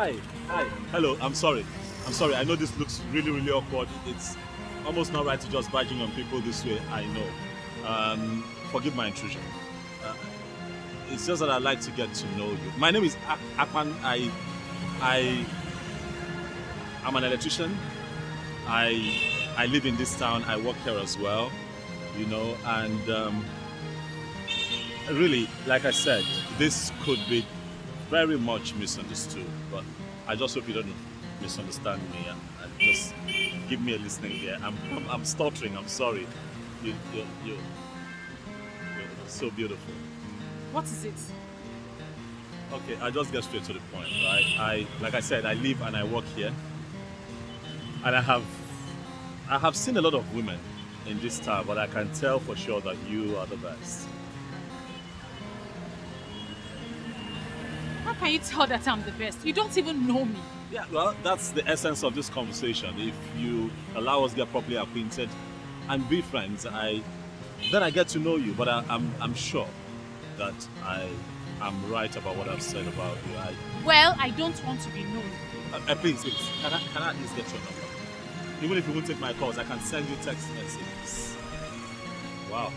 Hi. Hi. Hello. I'm sorry. I know this looks really awkward. It's almost not right to just barging on people this way. I know. Forgive my intrusion. Uh, it's just that I'd like to get to know you. My name is Akpan. I'm an electrician. I live in this town. I work here as well. You know, and really, like I said, this could be very much misunderstood. But I just hope you don't misunderstand me and just give me a listening ear. I'm stuttering. I'm sorry. You're so beautiful. What is it? Okay, I'll just get straight to the point, right? Like I said, I live and I work here, and I have seen a lot of women in this town, but I can tell for sure that you are the best. How can you tell that I'm the best? You don't even know me. Yeah, well, that's the essence of this conversation. If you allow us to get properly acquainted and be friends, then I get to know you. But I'm sure that I'm right about what I've said about you. Well, I don't want to be known. Please, can I at least get your number? Even if you won't take my calls, I can send you text messages. Wow.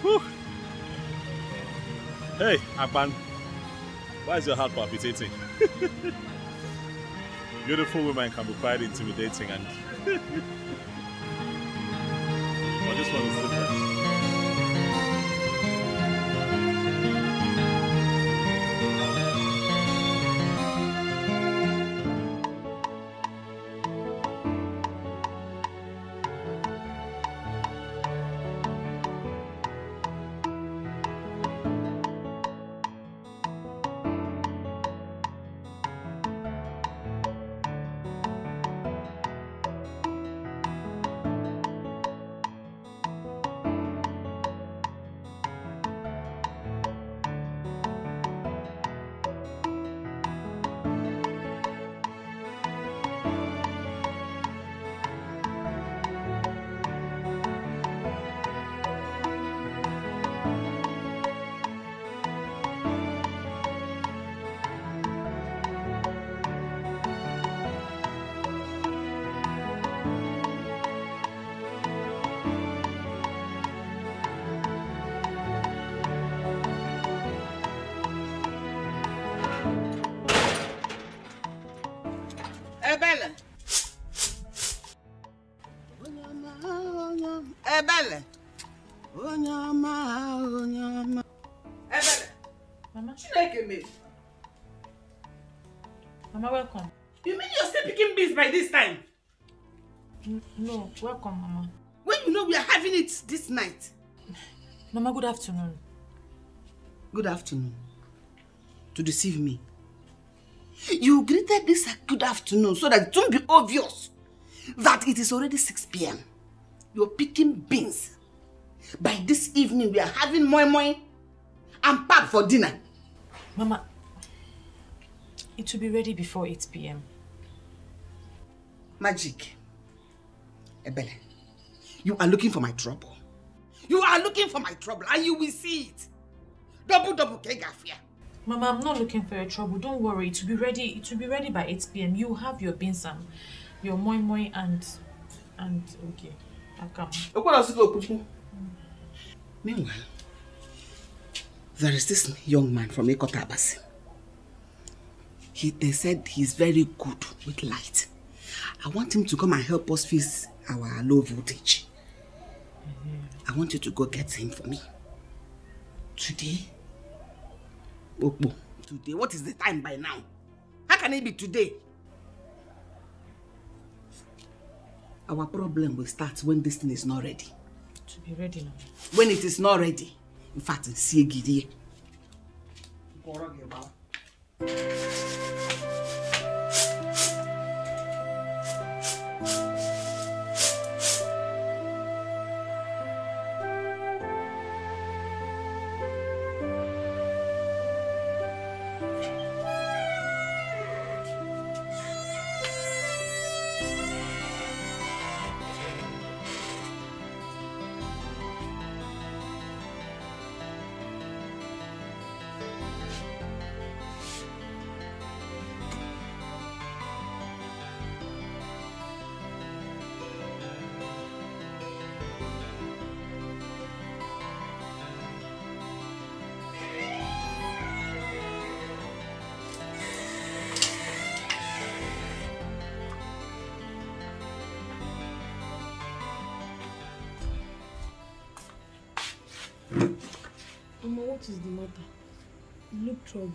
Whew. Hey, Akpan. Why is your heart palpitating? Beautiful women can be quite intimidating, and but this one is different. Ebele. Ebele. Onyama. Ebele. Mama? Chineke me. Mama, welcome. You mean you're still picking beans by this time? No, welcome, Mama. When you know we are having it this night. Mama, good afternoon. Good afternoon. To deceive me. You greeted this good afternoon so that it won't be obvious that it is already 6 p.m. You're picking beans. By this evening, we are having moi moi and pap for dinner. Mama, it will be ready before 8 p.m. Magic. Ebele, you are looking for my trouble. You are looking for my trouble and you will see it. Double kegafia. Mama, I'm not looking for your trouble. Don't worry. It will be ready. It will be ready by 8 p.m. You have your beans and your moi moi and okay. I'll come. Meanwhile, there is this young man from Ekota Abasi. They said he's very good with light. I want him to come and help us fix our low voltage. I want you to go get him for me. Today? Today? What is the time by now? How can it be today? Our problem will start when this thing is not ready. To be ready now. When it is not ready. In fact, see a giddy. what is the matter? You look troubled.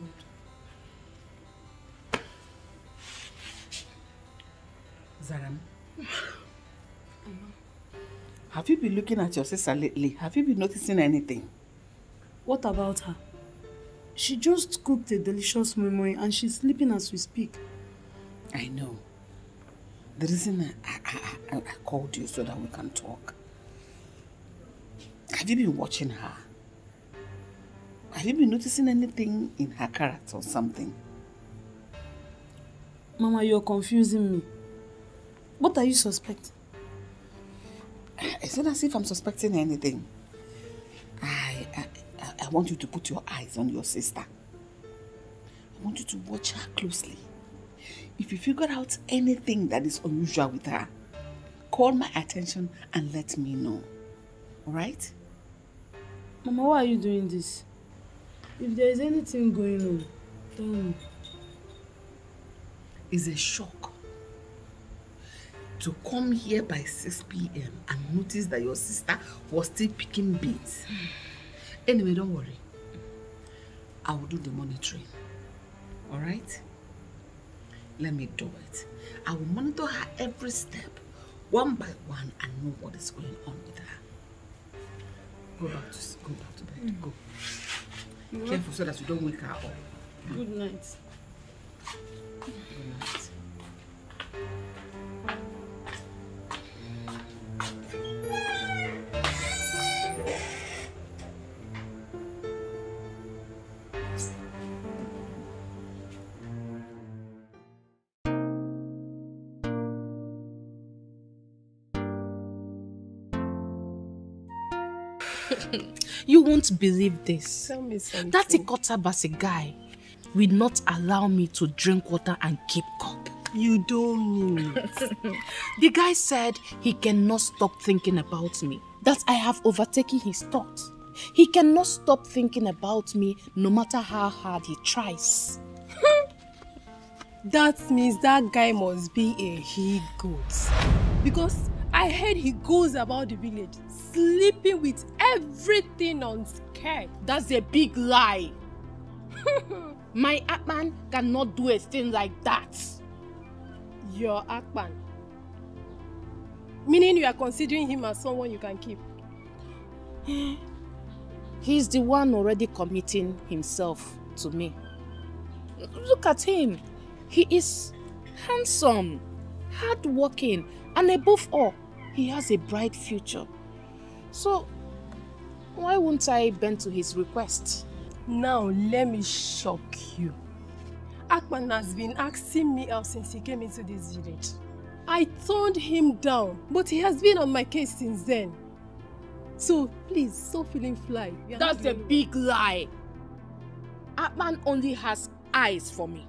Zaram, have you been looking at your sister lately? Have you been noticing anything? What about her? She just cooked a delicious memory and she's sleeping as we speak. I know. The reason I called you so that we can talk. Have you been watching her? Have you been noticing anything in her character or something? Mama, you're confusing me. What are you suspecting? It's not as if I'm suspecting anything. I want you to put your eyes on your sister. I want you to watch her closely. If you figure out anything that is unusual with her, call my attention and let me know. Alright? Mama, why are you doing this? If there is anything going on, tell me. It's a shock to come here by 6 p.m. and notice that your sister was still picking beans. Anyway, don't worry. I will do the monitoring. Alright? Let me do it. I will monitor her every step, one by one, and know what is going on with her. Go back to bed. Go. Be careful so that you don't wake her up. Good night. Good night. You won't believe this. Tell me something. That Ikotabasi guy will not allow me to drink water and keep cup. You don't mean it. The guy said he cannot stop thinking about me, that I have overtaken his thoughts. He cannot stop thinking about me no matter how hard he tries. That means that guy must be a he-goat. Because I heard he goes about the village sleeping with everything on skirt. That's a big lie. My Atman cannot do a thing like that. Your Akpan. Meaning you are considering him as someone you can keep. He's the one already committing himself to me. Look at him. He is handsome, hardworking, and above all, he has a bright future. So, why won't I bend to his request? Now, let me shock you. Akpan has been asking me out since he came into this village. I turned him down, but he has been on my case since then. So, please, stop feeling fly. That's a big lie. Akpan only has eyes for me.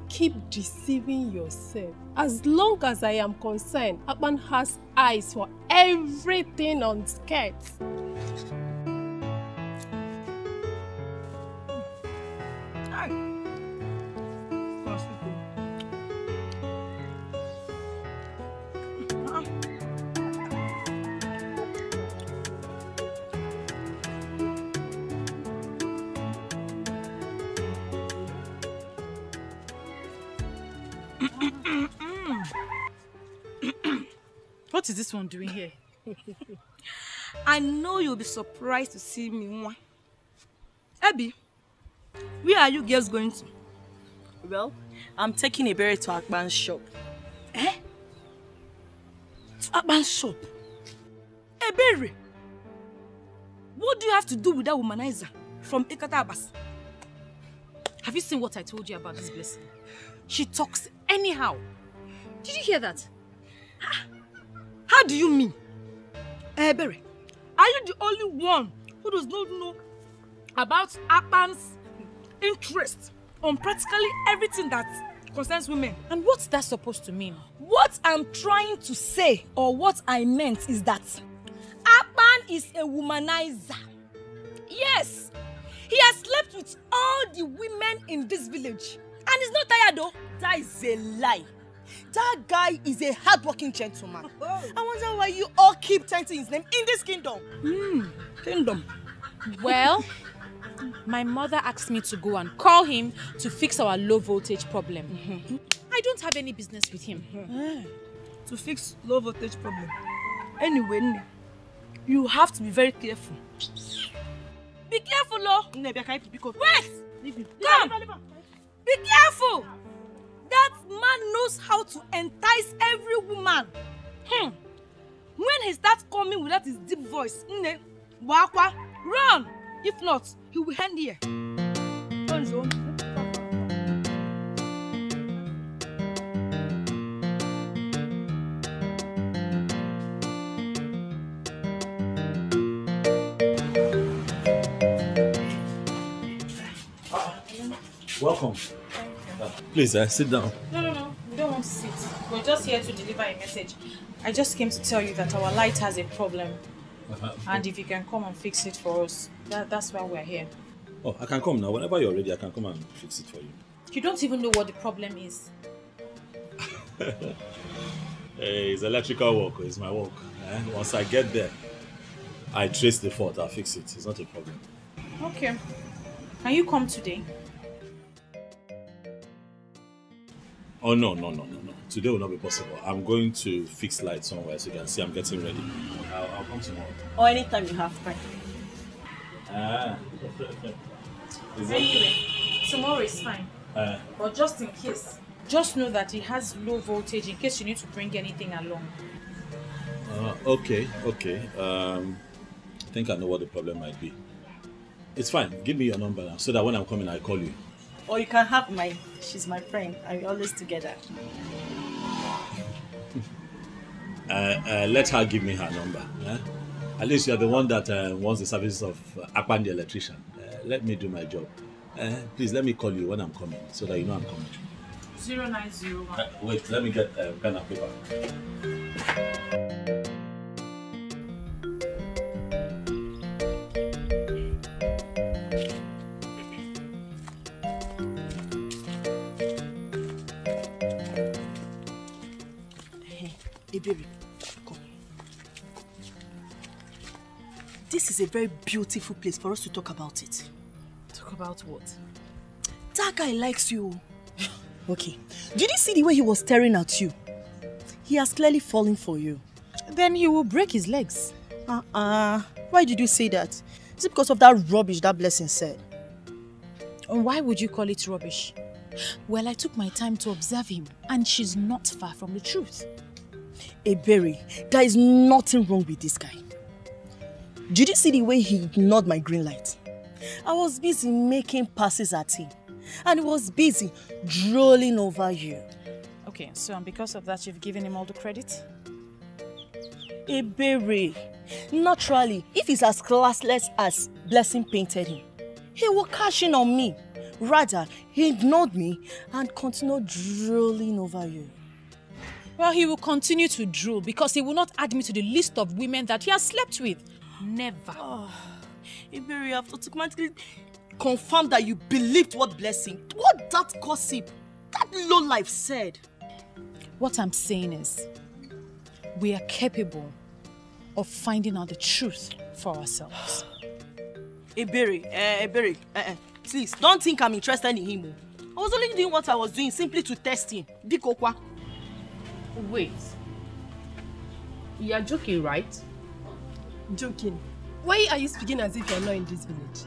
Keep deceiving yourself. As long as I am concerned, Akpan has eyes for everything on skirts. What is this one doing here? I know you'll be surprised to see me. Abby, where are you girls going to? Well, I'm taking a berry to Akban's shop. Eh? To Akban's shop? A berry? What do you have to do with that womanizer from Ikatabas? Have you seen what I told you about this blessing? She talks anyhow. Did you hear that? How do you mean? Berry, are you the only one who does not know about Akban's interest on practically everything that concerns women? And what's that supposed to mean? What I'm trying to say, or what I meant, is that Akban is a womanizer. Yes, he has slept with all the women in this village. And he's not tired though. That is a lie. That guy is a hardworking gentleman. I wonder why you all keep chanting his name in this kingdom. Kingdom. Well, my mother asked me to go and call him to fix our low voltage problem. I don't have any business with him. To fix low voltage problem. Anyway, you have to be very careful. Be careful, Lo. Wait! Come! Be careful! That man knows how to entice every woman. When he starts coming with that his deep voice, run! If not, he will end here. Welcome. Please, sit down. No. We don't want to sit. We're just here to deliver a message. I just came to tell you that our light has a problem. And if you can come and fix it for us, that's why we're here. Oh, I can come now. Whenever you're ready, I can come and fix it for you. You don't even know what the problem is. Hey, it's electrical work. It's my work. Once I get there, I trace the fault. I'll fix it. It's not a problem. Okay. Can you come today? Oh, no. Today will not be possible. I'm going to fix lights somewhere so you can see I'm getting ready. I'll come tomorrow. Or anytime you have time. Anyway, tomorrow is fine. But just in case, just know that it has low voltage in case you need to bring anything along. Okay. I think I know what the problem might be. It's fine. Give me your number now so that when I'm coming, I call you. Or you can have mine. She's my friend. We're always together. Let her give me her number. At least you're the one that wants the services of Akpan the electrician. Let me do my job. Please let me call you when I'm coming so that you know I'm coming. 0901. Wait, let me get pen and paper. Hey baby, come. This is a very beautiful place for us to talk about it. Talk about what? That guy likes you. Okay. Did you see the way he was staring at you? He has clearly fallen for you. Then he will break his legs. Why did you say that? Is it because of that rubbish that Blessing said? And why would you call it rubbish? Well, I took my time to observe him, and she's not far from the truth. Berry, there is nothing wrong with this guy. Did you see the way he ignored my green light? I was busy making passes at him, and he was busy drooling over you. Okay, so and because of that, you've given him all the credit? Berry, naturally, if he's as classless as Blessing painted him, he will cash in on me. Rather, he ignored me and continued drooling over you. Well, he will continue to drool because he will not add me to the list of women that he has slept with. Never. Berry, you have automatically confirmed that you believed what that gossip, that lowlife said. What I'm saying is, we are capable of finding out the truth for ourselves. Berry, please, don't think I'm interested in him. I was only doing what I was doing simply to test him. Bikokwa. Wait. You are joking, right? Joking? Why are you speaking as if you're not in this village?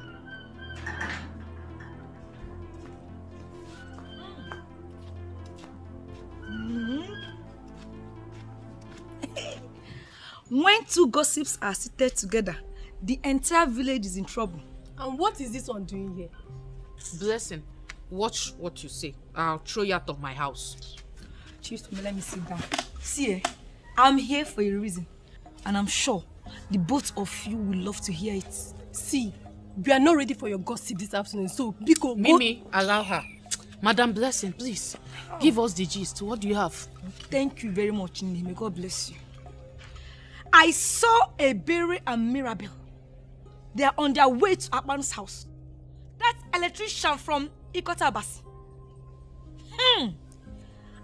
When two gossips are seated together, the entire village is in trouble. And what is this one doing here? Blessing, watch what you say. I'll throw you out of my house. Chief, let me sit down. See, I'm here for a reason. And I'm sure the both of you will love to hear it. See, we are not ready for your gossip this afternoon, so Biko, Mimi, allow her. Madam Blessing, please, give us the gist. What do you have? Thank you very much, Nini. May God bless you. I saw Berry and Mirabel. They are on their way to Akpan's house. That electrician from Ikota Abasi.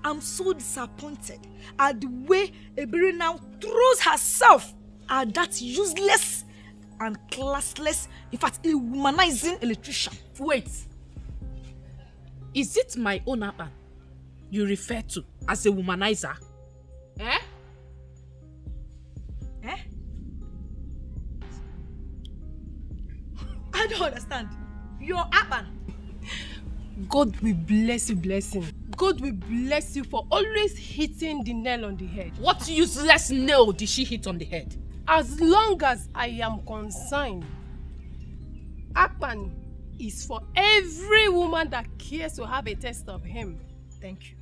I'm so disappointed at the way Berry now throws herself at that useless and classless, in fact, a womanizing electrician. Wait. Is it my own Akpan you refer to as a womanizer? Eh? Eh? I don't understand. Your Akpan. God will bless you, blessing. God will bless you for always hitting the nail on the head. What useless nail did she hit on the head? As long as I am concerned, Akpan is for every woman that cares to have a taste of him. Thank you.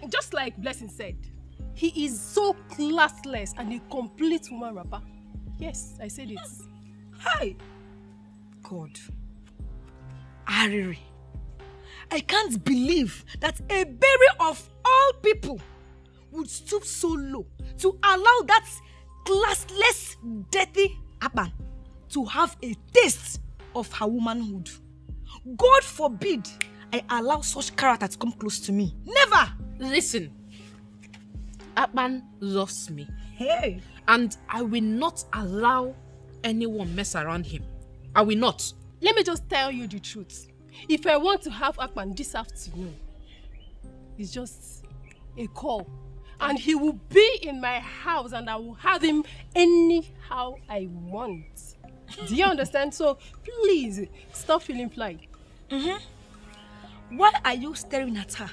Just like Blessing said, he is so classless and a complete woman rapper. Yes, I said it. Hi. God. Ariri. I can't believe that a berry of all people would stoop so low to allow that classless, dirty Akpan to have a taste of her womanhood. God forbid I allow such character to come close to me. Never! Listen, Akpan loves me. Hey! And I will not allow anyone mess around him. I will not. Let me just tell you the truth. If I want to have Akpan this afternoon, it's just a call. And he will be in my house and I will have him anyhow I want. Do you understand? So please, stop feeling fly. Why are you staring at her?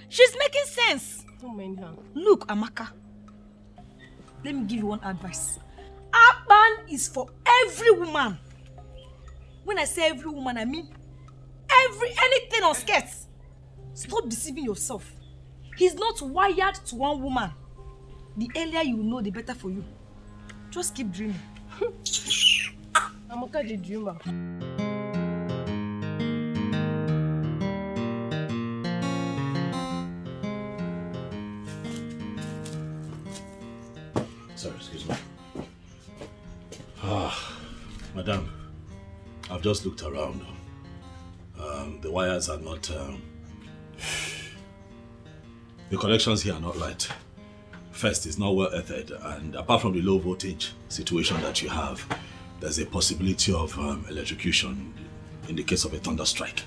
She's making sense. Don't mind her. Look, Amaka. Let me give you one advice. Akpan is for every woman. When I say every woman, I mean anything on skirts. Stop deceiving yourself. He's not wired to one woman. The earlier you know, the better for you. Just keep dreaming. Amaka the dreamer. Sorry, excuse me. Madam, I've just looked around. The wires are not... the connections here are not right. First, it's not well earthed, and apart from the low voltage situation that you have, there's a possibility of electrocution in the case of a thunder strike.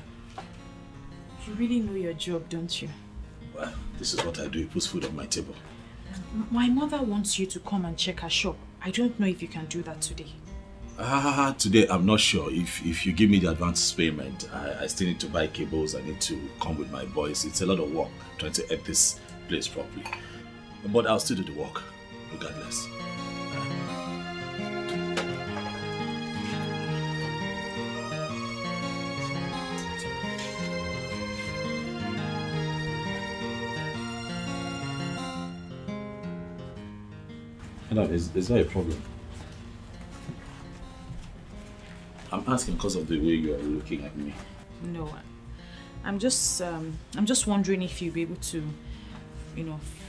You really know your job, don't you? Well, this is what I do. It puts food on my table. My mother wants you to come and check her shop. I don't know if you can do that today. Today I'm not sure. If you give me the advance payment, I still need to buy cables. I need to come with my boys. It's a lot of work trying to edit this place properly. But I'll still do the work, regardless. Is there a problem? I'm asking because of the way you are looking at me. No, I'm just wondering if you'll be able to,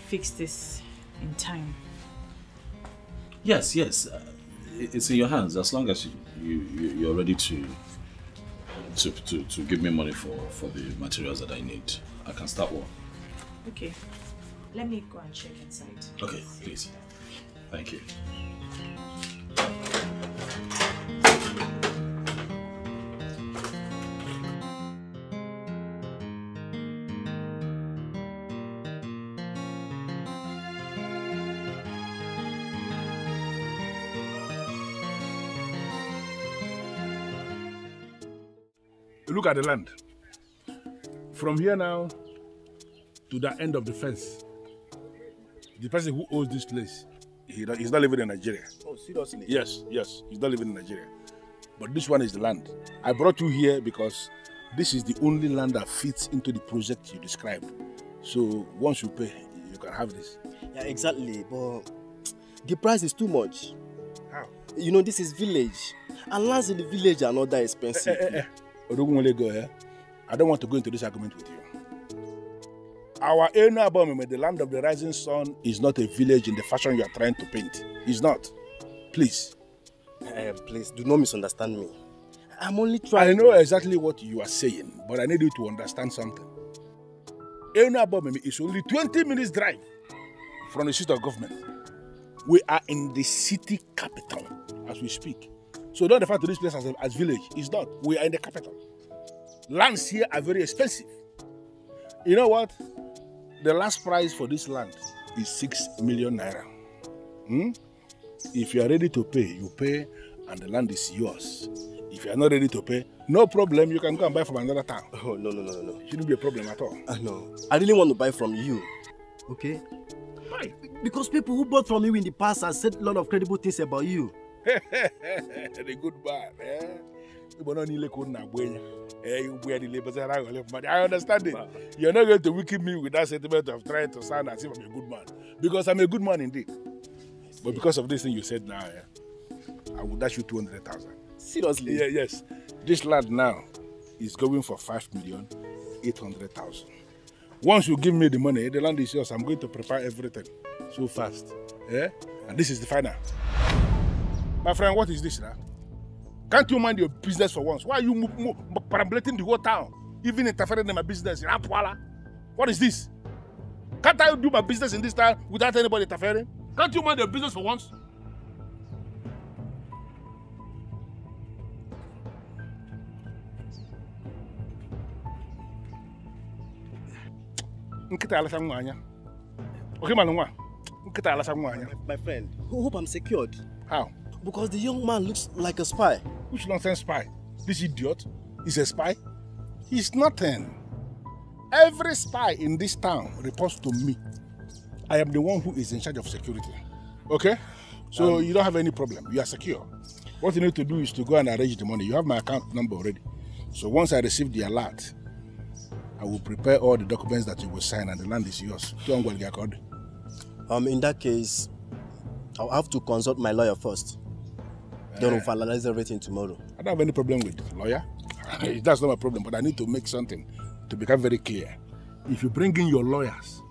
fix this in time. Yes. It's in your hands as long as you're ready to give me money for the materials that I need. I can start work. Okay. Let me go and check inside. Okay, please. Thank you. Look at the land. From here now to the end of the fence, the person who owns this place, he's not living in Nigeria. Oh, seriously? Yes, he's not living in Nigeria. But this one is the land. I brought you here because this is the only land that fits into the project you described. So once you pay, you can have this. Yeah, exactly. But the price is too much. How? This is village. And lands in the village are not that expensive. I don't want to go into this argument with you. Our area, the land of the rising sun, is not a village in the fashion you are trying to paint. It's not. Please. Please, do not misunderstand me. I'm only trying. I know exactly what you are saying, but I need you to understand something. Area is only 20 minutes drive from the seat of government. We are in the city capital as we speak. So don't refer to this place as village. It's not. We are in the capital. Lands here are very expensive. You know what? The last price for this land is 6 million naira. If you are ready to pay, you pay and the land is yours. If you are not ready to pay, no problem, you can go and buy from another town. Oh, no. It shouldn't be a problem at all. No. I really want to buy from you. Okay? Why? Because people who bought from you in the past have said a lot of credible things about you. The good man, I understand it. You're not going to wicked me with that sentiment of trying to sound as if I'm a good man. Because I'm a good man indeed. But because of this thing you said now, I will dash you 200,000. Seriously? Yeah, yes. This land now is going for 5,800,000. Once you give me the money, the land is yours. I'm going to prepare everything so fast. Yeah? And this is the final. My friend, what is this now? Can't you mind your business for once? Why are you perambulating the whole town? Even interfering in my business? What is this? Can't I do my business in this town without anybody interfering? Can't you mind your business for once? My friend, hope I'm secured. How? Because the young man looks like a spy. Which nonsense spy? This idiot is a spy? He's nothing. Every spy in this town reports to me. I am the one who is in charge of security. Okay? So you don't have any problem. You are secure. What you need to do is to go and arrange the money. You have my account number already. So once I receive the alert, I will prepare all the documents that you will sign and the land is yours. In that case, I'll have to consult my lawyer first. Then we'll finalize everything tomorrow. I don't have any problem with lawyer. That's not my problem, but I need to make something to become very clear. If you bring in your lawyers,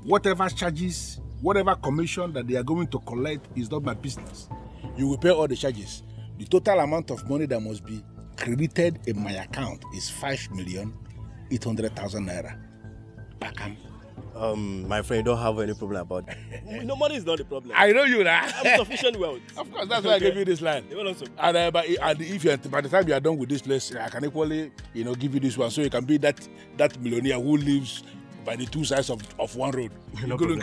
whatever charges, whatever commission that they are going to collect is not my business. You will pay all the charges. The total amount of money that must be credited in my account is 5,800,000 naira. Bakam. My friend, don't have any problem about that. No, money is not the problem. I know you now. I'm sufficient wealth. Of course, that's why I gave you this land. And if you, by the time you are done with this place, I can equally, give you this one, so you can be that millionaire who lives by the two sides of one road. No go look.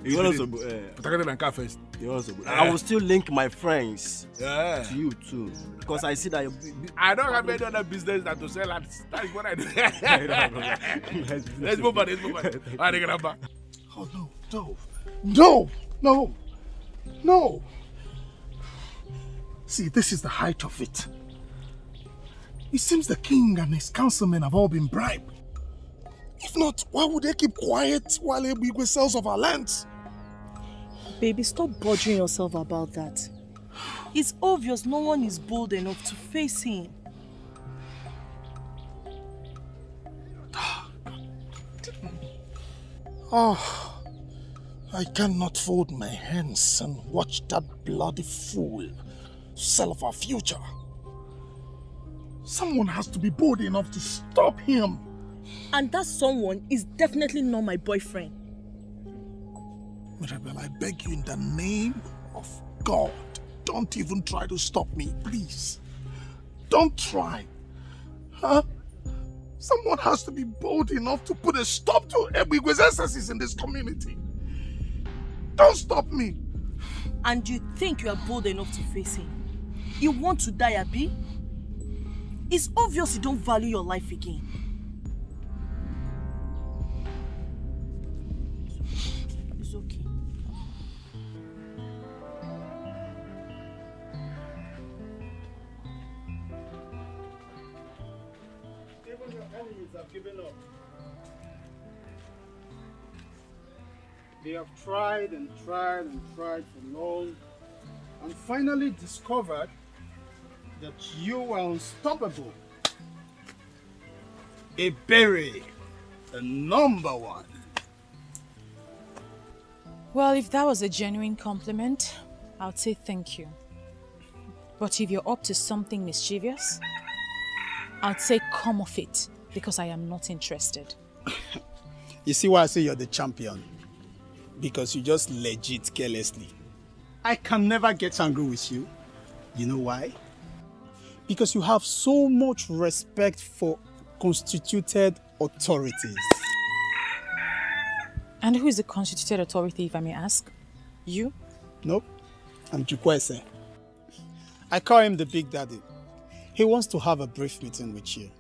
You also first. I will still link my friends to you too, because I see that I don't have any other business than to sell ads. That is what I do. Let's move on. Oh no. See, this is the height of it. It seems the king and his councilmen have all been bribed. If not, why would they keep quiet while Ebigwe sells off our lands? Baby, stop bothering yourself about that. It's obvious no one is bold enough to face him. Oh, I cannot fold my hands and watch that bloody fool sell off our future. Someone has to be bold enough to stop him. And that someone is definitely not my boyfriend. Mirabel, I beg you in the name of God, don't even try to stop me, please. Don't try. Huh? Someone has to be bold enough to put a stop to Ebigwe's excesses in this community. Don't stop me. And you think you are bold enough to face him? You want to die, Abi? It's obvious you don't value your life again. It's okay. Even your enemies have given up. They have tried and tried and tried for long and finally discovered that you are unstoppable. A berry, the #1. Well, if that was a genuine compliment, I'd say thank you. But if you're up to something mischievous, I'd say come off it, because I am not interested. You see why I say you're the champion? Because you just legit carelessly. I can never get angry with you. You know why? Because you have so much respect for constituted authorities. And who is the constituted authority, if I may ask? You? Nope. I'm Jukwese. I call him the Big Daddy. He wants to have a brief meeting with you.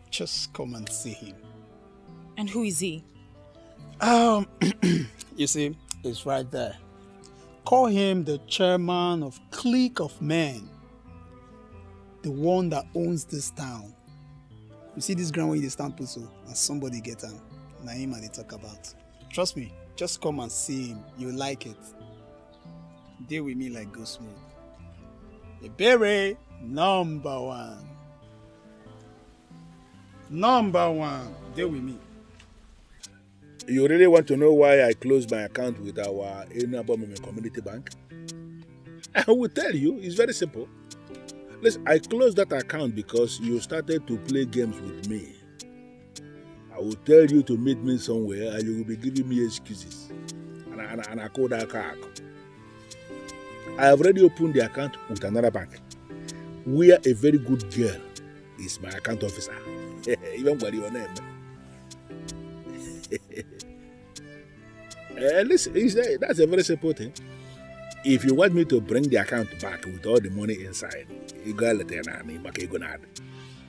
Just come and see him. And who is he? You see, it's right there. Call him the chairman of Clique of Men. The one that owns this town. You see this ground where you stand puso and somebody get him. Now him and they talk about. Trust me, just come and see him. You'll like it. Deal with me like go smooth. Ebere, number one. Number one. Deal with me. You really want to know why I closed my account with our Enabomime Community Bank? I will tell you, it's very simple. Listen, I closed that account because you started to play games with me. I will tell you to meet me somewhere and you will be giving me excuses. And I call that car. I have already opened the account with another bank, where a very good girl is my account officer. Even by your name. Listen, that's a very simple thing. If you want me to bring the account back with all the money inside,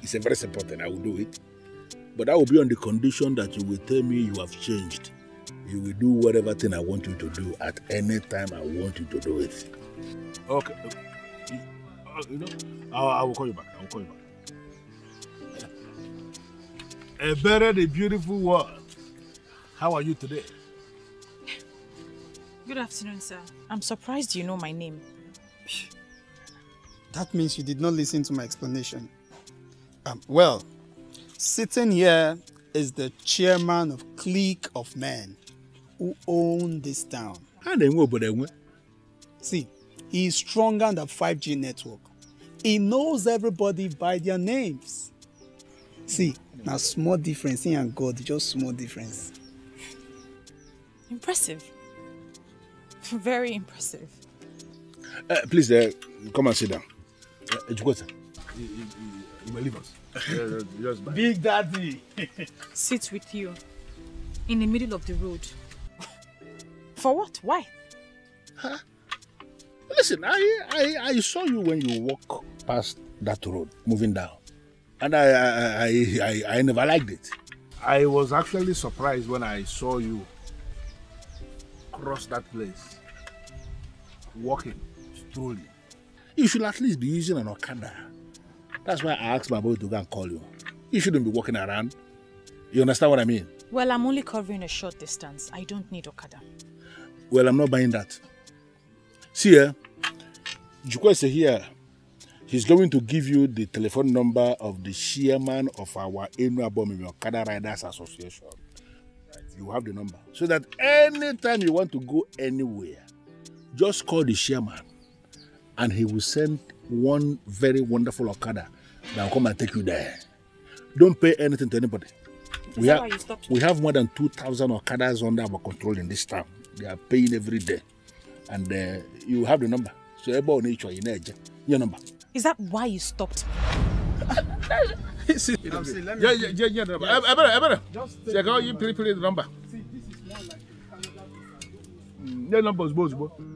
it's a very simple thing. I will do it. But that will be on the condition that you will tell me you have changed. You will do whatever thing I want you to do at any time I want you to do it. Okay. You know, I will call you back. I will call you back. Ebere, the beautiful one. How are you today? Good afternoon, sir. I'm surprised you know my name. That means you did not listen to my explanation. Well, sitting here is the chairman of Clique of Men who own this town. See, he is stronger than the 5G network. He knows everybody by their names. See, now small difference, he and God, just small difference. Impressive. Very impressive. Please, come and sit down. You may leave us. Big Daddy. Sit with you in the middle of the road. For what? Why? Huh? Listen, I saw you when you walk past that road, moving down. And I never liked it. I was actually surprised when I saw you cross that place, walking, strolling. You should at least be using an Okada. That's why I asked my boy to go and call you. You shouldn't be walking around. You understand what I mean? Well, I'm only covering a short distance. I don't need Okada. Well, I'm not buying that. See here, Jukwese here, he's going to give you the telephone number of the chairman of our Enuabomimi Okada Riders Association. You have the number. So that anytime you want to go anywhere, just call the chairman and he will send one very wonderful Okada that will come and take you there. Don't pay anything to anybody. We have more than 2,000 Okadas under our control in this town. They are paying every day. And you have the number. So everybody needs your number. Is that why you stopped me? Just take out the number. See, this is more like the number is both.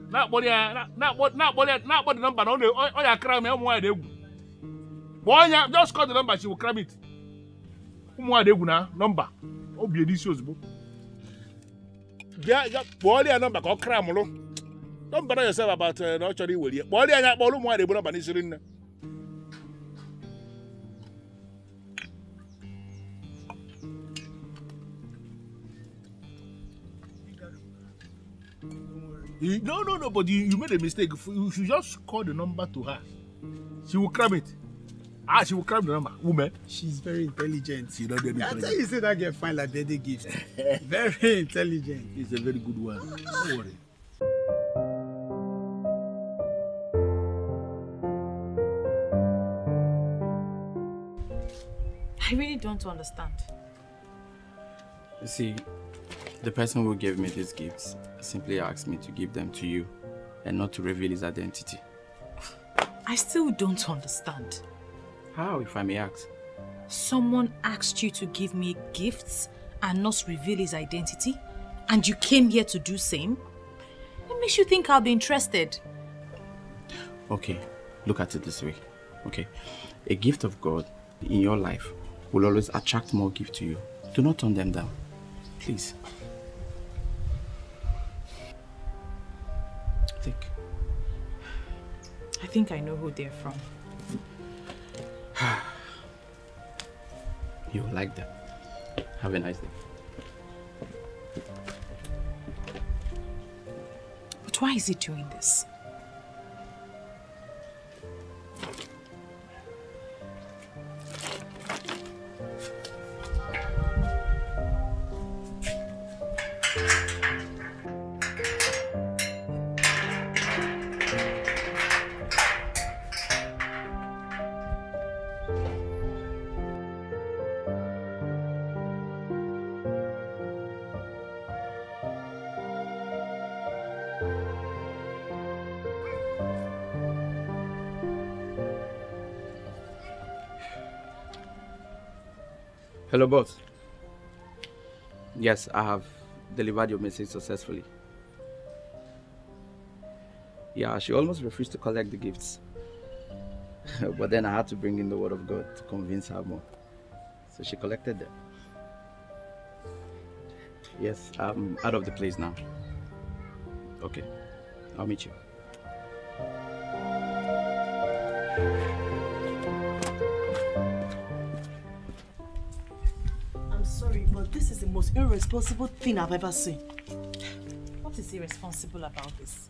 Not body number. Only your crime. Boy, just call the number. She will cram it. Number. Oh, be this shows. Yeah, boy, your number. Call cram. Don't bother yourself about no actually will. Boy, your bolu mo de number is in. No, but you made a mistake. You should just call the number to her. She will cram it. She will cram the number. Woman. She's very intelligent. She don't do anything. I tell you, say that girl fine like birthday gift. Very intelligent. It's a very good one. Don't worry. I really don't understand. See, the person who gave me these gifts simply asked me to give them to you and not to reveal his identity. I still don't understand. How, if I may ask? Someone asked you to give me gifts and not reveal his identity, and you came here to do same? What makes you think I'll be interested? Okay, look at it this way. Okay, a gift of God in your life will always attract more gifts to you. Do not turn them down, please. Think. I think I know who they're from. You will like them. Have a nice day. But why is he doing this? Hello, boss. Yes, I have delivered your message successfully. Yeah, she almost refused to collect the gifts. But then I had to bring in the word of God to convince her more. So she collected them. Yes, I'm out of the place now. Okay, I'll meet you. Sorry, but this is the most irresponsible thing I've ever seen. What is irresponsible about this?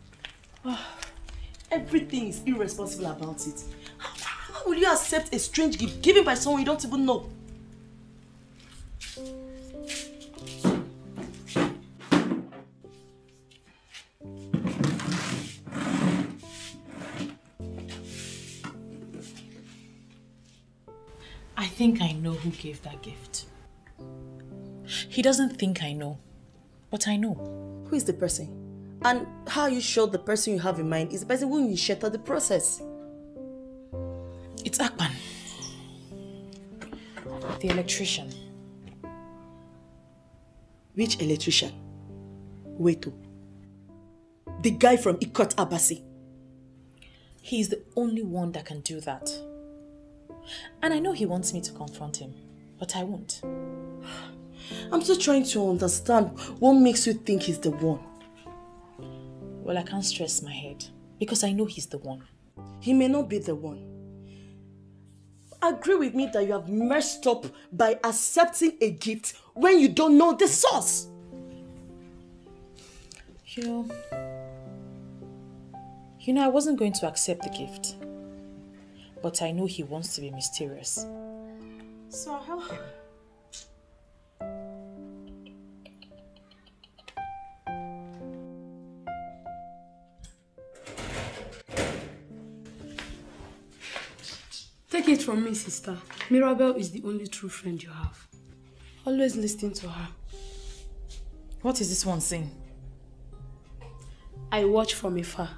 Everything is irresponsible about it. How will you accept a strange gift given by someone you don't even know? I think I know who gave that gift. He doesn't think I know, but I know. Who is the person? And how are you sure the person you have in mind is the person who initiated the process? It's Akpan, the electrician. Which electrician? Wait, the guy from Ikot Abasi. He's the only one that can do that. And I know he wants me to confront him, but I won't. I'm still trying to understand what makes you think he's the one. Well, I can't stress my head because I know he's the one. He may not be the one. Agree with me that you have messed up by accepting a gift when you don't know the source. You know, I wasn't going to accept the gift, but I know he wants to be mysterious. So I'll help him. Take it from me, sister. Mirabel is the only true friend you have. Always listen to her. What is this one saying? I watch from afar.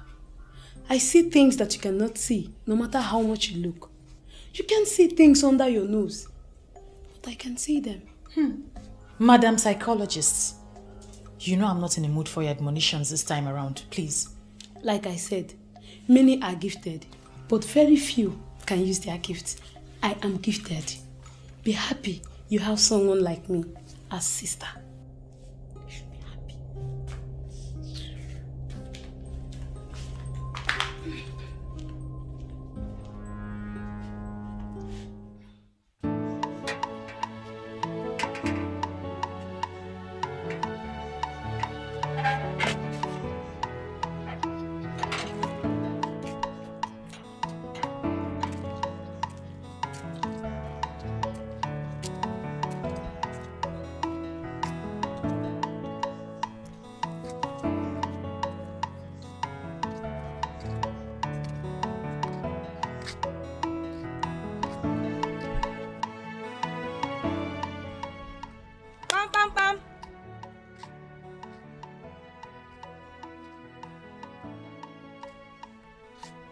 I see things that you cannot see, no matter how much you look. You can see things under your nose, but I can see them. Madam Psychologist, you know I'm not in the mood for your admonitions this time around, please. Like I said, many are gifted, but very few can use their gifts. I am gifted. Be happy you have someone like me as sister. You should be happy.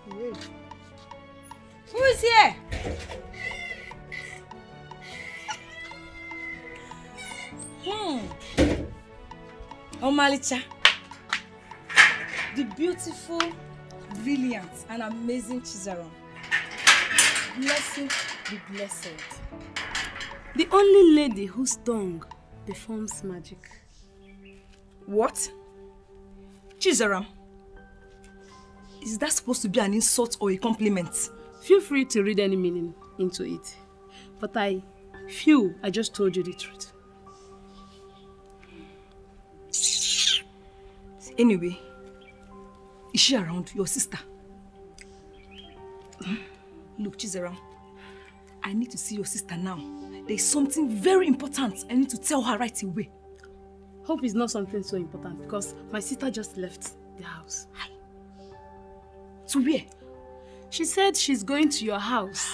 Who is here? Omalicha. The beautiful, brilliant, and amazing Chizaram. Blessed be blessed. The only lady whose tongue performs magic. What? Chizaram? Is that supposed to be an insult or a compliment? Feel free to read any meaning into it. But I feel I just told you the truth. Anyway, is she around, your sister? Look, Chizaram, I need to see your sister now. There is something very important I need to tell her right away. Hope it's not something so important because my sister just left the house. Hi. To where? She said she's going to your house.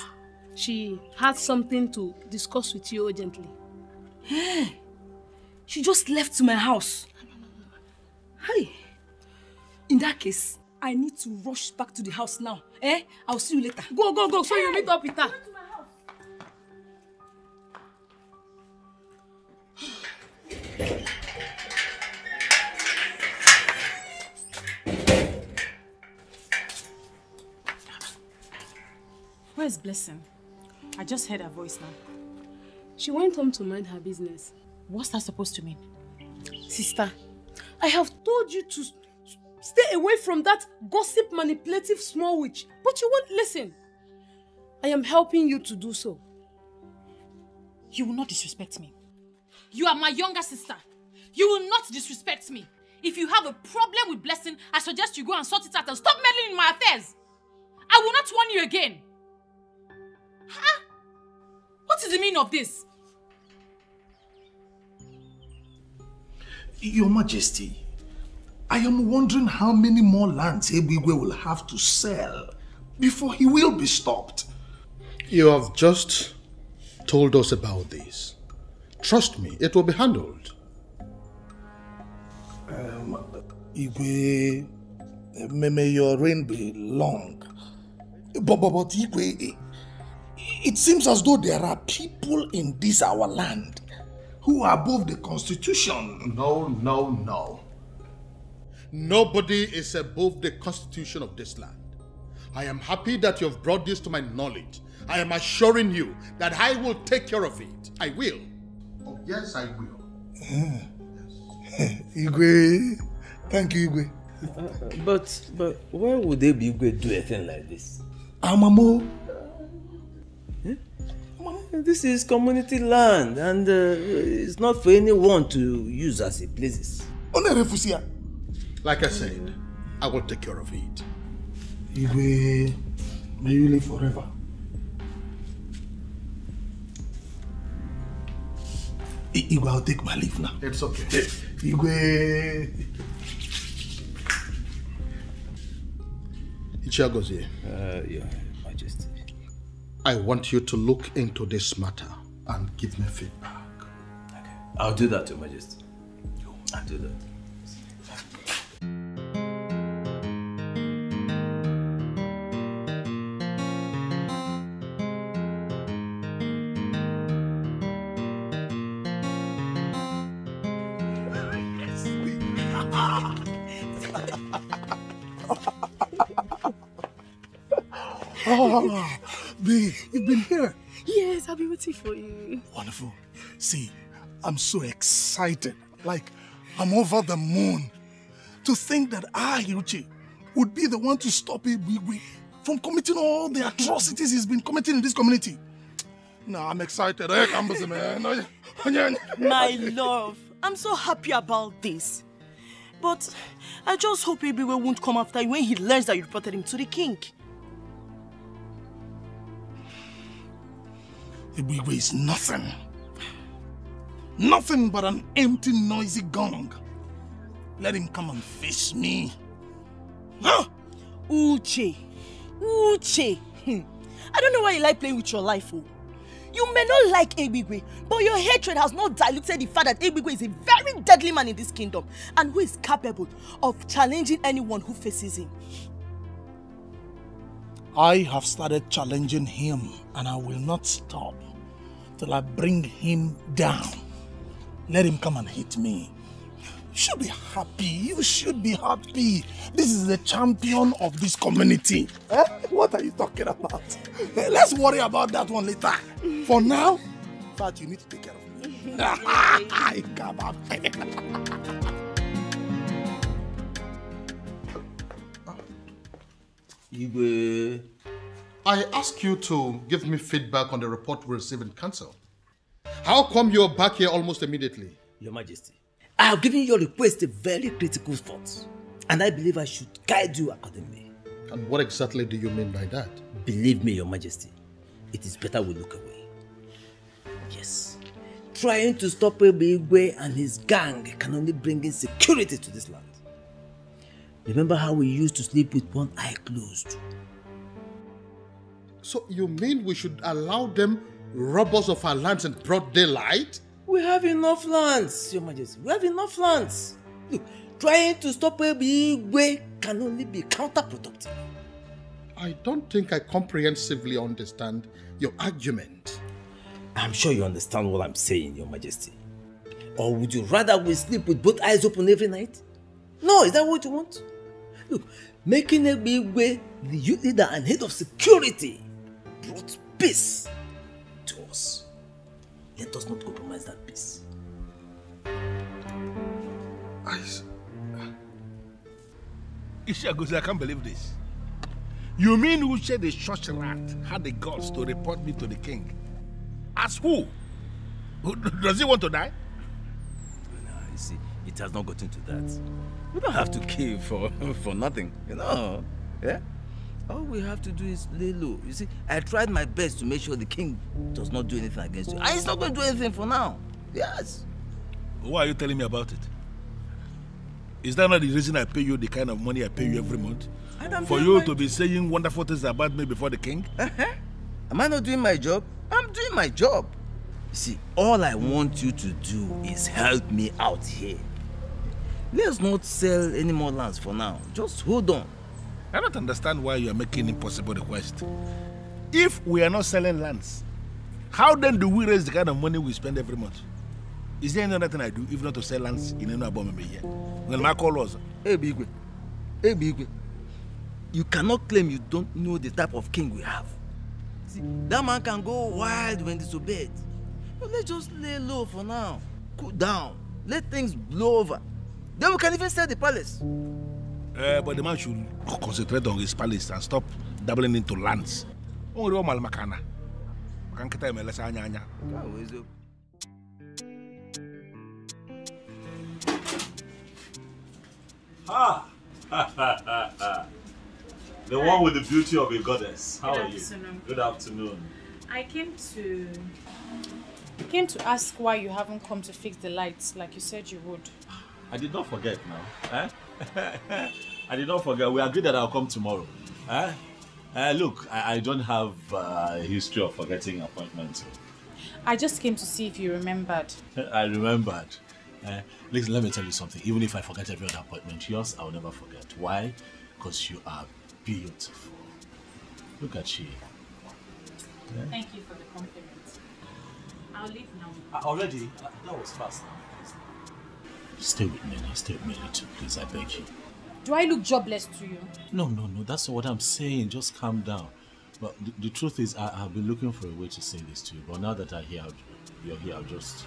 She had something to discuss with you urgently. Hey, she just left to my house. Hey, in that case, I need to rush back to the house now. I'll see you later. Go, so you meet up with her. Where's Blessing? I just heard her voice now. She went home to mind her business. What's that supposed to mean? Sister, I have told you to stay away from that gossip manipulative small witch, but you won't listen. I am helping you to do so. You will not disrespect me. You are my younger sister. You will not disrespect me. If you have a problem with Blessing, I suggest you go and sort it out and stop meddling in my affairs. I will not warn you again. Huh? What is the meaning of this? Your Majesty, I am wondering how many more lands Ebigwe will have to sell before he will be stopped. You have just told us about this. Trust me, it will be handled. Igwe, may your reign be long. But Igwe, it seems as though there are people in this our land who are above the constitution. No. Nobody is above the constitution of this land. I am happy that you have brought this to my knowledge. I am assuring you that I will take care of it. I will. Oh, yes, I will. Igwe, thank you, Igwe. But why would they be Igwe do a thing like this? Amamo. This is community land and it's not for anyone to use as it pleases. Like I said, I will take care of it. Igwe, may you live forever. Igwe, I'll take my leave now. It's okay. Igwe. Ichiagozie. Your Majesty. I want you to look into this matter and give me feedback. Okay. I'll do that, Your Majesty. I'll do that. Oh, babe, you've been here. Yes, I've been waiting for you. Wonderful. See, I'm so excited. Like, I'm over the moon. To think that Hiruchi would be the one to stop Ibigwe from committing all the atrocities he's been committing in this community. No, I'm excited. My love, I'm so happy about this. But I just hope Ibigwe won't come after you when he learns that you reported him to the king. Ibigwe is nothing. Nothing but an empty, noisy gong. Let him come and face me. Huh? Uche. I don't know why you like playing with your life, oh. You may not like Ibigwe, but your hatred has not diluted the fact that Ibigwe is a very deadly man in this kingdom and who is capable of challenging anyone who faces him. I have started challenging him, and I will not stop till I bring him down. Let him come and hit me. You should be happy. You should be happy. This is the champion of this community. Eh? What are you talking about? Let's worry about that one later. For now, in fact, you need to take care of me. I ask you to give me feedback on the report we received in council. How come you're back here almost immediately? Your Majesty, I have given your request a very critical thought, and I believe I should guide you accordingly. And what exactly do you mean by that? Believe me, Your Majesty, it is better we look away. Yes, trying to stop Igwe and his gang can only bring insecurity to this land. Remember how we used to sleep with one eye closed? So you mean we should allow them rob us of our lands in broad daylight? We have enough lands, Your Majesty. We have enough lands. Look, trying to stop Igwe can only be counterproductive. I don't think I comprehensively understand your argument. I'm sure you understand what I'm saying, Your Majesty. Or would you rather we sleep with both eyes open every night? No, is that what you want? Look, making Igwe the youth leader and head of security brought peace to us. Let us not compromise that peace. Ishagozi, I can't believe this. You mean Uche the church rat had the guts to report me to the king? As who? Does he want to die? No, you see, it has not gotten to that. We don't have to kill for nothing, you know. Yeah? All we have to do is lay low. You see, I tried my best to make sure the king does not do anything against you. And he's not going to do anything for now. Yes. Why are you telling me about it? Is that not the reason I pay you the kind of money I pay you every month? For you to be saying wonderful things about me before the king? Am I not doing my job? I'm doing my job. You see, all I want you to do is help me out here. Let's not sell any more lands for now. Just hold on. I don't understand why you are making impossible request. If we are not selling lands, how then do we raise the kind of money we spend every month? Is there any other thing I do if not to sell lands in any above me here? When my call was, Hey Bigwe, you cannot claim you don't know the type of king we have. See, that man can go wild when disobeyed. But let's just lay low for now. Cool down. Let things blow over. Then we can even sell the palace. But the man should concentrate on his palace and stop dabbling into lands. Ah! The one with the beauty of a goddess. How are you? Good afternoon. I came to ask why you haven't come to fix the lights like you said you would. I did not forget now. I did not forget. We agreed that I'll come tomorrow. Look, I don't have a history of forgetting appointments. I just came to see if you remembered. I remembered. Listen, let me tell you something. Even if I forget every other appointment, yours I'll never forget. Why? Because you are beautiful. Look at you. Yeah? Thank you for the compliment. I'll leave now. Already? That was fast. Stay with me. Stay with me a little, please. I beg you. Do I look jobless to you? No. That's not what I'm saying. Just calm down. But the truth is, I've been looking for a way to say this to you. But now that you're here, I'll just...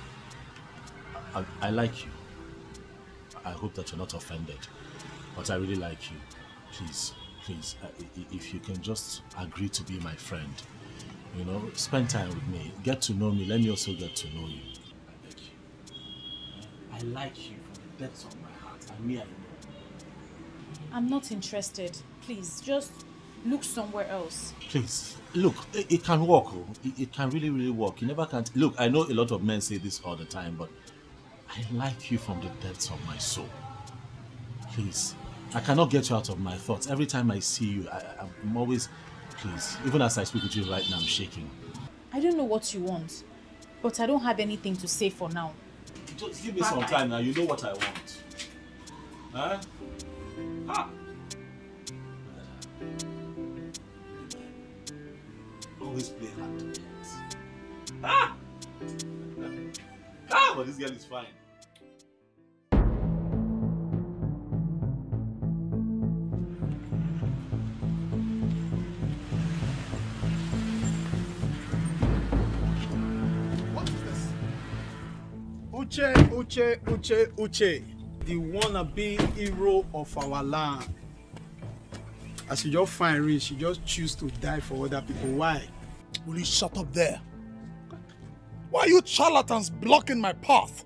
I like you. I hope that you're not offended. But I really like you. Please, if you can just agree to be my friend. You know, spend time with me. Get to know me. Let me also get to know you. I beg you. I like you from the depths of my heart. I know. I'm not interested. Please, just look somewhere else. Please, look, it can work. It can really, really work. You never can. Look, I know a lot of men say this all the time, but I like you from the depths of my soul. Please, I cannot get you out of my thoughts. Every time I see you, I'm always... Please, even as I speak with you right now, I'm shaking. I don't know what you want, but I don't have anything to say for now. Just give me some time now. You know what I want. Huh? Ah. always play hard to get. Ah! Ah, but this girl is fine. What is this? Uche, the wannabe hero of our land. As you just find rich, she just choose to die for other people. Why? Will you shut up there? Why are you charlatans blocking my path?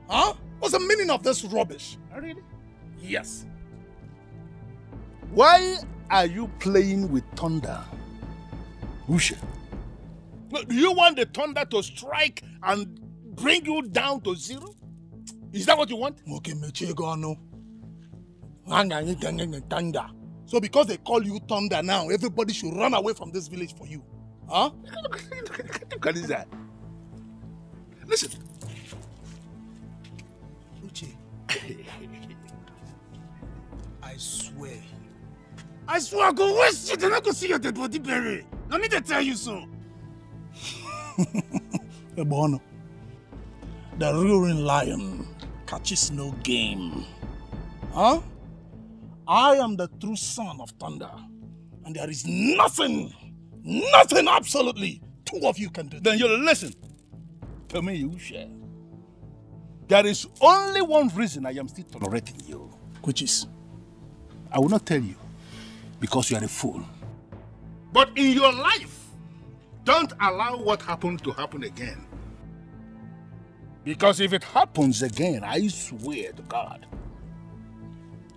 Huh? What's the meaning of this rubbish? Really? Yes. Why are you playing with thunder? Uche. Do you want the thunder to strike and bring you down to zero? Is that what you want? Okay, Mechegano. Thunder. So because they call you Thunder now, everybody should run away from this village for you. Huh? What is that? Listen. Uche. I swear I go waste shit and I go see your dead body buried. No need to tell you so. Ebono, the roaring lion catches no game. Huh? I am the true son of thunder, and there is nothing, absolutely, two of you can do. Then you listen to me, Uche. There is only one reason I am still tolerating you. Which is? I will not tell you, because you are a fool. But in your life, don't allow what happened to happen again. Because if it happens again, I swear to God,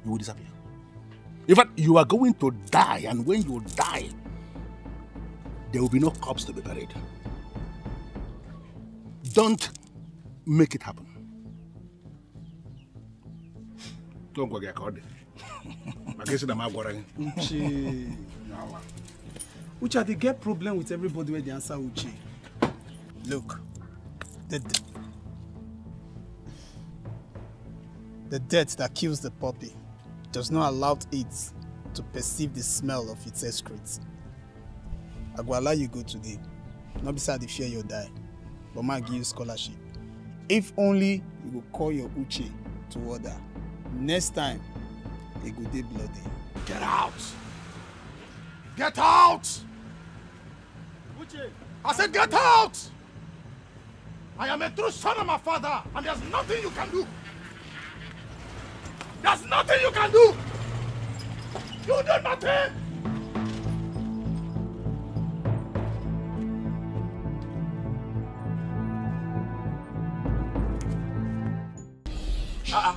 you will disappear. In fact, you are going to die, and when you die, there will be no corpse to be buried. Don't make it happen. Don't go get caught. Uche, they get problem with everybody where they answer Uche. Look, the death that kills the puppy does not allow it to perceive the smell of its excrete. I go allow you go today. Not beside the fear you'll die, but I give you scholarship. If only you go call your Uche to order. Next time, it go dey bloody. Get out! Get out! Uche! I said get out! I am a true son of my father, and there's nothing you can do. There's nothing you can do! You do nothing!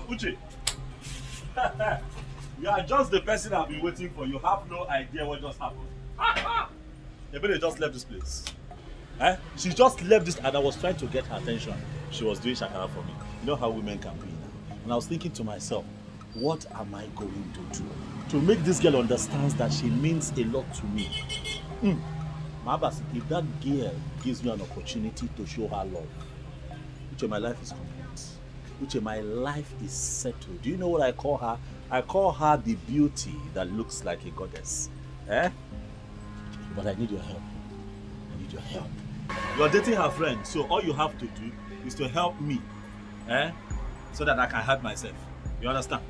Uche. You are just the person I've been waiting for. You have no idea what just happened. Ebele just left this place. She just left this, and I was trying to get her attention. She was doing shakara for me. You know how women can be now. And I was thinking to myself, what am I going to do to make this girl understand that she means a lot to me? Mabas, if that girl gives me an opportunity to show her love, Uche, my life is complete. Uche, my life is settled. Do you know what I call her? I call her the beauty that looks like a goddess. But I need your help. I need your help. You're dating her friend, so all you have to do is to help me, so that I can help myself. You understand?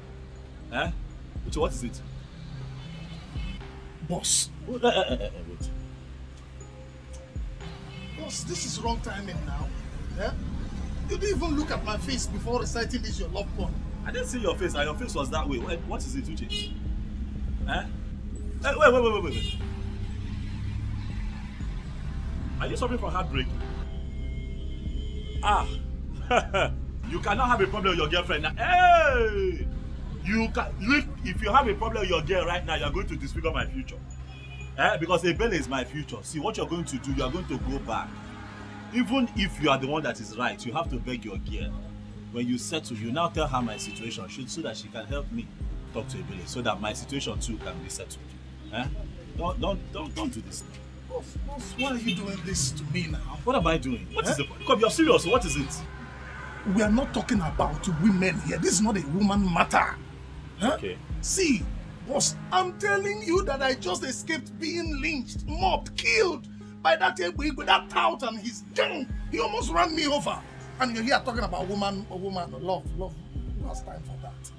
Uche, what is it? Boss. Wait. Boss, this is wrong timing now. You didn't even look at my face before reciting this your love poem. I didn't see your face, and your face was that way. What is it, Uche? Wait. Are you suffering from heartbreak? You cannot have a problem with your girlfriend now. Hey! If you have a problem with your girl right now, you are going to disfigure my future. Because Ebele is my future. See, what you're going to do, you are going to go back. Even if you are the one that is right, you have to beg your girl. When you settle, you now tell her my situation so that she can help me talk to Ebele, so that my situation too can be settled. Don't do this. Boss, why are you doing this to me now? What am I doing? What is the point? Come, you're serious. What is it? We are not talking about women here. This is not a woman matter. Okay. See, boss, I'm telling you that I just escaped being lynched, mobbed, killed by that with that tout and his junk. He almost ran me over. And you're here talking about woman, love. Who has time for that?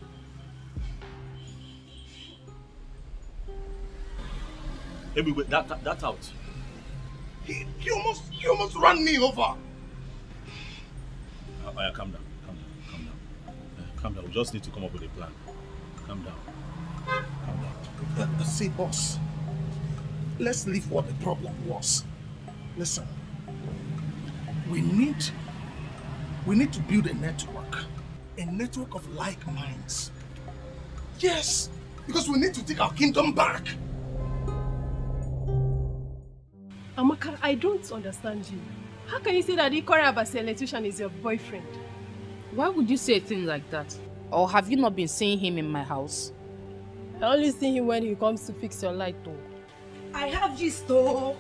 Hey, wait, that out. He almost ran me over. Calm down. Calm down. We just need to come up with a plan. Calm down. See, boss. Let's leave what the problem was. Listen. We need to build a network of like minds. Yes, because we need to take our kingdom back. Amaka, I don't understand you. How can you say that Ikora Abasi electrician is your boyfriend? Why would you say a thing like that? Or have you not been seeing him in my house? I only see him when he comes to fix your light though. I have gist though.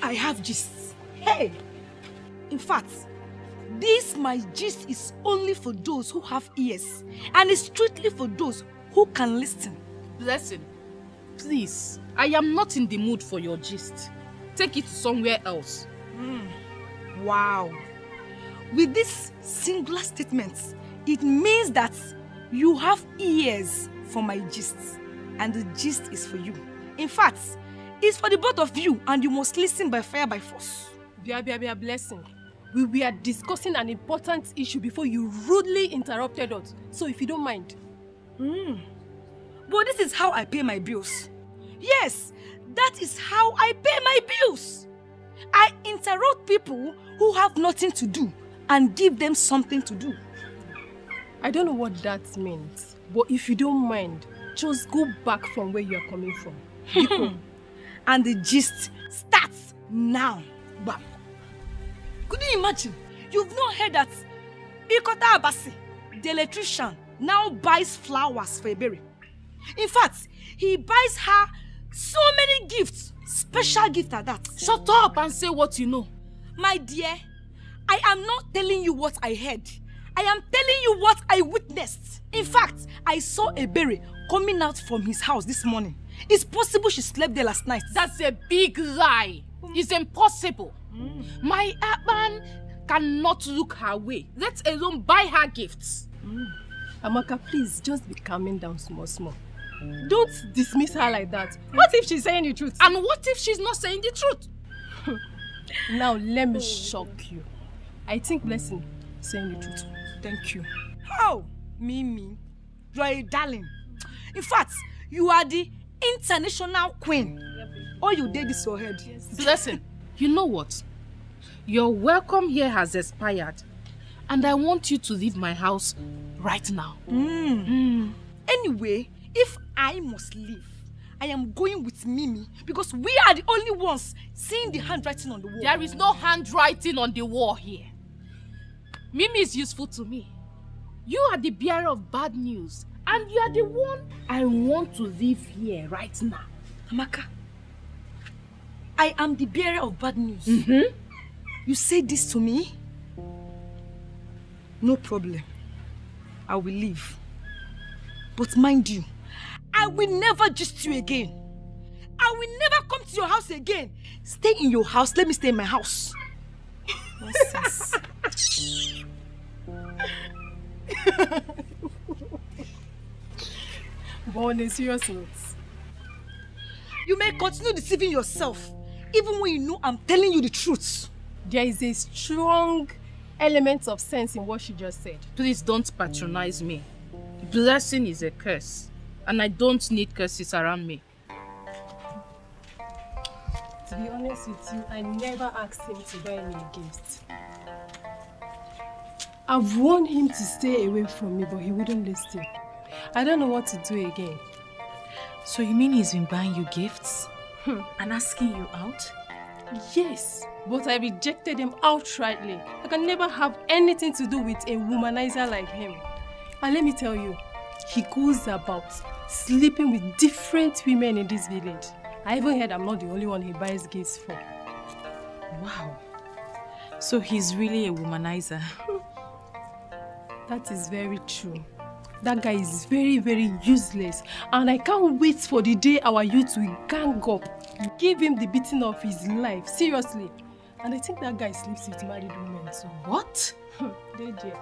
I have gist. Hey! In fact, this my gist is only for those who have ears. And it's strictly for those who can listen. Blessing, please. I am not in the mood for your gist. Take it somewhere else. Wow. With this singular statement, it means that you have ears for my gist. And the gist is for you. In fact, it's for the both of you and you must listen by fire by force. Bia, Blessing. We were discussing an important issue before you rudely interrupted us. So if you don't mind. But this is how I pay my bills. Yes, that is how I pay my bills. I interrupt people who have nothing to do and give them something to do. I don't know what that means, but if you don't mind, just go back from where you are coming from. And the gist starts now. But could you imagine? You've not heard that Ikota Abasi, the electrician, now buys flowers for Ebere. In fact, he buys her so many gifts, special gift at that. Shut up and say what you know. My dear, I am not telling you what I heard. I am telling you what I witnessed. In fact, I saw Ebere coming out from his house this morning. It's possible she slept there last night. That's a big lie. It's impossible. My Akpan cannot look her way, let alone buy her gifts. Amaka, please, just be calming down small. Don't dismiss her like that. What if she's saying the truth? And what if she's not saying the truth? Now, let me shock you. I think Blessing is saying the truth. Thank you. Oh, Mimi, you are a darling. In fact, you are the international queen. All you did is your head. Blessing, you know what? Your welcome here has expired. And I want you to leave my house right now. Anyway, if I must leave, I am going with Mimi because we are the only ones seeing the handwriting on the wall. There is no handwriting on the wall here. Mimi is useful to me. You are the bearer of bad news. And you are the one I want to leave here right now. Amaka, I am the bearer of bad news. You say this to me? No problem. I will leave. But mind you, I will never gist you again. I will never come to your house again. Stay in your house. Let me stay in my house. Nonsense. But on a serious note, you may continue deceiving yourself, even when you know I'm telling you the truth. There is a strong element of sense in what she just said. Please don't patronize me. Blessing is a curse, and I don't need curses around me. To be honest with you, I never asked him to buy me a gift. I've warned him to stay away from me, but he wouldn't listen. I don't know what to do again. So you mean he's been buying you gifts? And asking you out? Yes, but I rejected him outrightly. I can never have anything to do with a womanizer like him. And let me tell you, he goes about sleeping with different women in this village. I even heard I'm not the only one he buys gifts for. Wow. So he's really a womanizer. That is very true. That guy is very, very useless. And I can't wait for the day our youth will gang up. Give him the beating of his life. Seriously. And I think that guy sleeps with married women, so... What? DJ.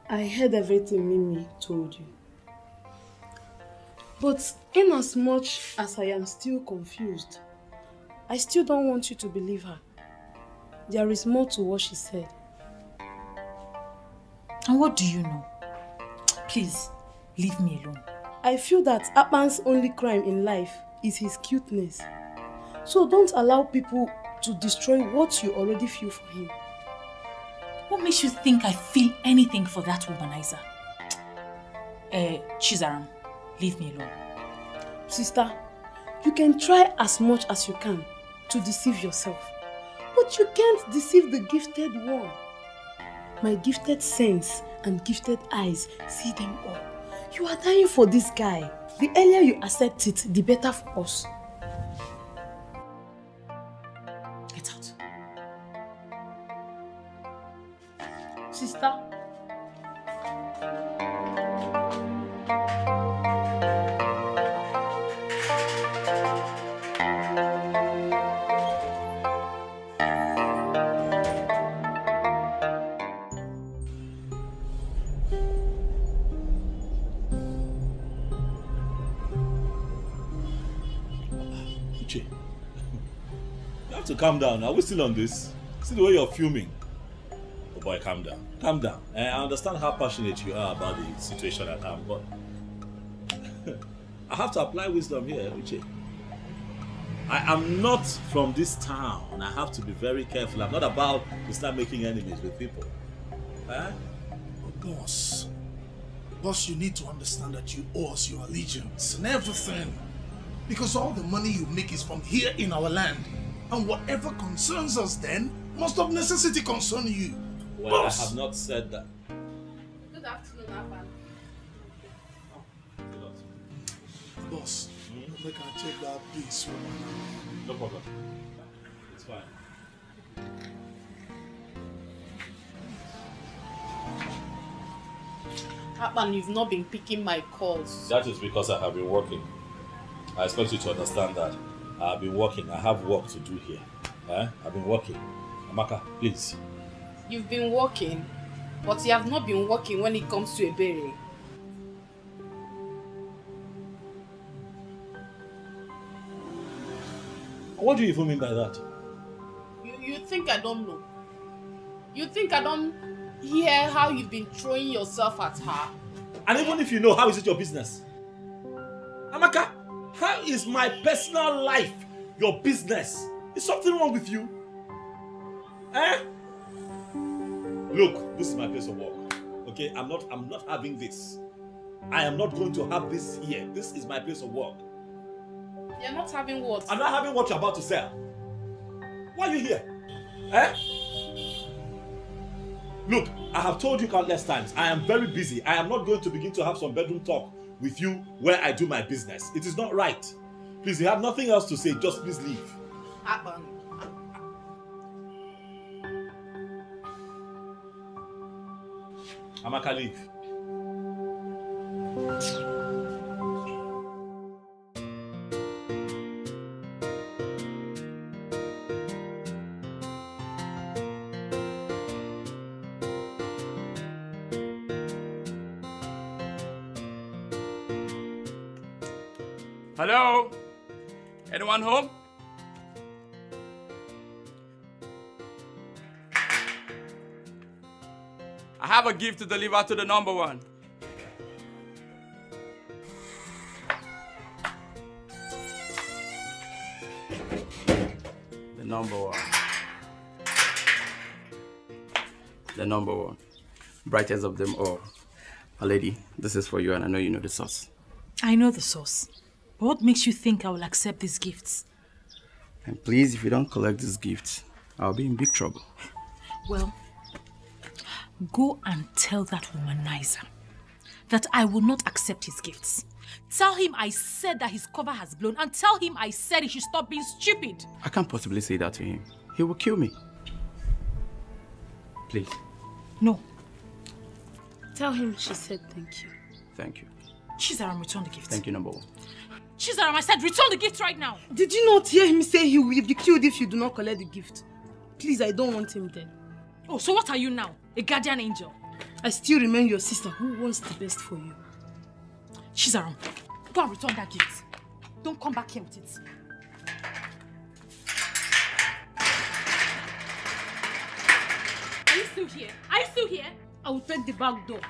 I heard everything Mimi told you. But in as much as I am still confused, I still don't want you to believe her. There is more to what she said. And what do you know? Please, leave me alone. I feel that Akpan's only crime in life is his cuteness. So don't allow people to destroy what you already feel for him. What makes you think I feel anything for that womanizer? Chizaram, leave me alone. Sister, you can try as much as you can to deceive yourself. But you can't deceive the gifted one. My gifted sense and gifted eyes see them all. You are dying for this guy. The earlier you accept it, the better for us. Get out. Sister. To calm down. Are we still on this? See the way you're fuming. Oh boy, calm down. Calm down. I understand how passionate you are about the situation at hand, but I have to apply wisdom here, Uche. I am not from this town. I have to be very careful. I'm not about to start making enemies with people. But boss, you need to understand that you owe us your allegiance and everything. Because all the money you make is from here in our land. And whatever concerns us then must of necessity concern you. Well, boss. I have not said that. Good afternoon, Abba. Boss, I can check that piece. No problem. It's fine. Akpan, you've not been picking my calls. That is because I have been working. I expect you to understand that. I've been working. I have work to do here. I've been working. Amaka, please. You've been working, but you have not been working when it comes to a berry. What do you even mean by that? You think I don't know? You think I don't hear how you've been throwing yourself at her? And even if you know, how is it your business? Amaka, how is my personal life your business? Is something wrong with you? Look, this is my place of work. Okay, I'm not having this. I am not going to have this here. This is my place of work. You're not having what? I'm not having what you're about to sell. Why are you here? Look, I have told you countless times, I am very busy. I am not going to begin to have some bedroom talk with you where I do my business. It is not right. Please, you have nothing else to say. Just please leave. Akpan. Amaka, leave. Hello? Anyone home? I have a gift to deliver to the number one. The number one. The number one. Brightest of them all. My lady, this is for you and I know you know the sauce. I know the sauce. But what makes you think I will accept these gifts? And please, if you don't collect these gifts, I'll be in big trouble. Well, go and tell that womanizer that I will not accept his gifts. Tell him I said that his cover has blown and tell him I said he should stop being stupid. I can't possibly say that to him. He will kill me. Please. No. Tell him she said thank you. Thank you. Chizaram, return the gift. Thank you, number one. Chizaram, I said return the gift right now. Did you not hear him say he will be killed if you do not collect the gift? Please, I don't want him dead. Oh, so what are you now? A guardian angel? I still remain your sister who wants the best for you. Chizaram, go and return that gift. Don't come back here with it. Are you still here? Are you still here? I will take the back door.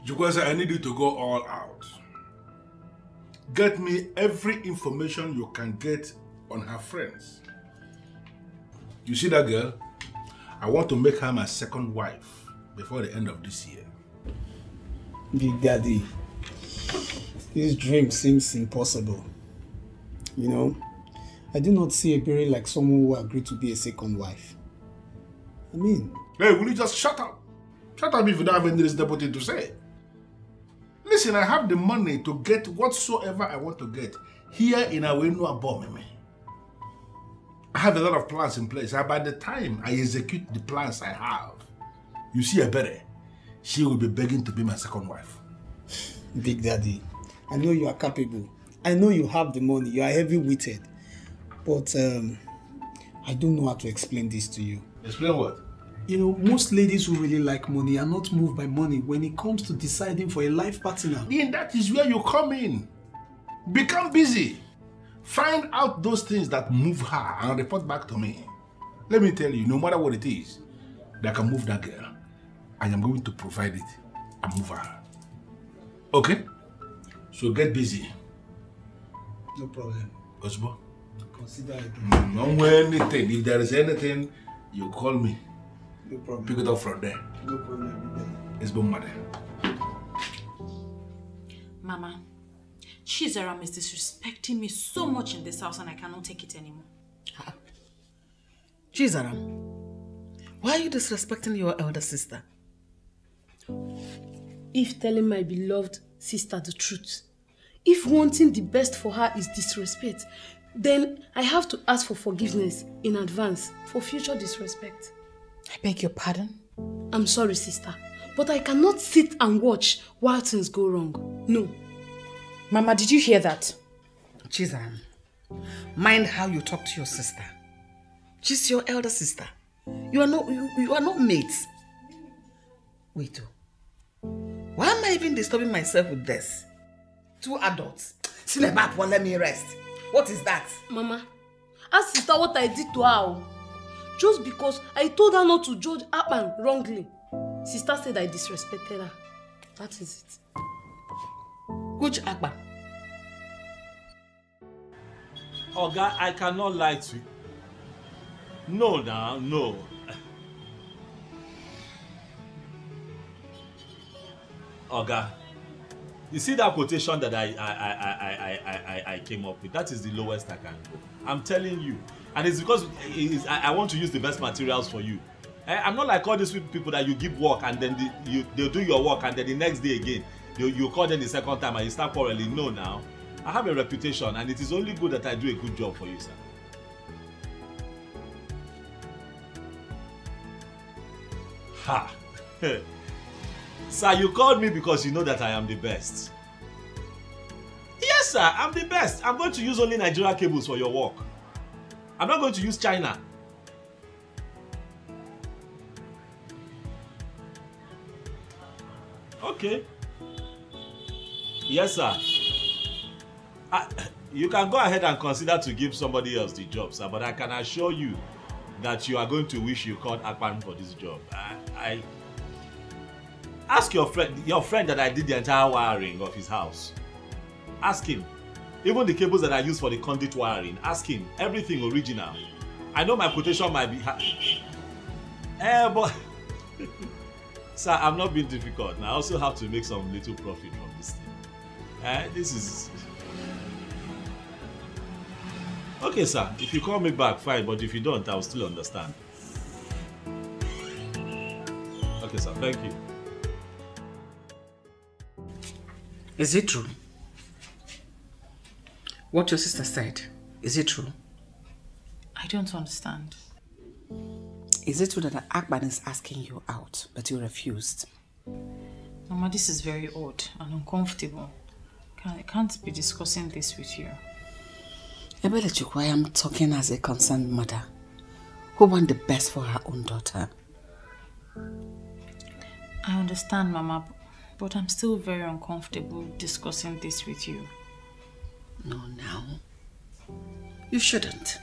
Jukwese, I need you to go all out. Get me every information you can get on her friends. You see that girl? I want to make her my second wife before the end of this year. Big Daddy, this dream seems impossible. You know, I do not see Ebere like someone who agreed to be a second wife. I mean... Hey, will you just shut up? Shut up if you don't have any reasonable thing to say. Listen, I have the money to get whatsoever I want to get here in Awenu Abomeme. I have a lot of plans in place. And by the time I execute the plans I have, you see Ebere, she will be begging to be my second wife. Big Daddy, I know you are capable. I know you have the money. You are heavy-witted. But I don't know how to explain this to you. Explain what? You know, most ladies who really like money are not moved by money when it comes to deciding for a life partner. Then that is where you come in. Become busy. Find out those things that move her and report back to me. Let me tell you, no matter what it is that can move that girl, I am going to provide it and move her. Okay? So get busy. No problem. Osbo? Consider it. Don't wear anything. If there is anything, you call me. No problem. Pick it up from there. No problem. It's been mother. Mama, Chizaram is disrespecting me so much in this house and I cannot take it anymore. Chizaram, why are you disrespecting your elder sister? If telling my beloved sister the truth, if wanting the best for her is disrespect, then I have to ask for forgiveness in advance for future disrespect. I beg your pardon? I'm sorry, sister, but I cannot sit and watch while things go wrong. No. Mama, did you hear that? Chizaram, mind how you talk to your sister. She's your elder sister. You are not mates. Wait, why am I even disturbing myself with this? Two adults. Sinebap won't let me rest. What is that? Mama, ask sister what I did to her. Just because I told her not to judge Akpan wrongly. Sister said I disrespected her. That is it. Which Akpan? Oga, I cannot lie to you. No, now, no. Oga, you see that quotation that I came up with? That is the lowest I can go. I'm telling you. And it's because I want to use the best materials for you. I'm not like all these people that you give work and then they'll do your work and then the next day again, you call them the second time and you start quarreling. No, now. I have a reputation and it is only good that I do a good job for you, sir. Ha! Sir, you called me because you know that I am the best. Yes, sir, I'm the best. I'm going to use only Nigerian cables for your work. I'm not going to use China. Okay. Yes, sir. You can go ahead and consider to give somebody else the job, sir, but I can assure you that you are going to wish you called Akpan for this job. Ask your friend that I did the entire wiring of his house. Ask him. Even the cables that I use for the conduit wiring, ask him. Everything original. I know my quotation might be but sir, I'm not being difficult. I also have to make some little profit from this thing. This is okay, sir. If you call me back, fine. But if you don't, I'll still understand. Okay, sir. Thank you. Is it true? What your sister said, is it true? I don't understand. Is it true that Akpan is asking you out, but you refused? Mama, this is very odd and uncomfortable. I can't be discussing this with you. Ebelechukwu, I am talking as a concerned mother who wants the best for her own daughter. I understand, Mama, but I'm still very uncomfortable discussing this with you. No, now. You shouldn't.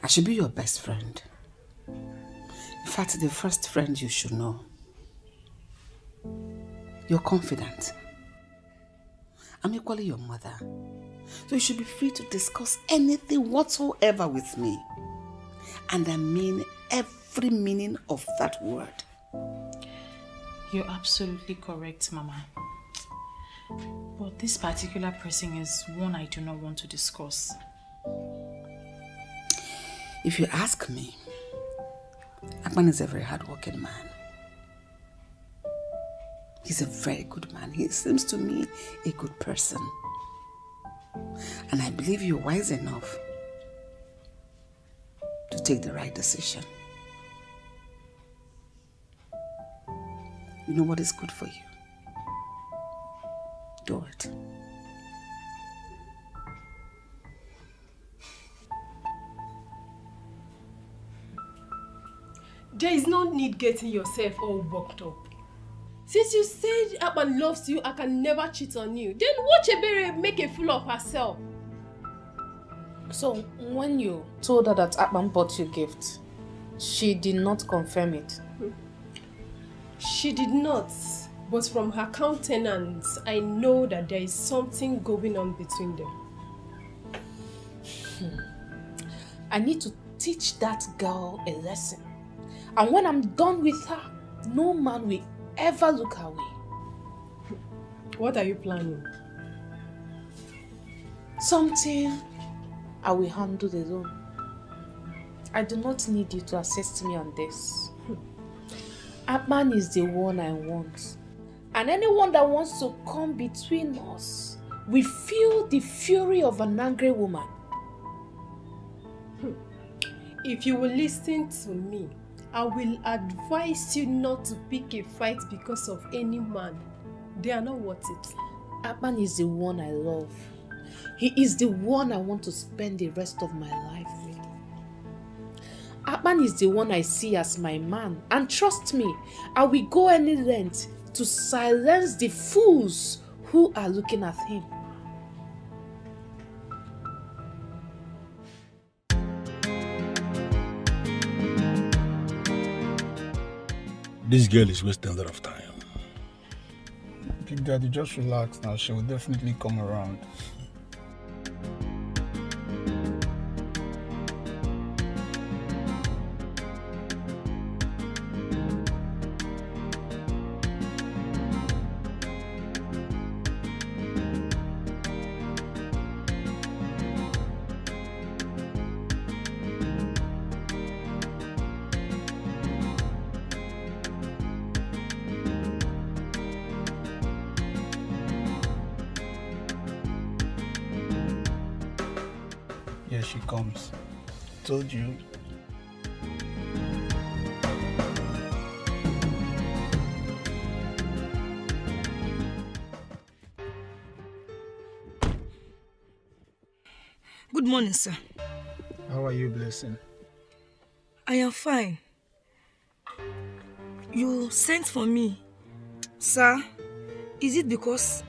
I should be your best friend. In fact, the first friend you should know. You're confident. I'm equally your mother. So you should be free to discuss anything whatsoever with me. And I mean every meaning of that word. You're absolutely correct, Mama. But this particular person is one I do not want to discuss. If you ask me, Akpan is a very hardworking man. He's a very good man. He seems to me a good person. And I believe you're wise enough to take the right decision. You know what is good for you. Do it. There is no need getting yourself all worked up. Since you said Akpan loves you, I can never cheat on you. Then watch Ebere make a fool of herself. So, when you told her that Akpan bought you a gift, she did not confirm it? She did not. But from her countenance, I know that there is something going on between them. I need to teach that girl a lesson. And when I'm done with her, no man will ever look her way. What are you planning? Something I will handle alone. I do not need you to assist me on this. Akpan is the one I want. And anyone that wants to come between us will feel the fury of an angry woman. If you will listen to me, I will advise you not to pick a fight because of any man. They are not worth it. Akpan is the one I love. He is the one I want to spend the rest of my life with. Akpan is the one I see as my man. And trust me, I will go any length to silence the fools who are looking at him. This girl is wasting a lot of time. Big Daddy, just relax now. She will definitely come around. Here she comes. Told you. Good morning, sir. How are you, Blessing? I am fine. You sent for me Sir, is it because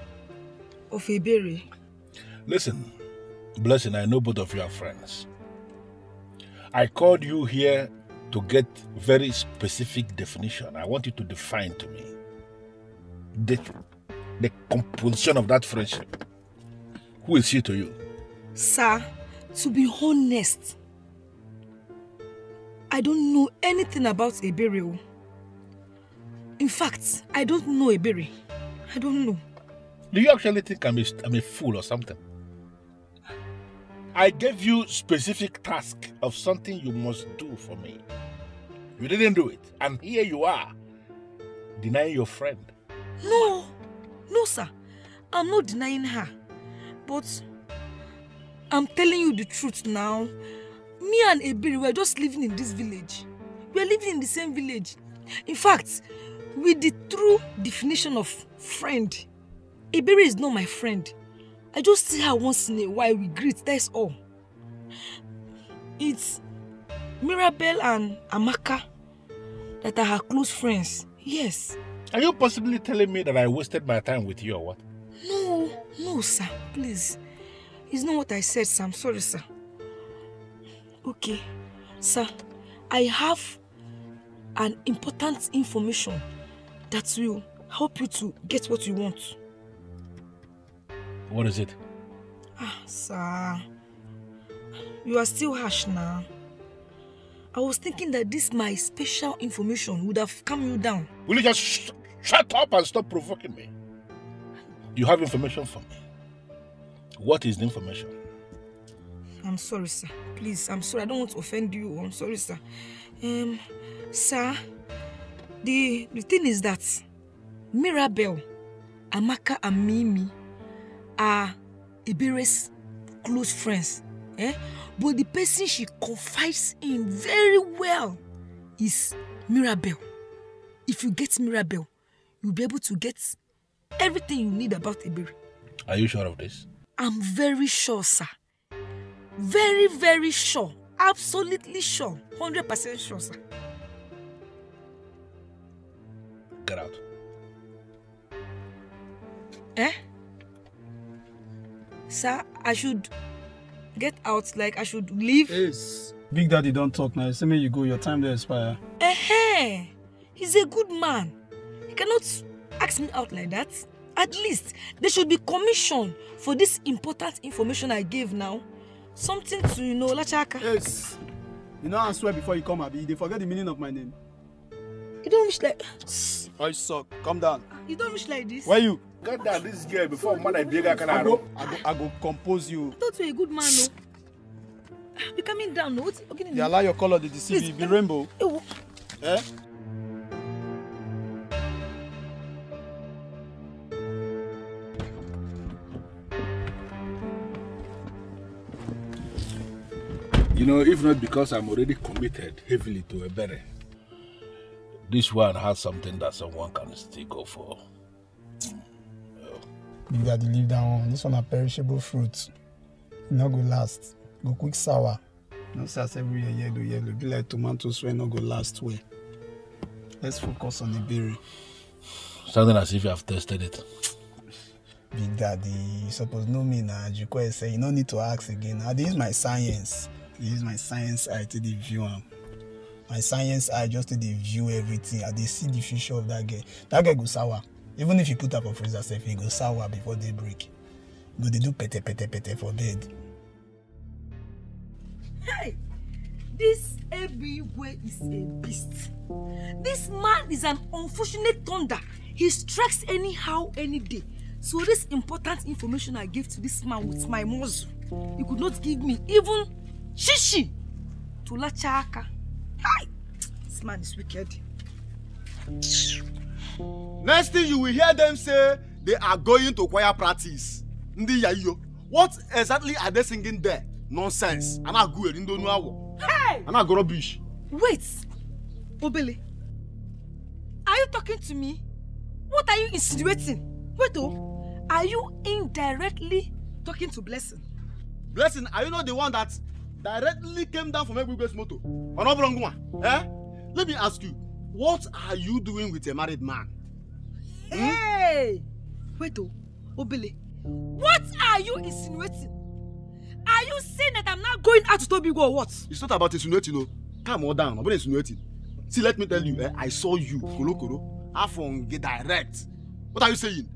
of Ebere? Listen, Blessing, I know both of you are friends. I called you here to get very specific definition. I want you to define to me the composition of that friendship. Who is she to you? Sir, to be honest, I don't know anything about Ebere. In fact, I don't know Ebere. I don't know. Do you actually think I'm a fool or something? I gave you specific task of something you must do for me. You didn't do it. And here you are, denying your friend. No, sir. I'm not denying her. But I'm telling you the truth now. Me and Ebere were just living in this village. We are living in the same village. In fact, with the true definition of friend, Ebere is not my friend. I just see her once in a while, we greet, that's all. It's Mirabel and Amaka that are her close friends, yes. Are you possibly telling me that I wasted my time with you or what? No, sir, please. It's not what I said, sir. I'm sorry, sir. Okay, sir, I have an important information that will help you to get what you want. What is it? Sir, you are still harsh now. I was thinking that this my special information would have calmed you down. Will you just shut up and stop provoking me? You have information for me. What is the information? I'm sorry, sir. Please, I'm sorry. I don't want to offend you. I'm sorry, sir. Sir, the thing is that Mirabel, Amaka and Mimi are Ebere's close friends. But the person she confides in very well is Mirabel. If you get Mirabel, you'll be able to get everything you need about Ebere. Are you sure of this? I'm very sure, sir. Very, very sure. Absolutely sure. 100% sure, sir. Get out. Sir, I should get out, like I should leave? Yes. Big Daddy don't talk now. Say me you go, your time to expire. He's a good man. He cannot ask me out like that. At least, there should be commission for this important information I gave now. Something to, Lachaka. Yes. You know I swear before you come, Abi, they forget the meaning of my name. You don't wish like... I suck. Calm down. You don't wish like this? Where you? Get down this girl before man can I go compose you. I thought you were a good man, no? Be coming down, no? Okay, you allow your color to deceive you. Be rainbow. You know, if not because I'm already committed heavily to Ebere, this one has something that someone can still go for. Big Daddy, leave that one. This one a perishable fruit. It not go last. Go quick sour. No sense every year yellow. Be like tomatoes when not go last way. Let's focus on the berry. Sounding as if you have tested it. Big Daddy, you suppose know me now. You say you don't need to ask again. Now this is my science. This is my science eye to the view. My science eye just to the view everything. I see the future of that girl. That girl go sour. Even if you put up a freezer safe, he go sour before they break. Go they do pete for bed. Hey, this Ebigwe is a beast. This man is an unfortunate thunder. He strikes anyhow, any day. So this important information I gave to this man with my muzzle, he could not give me even shishi to Lachaka. Hi, this man is wicked. Next thing you will hear them say they are going to choir practice. Ndi yayo. What exactly are they singing there? Nonsense. Ana good in don't know. Hey! Ana go rubbish. Wait, Obele. Are you talking to me? What are you insinuating? Wait, are you indirectly talking to Blessing? Blessing, are you not the one that directly came down from Ebigwe's motor? Let me ask you, what are you doing with a married man? Hey! Wait, Obele. What are you insinuating? Are you saying that I'm not going out to Tobigo or what? It's not about insinuating, no. Calm on down. I'm not insinuating. See, let me tell you, I saw you, Kolo. Afon, get direct. What are you saying?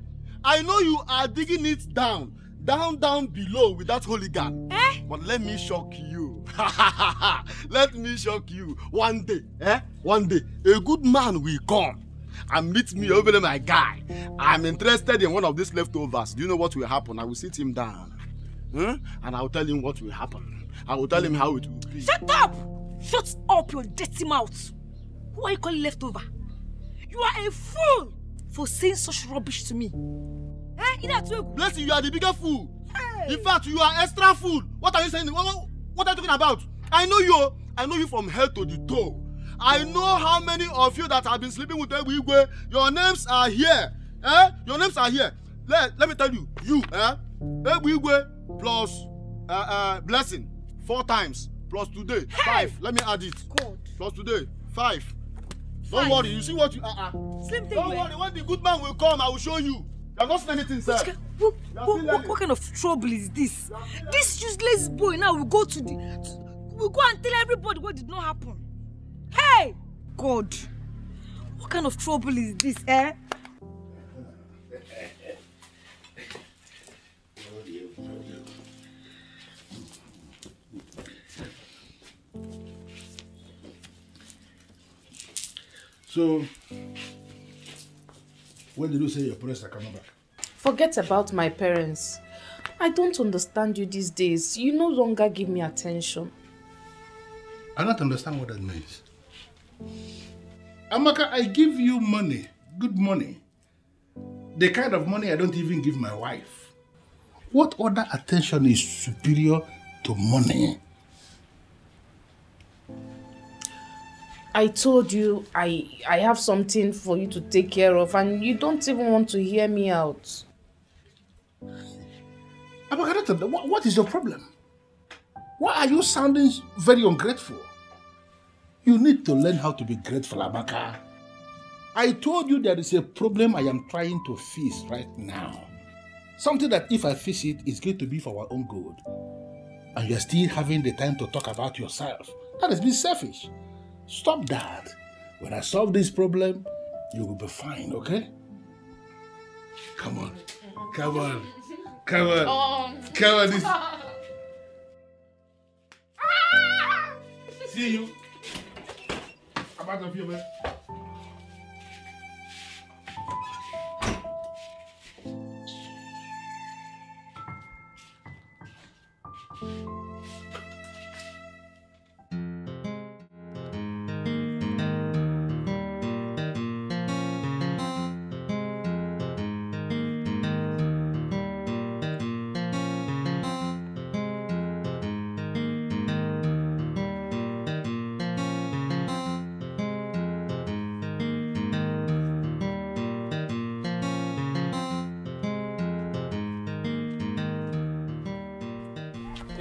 I know you are digging it down below with that hooligan. But let me shock you. Let me shock you. One day, a good man will come and meet me over there, my guy. I'm interested in one of these leftovers. Do you know what will happen? I will sit him down. And I will tell him what will happen. I will tell him how it will be. Shut up! Shut up your dirty mouth. Who are you calling leftover? You are a fool for saying such rubbish to me. Blessing, you are the bigger fool. Hey. In fact, you are extra fool. What are you saying? What are you talking about? I know you from head to the toe. I know how many of you that have been sleeping with Igwe. Your names are here. Your names are here. Let me tell you, Igwe plus Blessing 4 times plus today 5. Let me add it. God. Plus today 5. Don't worry. You see what you Same thing. Don't worry. When the good man will come, I will show you. You have not seen anything, sir. What kind of trouble is this? This useless boy now will go to we'll go and tell everybody what did not happen. Hey! God! What kind of trouble is this, So, when did you say your parents are coming back? Forget about my parents. I don't understand you these days. You no longer give me attention. I don't understand what that means. Amaka, I give you money, good money. The kind of money I don't even give my wife. What other attention is superior to money? I told you I have something for you to take care of and you don't even want to hear me out. Amaka, what is your problem? Why are you sounding very ungrateful? You need to learn how to be grateful, Amaka. I told you there is a problem I am trying to fix right now. Something that if I fix it, it's going to be for our own good. And you're still having the time to talk about yourself. That is being selfish. Stop that. When I solve this problem, you will be fine, okay? Come on. Come on. Come on. Come on. This... See you. I'm out of here, man.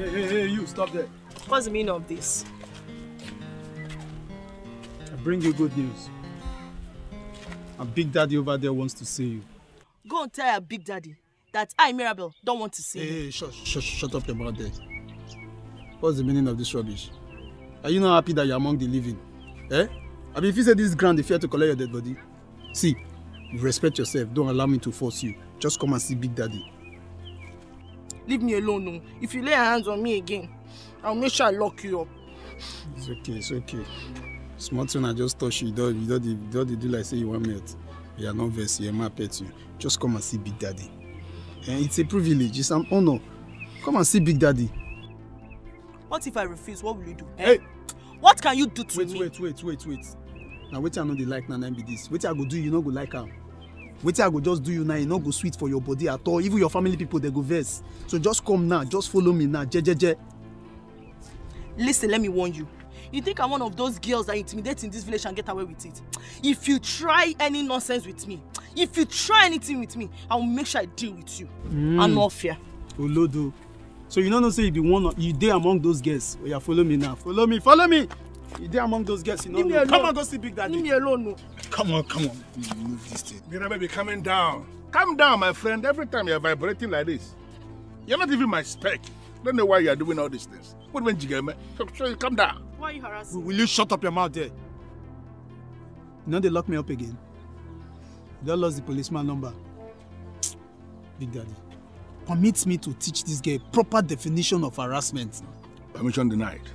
Hey, you, stop there. What's the meaning of this? I bring you good news. A Big Daddy over there wants to see you. Go and tell your Big Daddy that I, Mirabel, don't want to see you. Hey, shut up about that. What's the meaning of this rubbish? Are you not happy that you're among the living? I mean, if you say this is grand, they fear to collect your dead body. See, you respect yourself. Don't allow me to force you. Just come and see Big Daddy. Leave me alone, no. If you lay your hands on me again, I'll make sure I lock you up. It's okay, it's okay. Smart when I just touch you, you don't do like say you want me. You are not versed, you're my pet you. Just come and see Big Daddy. And it's a privilege, it's an honor. Come and see Big Daddy. What if I refuse? What will you do? Hey! What can you do to me? Wait. Now wait I know they like Nana be this. Wait I go do you no go like her. Wait I go just do you now, you no go sweet for your body at all. Even your family people they go vex. So just come now, just follow me now. Je. Listen, let me warn you. You think I'm one of those girls that intimidate in this village and get away with it? If you try any nonsense with me, if you try anything with me, I will make sure I deal with you. And no fear. Olodo. So you know say you be one of you there among those girls. Oh yeah, follow me now. Follow me. You there among those girls, you know? Leave me alone. Come on, go see Big Daddy. Leave me alone, no. Come on. Move this thing. Mira, baby, calm down. Calm down, my friend. Every time you're vibrating like this, you're not even my spec. Don't know why you're doing all these things. What when you get me? So calm down. Why are you harassing? Will you shut up your mouth there? You know they lock me up again. You don't lost the policeman number. Big Daddy, permit me to teach this girl proper definition of harassment. Permission denied.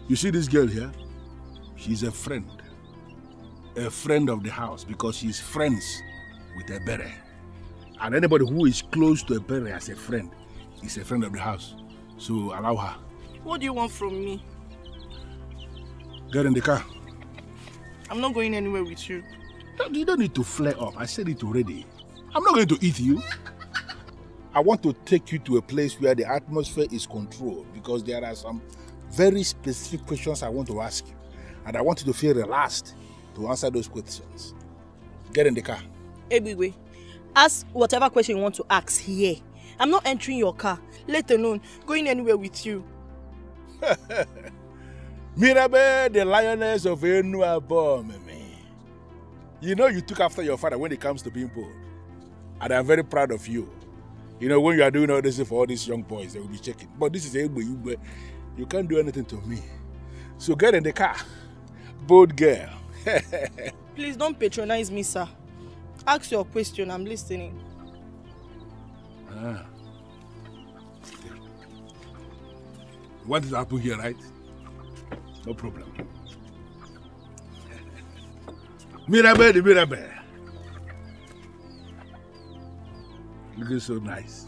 You see this girl here? She's a friend of the house because she's friends with a bere. And anybody who is close to a bere as a friend is a friend of the house. So allow her. What do you want from me? Get in the car. I'm not going anywhere with you. You don't need to flare up. I said it already. I'm not going to eat you. I want to take you to a place where the atmosphere is controlled because there are some very specific questions I want to ask you. And I want you to feel relaxed to answer those questions. Get in the car. Ebigwe, ask whatever question you want to ask here. I'm not entering your car, let alone going anywhere with you. Mirabe, the lioness of Enuabo, Mimi. You know you took after your father when it comes to being bold. And I'm very proud of you. You know, when you are doing all this for all these young boys, they will be checking. But this is Egbe, you can't do anything to me. So get in the car. Bold girl. Please don't patronize me, sir. Ask your question, I'm listening. What is happening here, right? No problem. Mirabe. Looking so nice.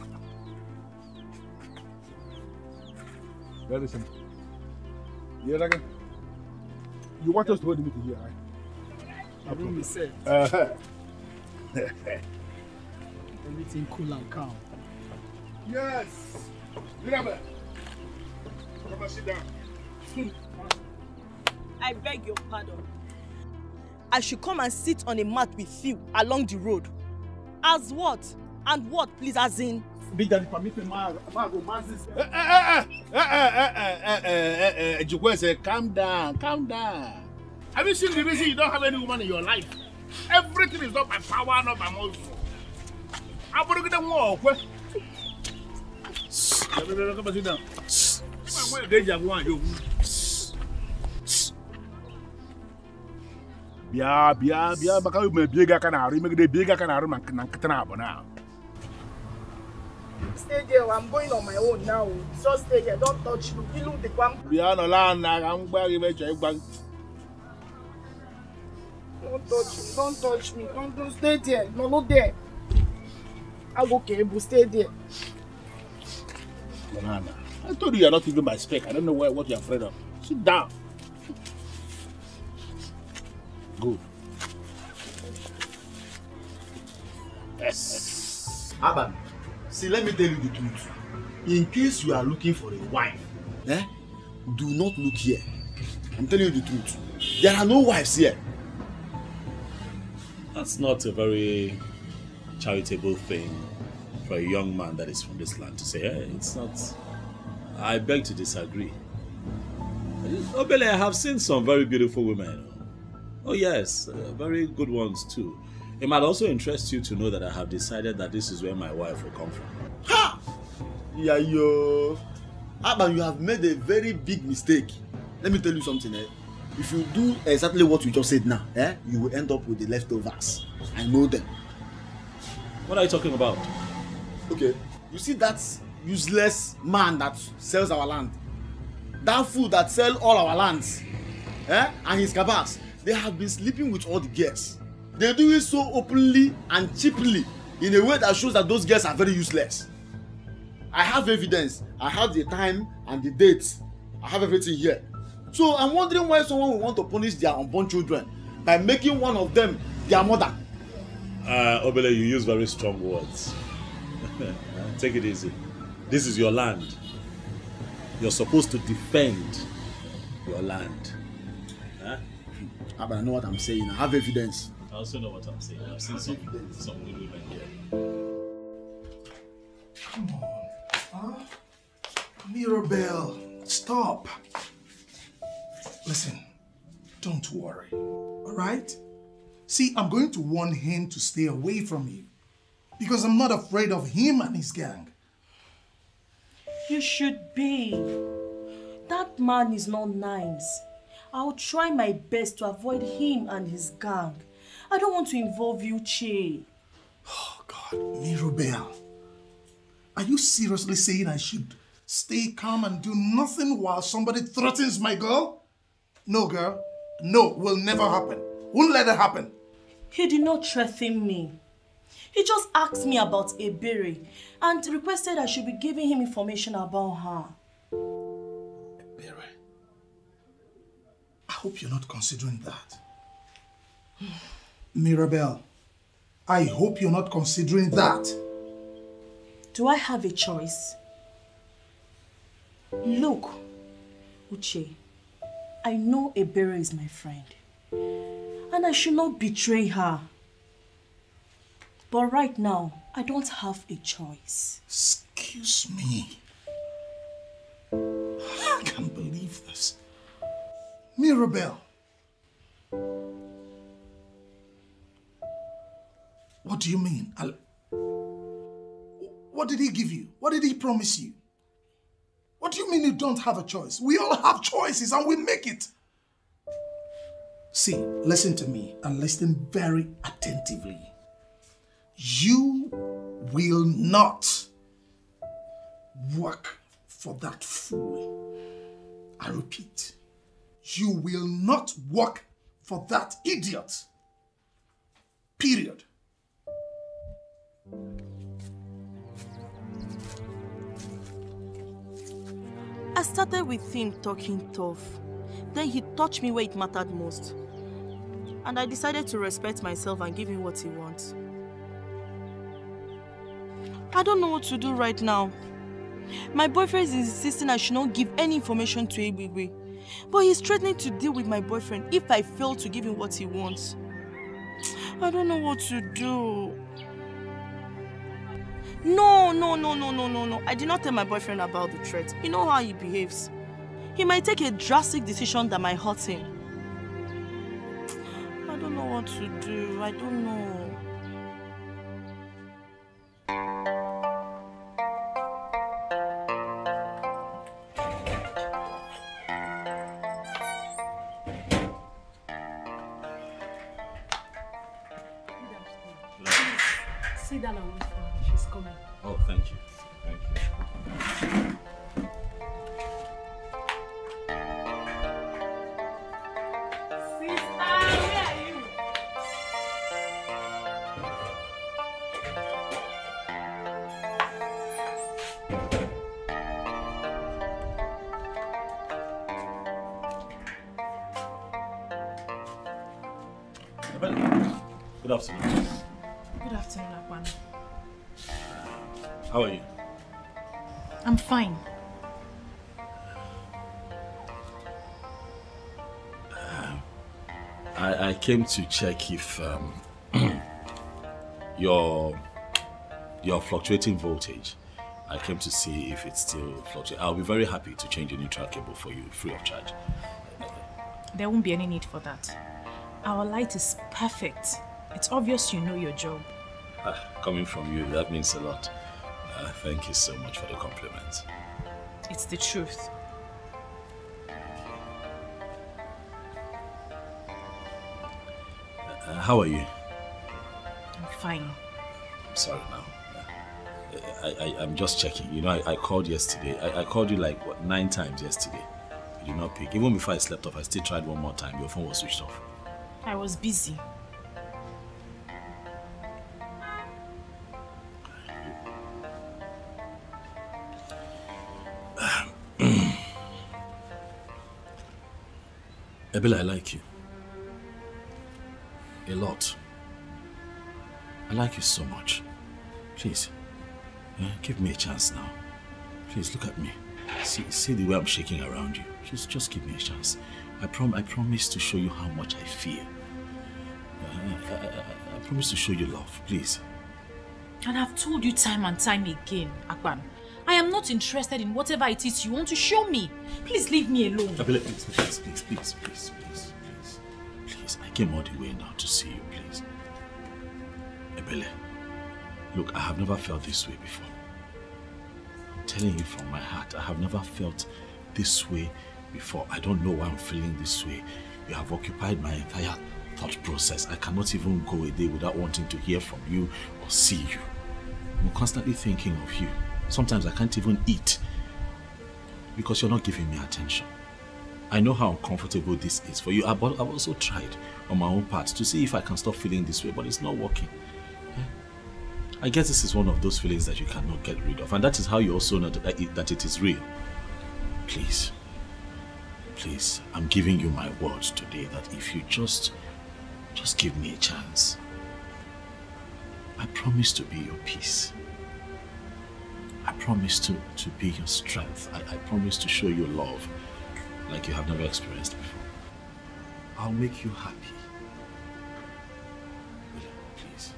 Very simple. You want us to hold the meeting here, right? The room is set. Everything cool and calm. Yes! Mirabe! Come and sit down. I beg your pardon. I should come and sit on a mat with you along the road. As what? And what, please, as in? Big Daddy, permit me, go mazis. Jukwe said, calm down. Have you seen the reason you don't have any woman in your life? Everything is not by power, not by muscle. I'm going to get them more. Come and sit down. Bia, baka you may be a canary, make the bigger canary man now. Stay there, I'm going on my own now. So stay there, don't touch me. You look the one. Bia no land, I'm going to bank. Don't touch me. Don't stay there. No, not there. I'll go cable, stay there. Banana. I told you you're not even my spec. I don't know what you're afraid of. Sit down. Good. Yes. Aban, see, let me tell you the truth. In case you are looking for a wife, do not look here. I'm telling you the truth. There are no wives here. That's not a very charitable thing for a young man that is from this land to say. Hey, it's not. I beg to disagree. Obele, I have seen some very beautiful women. Oh yes, very good ones too. It might also interest you to know that I have decided that this is where my wife will come from. Ha! Yeah, yo. Aban, you have made a very big mistake. Let me tell you something. If you do exactly what you just said now, you will end up with the leftovers. I know them. What are you talking about? Okay, you see that useless man that sells our land? That fool that sells all our lands, and his cabas, they have been sleeping with all the girls. They do it so openly and cheaply in a way that shows that those girls are very useless. I have evidence. I have the time and the dates. I have everything here. So I'm wondering why someone will want to punish their unborn children by making one of them their mother. Obele, you use very strong words. Take it easy. This is your land. You're supposed to defend your land. But I know what I'm saying. I have evidence. I also know what I'm saying. I've seen some good women here. Come on. Mirabelle, stop. Listen, don't worry, all right? See, I'm going to warn him to stay away from you because I'm not afraid of him and his gang. You should be. That man is not nice. I'll try my best to avoid him and his gang. I don't want to involve you, Che. Oh, God. Mirabel, are you seriously saying I should stay calm and do nothing while somebody threatens my girl? No, girl. No, will never happen. Won't let it happen. He did not threaten me. He just asked me about Ebere and requested I should be giving him information about her. Ebere? I hope you're not considering that. Mirabel, I hope you're not considering that. Do I have a choice? Look, Uche, I know Ebere is my friend. And I should not betray her. But right now, I don't have a choice. Excuse me. I can't believe this. Mirabel. What do you mean? What did he give you? What did he promise you? What do you mean you don't have a choice? We all have choices and we make it. See, listen to me and listen very attentively. You will not work for that fool. I repeat, you will not work for that idiot. Period. I started with him talking tough. Then he touched me where it mattered most. And I decided to respect myself and give him what he wants. I don't know what to do right now. My boyfriend is insisting I should not give any information to Ebigwe. But he's threatening to deal with my boyfriend if I fail to give him what he wants. I don't know what to do. No. I did not tell my boyfriend about the threat. You know how he behaves. He might take a drastic decision that might hurt him. I don't know what to do. I don't know. Sit down and wait for her. She's coming. Oh, thank you. Thank you. Good afternoon. Good afternoon, Akwan. How are you? I'm fine. I came to check if your fluctuating voltage. I came to see if it's still fluctuating. I'll be very happy to change a neutral cable for you free of charge. There won't be any need for that. Our light is perfect. It's obvious you know your job. Coming from you, that means a lot. Thank you so much for the compliment. It's the truth. How are you? I'm fine. I'm sorry now. I'm just checking. You know, I called yesterday. I called you like, what, 9 times yesterday. You did not pick. Even before I slept off, I still tried one more time. Your phone was switched off. I was busy. Ebele, I like you. A lot. I like you so much. Please, give me a chance now. Please, look at me. See the way I'm shaking around you. Just give me a chance. I promise to show you how much I feel. I promise to show you love, please. And I've told you time and time again, Akwan, I am not interested in whatever it is you want to show me. Please leave me alone. Abele, please. Please, I came all the way now to see you, please. Abele, look, I have never felt this way before. I'm telling you from my heart, I have never felt this way before. I don't know why I'm feeling this way. You have occupied my entire thought process. I cannot even go a day without wanting to hear from you or see you. I'm constantly thinking of you. Sometimes I can't even eat because you're not giving me attention. I know how uncomfortable this is for you. I've also tried on my own part to see if I can stop feeling this way, but it's not working. I guess this is one of those feelings that you cannot get rid of, and that is how you also know that it is real. Please, I'm giving you my word today that if you just give me a chance, I promise to be your peace. I promise to be your strength. I promise to show you love like you have never experienced before. I'll make you happy. Please.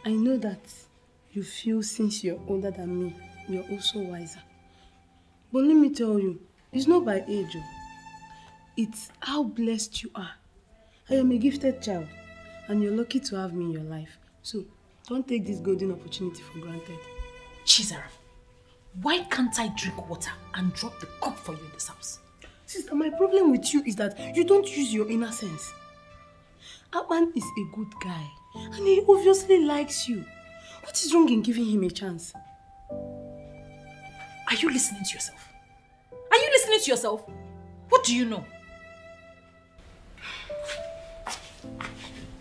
I know that you feel since you're older than me, you're also wiser. But let me tell you, it's not by age. It's how blessed you are. I am a gifted child, and you're lucky to have me in your life. So, don't take this golden opportunity for granted. Chizara, why can't I drink water and drop the cup for you in this house? Sister, my problem with you is that you don't use your inner sense. Akpan is a good guy, and he obviously likes you. What is wrong in giving him a chance? Are you listening to yourself? Are you listening to yourself? What do you know?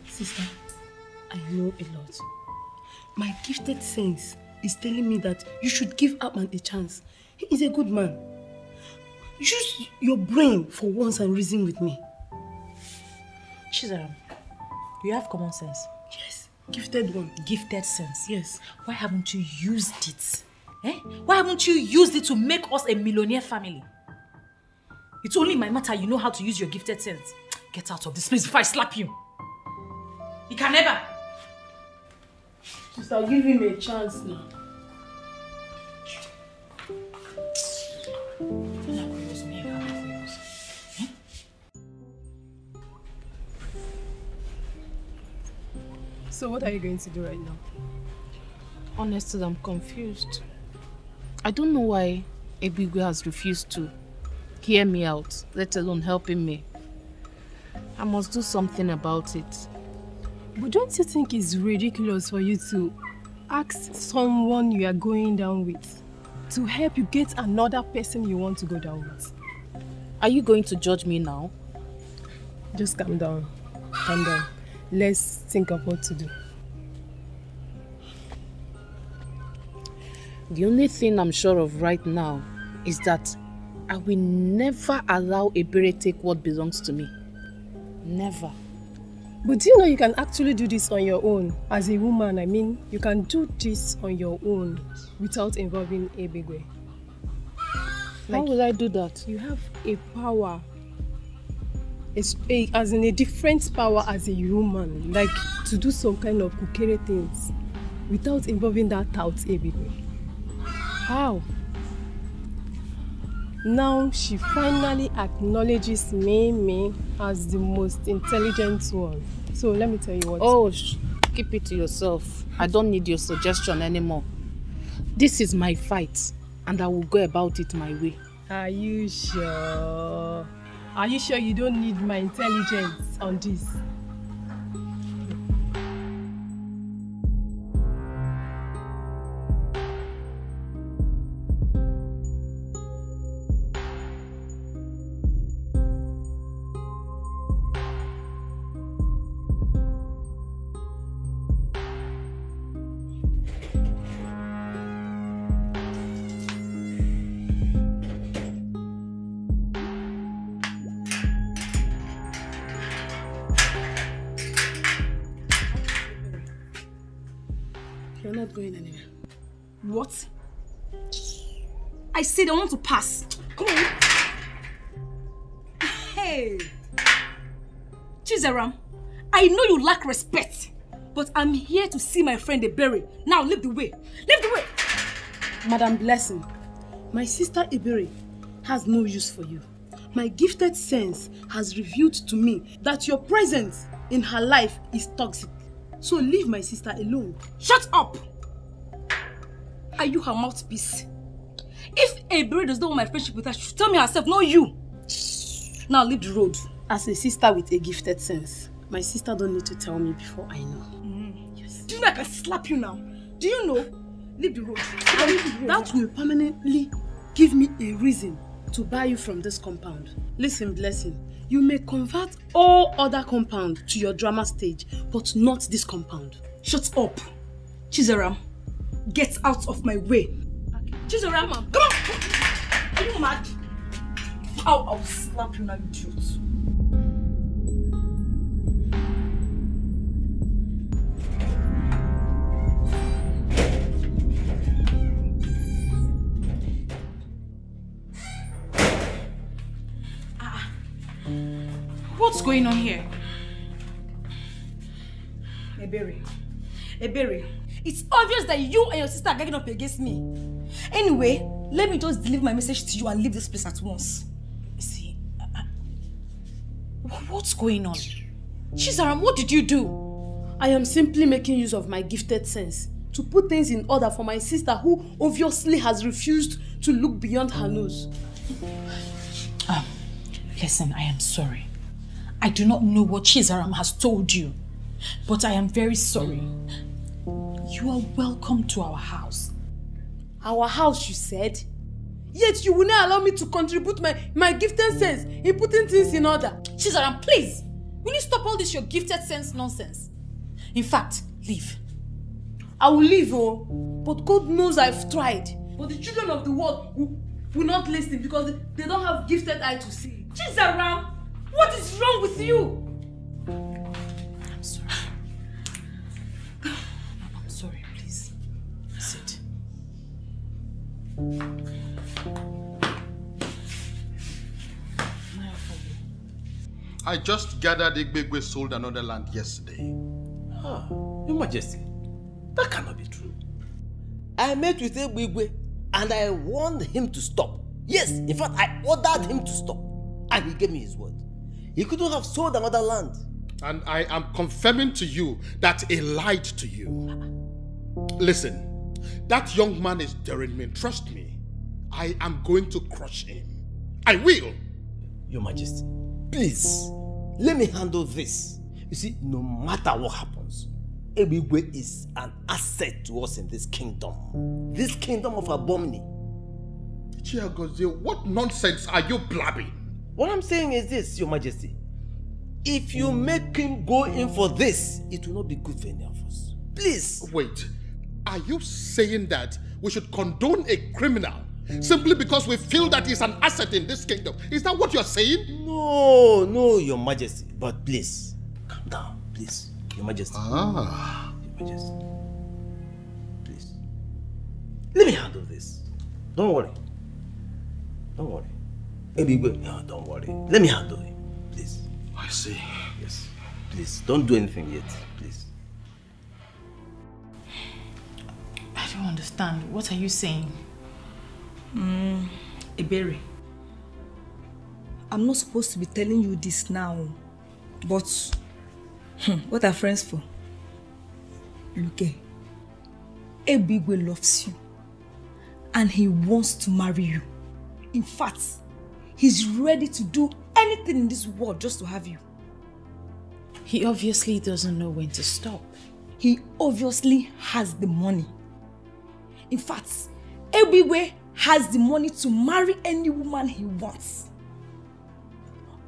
Sister, I know a lot. My gifted sense is telling me that you should give Akpan a chance. He is a good man. Use your brain for once and reason with me. Chizara, you have common sense. Yes, gifted one. Gifted sense. Yes. Why haven't you used it? Why haven't you used it to make us a millionaire family? It's only my matter you know how to use your gifted sense. Get out of this place before I slap you. You can never. Sister, give him a chance now. So what are you going to do right now? Honestly, I'm confused. I don't know why Ebigwe has refused to hear me out, let alone helping me. I must do something about it. But don't you think it's ridiculous for you to ask someone you are going down with to help you get another person you want to go down with? Are you going to judge me now? Just calm down. Calm down. Let's think of what to do. The only thing I'm sure of right now is that I will never allow Ebere take what belongs to me. Never. But do you know you can actually do this on your own? As a woman, I mean, you can do this on your own without involving Ebigwe. How will I do that? You have a power. As in a different power as a human, like to do some kind of kukere things without involving that tout Ebigwe. How? Now she finally acknowledges me as the most intelligent one. So let me tell you what. Oh, keep it to yourself. I don't need your suggestion anymore. This is my fight, and I will go about it my way. Are you sure? Are you sure you don't need my intelligence on this? not going anywhere. What? I said I want to pass. Come on. Hey. Chizaram, I know you lack respect, but I'm here to see my friend Ebere. Now leave the way. Leave the way. Madam Blessing, my sister Ebere has no use for you. My gifted sense has revealed to me that your presence in her life is toxic. So leave my sister alone. Shut up! Are you her mouthpiece? If Ebere does not want my friendship with her, she should tell me herself, not you. Now leave the road. As a sister with a gifted sense, my sister don't need to tell me before I know. Yes. Do you know I can slap you now? Do you know? Leave the road. That will permanently give me a reason to buy you from this compound. Listen, Blessing, you may convert all other compound to your drama stage, but not this compound. Shut up. Chizaram, get out of my way. Okay. Chizaram, come on. Are you mad? I'll slap you now, idiot. What's going on here? Ebere, it's obvious that you and your sister are getting up against me. Anyway, let me just deliver my message to you and leave this place at once. See, what's going on? Chizaram, what did you do? I am simply making use of my gifted sense to put things in order for my sister who obviously has refused to look beyond her nose. Listen, I am sorry. I do not know what Chizaram has told you, but I am very sorry. You are welcome to our house. Our house, you said? Yet you will not allow me to contribute my gifted sense in putting things in order. Chizaram, please! Will you stop all this your gifted sense nonsense? In fact, leave. I will leave, but God knows I've tried. But the children of the world will not listen because they don't have gifted eye to see. Chizaram, what is wrong with you? I'm sorry. I'm sorry, please. Sit. I just gathered Igbegwe sold another land yesterday. Your Majesty, that cannot be true. I met with Igbegwe and I warned him to stop. Yes, in fact, I ordered him to stop. And he gave me his word. He couldn't have sold another land. And I am confirming to you that he lied to you. Listen, that young man is daring me. Trust me. I am going to crush him. I will. Your Majesty, please, let me handle this. You see, no matter what happens, Ebigwe is an asset to us in this kingdom. This kingdom of Abomini. Chiagozie, what nonsense are you blabbing? What I'm saying is this, Your Majesty. If you make him go in for this, it will not be good for any of us. Please. Wait, are you saying that we should condone a criminal simply because we feel that he's an asset in this kingdom? Is that what you're saying? No, Your Majesty. But please, calm down, please. Your Majesty. Your Majesty. Please. Let me handle this. Don't worry. Don't worry. No, don't worry. Let me handle it, please. I see. Yes. Please, don't do anything yet, please. I don't understand. What are you saying? Ebere, I'm not supposed to be telling you this now, but what are friends for? Look, Ebigwe loves you and he wants to marry you. In fact, he's ready to do anything in this world just to have you. He obviously doesn't know when to stop. He obviously has the money. In fact, Ebigwe has the money to marry any woman he wants.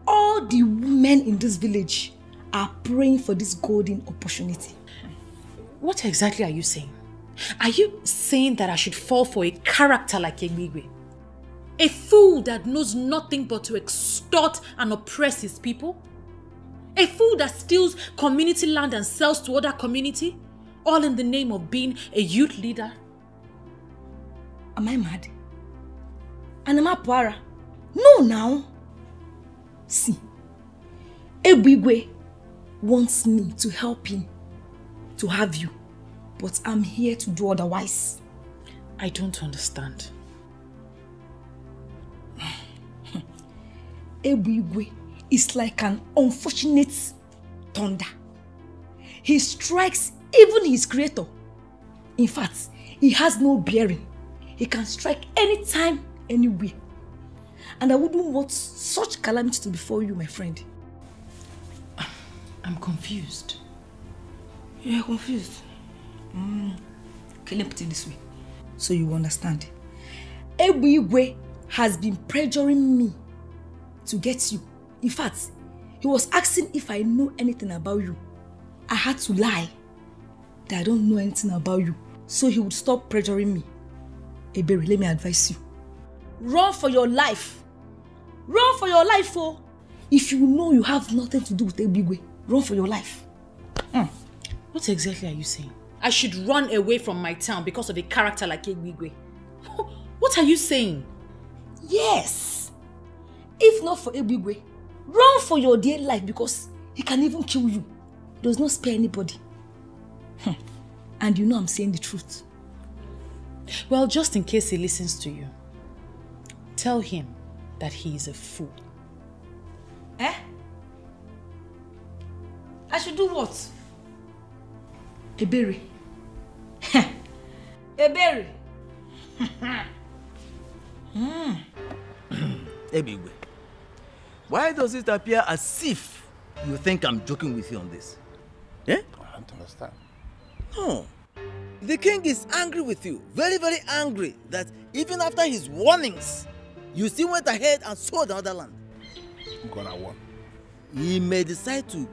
All the women in this village are praying for this golden opportunity. What exactly are you saying? Are you saying that I should fall for a character like Ebigwe? A fool that knows nothing but to extort and oppress his people? A fool that steals community land and sells to other community? All in the name of being a youth leader. Am I mad? And am I para? No, now. See, Ebigwe wants me to help him to have you, but I'm here to do otherwise. I don't understand. Ebigwe is like an unfortunate thunder. He strikes even his creator. In fact, he has no bearing. He can strike anytime, anywhere. And I wouldn't want such calamity to befall you, my friend. I'm confused. You're confused? Okay, let me put it this way, so you understand. Ebigwe has been pressuring me to get you. In fact, he was asking if I know anything about you. I had to lie that I don't know anything about you, so he would stop pressuring me. Ebere, let me advise you. Run for your life. Run for your life, oh. If you know you have nothing to do with Ebigwe, run for your life. What exactly are you saying? I should run away from my town because of a character like Ebigwe. What are you saying? Yes. If not for Ebigwe, run for your dear life because he can even kill you. He does not spare anybody. And you know I'm saying the truth. Well, just in case he listens to you, tell him that he is a fool. Eh? I should do what? Ebere. Ebere. Ebigwe, why does it appear as if you think I'm joking with you on this? Eh? I don't understand. No. The king is angry with you. Very, very angry that even after his warnings, you still went ahead and sold another land. I'm gonna warn. He may decide to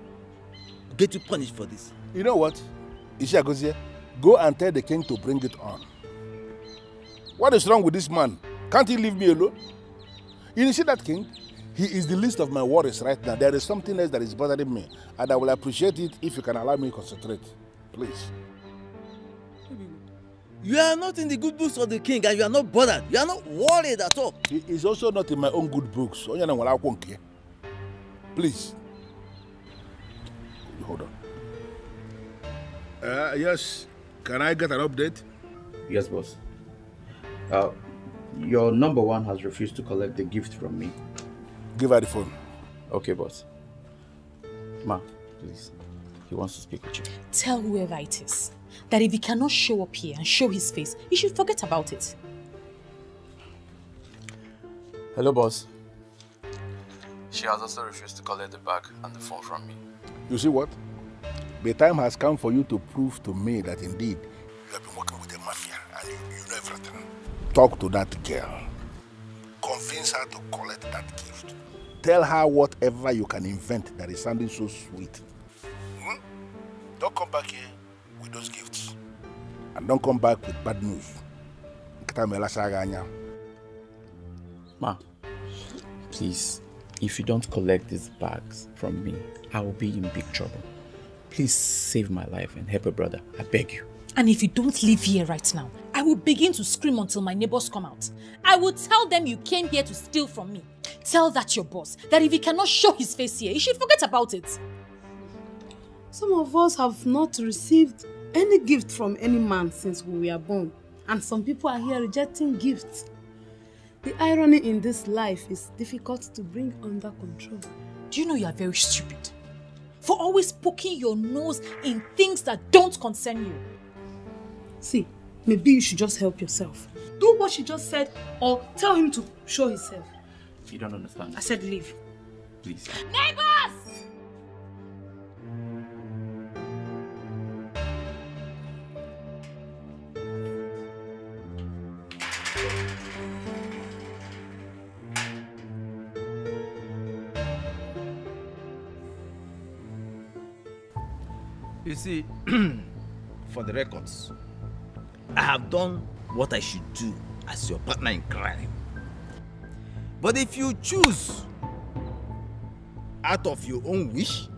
get you punished for this. You know what? Ishiagozie, go and tell the king to bring it on. What is wrong with this man? Can't he leave me alone? You see that king? He is the least of my worries right now. There is something else that is bothering me, and I will appreciate it if you can allow me to concentrate. Please. You are not in the good books of the king, and you are not bothered. You are not worried at all. He is also not in my own good books. Please. Hold on. Yes. Can I get an update? Yes, boss. Your number one has refused to collect the gift from me. Give her the phone. Okay, boss. Ma, please. He wants to speak with you. Tell whoever it is that if he cannot show up here and show his face, he should forget about it. Hello, boss. She has also refused to collect the bag and the phone from me. You see what? The time has come for you to prove to me that indeed you have been working with the mafia and you know everything. Talk to that girl. Convince her to collect that gift. Tell her whatever you can invent that is sounding so sweet. Don't come back here with those gifts. And don't come back with bad news. Ma, please, if you don't collect these bags from me, I will be in big trouble. Please save my life and help a brother. I beg you. And if you don't leave here right now, I will begin to scream until my neighbors come out. I will tell them you came here to steal from me. Tell that your boss, that if he cannot show his face here, he should forget about it. Some of us have not received any gift from any man since we were born. And some people are here rejecting gifts. The irony in this life is difficult to bring under control. Do you know you are very stupid? For always poking your nose in things that don't concern you. See, maybe you should just help yourself. Do what she just said or tell him to show himself. You don't understand. I said leave. Please. Neighbors! You see, for the records, I have done what I should do as your partner in crime. But if you choose out of your own wish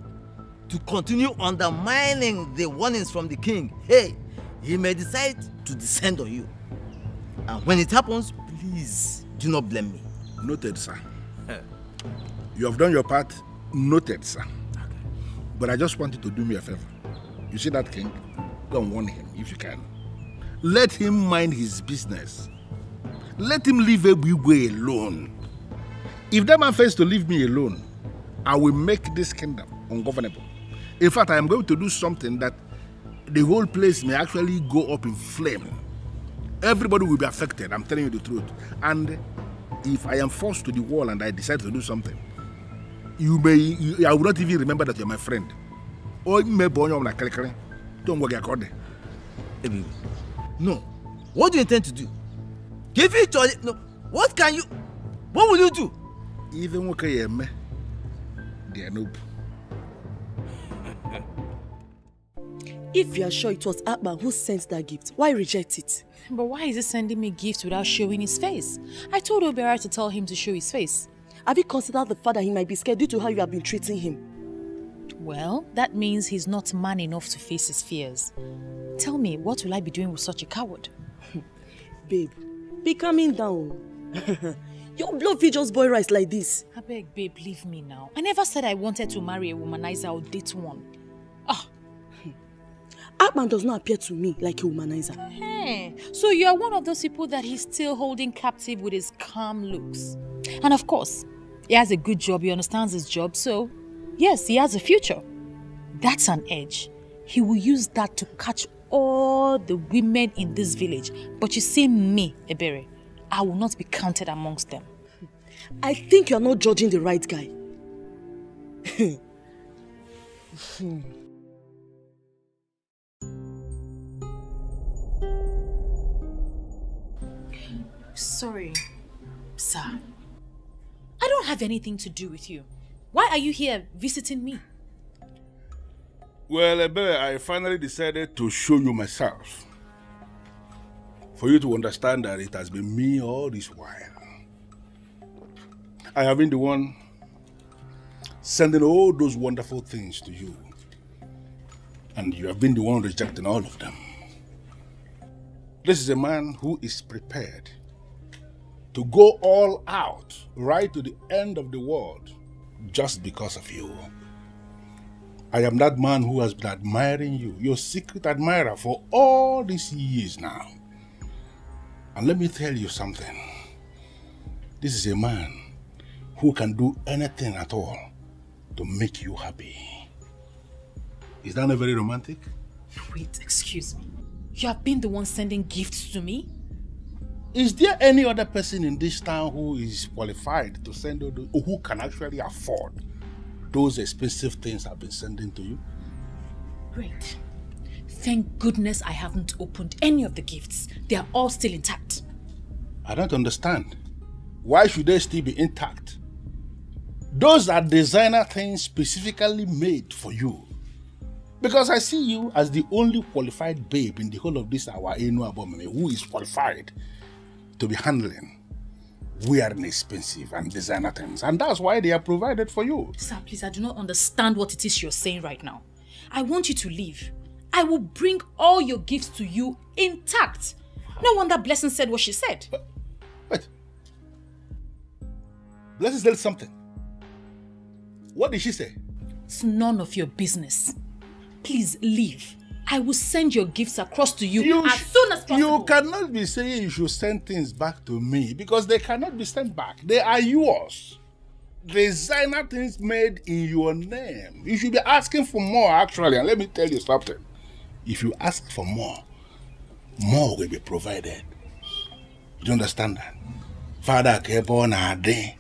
to continue undermining the warnings from the king, hey, he may decide to descend on you. And when it happens, please do not blame me. Noted, sir. You have done your part. Noted, sir. Okay. But I just want you to do me a favor. You see that king? Don't warn him if you can. Let him mind his business. Let him leave Ebigwe alone. If that man fails to leave me alone, I will make this kingdom ungovernable. In fact, I am going to do something that the whole place may actually go up in flame. Everybody will be affected, I'm telling you the truth. And if I am forced to the wall and I decide to do something, I will not even remember that you're my friend. Or don't worry about it. No. What do you intend to do? Give it to... No. What will you do? Even okay, they are noob. If you are sure it was Akpan who sent that gift, why reject it? But why is he sending me gifts without showing his face? I told Obiara to tell him to show his face. Have you considered the fact that he might be scared due to how you have been treating him? Well, that means he's not man enough to face his fears. Tell me, what will I be doing with such a coward? Babe, be calming down. Your blood feed just boil rice like this. I beg, babe, leave me now. I never said I wanted to marry a womanizer or date one. Akpan does not appear to me like a womanizer. Hey, so you're one of those people that he's still holding captive with his calm looks. And of course, he has a good job, he understands his job, so yes, he has a future. That's an edge. He will use that to catch all the women in this village. But you see me, Ebere, I will not be counted amongst them. I think you're not judging the right guy. Sorry, sir. I don't have anything to do with you. Why are you here visiting me? Well, Ebere, I finally decided to show you myself. For you to understand that it has been me all this while. I have been the one sending all those wonderful things to you. And you have been the one rejecting all of them. This is a man who is prepared to go all out, right to the end of the world, just because of you. I am that man who has been admiring you, your secret admirer for all these years now. And let me tell you something. This is a man who can do anything at all to make you happy. Is that not very romantic? Wait, excuse me. You have been the one sending gifts to me? Is there any other person in this town who is qualified to send those, or who can actually afford those expensive things I've been sending to you? Great. Thank goodness I haven't opened any of the gifts. They are all still intact. I don't understand. Why should they still be intact? Those are designer things specifically made for you. Because I see you as the only qualified babe in the whole of this our Enu Abomeme who is qualified to be handling wearing expensive and designer things. And that's why they are provided for you. Sir, please, I do not understand what it is you're saying right now. I want you to leave. I will bring all your gifts to you intact. No wonder Blessing said what she said. Wait. Blessing said something. What did she say? It's none of your business. Please leave. I will send your gifts across to you as soon as possible. You cannot be saying you should send things back to me because they cannot be sent back. They are yours. Designer things made in your name. You should be asking for more actually. And let me tell you something. If you ask for more will be provided. You understand that? Father kept on a day.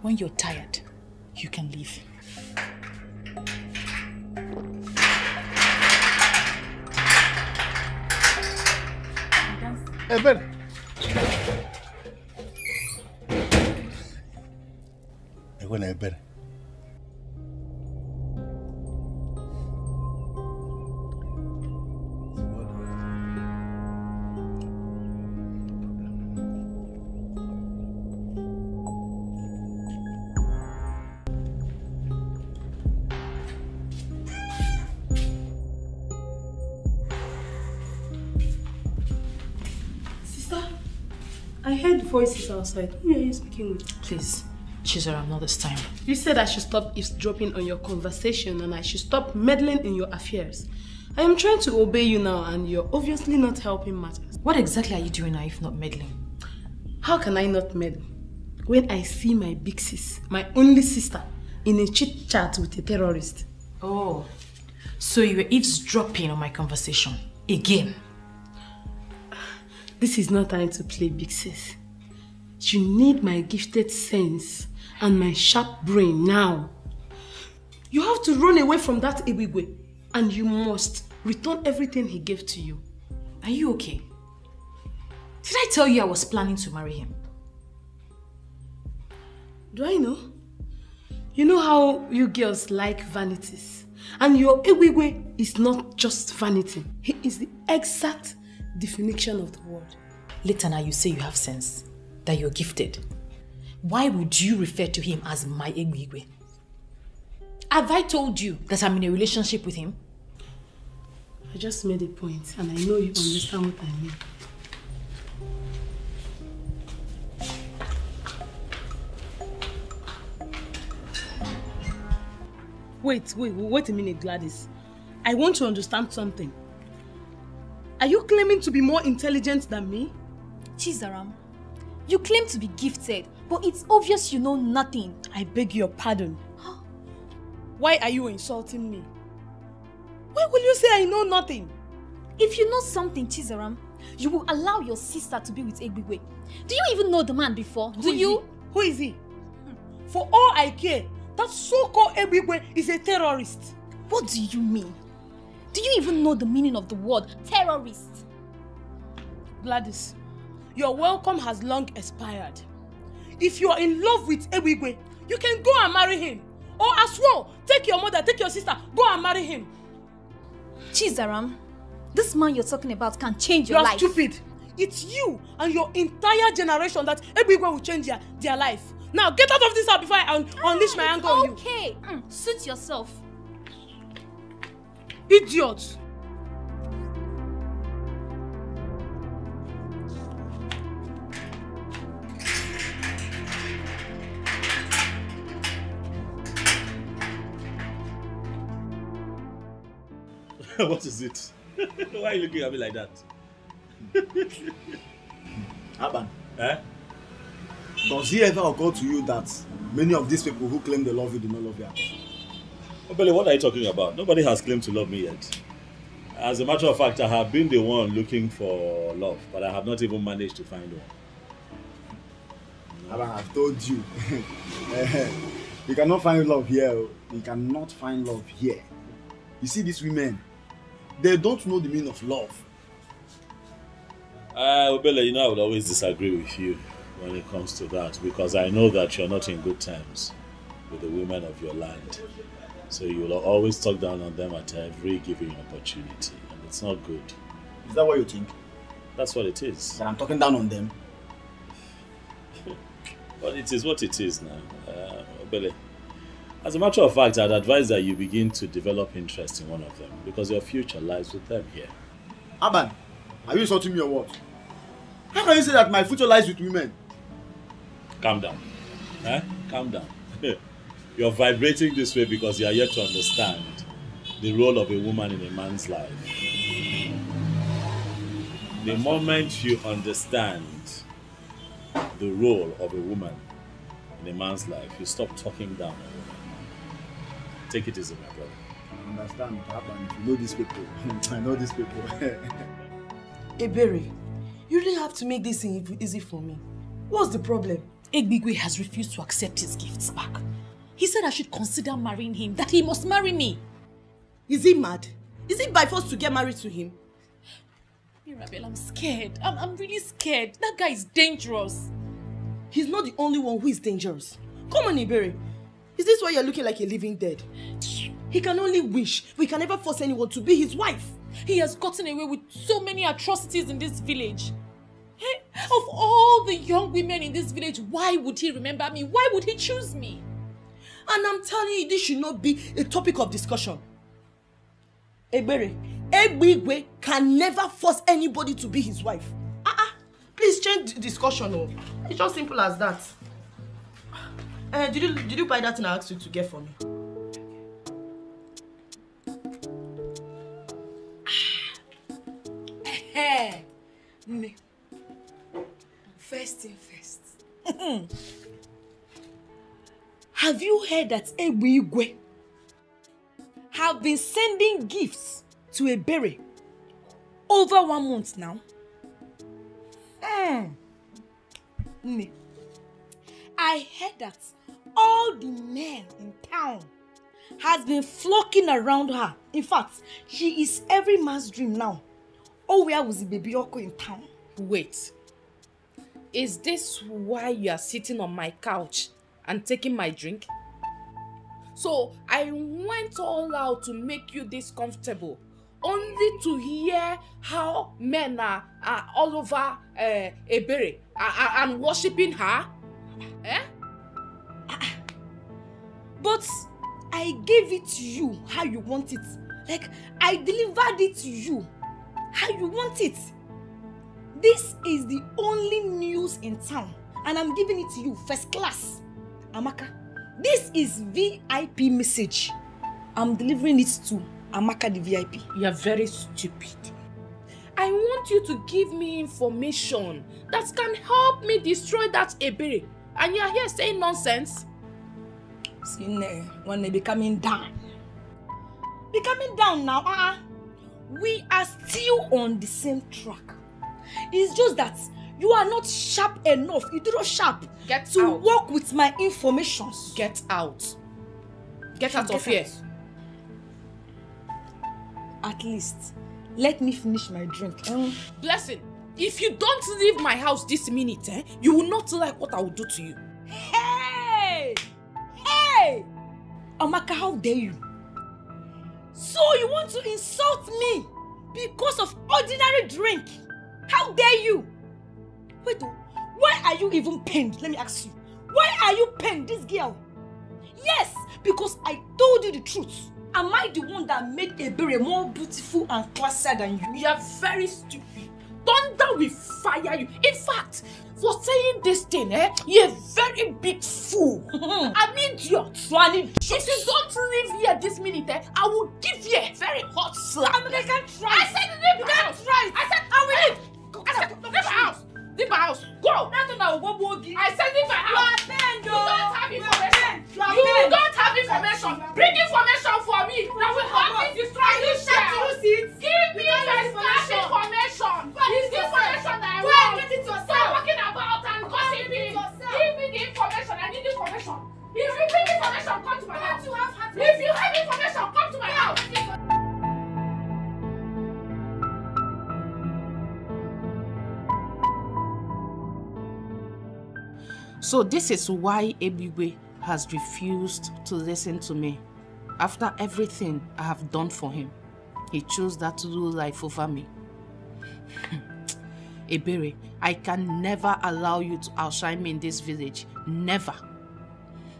When you're tired, you can leave. Ebere. Ebere. I heard voices outside. Who are you speaking with? Please, Chizaram, not this time. You said I should stop eavesdropping on your conversation and I should stop meddling in your affairs. I am trying to obey you now and you're obviously not helping matters. What exactly are you doing now if not meddling? How can I not meddle when I see my big sis, my only sister, in a chit chat with a terrorist? Oh, so you were eavesdropping on my conversation again? This is not time to play big sis. You need my gifted sense and my sharp brain now. You have to run away from that Ebigwe and you must return everything he gave to you. Are you okay? Did I tell you I was planning to marry him? Do I know? You know how you girls like vanities. And your Ebigwe is not just vanity. He is the exact definition of the word. Later now you say you have sense, that you're gifted. Why would you refer to him as my Ebigwe? Have I told you that I'm in a relationship with him? I just made a point and I know you understand what I mean. Wait a minute, Gladys. I want to understand something. Are you claiming to be more intelligent than me? Chizaram, you claim to be gifted, but it's obvious you know nothing. I beg your pardon. Why are you insulting me? Why will you say I know nothing? If you know something, Chizaram, you will allow your sister to be with Ebigwe. Do you even know the man before? Who is he? For all I care, that so-called Ebigwe is a terrorist. What do you mean? Do you even know the meaning of the word terrorist? Gladys, your welcome has long expired. If you are in love with Ebigwe, you can go and marry him. Or as well, take your mother, take your sister, go and marry him. Chizaram, this man you're talking about can change your life. You're stupid. It's you and your entire generation that Ebigwe will change their life. Now get out of this house before I unleash my anger on you. Okay, suit yourself. Idiot. What is it? Why are you looking at me like that? Aban, Eh? does it ever occur to you that many of these people who claim they love you do not love you at all? Oh, Billy, what are you talking about? Nobody has claimed to love me yet. As a matter of fact, I have been the one looking for love, but I have not even managed to find one. Aban, I've told you. You cannot find love here. You cannot find love here. You see these women, they don't know the meaning of love. Obele, you know I would always disagree with you when it comes to that, because I know that you're not in good terms with the women of your land. So you will always talk down on them at every given opportunity, and it's not good. Is that what you think? That's what it is. That I'm talking down on them? But it is what it is now. Obele, as a matter of fact, I'd advise that you begin to develop interest in one of them, because your future lies with them here. Aban, are you insulting me or what? How can you say that my future lies with women? Calm down. Calm down. You're vibrating this way because you are yet to understand the role of a woman in a man's life. The moment you understand the role of a woman in a man's life, you stop talking down on a woman. Take it easy, my brother. I understand, Aban. If you know these people, I know these people. Ebere, you really have to make this easy for me. What's the problem? Ebigwe has refused to accept his gifts back. He said I should consider marrying him, that he must marry me. Is he mad? Is it by force to get married to him? Mirabel, I'm scared. I'm really scared. That guy is dangerous. He's not the only one who is dangerous. Come on, Ebere. Is this why you're looking like a living dead? He can only wish. We can never force anyone to be his wife. He has gotten away with so many atrocities in this village. Hey, of all the young women in this village, why would he remember me? Why would he choose me? And I'm telling you, this should not be a topic of discussion. Ebere, Ebigwe can never force anybody to be his wife. Please change the discussion. Oh. It's just simple as that. Did you buy that thing I asked you to get for me? First thing first. Have you heard that Igwe have been sending gifts to Ebere over 1 month now? I heard that all the men in town has been flocking around her. In fact, she is every man's dream now. Oh, where was the baby Oko in town? Wait. Is this why you are sitting on my couch and taking my drink? So I went all out to make you this comfortable, only to hear how men are all over Ebere and worshipping her? Eh? But I gave it to you how you want it. Like, I delivered it to you how you want it. This is the only news in town, and I'm giving it to you first class. Amaka, this is VIP message. I'm delivering it to Amaka the VIP. You are very stupid. I want you to give me information that can help me destroy that Ebere. And you are here saying nonsense? See, when they be coming down. Be coming down now. We are still on the same track. It's just that you are not sharp enough. You do not sharp to work with my information. Get out. Get out of here. At least, let me finish my drink. Blessing, if you don't leave my house this minute, you will not like what I will do to you. Hey! Hey! Amaka, how dare you? So you want to insult me because of ordinary drink? How dare you? Wait, why are you even pained? Let me ask you. Why are you pained, this girl? Yes, because I told you the truth. Am I the one that made Ebere more beautiful and classier than you? You are very stupid. Thunder will fire you. In fact, for saying this thing, you're a very big fool. An idiot. If you don't leave here this minute, I will give you a very hot slap. I can't try. I said leave my house. I said I will leave. I said leave my house. Leave my house. Go. I said leave my house. You don't have information. You don't have information. Bring information for me. That will help me destroy this girl. Give me first-class information. It's the information that I want. Stop walking about and gossiping. Give me the information. I need information. If you bring information, come to my house. If you have information, come to my house. So this is why Ebiwe has refused to listen to me. After everything I have done for him, he chose that to do life over me. Ebere, I can never allow you to outshine me in this village. Never.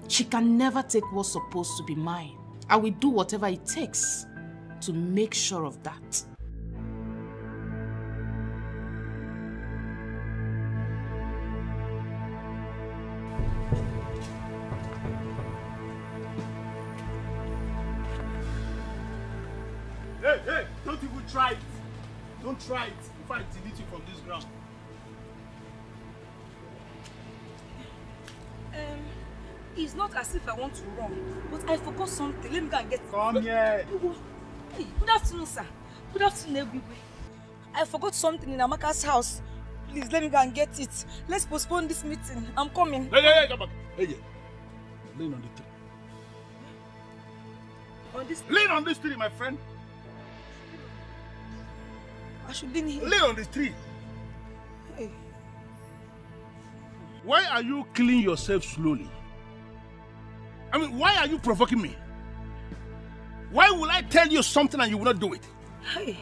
She can never take what's supposed to be mine. I will do whatever it takes to make sure of that. Hey, don't even try it. Don't try it if I delete you from this ground. It's not as if I want to run, but I forgot something. Let me go and get it. Come here. Hey, good afternoon, sir. Good afternoon, Ebigwe. I forgot something in Amaka's house. Please, let me go and get it. Let's postpone this meeting. I'm coming. Hey, come back. Hey, lean on the tree. On this lean on this tree, my friend. I should lean here. Lean on this tree. Hey. Why are you killing yourself slowly? I mean, why are you provoking me? Why will I tell you something and you will not do it? Hey.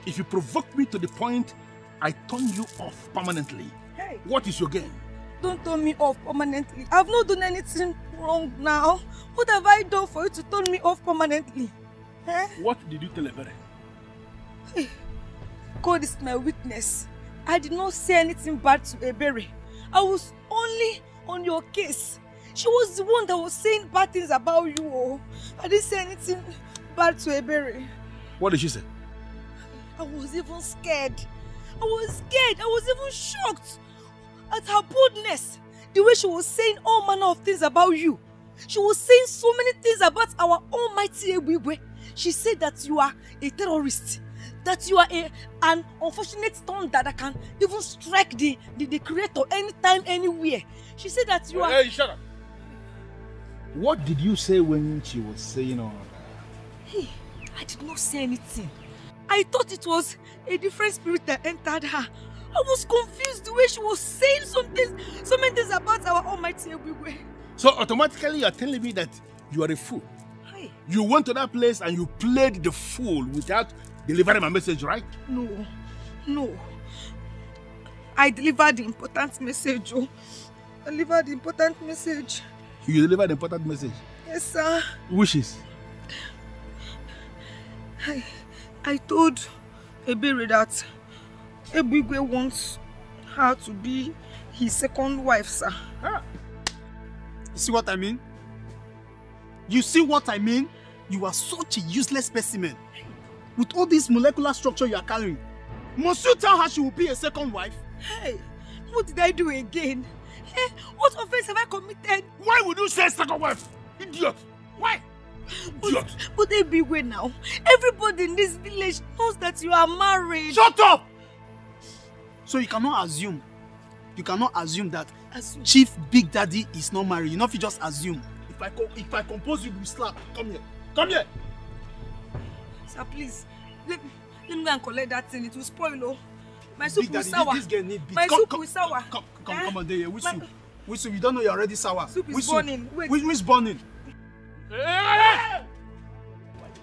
If you provoke me to the point I turn you off permanently, hey, what is your game? Don't turn me off permanently. I've not done anything wrong now. What have I done for you to turn me off permanently? What did you tell Ebere? Hey. God is my witness. I did not say anything bad to Ebere. I was only on your case. She was the one that was saying bad things about you. Oh. I didn't say anything bad to Ebere. What did she say? I was even scared. I was scared. I was even shocked at her boldness. The way she was saying all manner of things about you. She was saying so many things about our almighty Ebigwe. She said that you are a terrorist. That you are an unfortunate thunder that can even strike the creator anytime, anywhere. She said that you are... Hey, shut up. What did you say when she was saying all that? Hey, I did not say anything. I thought it was a different spirit that entered her. I was confused the way she was saying so many things about our almighty Ebigwe. So automatically you are telling me that you are a fool. Hey. You went to that place and you played the fool without delivering my message, right? No. I delivered the important message, oh. I delivered the important message. You delivered the important message? Yes, sir. Which is? I told Ebere that Ebigwe wants her to be his second wife, sir. Ah. You see what I mean? You see what I mean? You are such a useless specimen. With all this molecular structure you are carrying, must you tell her she will be a second wife? Hey, what did I do again? Hey, what offense have I committed? Why would you say second wife? Idiot! Why? Idiot! But Ebigwe now, everybody in this village knows that you are married. Shut up! So you cannot assume that Chief Big Daddy is not married. You know if you just assume. If I compose you, you slap. Come here. Come here. Sir, please. Let me go and collect that thing. It will spoil, oh. My soup will sour. This girl need beat. My soup will sour. Come on, there. Which soup? Which soup? You don't know you're already sour. Soup is burning. Wait. Which burning? Hey!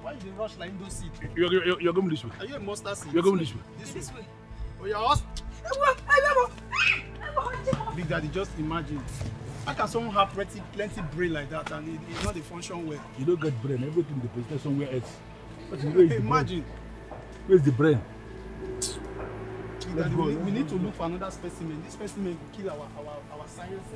Why you rush like those seeds? You're going this way. Are you a monster seed? You're going this way. This way. Oh, you're us? Big Daddy, just imagine. How can someone have plenty brain like that and it's not a function well? You don't get brain. Everything is deposited somewhere else. Imagine. Where's the brain? Daddy, we need to look for another specimen. This specimen will kill our science.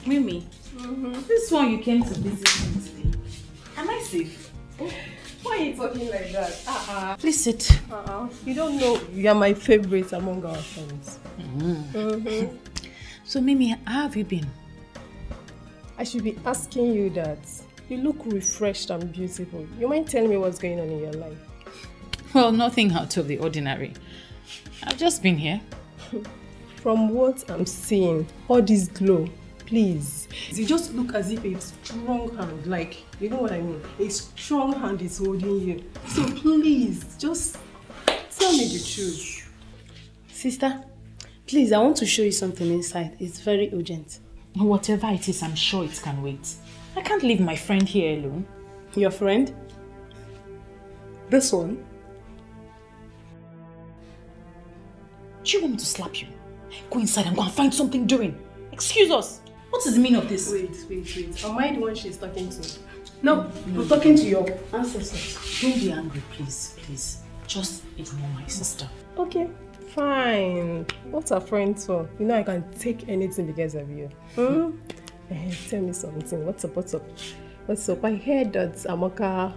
Mimi, this one you came to visit me today. Am I safe? Why are you talking like that? Please sit. You don't know you are my favorite among our friends. So Mimi, how have you been? I should be asking you that. You look refreshed and beautiful. You mind telling me what's going on in your life? Well, nothing out of the ordinary. I've just been here. From what I'm seeing, all this glow, please. You just look as if a strong hand, like, you know what I mean? A strong hand is holding you. So please, just tell me the truth. Sister, please, I want to show you something inside. It's very urgent. Whatever it is, I'm sure it can wait. I can't leave my friend here alone. Your friend? This one? Do you want me to slap you? Go inside and go and find something doing. Excuse us. What is the meaning of this? Wait. Am I the one she's talking to? No, I'm talking to your ancestors. Don't be angry, please. Just ignore my sister. Okay, fine. What's a friend for? You know I can take anything because of you. Tell me something. What's up? I heard that Amaka...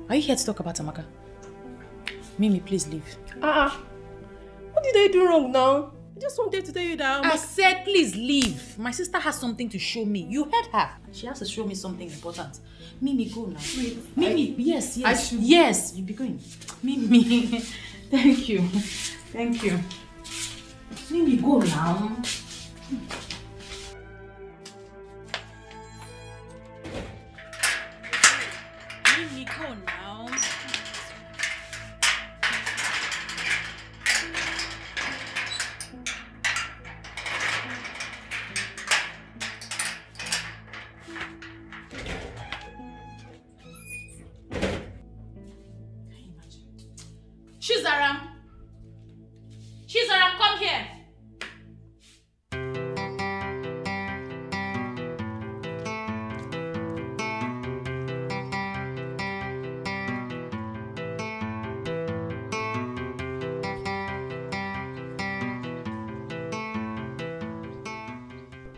Are you here to talk about Amaka? Mimi, please leave. What did I do wrong now? I just wanted to tell you that I said please leave. My sister has something to show me. You heard her. She has to show me something important. Mimi, go now. Wait, Mimi, yes. Yes, you be going. Mimi, thank you. Mimi, go now. Mimi, go now.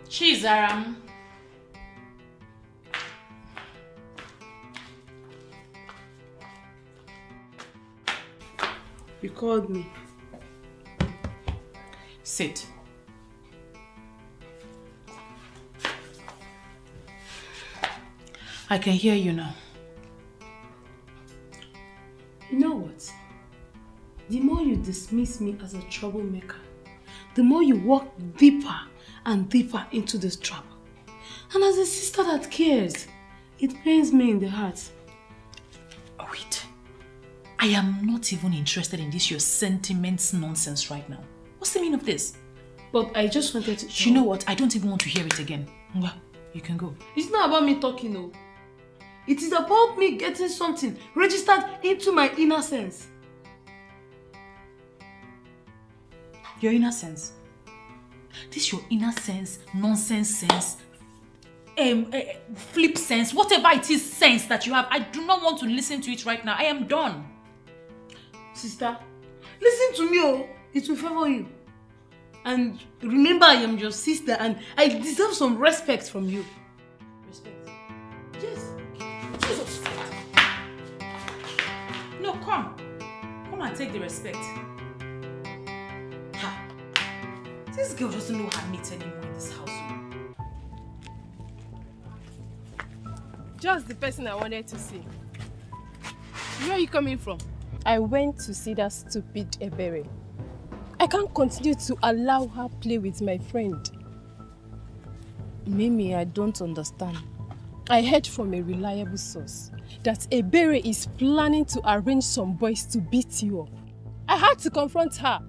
Chizaram. You called me. Sit. I can hear you now. You know what? The more you dismiss me as a troublemaker, the more you walk deeper and deeper into this trouble. And as a sister that cares, it pains me in the heart. Oh, wait. I am not even interested in this your sentiments nonsense right now. What's the meaning of this? But I just wanted to... You know what? I don't even want to hear it again. Well, you can go. It's not about me talking, no. It is about me getting something registered into my inner sense. Your inner sense? This your inner sense, nonsense sense, flip sense, whatever it is sense that you have, I do not want to listen to it right now. I am done. Sister, listen to me, oh. It will favor you. And remember, I am your sister and I deserve some respect from you. Respect? Yes. Jesus. No, come. Come and take the respect. Ha. This girl doesn't know her mates anymore in this house. Just the person I wanted to see. Where are you coming from? I went to see that stupid Ebere. I can't continue to allow her play with my friend. Mimi, I don't understand. I heard from a reliable source that Ebere is planning to arrange some boys to beat you up. I had to confront her.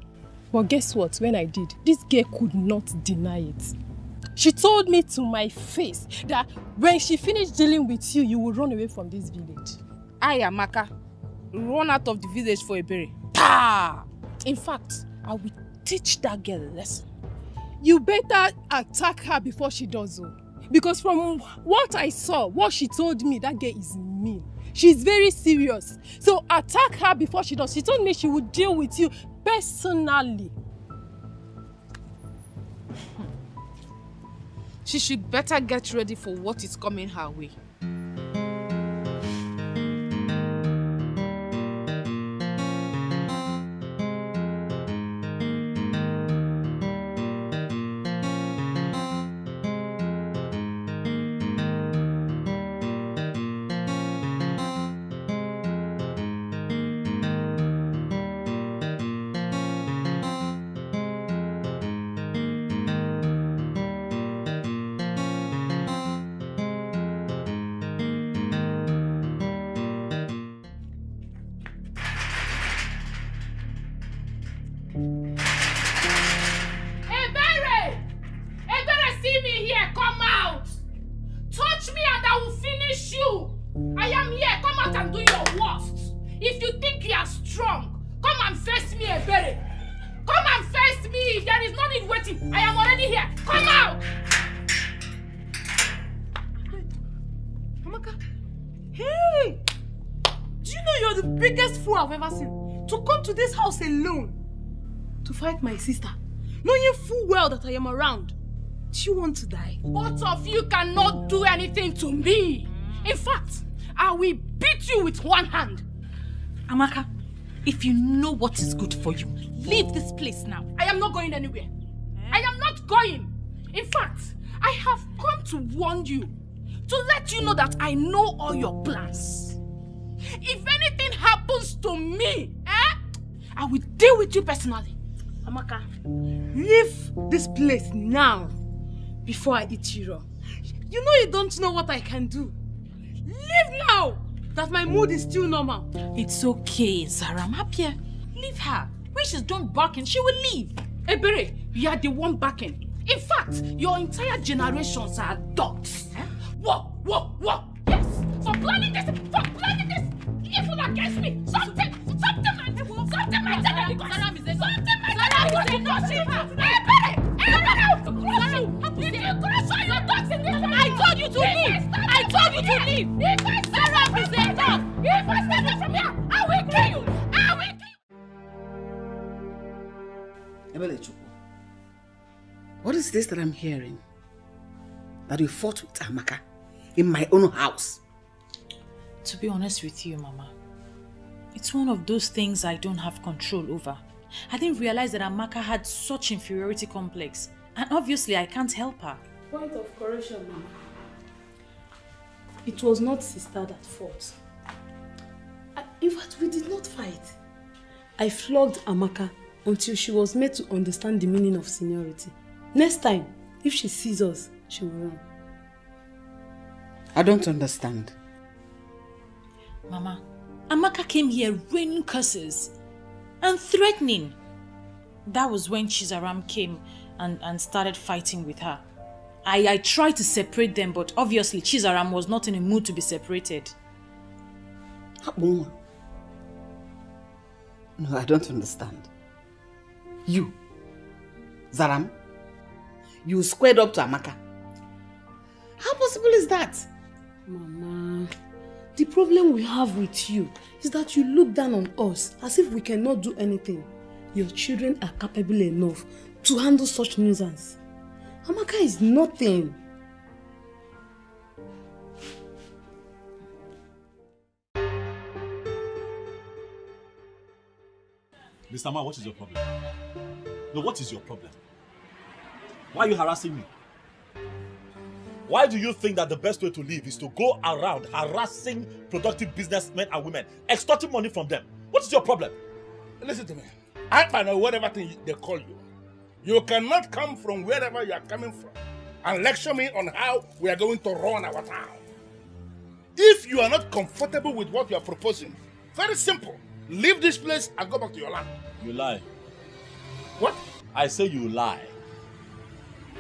But guess what? When I did, this girl could not deny it. She told me to my face that when she finished dealing with you, you will run away from this village. I, Amaka, run out of the village for Ebere. Ta! In fact, I will teach that girl a lesson. You better attack her before she does so. Because from what I saw, what she told me, that girl is mean. She's very serious. So attack her before she does. She told me she would deal with you personally. She should better get ready for what is coming her way. I've ever seen. To come to this house alone to fight my sister, knowing full well that I am around. Do you want to die? Both of you cannot do anything to me. In fact, I will beat you with one hand. Amaka, if you know what is good for you, leave this place now. I am not going anywhere. I am not going. In fact, I have come to warn you, to let you know that I know all your plans. If anything happens to me, I will deal with you personally. Amaka, leave this place now before I eat you raw. You know you don't know what I can do. Leave now that my mood is still normal. It's okay, Zara. I'm happier. Leave her. When she's done barking, she will leave. Ebere, you are the one barking. In fact, your entire generations are dogs. What? Yes, for planning this, evil against me. Something might happen because something might happen because you crush all your dogs in this house. I told you to leave. Sarah is a dog. If I stand up from here, I will kill you. Ebele Chukwu, what is this that I'm hearing? that you fought with Amaka in my own house. To be honest with you, Mama, it's one of those things I don't have control over. I didn't realize that Amaka had such inferiority complex, and obviously I can't help her. Point of correction, Mama. It was not sister that fought. In fact, we did not fight. I flogged Amaka until she was made to understand the meaning of seniority. Next time, if she sees us, she will run. I don't understand. Mama, Amaka came here raining curses and threatening. That was when Chizaram came and started fighting with her. I tried to separate them, but obviously Chizaram was not in a mood to be separated. No, I don't understand. You, Zaram, you squared up to Amaka. How possible is that? Mama, the problem we have with you is that you look down on us as if we cannot do anything. Your children are capable enough to handle such nuisance. Amaka is nothing. Mr. Man, what is your problem? No, what is your problem? Why are you harassing me? Why do you think that the best way to live is to go around harassing productive businessmen and women, extorting money from them? What is your problem? Listen to me. I know whatever thing they call you. You cannot come from wherever you are coming from and lecture me on how we are going to run our town. If you are not comfortable with what you are proposing, very simple. Leave this place and go back to your land. You lie. What? I say you lie.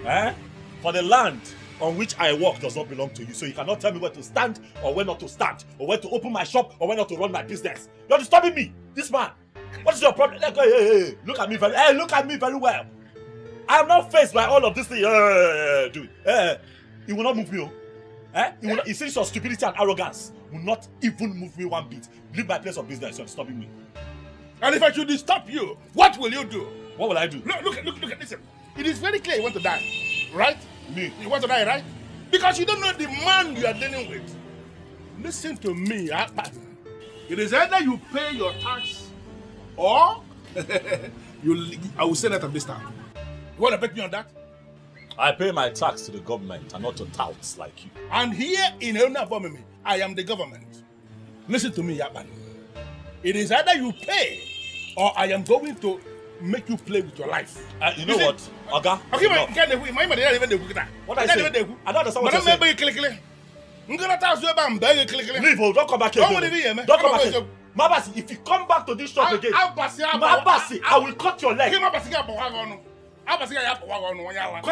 Eh? For the land on which I work does not belong to you, so you cannot tell me where to stand or where not to stand, or where to open my shop or where not to run my business. You're disturbing me, this man. What is your problem? Hey, look at me very well. I am not faced by all of this thing. Dude, it will not move me. You see your stupidity and arrogance will not even move me one bit. Leave my place of business. You're disturbing me. And if I should stop you, what will you do? What will I do? Look at this. It is very clear you want to die, right? Me? You want to die, right? Because you don't know the man you are dealing with. Listen to me. It is either you pay your tax or I will say that of this town. You want to bet me on that? I pay my tax to the government and not to touts like you. And here in Elna, I am the government. Listen to me, Yaban. It is either you pay or I am going to make you play with your life. You know what? Oga? Okay, what I say? I don't understand what you're saying. Leave, don't come back here. Don't come back here. Mabasi, if you come back to this shop again, Mabasi, I will cut your leg. Come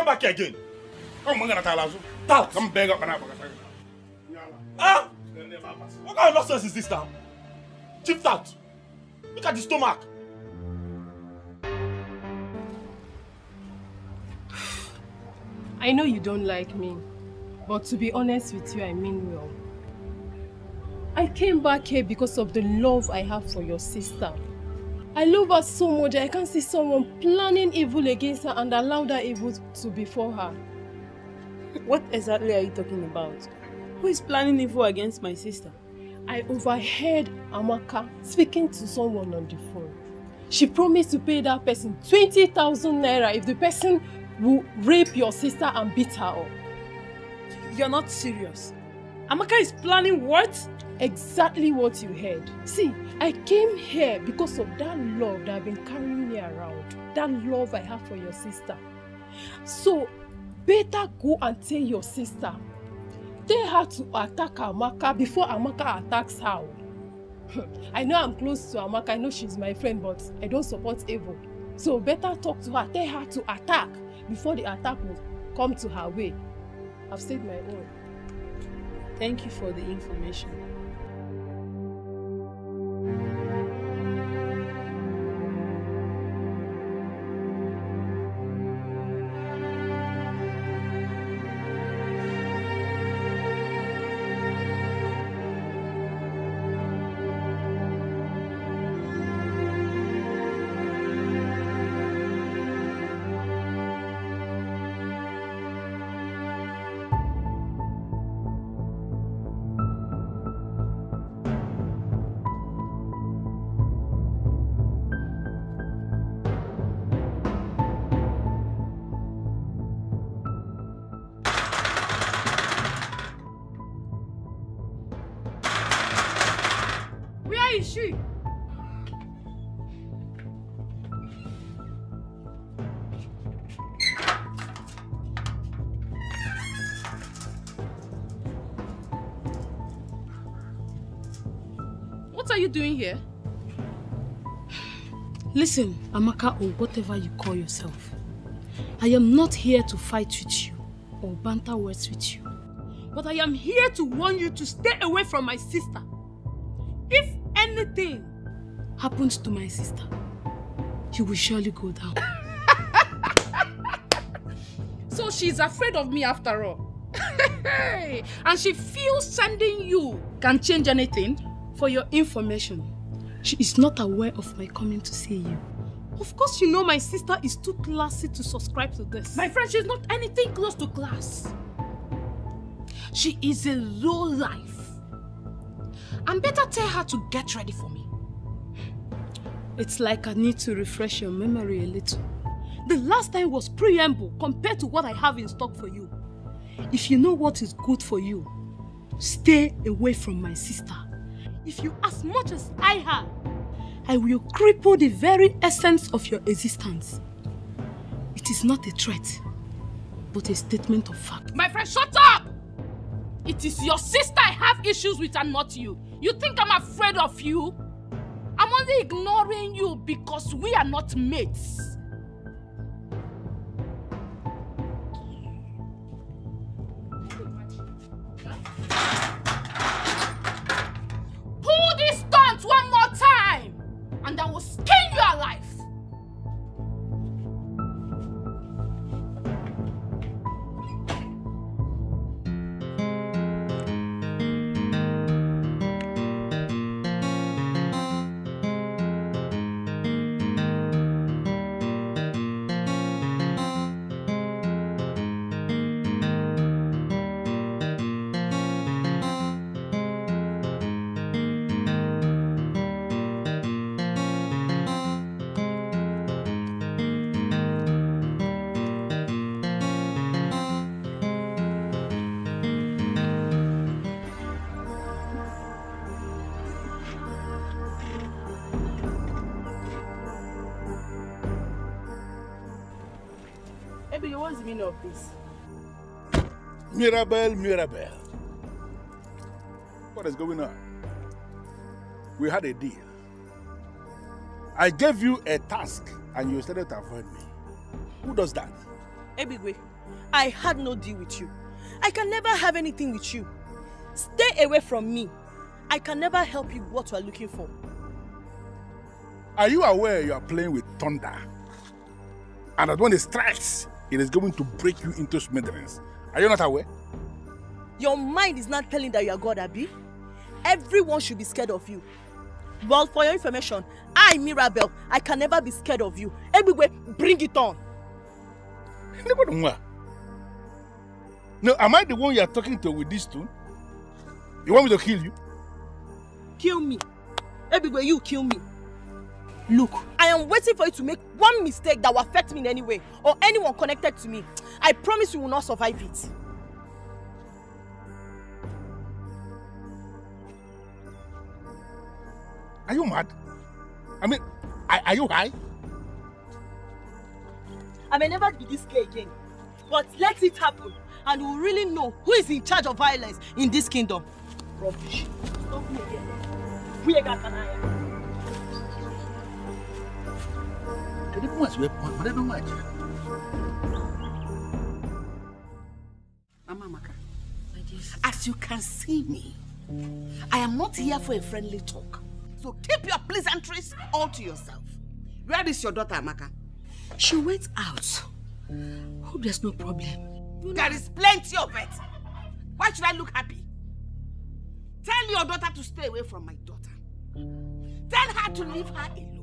back here again. Tout. Come beg up and out. Ah! What kind of nonsense is this now? Chief Tout. Look at the stomach. I know you don't like me, but to be honest with you, I mean well. I came back here because of the love I have for your sister. I love her so much that I can't see someone planning evil against her and allow that evil to befall her. What exactly are you talking about? Who is planning evil against my sister? I overheard Amaka speaking to someone on the phone. She promised to pay that person 20,000 naira if the person will rape your sister and beat her up. You're not serious. Amaka is planning what? Exactly what you heard. See, I came here because of that love that I've been carrying me around. That love I have for your sister. So, better go and tell your sister. Tell her to attack Amaka before Amaka attacks her. I know I'm close to Amaka. I know she's my friend, but I don't support evil. So, better talk to her. Tell her to attack before the attack will come to her way. I've said my own. Thank you for the information. Where is she? What are you doing here? Listen, Amaka, or whatever you call yourself. I am not here to fight with you or banter words with you. But I am here to warn you to stay away from my sister. If anything happens to my sister, you will surely go down. So she's afraid of me after all. And she feels sending you can change anything? For your information, she is not aware of my coming to see you. Of course you know my sister is too classy to subscribe to this. My friend, she's not anything close to class. She is a low life. And better tell her to get ready for me. It's like I need to refresh your memory a little. The last time was preamble compared to what I have in stock for you. If you know what is good for you, stay away from my sister. If you as much as I have, I will cripple the very essence of your existence. It is not a threat, but a statement of fact. My friend, shut up! It is your sister I have issues with and not you. You think I'm afraid of you? I'm only ignoring you because we are not mates. Pull this stunt one more time and I will skin you alive. What's the meaning of this? Mirabelle, Mirabelle. What is going on? We had a deal. I gave you a task and you started to avoid me. Who does that? Ebigwe, I had no deal with you. I can never have anything with you. Stay away from me. I can never help you with what you are looking for. Are you aware you are playing with thunder? And that when it strikes, it is going to break you into smithereens. Are you not aware? Your mind is not telling that you are God, Abi. Everyone should be scared of you. Well, for your information, I, Mirabelle, I can never be scared of you. Everywhere, bring it on. No, am I the one you are talking to with this tune? You want me to kill you? Kill me. Everywhere, you kill me. Look, I am waiting for you to make one mistake that will affect me in any way, or anyone connected to me. I promise you will not survive it. Are you mad? I mean, are you high? I may never be this gay again, but let it happen, and we'll really know who is in charge of violence in this kingdom. Rubbish. Stop me again. We are going to Mama Maka, as you can see me, I am not here for a friendly talk. So keep your pleasantries all to yourself. Where is your daughter, Amaka? She went out. Hope there's no problem. There is plenty of it. Why should I look happy? Tell your daughter to stay away from my daughter. Tell her to leave her alone.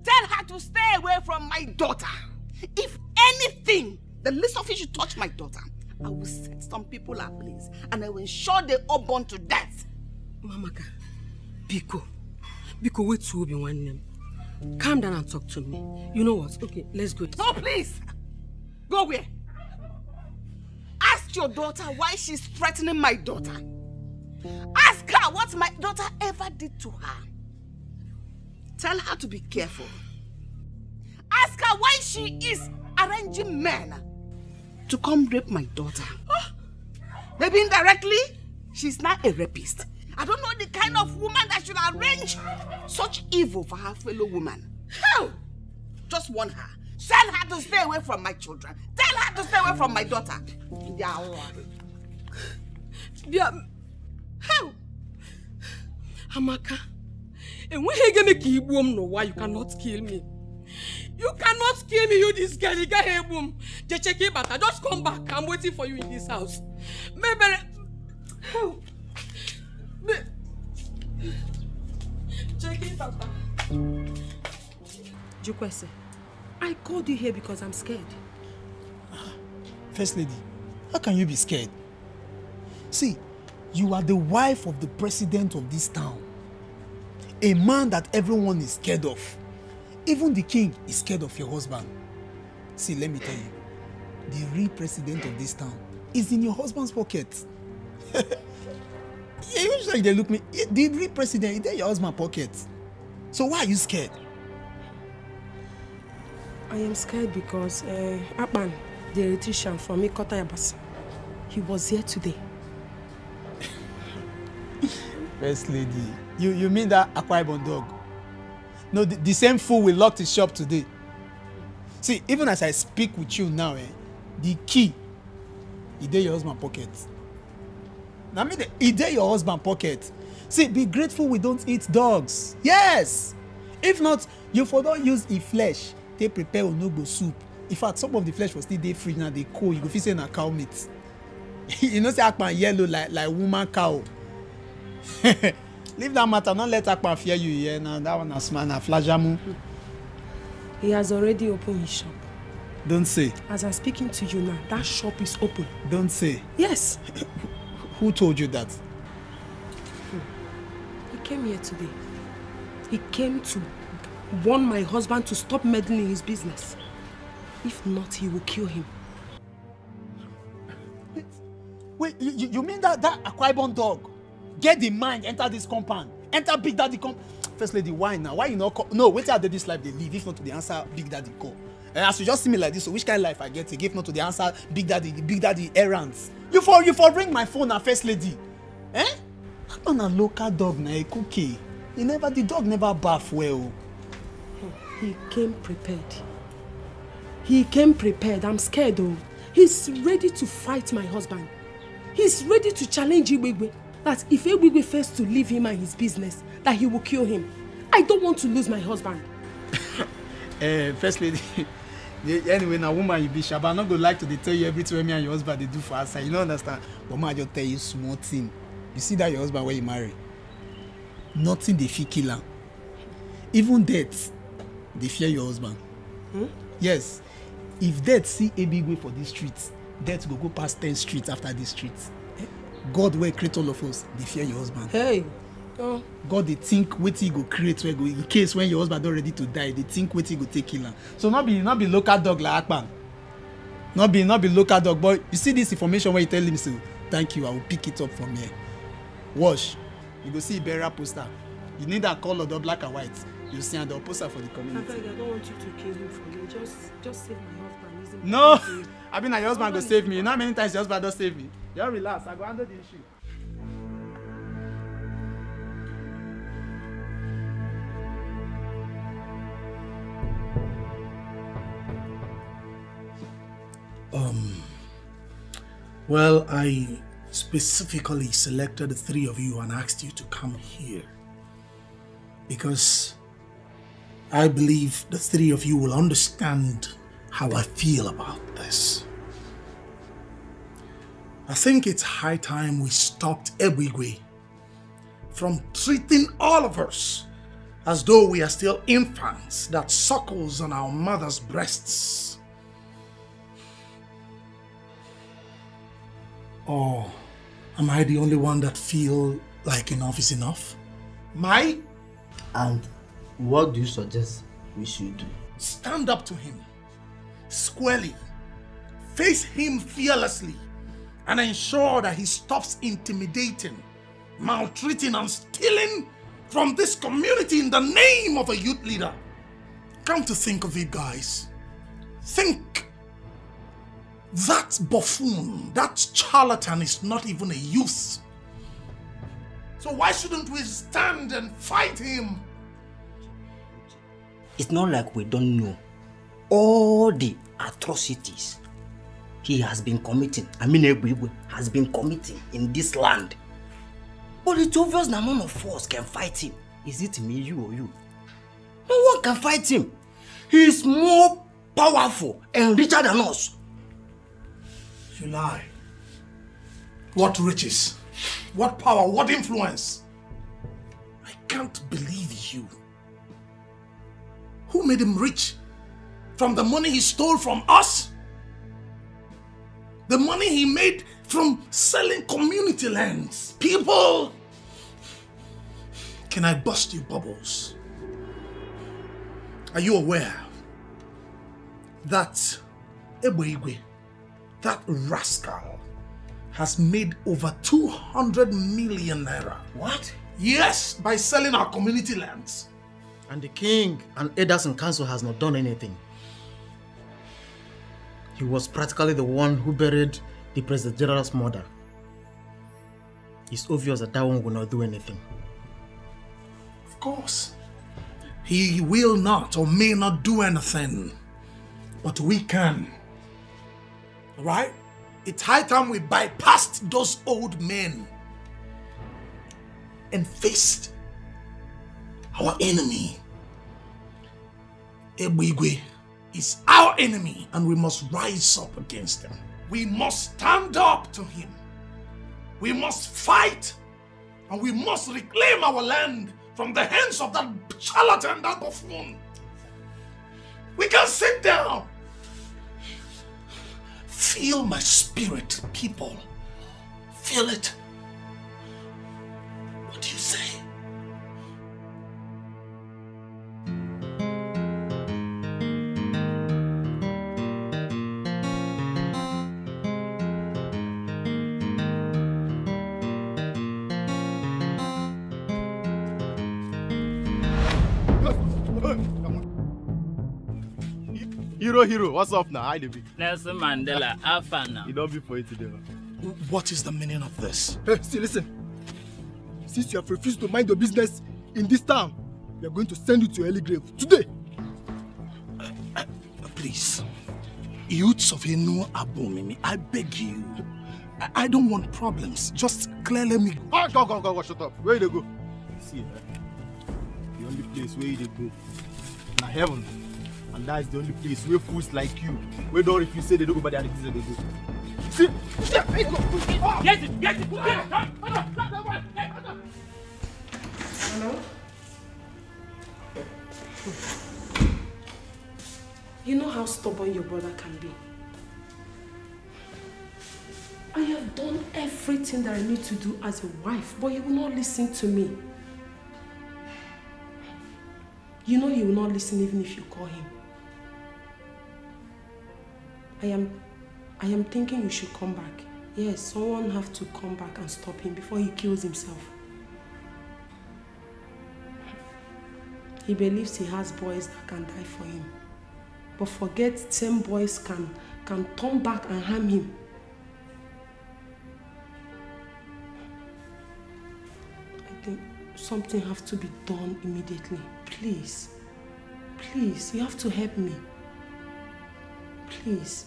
Tell her to stay away from my daughter. If anything, the least of it should touch my daughter, I will set some people ablaze and I will ensure they all burn to death. Mamaka, Biko, wait to be one name. Calm down and talk to me. You know what? Okay, let's go. No, please. Go where? Ask your daughter why she's threatening my daughter. Ask her what my daughter ever did to her. Tell her to be careful. Ask her why she is arranging men to come rape my daughter. Maybe indirectly, she's not a rapist. I don't know the kind of woman that should arrange such evil for her fellow woman. Hell! Just warn her. Tell her to stay away from my children. Tell her to stay away from my daughter. Yeah. Hell! Amaka, and when you make you boom, no why you cannot kill me. You cannot kill me, you this girl. You got here boom. Just check it back. Just come back. I'm waiting for you in this house. Maybe. Hell. Check it back. Jukwese, I called you here because I'm scared. First lady, how can you be scared? See, you are the wife of the president of this town. A man that everyone is scared of. Even the king is scared of your husband. See, let me tell you, the real president of this town is in your husband's pocket. Usually they look me, the real president is in your husband's pocket. So why are you scared? I am scared because Akpan, the electrician from Ikota Yabasa, he was here today. First lady, you mean that Akwa Ibom dog? No, the same fool will lock his shop today. See, even as I speak with you now, the key is in your husband's pocket. Now, I mean, it's in your husband's pocket. See, be grateful we don't eat dogs. Yes! If not, you for don't use the flesh. They prepare onugbo soup. In fact, some of the flesh was still there free now. They cold. You go feel say na cow meat. You know, say Akpan yellow like woman cow. Leave that matter. Don't let Akpan fear you here. Now that one is man. Flajamu. He has already opened his shop. Don't say. As I'm speaking to you now, that shop is open. Don't say. Yes. Who told you that? He came here today. He came to warn my husband to stop meddling in his business. If not, he will kill him. Wait, you mean that Akwa Ibom dog get the mind, enter this compound, enter Big Daddy compound? First lady, why now? Why you not call? No, wait till this life they live. If not to the answer, Big Daddy call. And as you just see me like this, so which kind of life I get? If not to the answer, Big Daddy errands. You for bring my phone, first lady. Eh? On a local dog na a cookie. The dog never bath well. He came prepared. He came prepared. I'm scared though. He's ready to fight my husband. He's ready to challenge Igwegwe. That if Igwegwe fails to leave him and his business, that he will kill him. I don't want to lose my husband. First lady, anyway, now woman you be sure, but I'm not gonna like to tell you everything me and your husband they do for us. You don't understand. But man, I just tell you small thing. You see that your husband when you marry, nothing they fear kill him. Even death, they fear your husband. Yes. If death see a big way for these streets, death go past 10 streets after these streets. God will create all of us, they fear your husband. Hey. God they think what he go create where go in case when your husband not ready to die, they think what he go take kill him. So not be local dog like Akpan. Not be local dog, but you see this information when you tell him so thank you, I will pick it up from here. Wash. You go see a burial poster. You need that color, the black and white. You see the poster for the community. I don't want you to kill him for me. Just save my husband. No! I mean your husband go save me. You know how many times your husband does save me? Just relax, I go handle the issue. Well, I specifically selected the three of you and asked you to come here because I believe the three of you will understand how I feel about this. I think it's high time we stopped Ebwigwe from treating all of us as though we are still infants that suckles on our mother's breasts. Or am I the only one that feel like enough is enough? My? And what do you suggest we should do? Stand up to him, squarely, face him fearlessly, and ensure that he stops intimidating, maltreating and stealing from this community in the name of a youth leader. Come to think of it, guys. Think. That buffoon, that charlatan is not even a youth. So why shouldn't we stand and fight him? It's not like we don't know all the atrocities he has been committing. Ebigwe has been committing in this land. But it's obvious that none of us can fight him. Is it me, you, or you? No one can fight him. He is more powerful and richer than us. You lie. What riches? What power? What influence? I can't believe you. Who made him rich? From the money he stole from us? The money he made from selling community lands? People! Can I bust you bubbles? Are you aware that Ebigwe, that rascal, has made over 200 million naira? What? Yes, by selling our community lands. And the king and elders in council has not done anything. He was practically the one who buried the President General's mother. It's obvious that that one will not do anything. Of course. He will not or may not do anything. But we can. Alright? It's high time we bypassed those old men and faced our enemy. Ebigwe is our enemy and we must rise up against him. We must stand up to him. We must fight and we must reclaim our land from the hands of that charlatan, that buffoon. We can sit down. Feel my spirit, people. Feel it. What do you say? Hero, what's up now? Hi, David. Nelson Mandela, Alpha now. You don't be for it today. What is the meaning of this? Hey, see, listen. Since you have refused to mind your business in this town, we are going to send you to early grave today. Please, youths of Enu Abomimi, I beg you. I don't want problems. Just clearly me. Oh, go, shut up. Where they go? See, the only place where they go, now heaven. And that's the only place where fools like you, where don't if you say they don't go, but they are the things that they do. See? Get it! Hello? You know how stubborn your brother can be. I have done everything that I need to do as a wife, but he will not listen to me. You know he will not listen even if you call him. I am thinking you should come back. Yes, someone have to come back and stop him before he kills himself. He believes he has boys that can die for him. But forget same boys can turn back and harm him. I think something has to be done immediately. Please. Please, you have to help me. Please.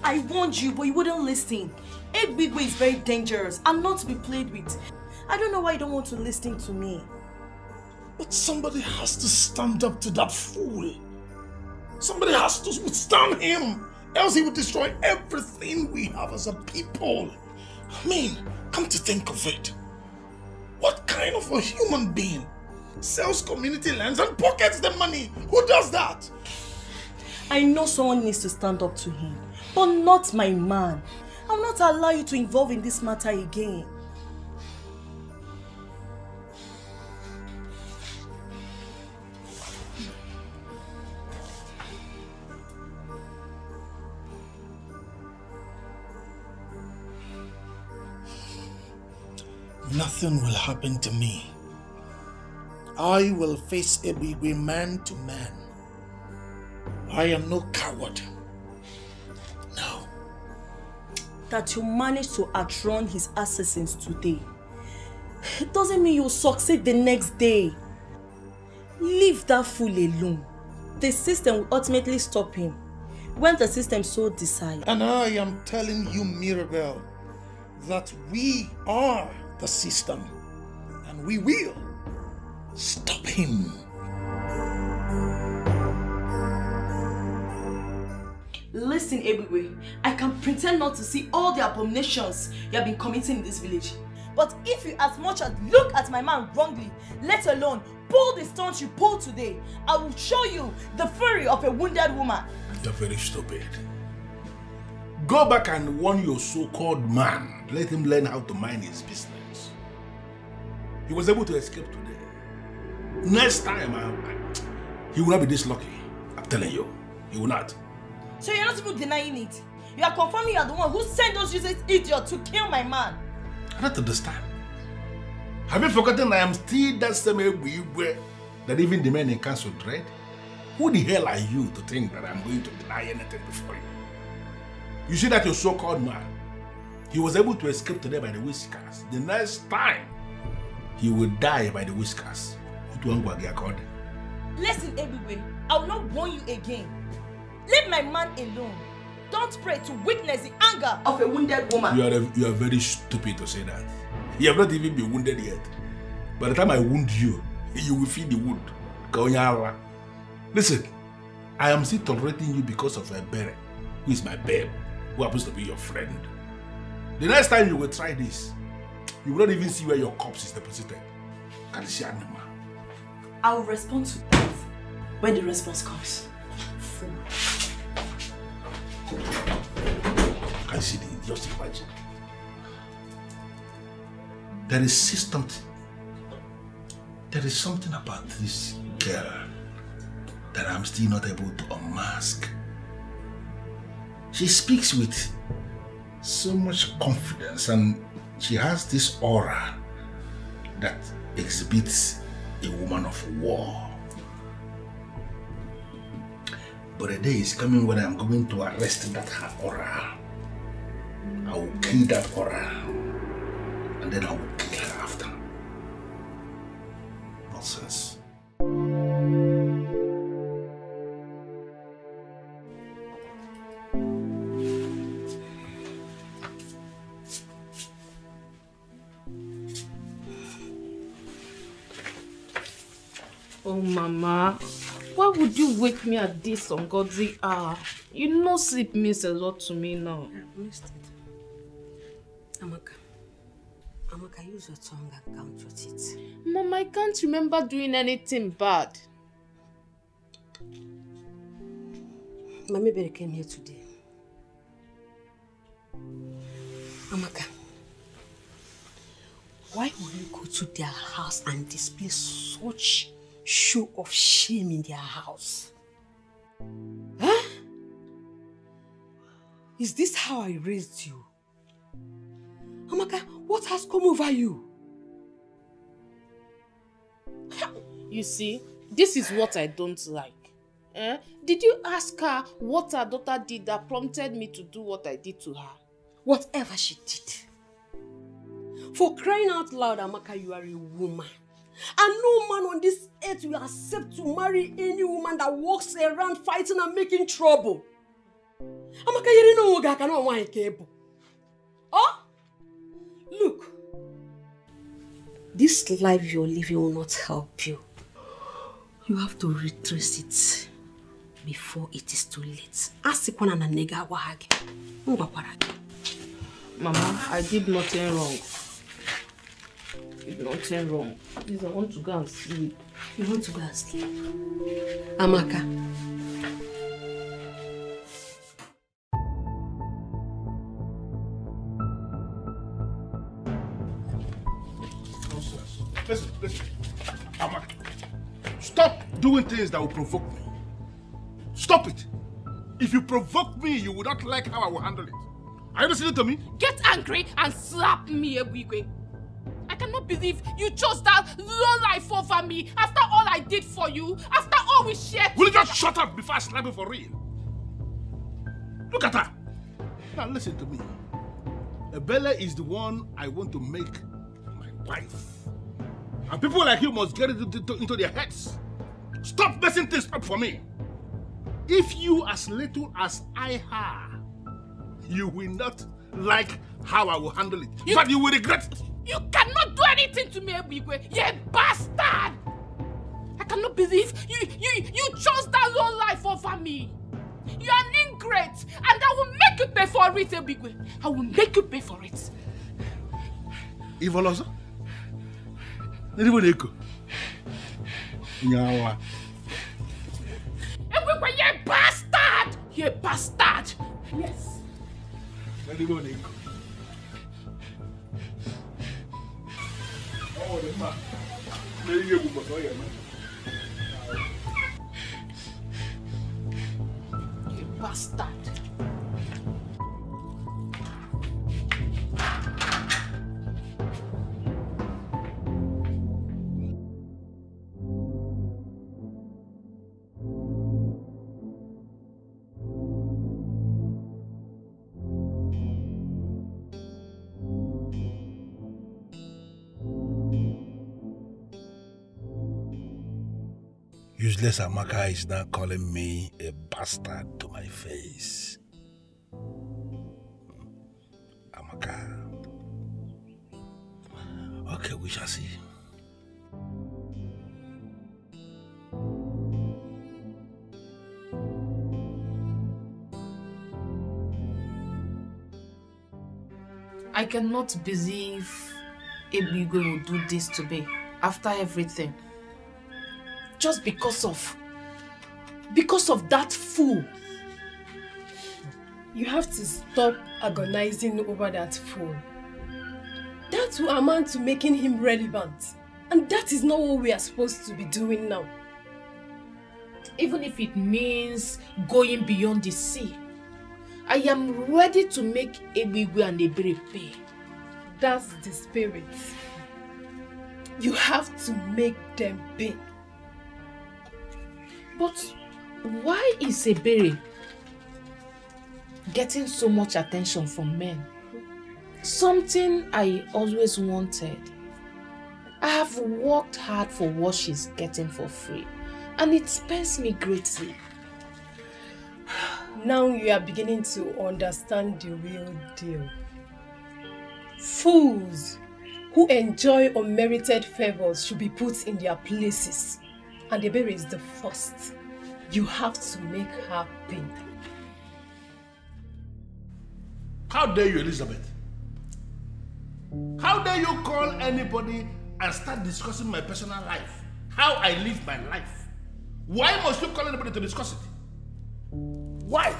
I warned you, but you wouldn't listen. Ebigwe is very dangerous and not to be played with. I don't know why you don't want to listen to me. But somebody has to stand up to that fool. Somebody has to withstand him, else he will destroy everything we have as a people. I mean, come to think of it, what kind of a human being sells community lands and pockets the money? Who does that? I know someone needs to stand up to him, but not my man. I will not allow you to involve in this matter again. Nothing will happen to me. I will face Ebigwe man to man. I am no coward. No. That you managed to outrun his assassins today, it doesn't mean you'll succeed the next day. Leave that fool alone. The system will ultimately stop him when the system so decides. And I am telling you, Mirabel, that we are the system and we will stop him. Listen, Ebigwe, I can pretend not to see all the abominations you have been committing in this village. But if you as much as look at my man wrongly, let alone pull the stunts you pulled today, I will show you the fury of a wounded woman. You're very stupid. Go back and warn your so-called man. Let him learn how to mind his business. He was able to escape today. Next time, he will not be this lucky. I'm telling you, he will not. So you're not even denying it? You are confirming you are the one who sent those useless idiots to kill my man? I don't understand. Have you forgotten I am still that same Ebigwe that even the men in council dread? Who the hell are you to think that I'm going to deny anything before you? You see that your so-called man, he was able to escape today by the whiskers. The next time, he will die by the whiskers. Listen, Ebigwe, I will not warn you again. Leave my man alone. Don't pray to witness the anger of a wounded woman. You are very stupid to say that. You have not even been wounded yet. By the time I wound you, you will feel the wound. Listen, I am still tolerating you because of a Bere, who is my babe, who happens to be your friend. The next time you will try this, you will not even see where your corpse is deposited. I will respond to that when the response comes. Can you see the just imagine? There is something about this girl that I'm still not able to unmask. She speaks with so much confidence and she has this aura that exhibits a woman of war. But a day is coming when I'm going to arrest that her aura. I will kill that aura and then I will kill her after. Nonsense. Oh, Mama, why would you wake me at this ungodly hour? You know sleep means a lot to me now. I missed it. Amaka, use your tongue and count your teeth. Mama, I can't remember doing anything bad. Mami Bere came here today. Amaka, why will you go to their house and display such show of shame in their house? Huh? Is this how I raised you? Amaka, what has come over you? You see, this is what I don't like. Did you ask her what her daughter did that prompted me to do what I did to her? Whatever she did. For crying out loud, Amaka, you are a woman. And no man on this earth will accept to marry any woman that walks around fighting and making trouble. Amaka, you don't know cannot want a cable. Oh? Look. This life you're living will not help you. You have to retrace it before it is too late. Mama, I did nothing wrong. Did nothing wrong. Please, I want to go and sleep. You want to go and sleep? Amaka. Listen. Amaka, stop doing things that will provoke me. Stop it. If you provoke me, you will not like how I will handle it. Are you listening to me? Get angry and slap me, Ebigwe. I cannot believe you chose that low life over me after all I did for you, after all we shared. Will you just shut up before I slap you for real? Look at her. Now listen to me. Bella is the one I want to make my wife. And people like you must get it into their heads. Stop messing things up for me. If you as little as I have, you will not like how I will handle it. In fact, you will regret it. You cannot do anything to me, Ebigwe. You bastard! I cannot believe you chose that low life over me. You are an ingrate, and I will make you pay for it, Ebigwe. I will make you pay for it. Ivolosa? Ebigwe, you bastard! You bastard! Yes. You bastard. Useless Amaka is now calling me a bastard to my face. Amaka. Okay, we shall see. I cannot believe Ebigwe will do this to me after everything. Just because of that fool. You have to stop agonizing over that fool. That will amount to making him relevant. And that is not what we are supposed to be doing now. Even if it means going beyond the sea, I am ready to make Ebigwe and Ebere pay. That's the spirit. You have to make them pay. But why is Ebere getting so much attention from men? Something I always wanted. I have worked hard for what she's getting for free, and it pains me greatly. Now you are beginning to understand the real deal. Fools who enjoy unmerited favors should be put in their places. And Ebere is the first. You have to make her pay. How dare you, Elizabeth? How dare you call anybody and start discussing my personal life? How I live my life? Why must you call anybody to discuss it? Why?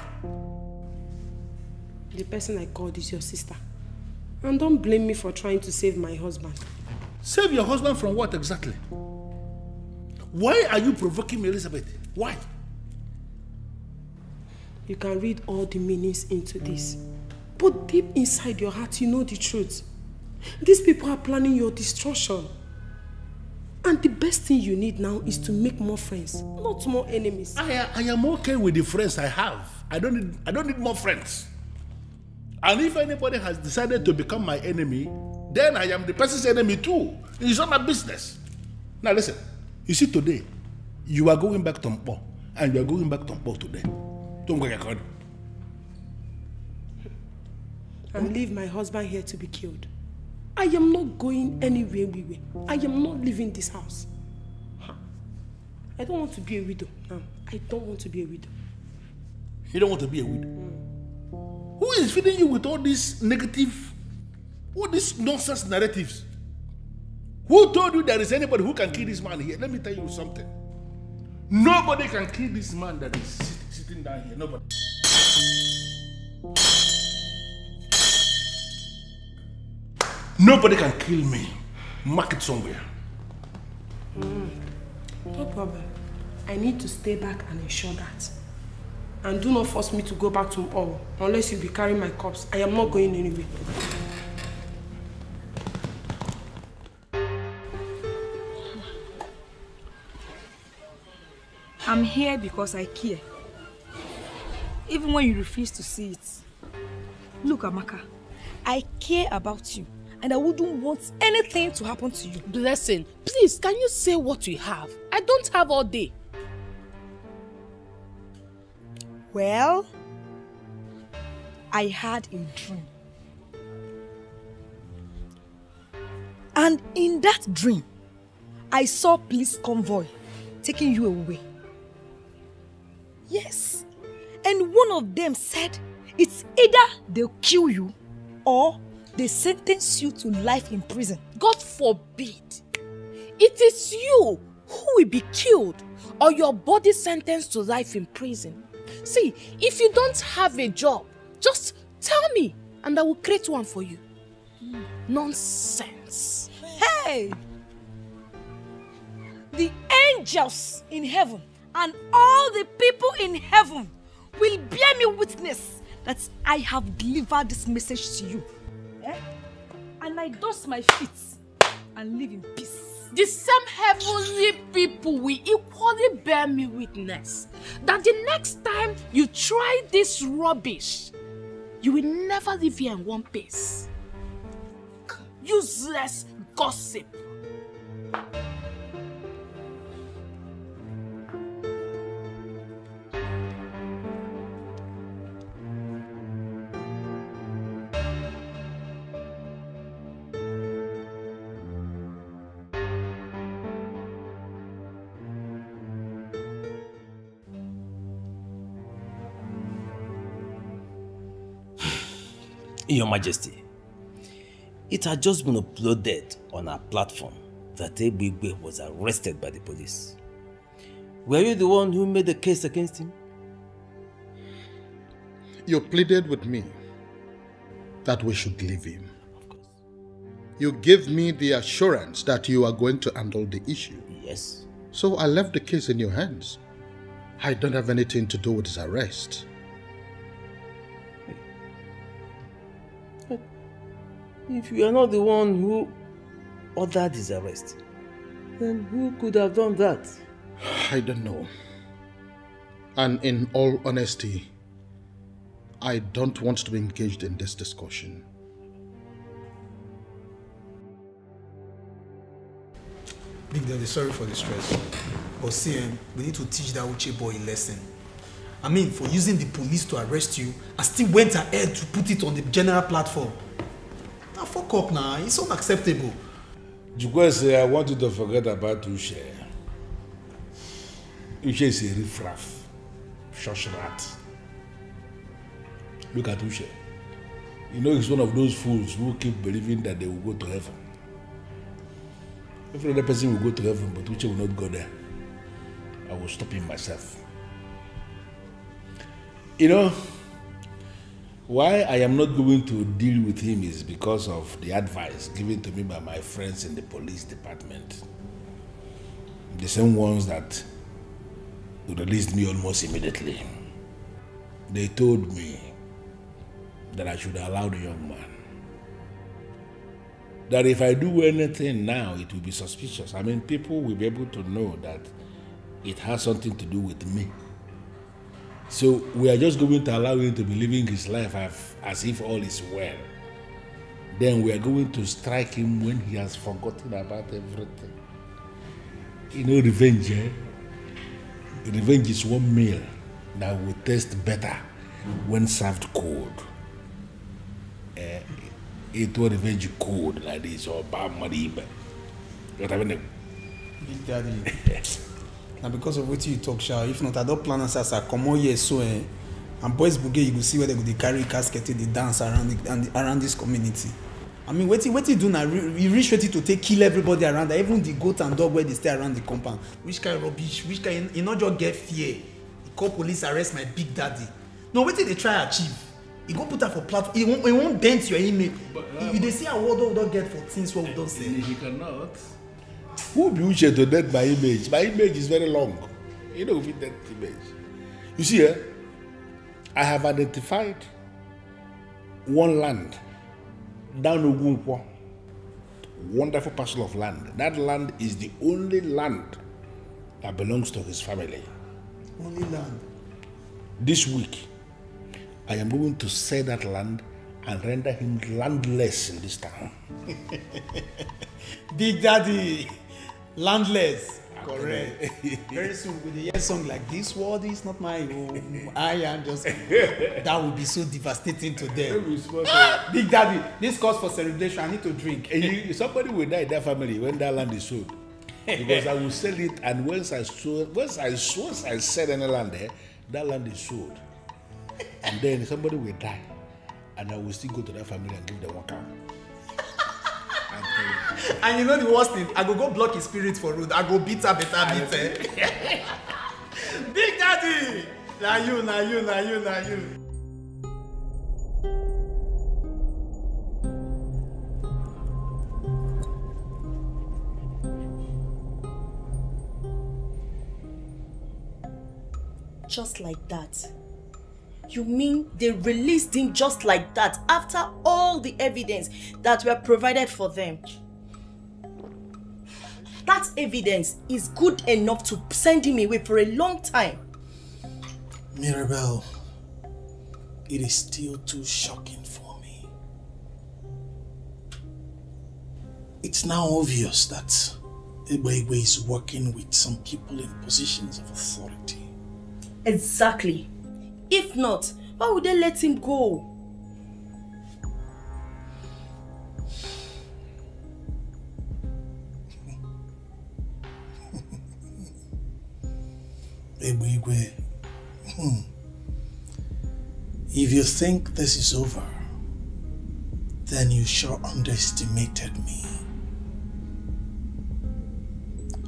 The person I called is your sister. And don't blame me for trying to save my husband. Save your husband from what exactly? Why are you provoking me, Elizabeth? Why? You can read all the meanings into this. But deep inside your heart, you know the truth. These people are planning your destruction. And the best thing you need now is to make more friends, not more enemies. I am okay with the friends I have. I don't need more friends. And if anybody has decided to become my enemy, then I am the person's enemy too. It's not my business. Now listen. You see, today, you are going back to Mpo, and you are going back to Mpo today. Don't go ahead. And leave my husband here to be killed. I am not going anywhere. I am not leaving this house. I don't want to be a widow. I don't want to be a widow. You don't want to be a widow? Who is feeding you with all these negative, all these nonsense narratives? Who told you there is anybody who can kill this man here? Let me tell you something. Nobody can kill this man that is sitting down here. Nobody. Nobody can kill me. Mark it somewhere. No problem. I need to stay back and ensure that. And do not force me to go back to all unless you'll be carrying my corpse. I am not going anywhere. I'm here because I care. Even when you refuse to see it. Look, Amaka, I care about you and I wouldn't want anything to happen to you. Blessing, please, can you say what we have? I don't have all day. Well, I had a dream. And in that dream, I saw police convoy taking you away. Yes. And one of them said, it's either they'll kill you or they sentence you to life in prison. God forbid. It is you who will be killed or your body sentenced to life in prison. See, if you don't have a job, just tell me and I will create one for you. Nonsense. Hey! The angels in heaven and all the people in heaven will bear me witness that I have delivered this message to you. Eh? And I dust my feet and live in peace. The same heavenly people will equally bear me witness that the next time you try this rubbish, you will never live here in one piece. Useless gossip. Your Majesty, it had just been uploaded on our platform that Ebigwe was arrested by the police. Were you the one who made the case against him? You pleaded with me that we should leave him. Of course. You gave me the assurance that you are going to handle the issue. Yes. So I left the case in your hands. I don't have anything to do with his arrest. If you are not the one who ordered his arrest, then who could have done that? I don't know. And in all honesty, I don't want to be engaged in this discussion. Big Daddy, sorry for the stress. But see, we need to teach that Uche boy a lesson. I mean, for using the police to arrest you, I still went ahead to put it on the general platform. Now, fuck up now. It's unacceptable. Jukwese, I want you to forget about Uche. Uche is a riffraff, shush rat. Look at Uche. You know he's one of those fools who keep believing that they will go to heaven. Every other person will go to heaven, but Uche will not go there. I will stop him myself. You know, why I am not going to deal with him is because of the advice given to me by my friends in the police department. The same ones that released me almost immediately. They told me that I should allow the young man. That if I do anything now, it will be suspicious. I mean, people will be able to know that it has something to do with me. So we are just going to allow him to be living his life as if all is well. Then we are going to strike him when he has forgotten about everything. You know, revenge, eh? Revenge is one meal that will taste better when served cold. It will revenge cold like this or bad mariba. Big Daddy. Now because of what you talk, Sha, if not, I don't plan as I come on here so and boys bougie, you will see where they go carry casket, they dance around this community. I mean, what you do now? You reach ready to kill everybody around there, even the goat and dog where they stay around the compound. Which kind of rubbish? Which kind? You not just get fear. You call police arrest my Big Daddy. No, what did they try achieve? You go put that for platform. It won't dent your image. You they see a word we don't get for things what we don't say. He cannot. Who be Uche to dent my image? My image is very long. You know, with that image. You see, I have identified one land down Ogunkwo. Wonderful parcel of land. That land is the only land that belongs to his family. Only land. This week, I am going to sell that land and render him landless in this town. Big Daddy, landless. Correct. Very soon, with a song like "This world is not my home, I am just," that would be so devastating to them. Big Daddy, this calls for celebration. I need to drink. Somebody will die in that family when that land is sold, because I will sell it, and once I sell any land there, that land is sold, and then somebody will die, and I will still go to that family and give them one count. And you know the worst thing? I go block his spirit for road. I go beat her better. Big Daddy! Now you. Just like that? You mean they released him just like that after all the evidence that were provided for them? That evidence is good enough to send him away for a long time. Mirabel, it is still too shocking for me. It's now obvious that Igwe is working with some people in positions of authority. Exactly. If not, why would they let him go? Igwe, if you think this is over, then you sure underestimated me.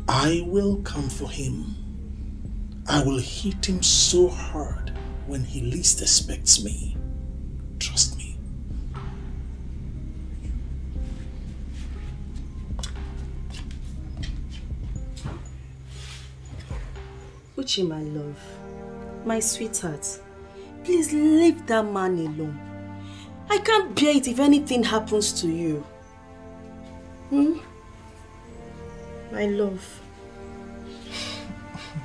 I will come for him. I will hit him so hard when he least expects me. Trust me. Uchi, my love, my sweetheart, please leave that man alone. I can't bear it if anything happens to you. My love.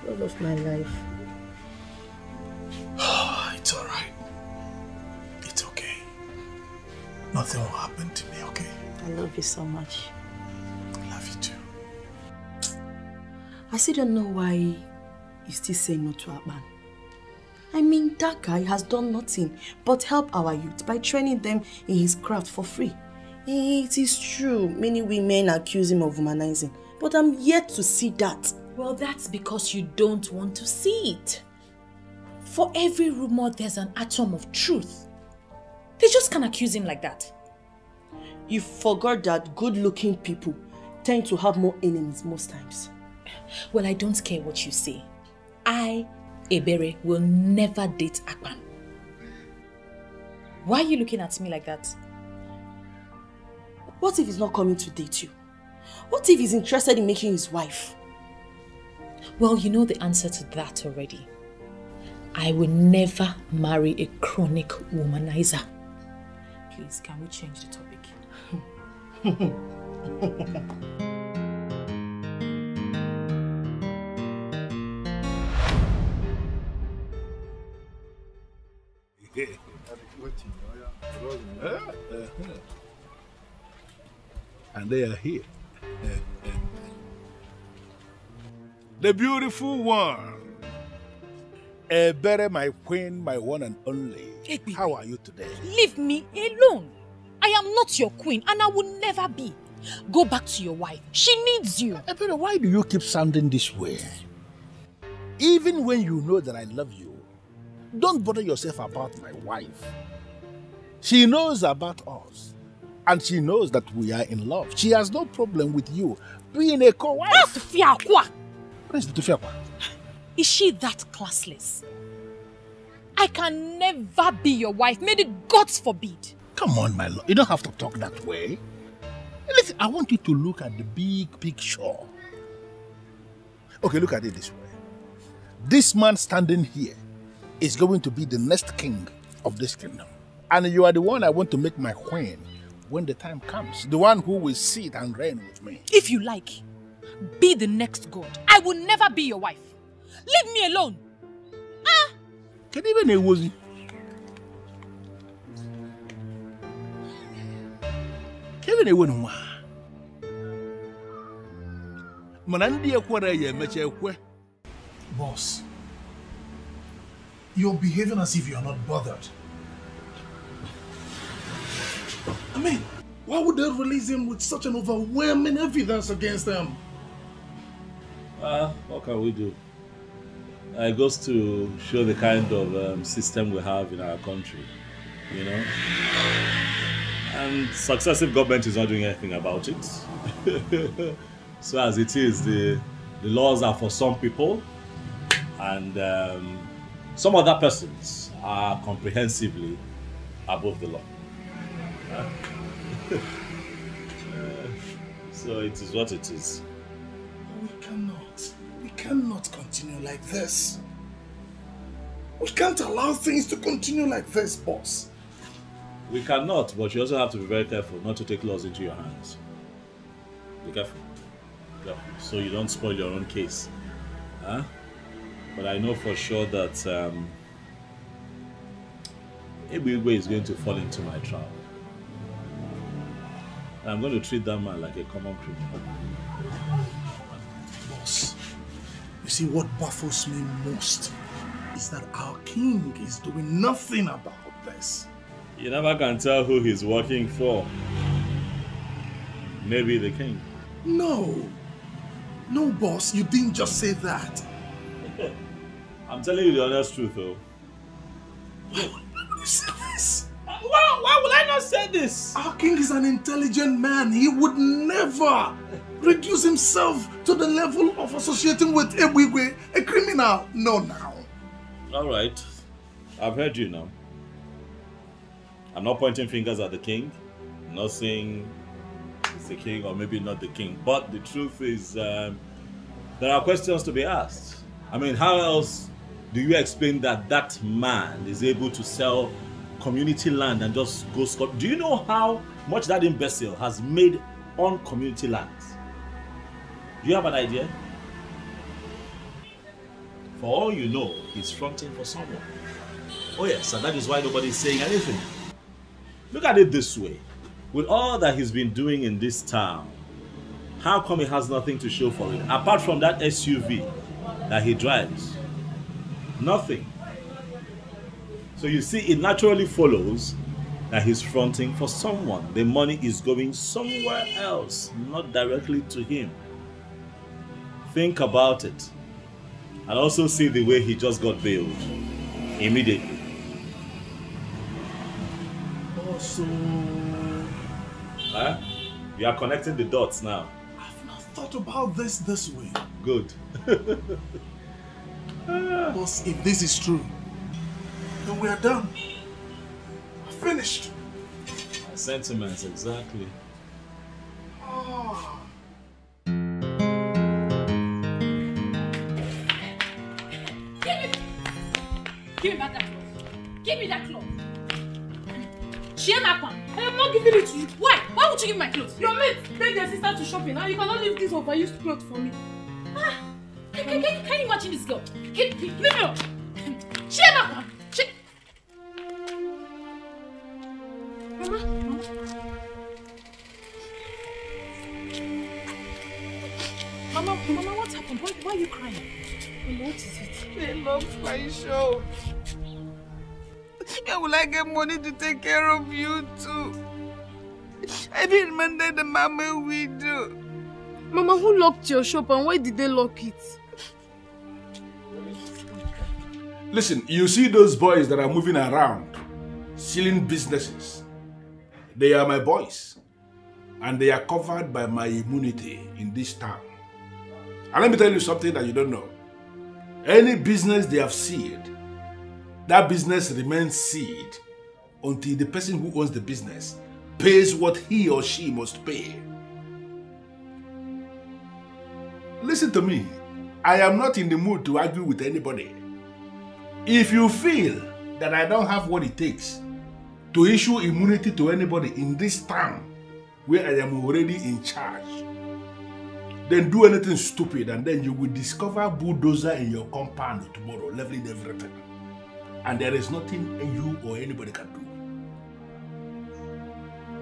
Love of my life. It's alright. It's okay. Nothing will happen to me, okay? I love you so much. I love you too. I still don't know why you still say no to Akpan. I mean, that guy has done nothing but help our youth by training them in his craft for free. It is true, many women accuse him of womanizing, but I'm yet to see that. Well, that's because you don't want to see it. For every rumor, there's an atom of truth. They just can't accuse him like that. You forgot that good-looking people tend to have more enemies most times. Well, I don't care what you say. I, Ebere, will never date Akpan. Why are you looking at me like that? What if he's not coming to date you? What if he's interested in making his wife? Well, you know the answer to that already. I will never marry a chronic womanizer. Please, can we change the topic? And they are here. The beautiful one. Ebere, my queen, my one and only. How are you today? Leave me alone. I am not your queen and I will never be. Go back to your wife. She needs you. Ebere, why do you keep sounding this way? Even when you know that I love you, don't bother yourself about my wife. She knows about us. And she knows that we are in love. She has no problem with you being a co-wife. What is the Tufiakwa? Is she that classless? I can never be your wife. May the gods forbid. Come on, my love. You don't have to talk that way. Listen, I want you to look at the big picture. Okay, look at it this way. This man standing here is going to be the next king of this kingdom. And you are the one I want to make my queen when the time comes. The one who will sit and reign with me. If you like, be the next god. I will never be your wife. Leave me alone. Can even a wozy? Kevin a win one. Manandi a quarter year, Meche. Boss, you're behaving as if you're not bothered. I mean, why would they release him with such an overwhelming evidence against them? What can we do? It goes to show the kind of system we have in our country, you know. And successive government is not doing anything about it. So as it is, the laws are for some people, and some other persons are comprehensively above the law. So it is what it is. We cannot continue like this. We can't allow things to continue like this, boss. We cannot, but you also have to be very careful not to take laws into your hands. Be careful. So you don't spoil your own case. Huh? But I know for sure that Ebigwe is going to fall into my trap. And I'm going to treat that man like a common criminal. Boss, you see what baffles me most is that our king is doing nothing about this. You never can tell who he's working for. Maybe the king. No, boss, you didn't just say that. I'm telling you the honest truth, though. Why would you say this? Why would I not say this? Our king is an intelligent man. He would never reduce himself to the level of associating with Ebigwe, a criminal. No, now. All right. I've heard you now. I'm not pointing fingers at the king. I'm not saying it's the king or maybe not the king. But the truth is, there are questions to be asked. I mean, how else do you explain that that man is able to sell community land and just go scot? Do you know how much that imbecile has made on community lands? Do you have an idea? For all you know, he's fronting for someone. Oh yes, and that is why nobody is saying anything. Look at it this way. With all that he's been doing in this town, how come he has nothing to show for it? Apart from that SUV that he drives. Nothing. So you see, it naturally follows that he's fronting for someone. The money is going somewhere else, not directly to him. Think about it. And also see the way he just got bailed. Immediately. Also, you are connecting the dots now. I've not thought about this way. Good. Boss, if this is true, then we are done. We're finished. My sentiments, exactly. Oh. Give me back that cloth. Give me that cloth. Chiemaka, I am not giving it to you. Why? Why would you give my clothes? Your mate take their sister to shopping. Now you cannot leave this overused clothes for me. Can you imagine this girl? Leave me alone. Chiemaka. Mama, what happened? Why are you crying? Mama, what is it? They love my show. How will I get money to take care of you too? I didn't remember the mama we do. Mama, who locked your shop and why did they lock it? Listen, you see those boys that are moving around, stealing businesses. They are my boys. And they are covered by my immunity in this town. And let me tell you something that you don't know. Any business they have sealed, that business remains sealed until the person who owns the business pays what he or she must pay. Listen to me. I am not in the mood to argue with anybody. If you feel that I don't have what it takes to issue immunity to anybody in this town where I am already in charge, then do anything stupid and then you will discover bulldozer in your compound tomorrow, leveling everything. And there is nothing you or anybody can do.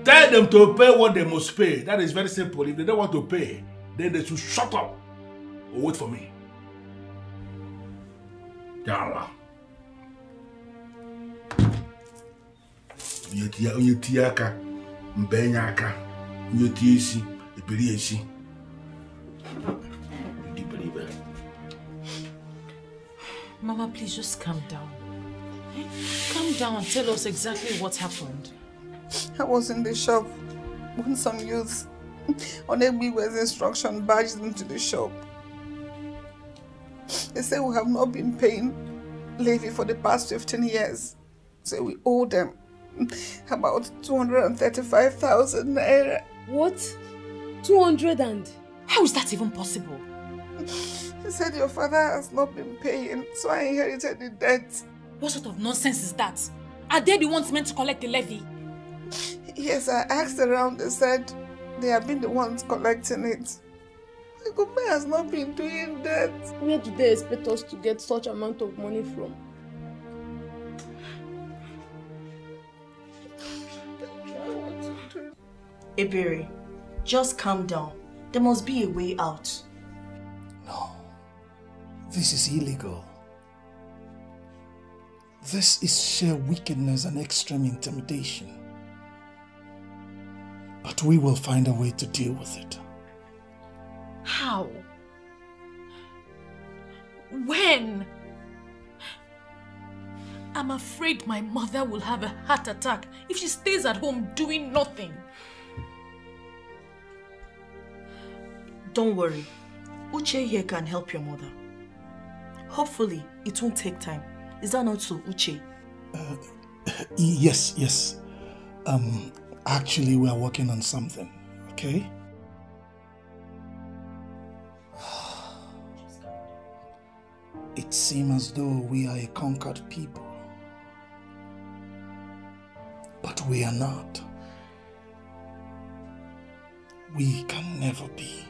Tell them to pay what they must pay. That is very simple. If they don't want to pay, then they should shut up or wait for me. Yalla. Onye tie aka, mbenye aka, onye tie isi, ebiri esi. Mama, please just calm down. Calm down and tell us exactly what happened. I was in the shop when some youths on Egbiwe's instruction barged into the shop. They say we have not been paying levy for the past 15 years. So we owe them about 235,000 naira. What? 200 and? How is that even possible? He said your father has not been paying, so I inherited the debt. What sort of nonsense is that? Are they the ones meant to collect the levy? Yes, I asked around. They said they have been the ones collecting it. The government has not been doing that. Where do they expect us to get such amount of money from? Ebere, just calm down. There must be a way out. No. This is illegal. This is sheer wickedness and extreme intimidation. But we will find a way to deal with it. How? When? I'm afraid my mother will have a heart attack if she stays at home doing nothing. Don't worry. Uche here can help your mother. Hopefully, it won't take time. Is that not so, Uche? Yes. Actually, we are working on something, okay? It seems as though we are a conquered people. But we are not. We can never be.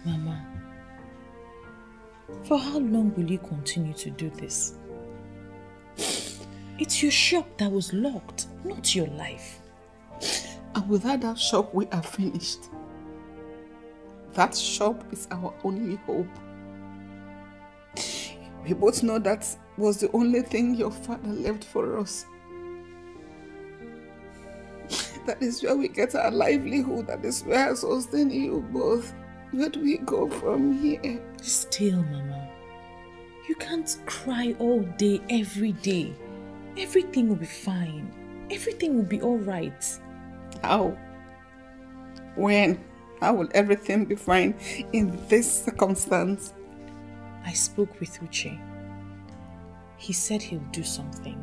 Mama, for how long will you continue to do this? It's your shop that was locked, not your life. And without that shop, we are finished. That shop is our only hope. We both know that was the only thing your father left for us. That is where we get our livelihood. That is where I sustain you both. Where do we go from here? Still, Mama, you can't cry all day, every day. Everything will be fine. Everything will be all right. How? When? How will everything be fine in this circumstance? I spoke with Uche. He said he'll do something.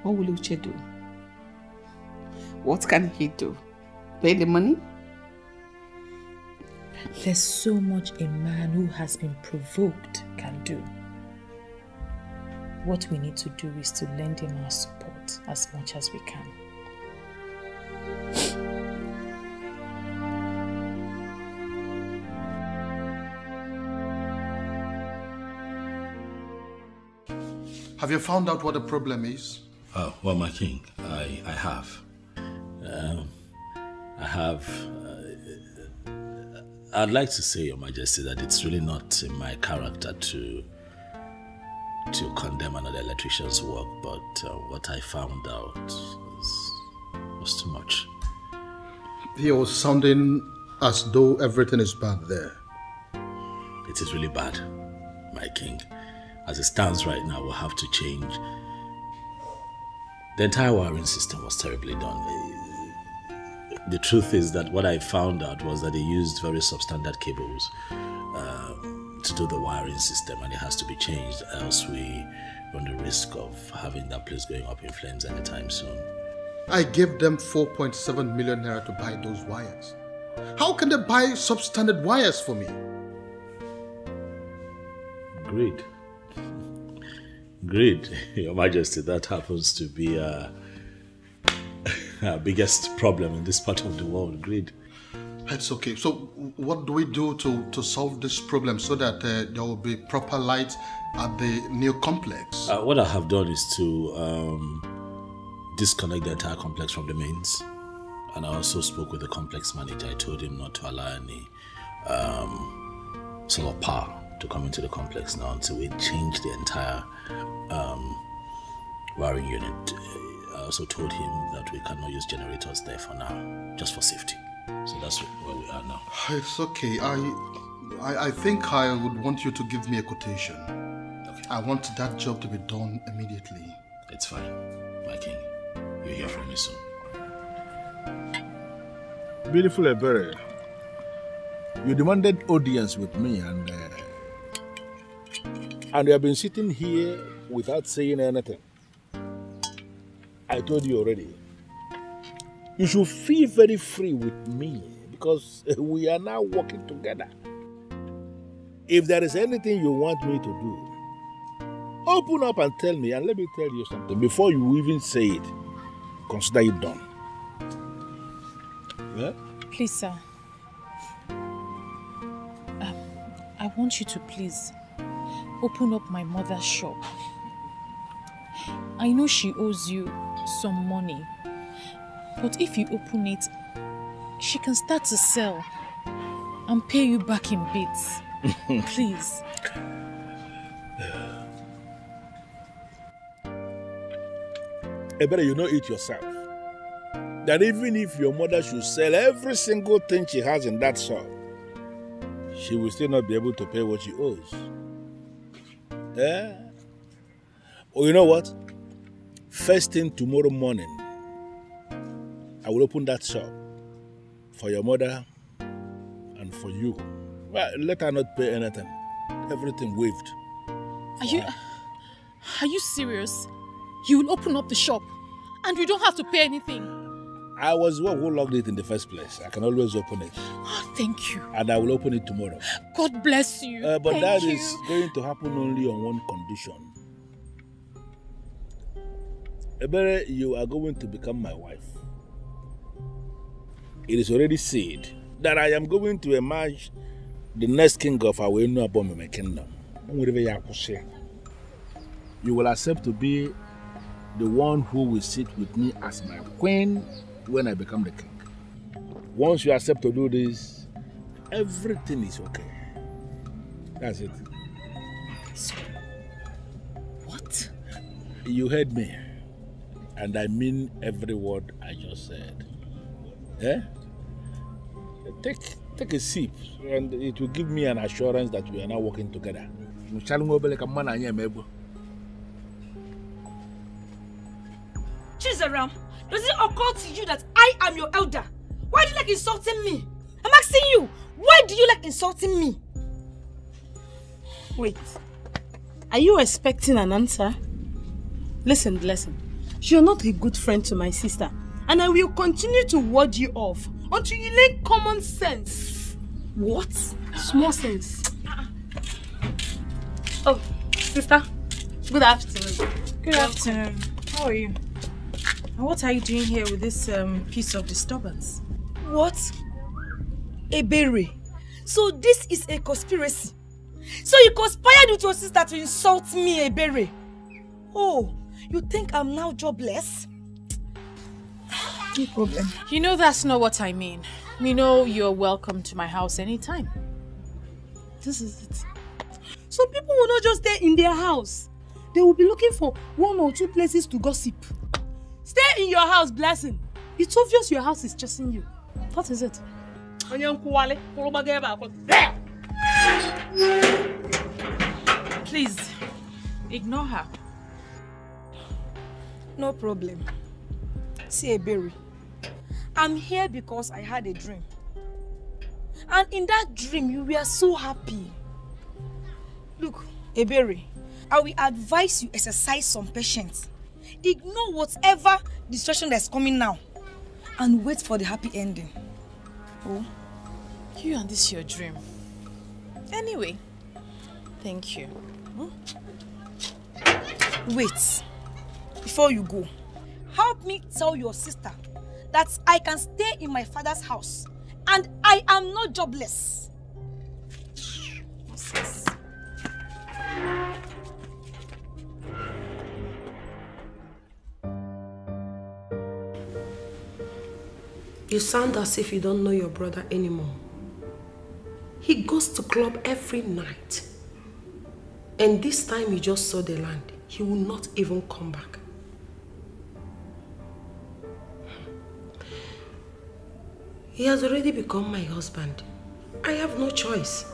What will Uche do? What can he do? Pay the money? There's so much a man who has been provoked can do. What we need to do is to lend him our support as much as we can. Have you found out what the problem is? Oh, well, my king, I have. I'd like to say, Your Majesty, that it's really not in my character to condemn another electrician's work, but what I found out was too much. He was sounding as though everything is bad there. It is really bad, my king. As it stands right now, we'll have to change. The entire wiring system was terribly done. The truth is that what I found out was that they used very substandard cables to do the wiring system, and it has to be changed, else we run the risk of having that place going up in flames anytime soon. I gave them 4.7 million naira to buy those wires. How can they buy substandard wires for me? Greed. Greed, Your Majesty, that happens to be our biggest problem in this part of the world, greed. It's okay. So what do we do to solve this problem so that there will be proper light at the new complex? What I have done is to disconnect the entire complex from the mains. And I also spoke with the complex manager. I told him not to allow any solar power to come into the complex now until we change the entire wiring unit. I also told him that we cannot use generators there for now, just for safety. So that's where we are now. It's okay. I think I would want you to give me a quotation. Okay. I want that job to be done immediately. It's fine, my king. You'll hear from me soon. Beautiful Ebere, you demanded audience with me, and you have been sitting here without saying anything. I told you already. You should feel very free with me because we are now working together. If there is anything you want me to do, open up and tell me, and let me tell you something. Before you even say it, consider it done. Yeah? Please, sir. I want you to please open up my mother's shop. I know she owes you some money, but if you open it, she can start to sell and pay you back in bits. Please. Better you know it yourself. That even if your mother should sell every single thing she has in that shop, she will still not be able to pay what she owes. Yeah? Oh, you know what? First thing tomorrow morning, I will open that shop for your mother and for you. Well, let her not pay anything. Everything waived. Are you serious? You will open up the shop and you don't have to pay anything? I was the one who locked it in the first place. I can always open it. Oh, thank you. And I will open it tomorrow. God bless you. But that is going to happen only on one condition. Ebere, you are going to become my wife. It is already said that I am going to emerge the next king of our Nollywood kingdom. You will accept to be the one who will sit with me as my queen when I become the king. Once you accept to do this, everything is okay. That's it. So, what? You heard me. And I mean every word I just said. Eh? Take a sip, and it will give me an assurance that we are now working together. Chizaram, does it occur to you that I am your elder? Why do you like insulting me? I'm asking you, why do you like insulting me? Wait, are you expecting an answer? Listen. You're not a good friend to my sister, and I will continue to ward you off until you learn common sense. What? Small sense. Oh, sister. Good afternoon. Good afternoon. How are you? And what are you doing here with this piece of disturbance? What? Ebere. So this is a conspiracy. So you conspired with your sister to insult me, Ebere. Oh, you think I'm now jobless? No problem. You know that's not what I mean. You know you're welcome to my house anytime. This is it. So people will not just stay in their house. They will be looking for 1 or 2 places to gossip. Stay in your house, Blessing. It's obvious your house is chasing you. That is it. Please, ignore her. No problem. See, Eberi, I'm here because I had a dream. And in that dream, you were so happy. Look, Eberi, I will advise you exercise some patience. Ignore whatever distraction that's coming now. And wait for the happy ending. Oh, you and this your dream. Anyway, thank you. Wait. Before you go, help me tell your sister that I can stay in my father's house and I am not jobless. You sound as if you don't know your brother anymore. He goes to club every night. And this time he just saw the land. He will not even come back. He has already become my husband. I have no choice.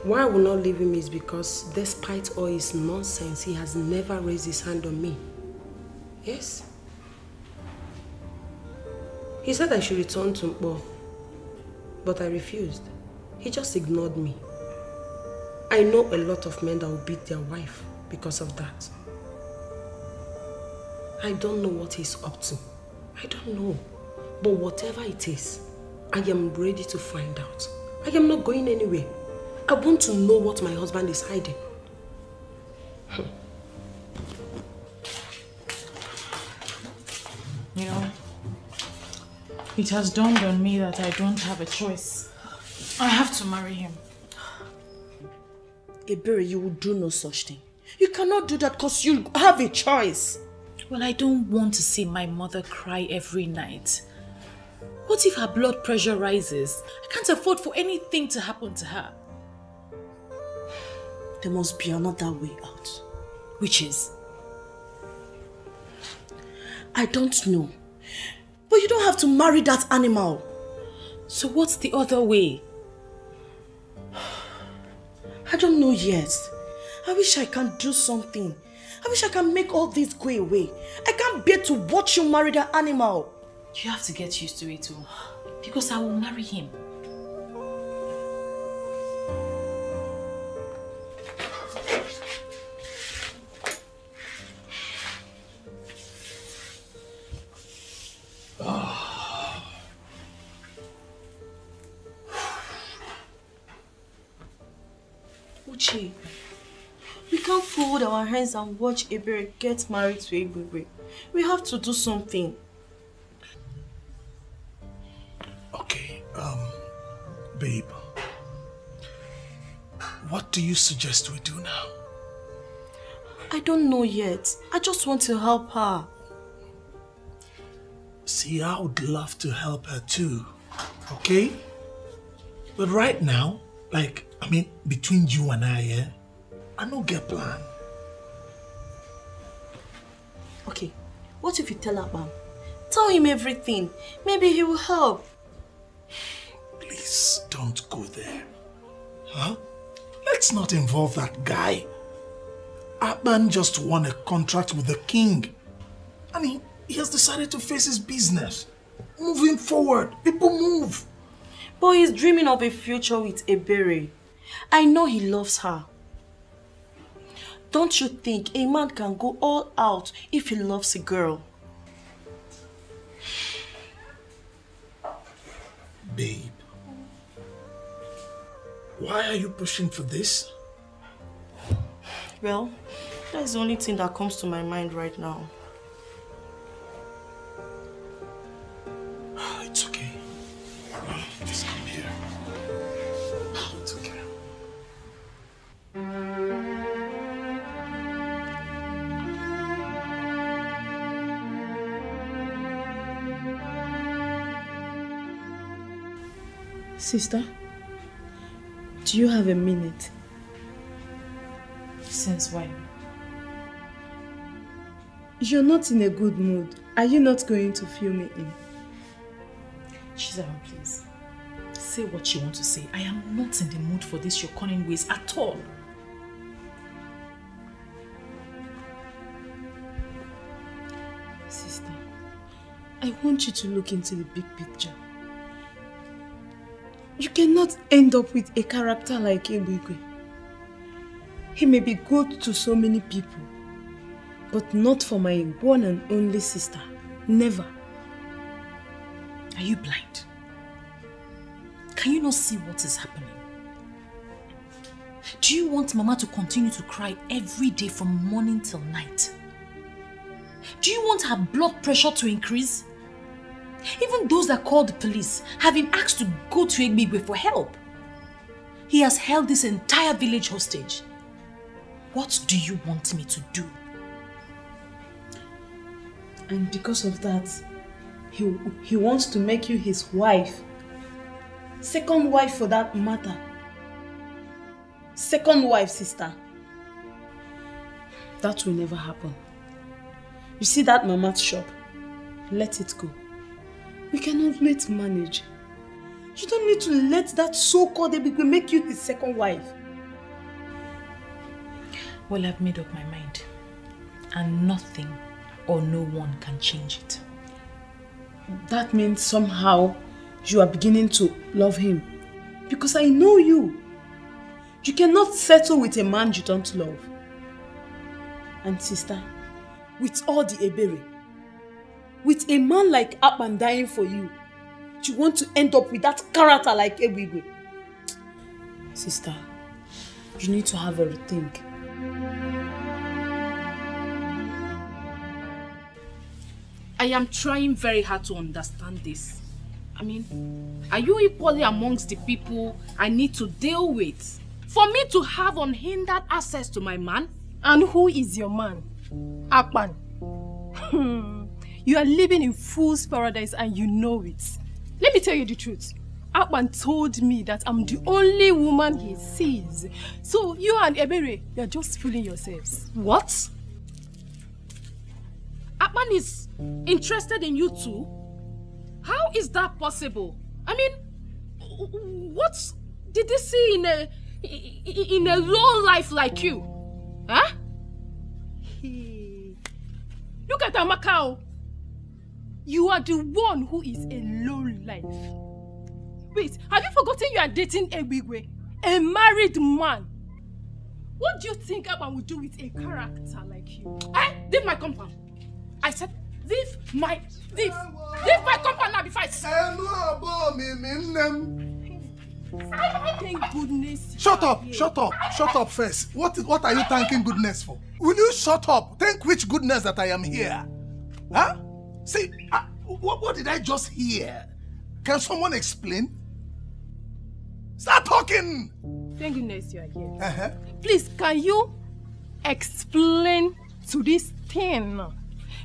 Why I will not leave him is because despite all his nonsense, he has never raised his hand on me. Yes. He said I should return to Mpo, but I refused. He just ignored me. I know a lot of men that will beat their wife because of that. I don't know what he's up to. I don't know. But whatever it is, I am ready to find out. I am not going anywhere. I want to know what my husband is hiding. You know, it has dawned on me that I don't have a choice. I have to marry him. Ebere, you will do no such thing. You cannot do that because you have a choice. Well, I don't want to see my mother cry every night. What if her blood pressure rises? I can't afford for anything to happen to her. There must be another way out. Which is? I don't know. But you don't have to marry that animal. So what's the other way? I don't know yet. I wish I can do something. I wish I can make all this go away. I can't bear to watch you marry that animal. You have to get used to it too. Because I will marry him. Uche, we can't fold our hands and watch Ebere get married to Egwegwe. We have to do something. Okay, babe. What do you suggest we do now? I don't know yet. I just want to help her. See, I would love to help her too, okay? But right now, between you and I, I don't get plan. Okay, what if you tell Abam? Tell him everything. Maybe he will help. Please, don't go there. Huh? Let's not involve that guy. Abam just won a contract with the king. And he has decided to face his business. Moving forward, people move. But he's dreaming of a future with Ebere. I know he loves her. Don't you think a man can go all out if he loves a girl? Babe, why are you pushing for this? Well, that's the only thing that comes to my mind right now. It's okay. Just come here. It's okay. Sister, do you have a minute? Since when? You're not in a good mood. Are you not going to fill me in? Chizaram, please. Say what you want to say. I am not in the mood for this your cunning ways at all. Sister, I want you to look into the big picture. You cannot end up with a character like Ebigwe. He may be good to so many people, but not for my one and only sister. Never. Are you blind? Can you not see what is happening? Do you want Mama to continue to cry every day from morning till night? Do you want her blood pressure to increase? Even those that called the police have been asked to go to Egbigwe for help. He has held this entire village hostage. What do you want me to do? And because of that, he wants to make you his wife. Second wife for that matter. Second wife, sister. That will never happen. You see that mama's shop? Let it go. We can always manage. You don't need to let that so-called Ebigwe make you his second wife. Well, I've made up my mind. And nothing or no one can change it. That means somehow you are beginning to love him. Because I know you. You cannot settle with a man you don't love. And sister, with all the Ebere, with a man like Akpan dying for you, you want to end up with that character like Ebigwe. Sister, you need to have a rethink. I am trying very hard to understand this. I mean, are you equally amongst the people I need to deal with for me to have unhindered access to my man? And who is your man? Akpan. You are living in fool's paradise and you know it. Let me tell you the truth. Akpan told me that I'm the only woman he sees. So you and Ebere, you're just fooling yourselves. What? Akpan is interested in you too? How is that possible? I mean, what did he see in a low life like you? Huh? Look at Amakao. You are the one who is a low life. Wait, have you forgotten you are dating Ebigwe, a married man? What do you think Akpan would do with a character like you? Leave my compound. I said, leave my compound now before I Thank goodness. Shut up first. What are you thanking goodness for? Will you shut up? Thank which goodness that I am here? Huh? See, what did I just hear? Can someone explain? Start talking! Thank goodness you are here. Please, can you explain to this thing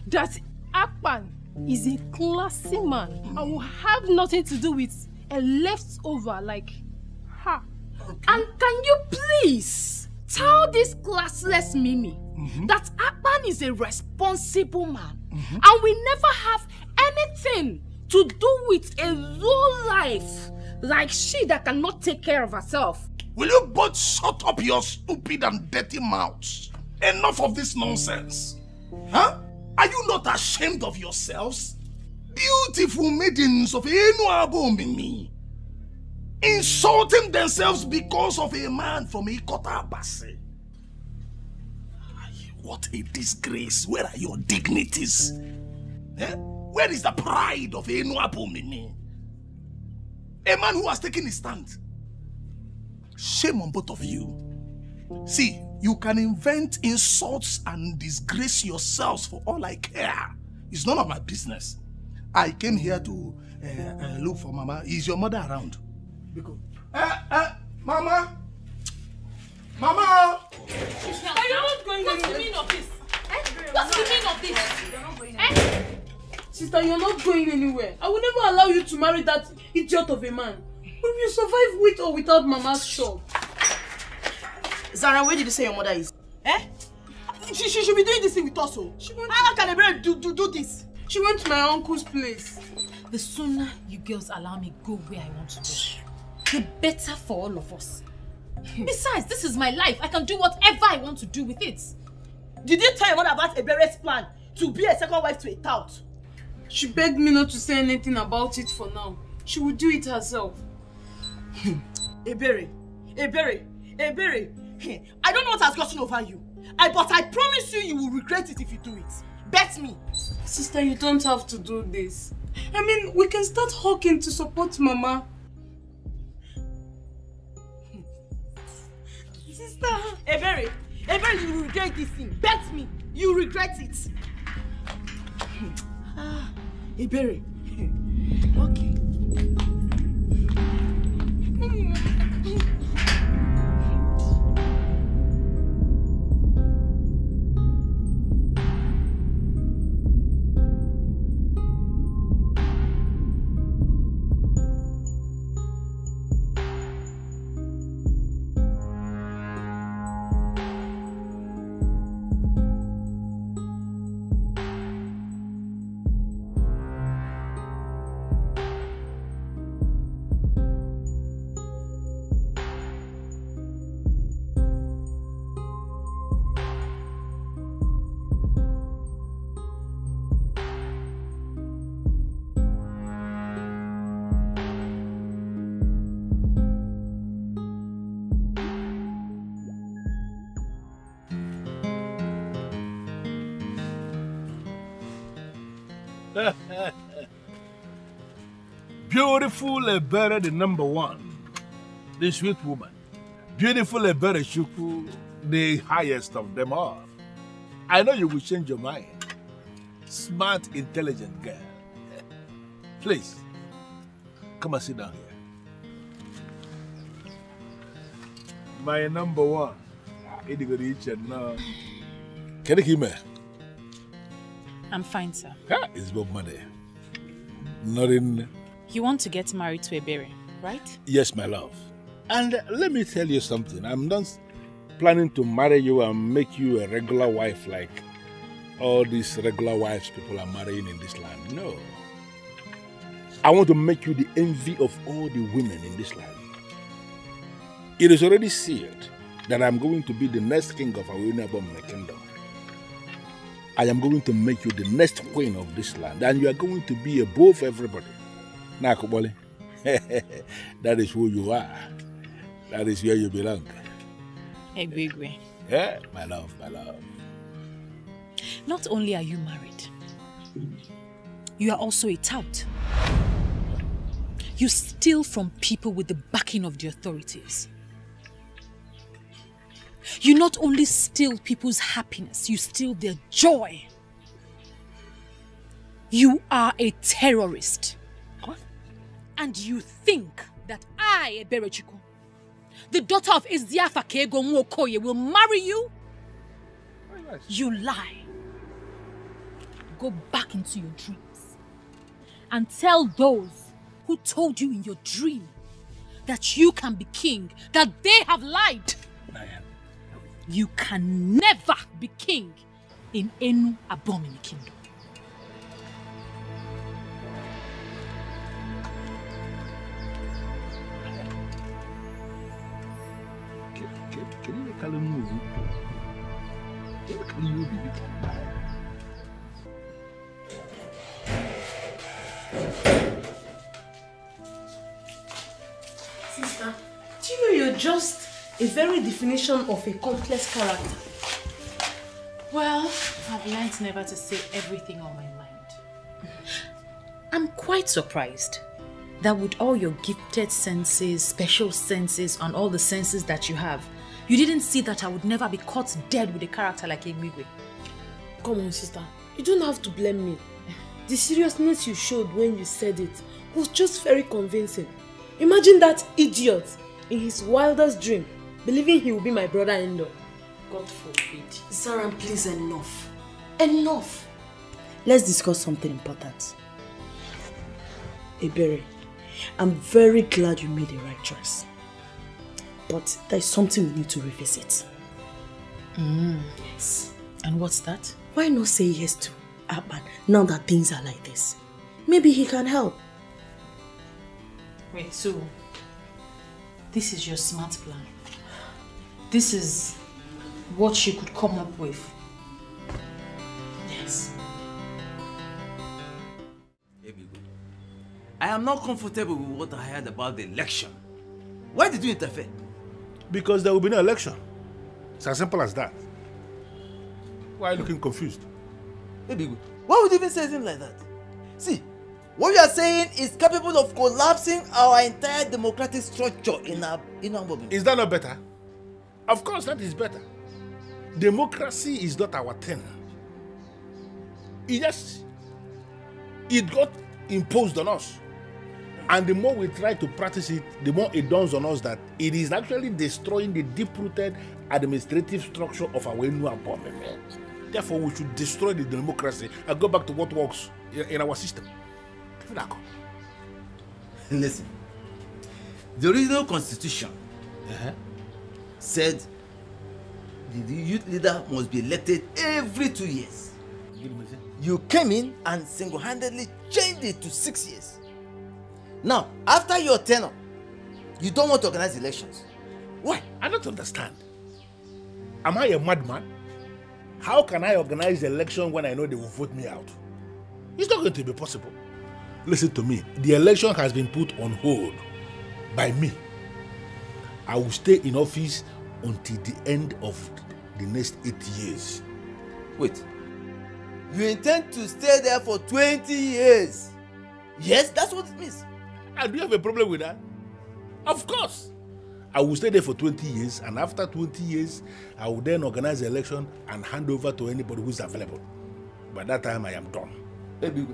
that Akpan is a classy man and will have nothing to do with a leftover like her? Okay. And can you please tell this classless Mimi that Akpan is a responsible man and we never have anything to do with a low life like she that cannot take care of herself? Will you both shut up your stupid and dirty mouths? Enough of this nonsense. Huh? Are you not ashamed of yourselves? Beautiful maidens of Enuabo Mimi, insulting themselves because of a man from Ikota Abase. What a disgrace. Where are your dignities? Eh? Where is the pride of Enuabo Mimi? A man who has taken his stand. Shame on both of you. See, you can invent insults and disgrace yourselves for all I care. It's none of my business. I came here to look for Mama. Is your mother around? Because, Mama! Mama! Are you not going anywhere? What's the meaning of this? What's the meaning of this? You're not going anywhere. Sister, you're not going anywhere. I will never allow you to marry that idiot of a man. We will survive with or without Mama's shop. Zara, where did you say your mother is? Eh? She should be doing this thing with us. How can a brother do this? She went to my uncle's place. The sooner you girls allow me go where I want to go, the better for all of us. Besides, this is my life. I can do whatever I want to do with it. Did you tell your mother about Ebere's plan to be a second wife to a tout? She begged me not to say anything about it for now. She will do it herself. Ebere. I don't know what has gotten over you. But I promise you will regret it if you do it. Bet me. Sister, you don't have to do this. I mean, we can start hawking to support Mama. Sister. Ebere, you will regret this thing. Bet me. You will regret it. Ebere. Okay. Beautiful Ebere, the number one, the sweet woman. Beautiful Ebere Shuku, the highest of them all. I know you will change your mind. Smart, intelligent girl. Please, come and sit down here. My number one. I'm fine, sir. It's Bob Money. Nothing. You want to get married to Ebere, right? Yes, my love. And let me tell you something. I'm not planning to marry you and make you a regular wife like all these regular wives people are marrying in this land. No. I want to make you the envy of all the women in this land. It is already sealed that I'm going to be the next king of Awinabom kingdom. I am going to make you the next queen of this land, and you are going to be above everybody. Nakubole, that is who you are. That is where you belong. Egwegwe. Yeah, my love, my love. Not only are you married, you are also a tout. You steal from people with the backing of the authorities. You not only steal people's happiness, you steal their joy. You are a terrorist. What? And you think that I, Eberechiku, the daughter of Eziafa Kego Nwokoye, will marry you? You lie. Go back into your dreams and tell those who told you in your dream that you can be king, that they have lied. You can never be king in Enu Abomini kingdom. Sister, do you know you're just a very definition of a complex character? Well, I've learned never to say everything on my mind. I'm quite surprised that with all your gifted senses, special senses, and all the senses that you have, you didn't see that I would never be caught dead with a character like Egwigwe. Come on, sister. You don't have to blame me. The seriousness you showed when you said it was just very convincing. Imagine that idiot in his wildest dream believing he will be my brother-in-law. God forbid. Zara, please, enough. Enough. Let's discuss something important. Ebere, I'm very glad you made the right choice. But there's something we need to revisit. Yes. And what's that? Why not say yes to Akpan now that things are like this? Maybe he can help. Wait, so this is your smart plan? This is what she could come up with? Yes. I am not comfortable with what I heard about the election. Why did you interfere? Because there will be no election. It's as simple as that. Why are you looking confused? Why would you even say something like that? See, what you are saying is capable of collapsing our entire democratic structure in our movement. Is that not better? Of course, that is better. Democracy is not our thing. It got imposed on us. And the more we try to practice it, the more it dawns on us that it is actually destroying the deep-rooted administrative structure of our new government. Therefore, we should destroy the democracy and go back to what works in our system. Listen, the original constitution said the youth leader must be elected every 2 years. You came in and single-handedly changed it to 6 years. Now, after your tenure, you don't want to organize elections. Why? I don't understand. Am I a madman? How can I organize the election when I know they will vote me out? It's not going to be possible. Listen to me. The election has been put on hold by me. I will stay in office until the end of the next 8 years. Wait. You intend to stay there for 20 years? Yes, that's what it means. And do you have a problem with that? Of course. I will stay there for 20 years, and after 20 years, I will then organize the election and hand over to anybody who is available. By that time, I am done. Baby,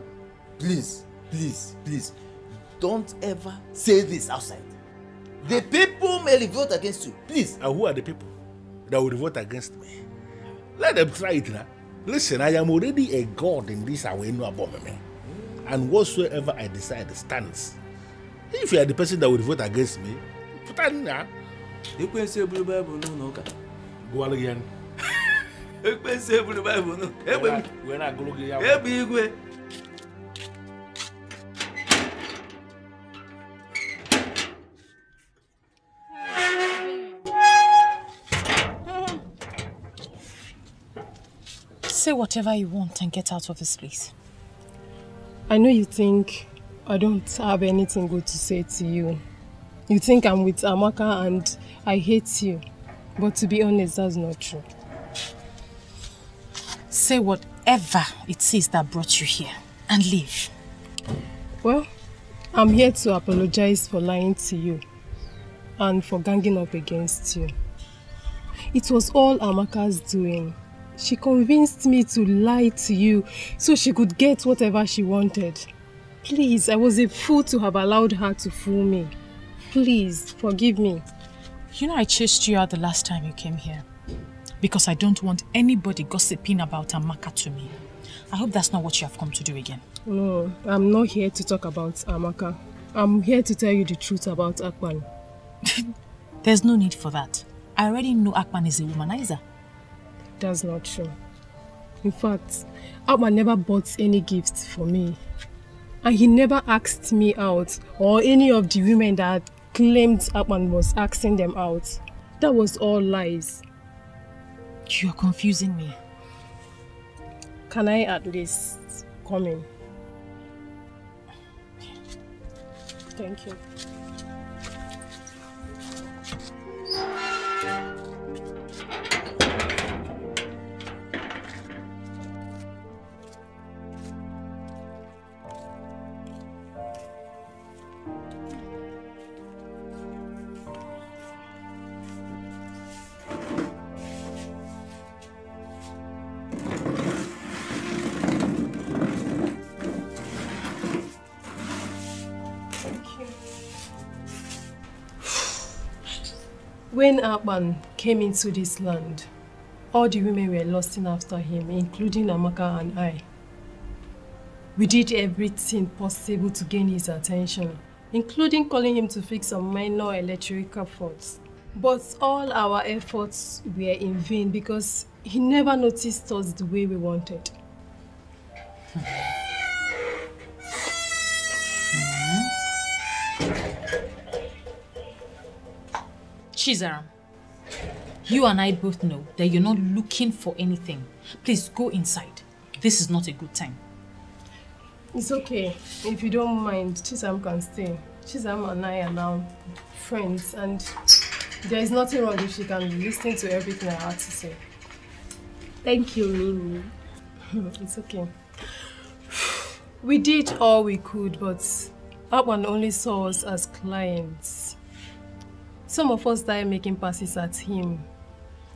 please, don't ever say this outside. The people may revolt against you, please. And who are the people that will revolt against me? Let them try it now. Listen, I am already a god in this Awenu Abomeme, and whatsoever I decide stands. If you are the person that will vote against me, put on now. You can say Blue Bible, no. Go again. You can say Blue Bible, no. When I go again. Say whatever you want and get out of this place. I know you think I don't have anything good to say to you. You think I'm with Amaka and I hate you. But to be honest, that's not true. Say whatever it is that brought you here and leave. Well, I'm here to apologize for lying to you and for ganging up against you. It was all Amaka's doing. She convinced me to lie to you so she could get whatever she wanted. Please, I was a fool to have allowed her to fool me. Please, forgive me. You know I chased you out the last time you came here because I don't want anybody gossiping about Amaka to me. I hope that's not what you have come to do again. No, I'm not here to talk about Amaka. I'm here to tell you the truth about Akpan. There's no need for that. I already know Akpan is a womanizer. That's not true. In fact, Akpan never bought any gifts for me. And he never asked me out or any of the women that claimed Akpan was asking them out. That was all lies. You're confusing me. Can I at least come in? Thank you. When Akpan came into this land, all the women were lusting after him, including Amaka and I. We did everything possible to gain his attention, including calling him to fix some minor electrical faults. But all our efforts were in vain because he never noticed us the way we wanted. Chizaram, you and I both know that you're not looking for anything. Please go inside. This is not a good time. It's okay. If you don't mind, Chizaram can stay. Chizaram and I are now friends, and there is nothing wrong if she can listen to everything I have to say. Thank you, Mimi. It's okay. We did all we could, but Akpan only saw us as clients. Some of us started making passes at him.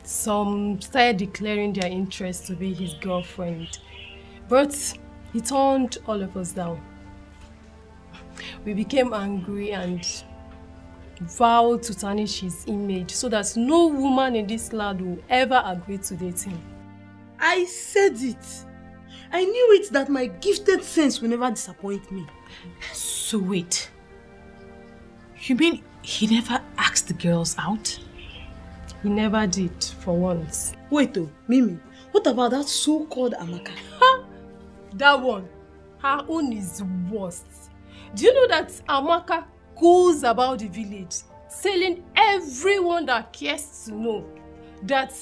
Some started declaring their interest to be his girlfriend. But he turned all of us down. We became angry and vowed to tarnish his image so that no woman in this land will ever agree to date him. I said it. I knew it that my gifted sense will never disappoint me. So wait. You mean he never asked the girls out? He never did, for once. Wait though, Mimi, what about that so-called Amaka? Ha! That one, her own is worst. Do you know that Amaka goes about the village telling everyone that cares to know that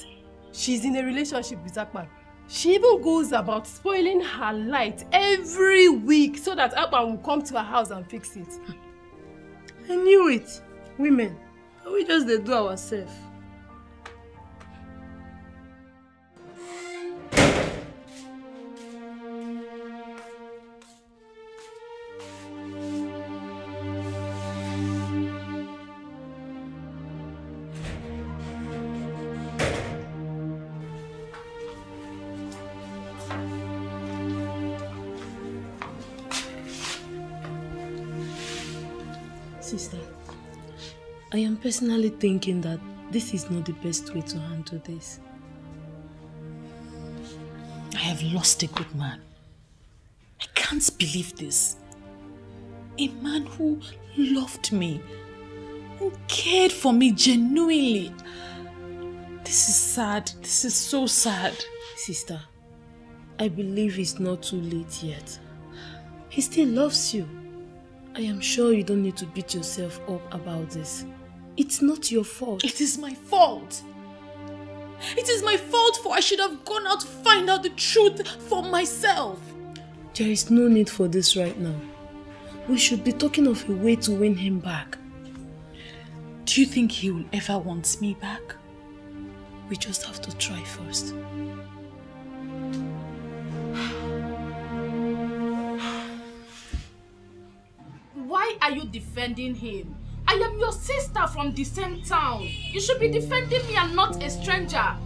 she's in a relationship with Akpan? She even goes about spoiling her light every week so that Akpan will come to her house and fix it. I knew it. Women, we just they do ourselves. Sister, I am personally thinking that this is not the best way to handle this. I have lost a good man. I can't believe this. A man who loved me, who cared for me genuinely. This is sad. This is so sad. Sister, I believe it's not too late yet. He still loves you. I am sure you don't need to beat yourself up about this. It's not your fault. It is my fault. It is my fault, for I should have gone out to find out the truth for myself. There is no need for this right now. We should be talking of a way to win him back. Do you think he will ever want me back? We just have to try first. Why are you defending him? I am your sister from the same town. You should be defending me and not a stranger.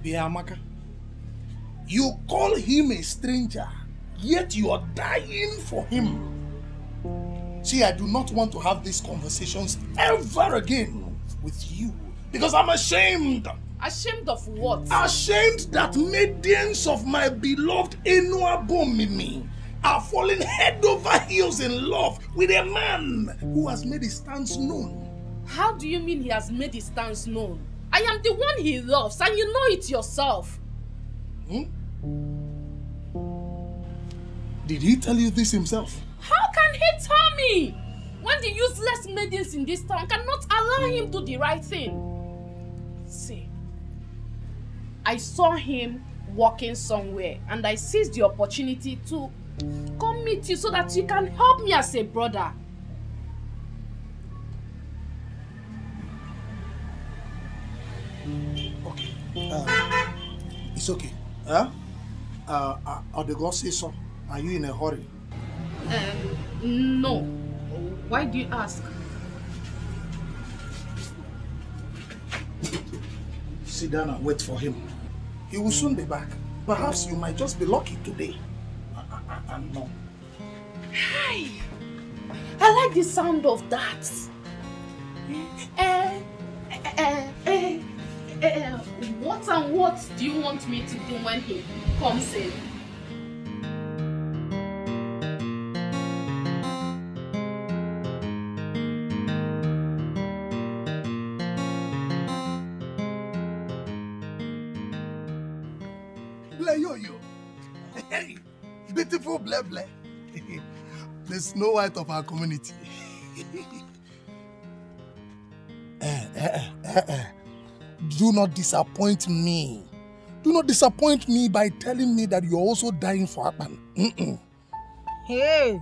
Biamaka, you call him a stranger, yet you are dying for him. See, I do not want to have these conversations ever again with you because I'm ashamed. Ashamed of what? Ashamed that maidens of my beloved Enuabomimi are falling head over heels in love with a man who has made his stance known. How do you mean he has made his stance known? I am the one he loves, and you know it yourself. Did he tell you this himself? How can he tell me? When the useless maidens in this town cannot allow him to do the right thing. See, I saw him walking somewhere, and I seized the opportunity to come meet you so that you can help me as a brother. Okay. It's okay. Are the gods say so? Are you in a hurry? No. Why do you ask? Sit down and wait for him. He will soon be back. Perhaps you might just be lucky today. No. Hi. I like the sound of that. What and what do you want me to do when he comes in? Ble yo-yo. Hey, beautiful ble ble. The Snow White of our community. Do not disappoint me. Do not disappoint me by telling me that you're also dying for Akpan. Hey,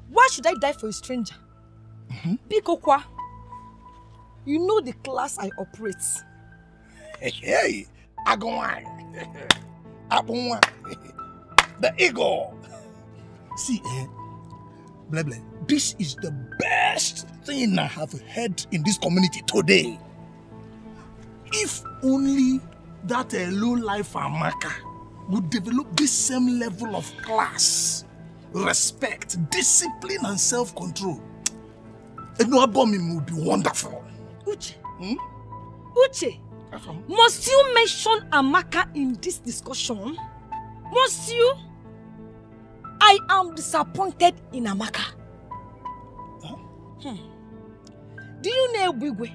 why should I die for a stranger? Bikokwa, you know the class I operate. Hey, Agwan. Apungwa. The ego. See, Bleble, this is the best thing I have heard in this community today. If only that low-life Amaka would develop this same level of class, respect, discipline, and self-control, Enuabomim would be wonderful. Uche, Uche, must you mention Amaka in this discussion? Must you? I am disappointed in Amaka. Do you know Bigwe?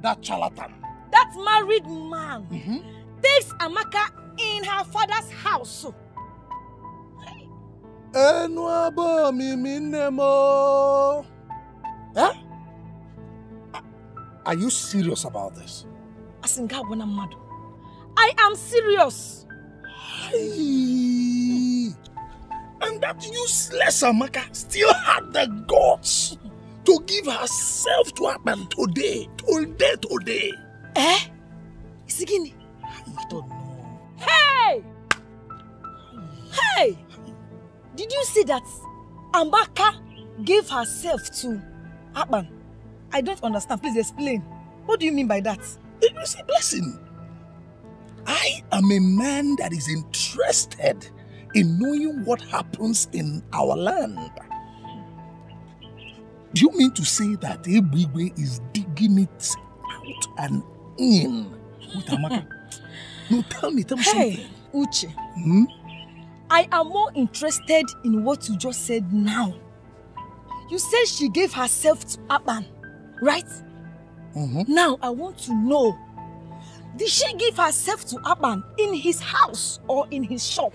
That charlatan. That married man takes Amaka in her father's house. Huh? Are you serious about this? I am serious. Hey. And that useless Amaka still had the guts to give herself to Akpan today. Eh? Isigini? I don't know. Hey! Hey! Did you see that Amaka gave herself to Akpan? I don't understand. Please explain. What do you mean by that? You see, Blessing, I am a man that is interested in knowing what happens in our land. Do you mean to say that Ebigwe is digging it out and in with Amaka? No, tell me something. Uche, I am more interested in what you just said now. You said she gave herself to Akpan, right? Now I want to know, did she give herself to Akpan in his house or in his shop?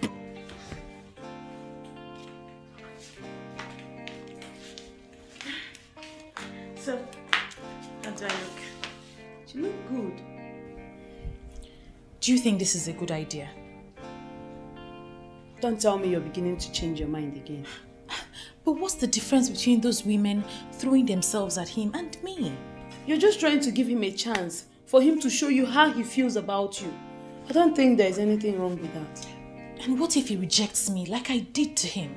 So, how do I look? You look good. Do you think this is a good idea? Don't tell me you're beginning to change your mind again. But what's the difference between those women throwing themselves at him and me? You're just trying to give him a chance for him to show you how he feels about you. I don't think there's anything wrong with that. And what if he rejects me like I did to him?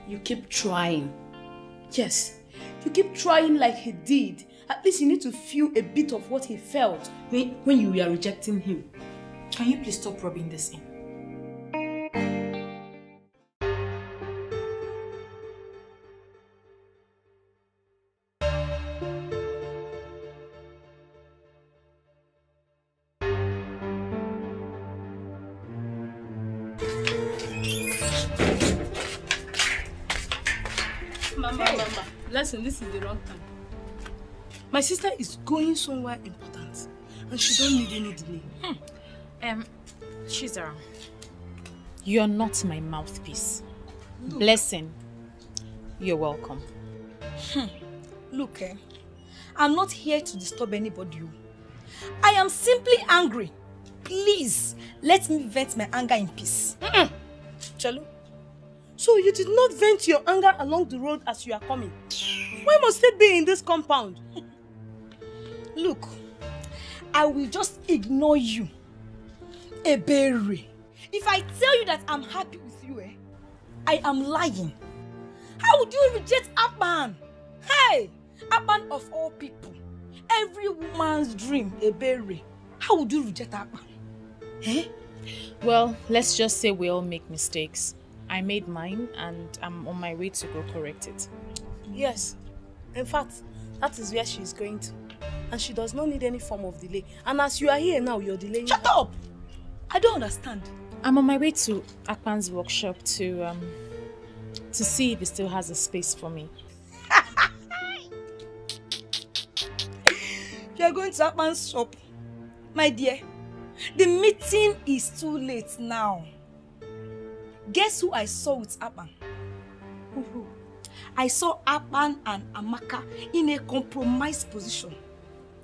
You keep trying. Yes, you keep trying like he did. At least you need to feel a bit of what he felt when you were rejecting him. Can you please stop rubbing this in? Mama, listen, this is the wrong time. My sister is going somewhere important and she don't need any delay. Chizara, you're not my mouthpiece. Look. Blessing, you're welcome. Look, I'm not here to disturb anybody. I am simply angry. Please, let me vent my anger in peace. Chalo, so you did not vent your anger along the road as you are coming? Why must it be in this compound? Look, I will just ignore you. Ebere. If I tell you that I'm happy with you, I am lying. How would you reject Akpan? Hey, Akpan of all people. Every woman's dream, Ebere. How would you reject Akpan? Eh? Well, let's just say we all make mistakes. I made mine and I'm on my way to go correct it. Yes. In fact, that is where she is going to. And she does not need any form of delay. And as you are here now, you're delaying. Shut up! I don't understand. I'm on my way to Akpan's workshop to see if he still has a space for me. You're going to Akpan's shop. My dear, The meeting is too late now. Guess who I saw with Akpan? I saw Akpan and Amaka in a compromised position.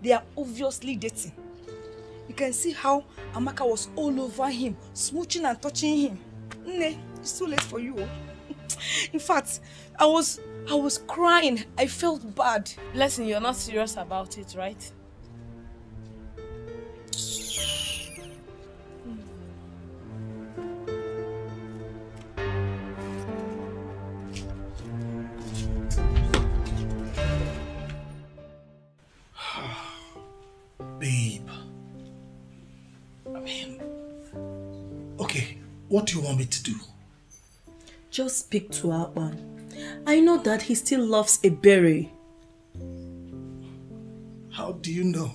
They are obviously dating. You can see how Amaka was all over him, smooching and touching him. Nne, it's too late for you. In fact, I was crying. I felt bad. Listen, you're not serious about it, right? Babe. I mean, okay, what do you want me to do? Just speak to Akpan. I know that he still loves Ebere. How do you know?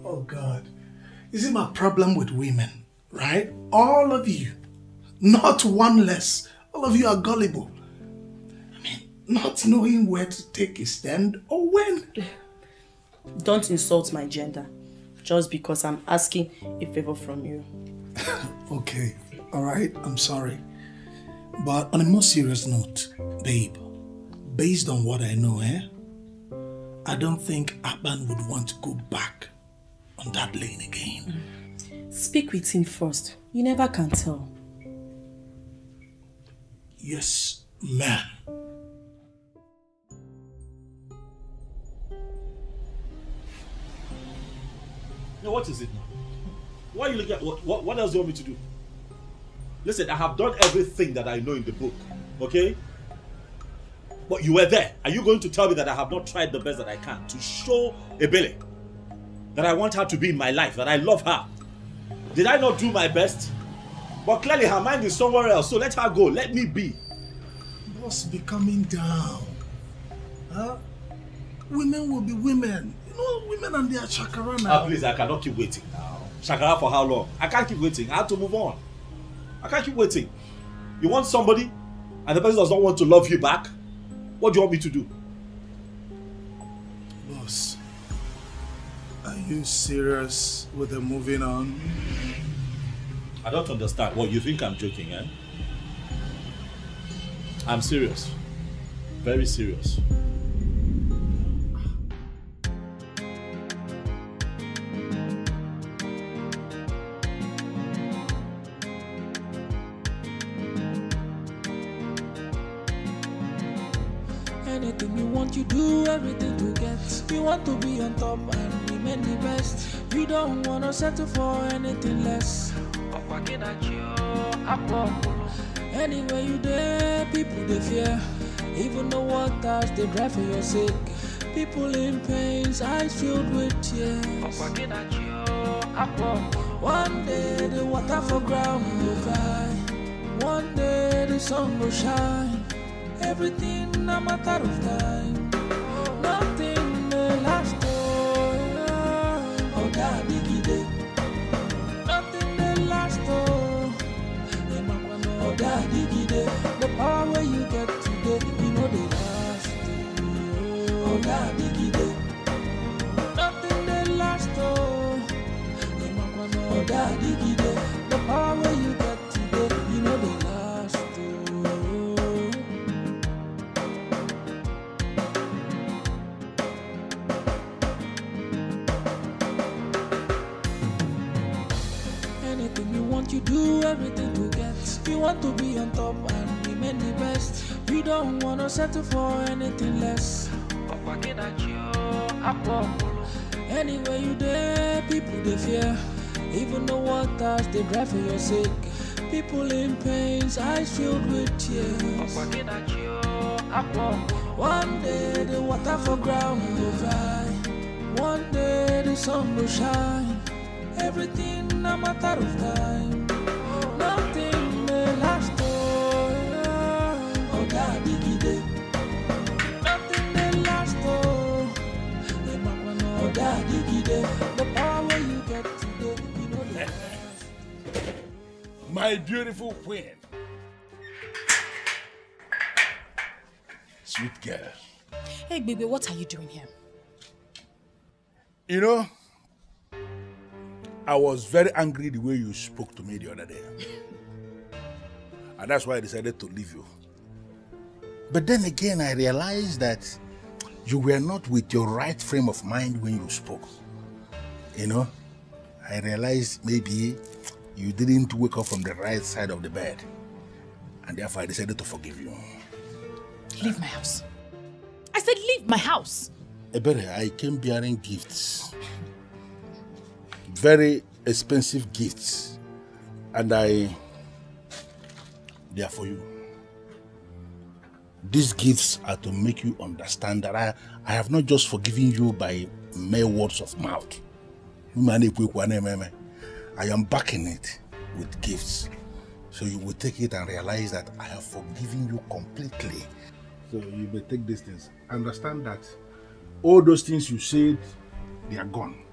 Oh God. Is it my problem with women, right? All of you. Not one less. All of you are gullible. I mean, not knowing where to take a stand or when. Don't insult my gender. Just because I'm asking a favor from you. Okay. Alright, I'm sorry. But on a more serious note, babe, based on what I know, I don't think Akpan would want to go back on that lane again. Speak with him first. You never can tell. Yes, ma'am. Now, what is it now? Why are you looking at what else do you want me to do? Listen, I have done everything that I know in the book, okay? But you were there. Are you going to tell me that I have not tried the best that I can to show Ebele that I want her to be in my life, that I love her? Did I not do my best? But clearly her mind is somewhere else, so let her go. Let me be. Boss, be coming down. Huh? Women will be women. You know, women and their chakra now. Please, I cannot keep waiting now. Chakra for how long? I can't keep waiting. I have to move on. I can't keep waiting. You want somebody and the person does not want to love you back? What do you want me to do? Boss, are you serious with the moving on? I don't understand. What, you think I'm joking, eh? I'm serious. Very serious. Anything you want, you do everything to get. You want to be on top and remain the best. You don't want to settle for anything less. Anywhere you there, people they fear. Even the waters they drive for your sake. People in pains, eyes filled with tears. One day the water for ground will cry. One day the sun will shine. Everything a matter of time. Nothing may last. Oh, daddy, gide. Nothing may last. Oh, daddy, gide. The power where you get today, you know they last. Oh, daddy, gide. Nothing may last. Oh, daddy, gide. The power where you get today, you know they last. You do everything to get. You want to be on top and remain the best. You don't want to settle for anything less. Anywhere you there, people they fear. Even the waters they drive for your sake. People in pains, eyes filled with tears. One day the water for ground will dry. One day the sun will shine. Everything a matter of time. Nothing may last. Oh, daddy, gide. Nothing may last. Oh, daddy, gide. The power you get today, you know the last. My beautiful queen. Sweet girl. Hey, baby, what are you doing here? You know, I was very angry the way you spoke to me the other day. And that's why I decided to leave you. But then again, I realized that you were not with your right frame of mind when you spoke. You know, I realized maybe you didn't wake up from the right side of the bed. And therefore I decided to forgive you. Leave my house. I said leave my house. Ebere, I came bearing gifts. Very expensive gifts. And they are for you. These gifts are to make you understand that I have not just forgiven you by mere words of mouth. I am backing it with gifts. So you will take it and realize that I have forgiven you completely. So you may take these things. Understand that all those things you said, they are gone.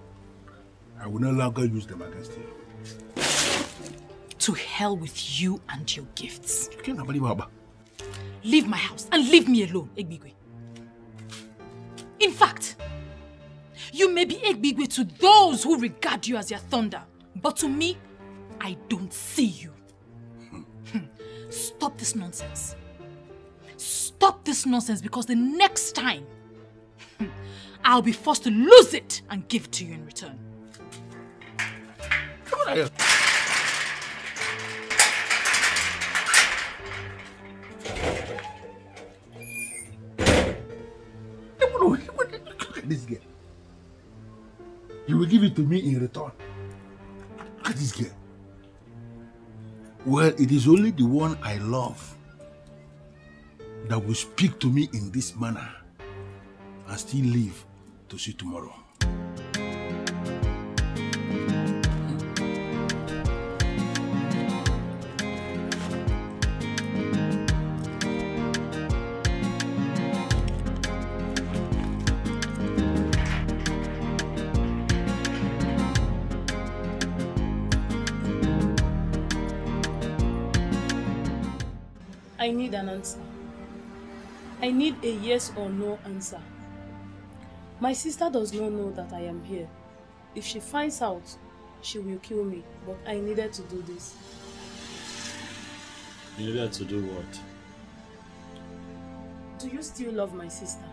I will no longer use them against you. To hell with you and your gifts. You can't believe. Leave my house and leave me alone, Egbigwe. In fact, you may be Egbigwe to those who regard you as their thunder, but to me, I don't see you. Stop this nonsense. Stop this nonsense, because the next time, I'll be forced to lose it and give it to you in return. Come on here. Look at this girl. You will give it to me in return. Look at this girl. Well, it is only the one I love that will speak to me in this manner and still live to see tomorrow. I need an answer. I need a yes or no answer. My sister does not know that I am here. If she finds out, she will kill me. But I needed to do this. You needed to do what? Do you still love my sister?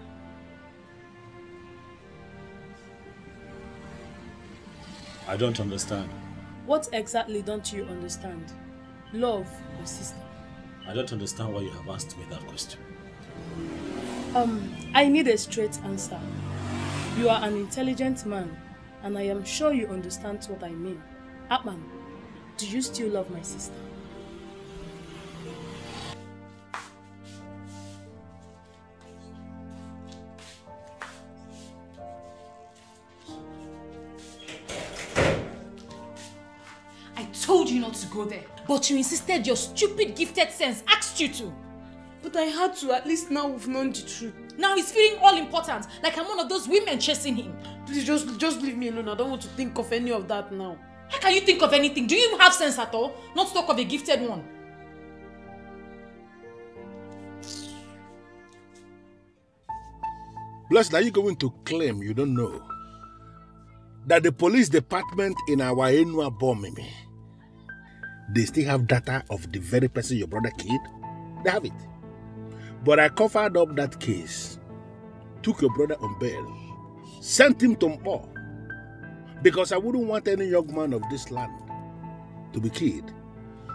I don't understand. What exactly don't you understand? Love your sister. I don't understand why you have asked me that question. I need a straight answer. You are an intelligent man, and I am sure you understand what I mean. Atman, do you still love my sister? I told you not to go there, but you insisted. Your stupid gifted sense asked you to. But I had to. At least now we've known the truth. Now he's feeling all important, like I'm one of those women chasing him. Please just leave me alone. I don't want to think of any of that now. How can you think of anything? Do you even have sense at all? Not to talk of a gifted one. Blessed, are you going to claim you don't know that the police department in our Enua Bomimi, they still have data of the very person your brother killed? They have it. But I covered up that case, took your brother on bail, sent him to Mpo, because I wouldn't want any young man of this land to be killed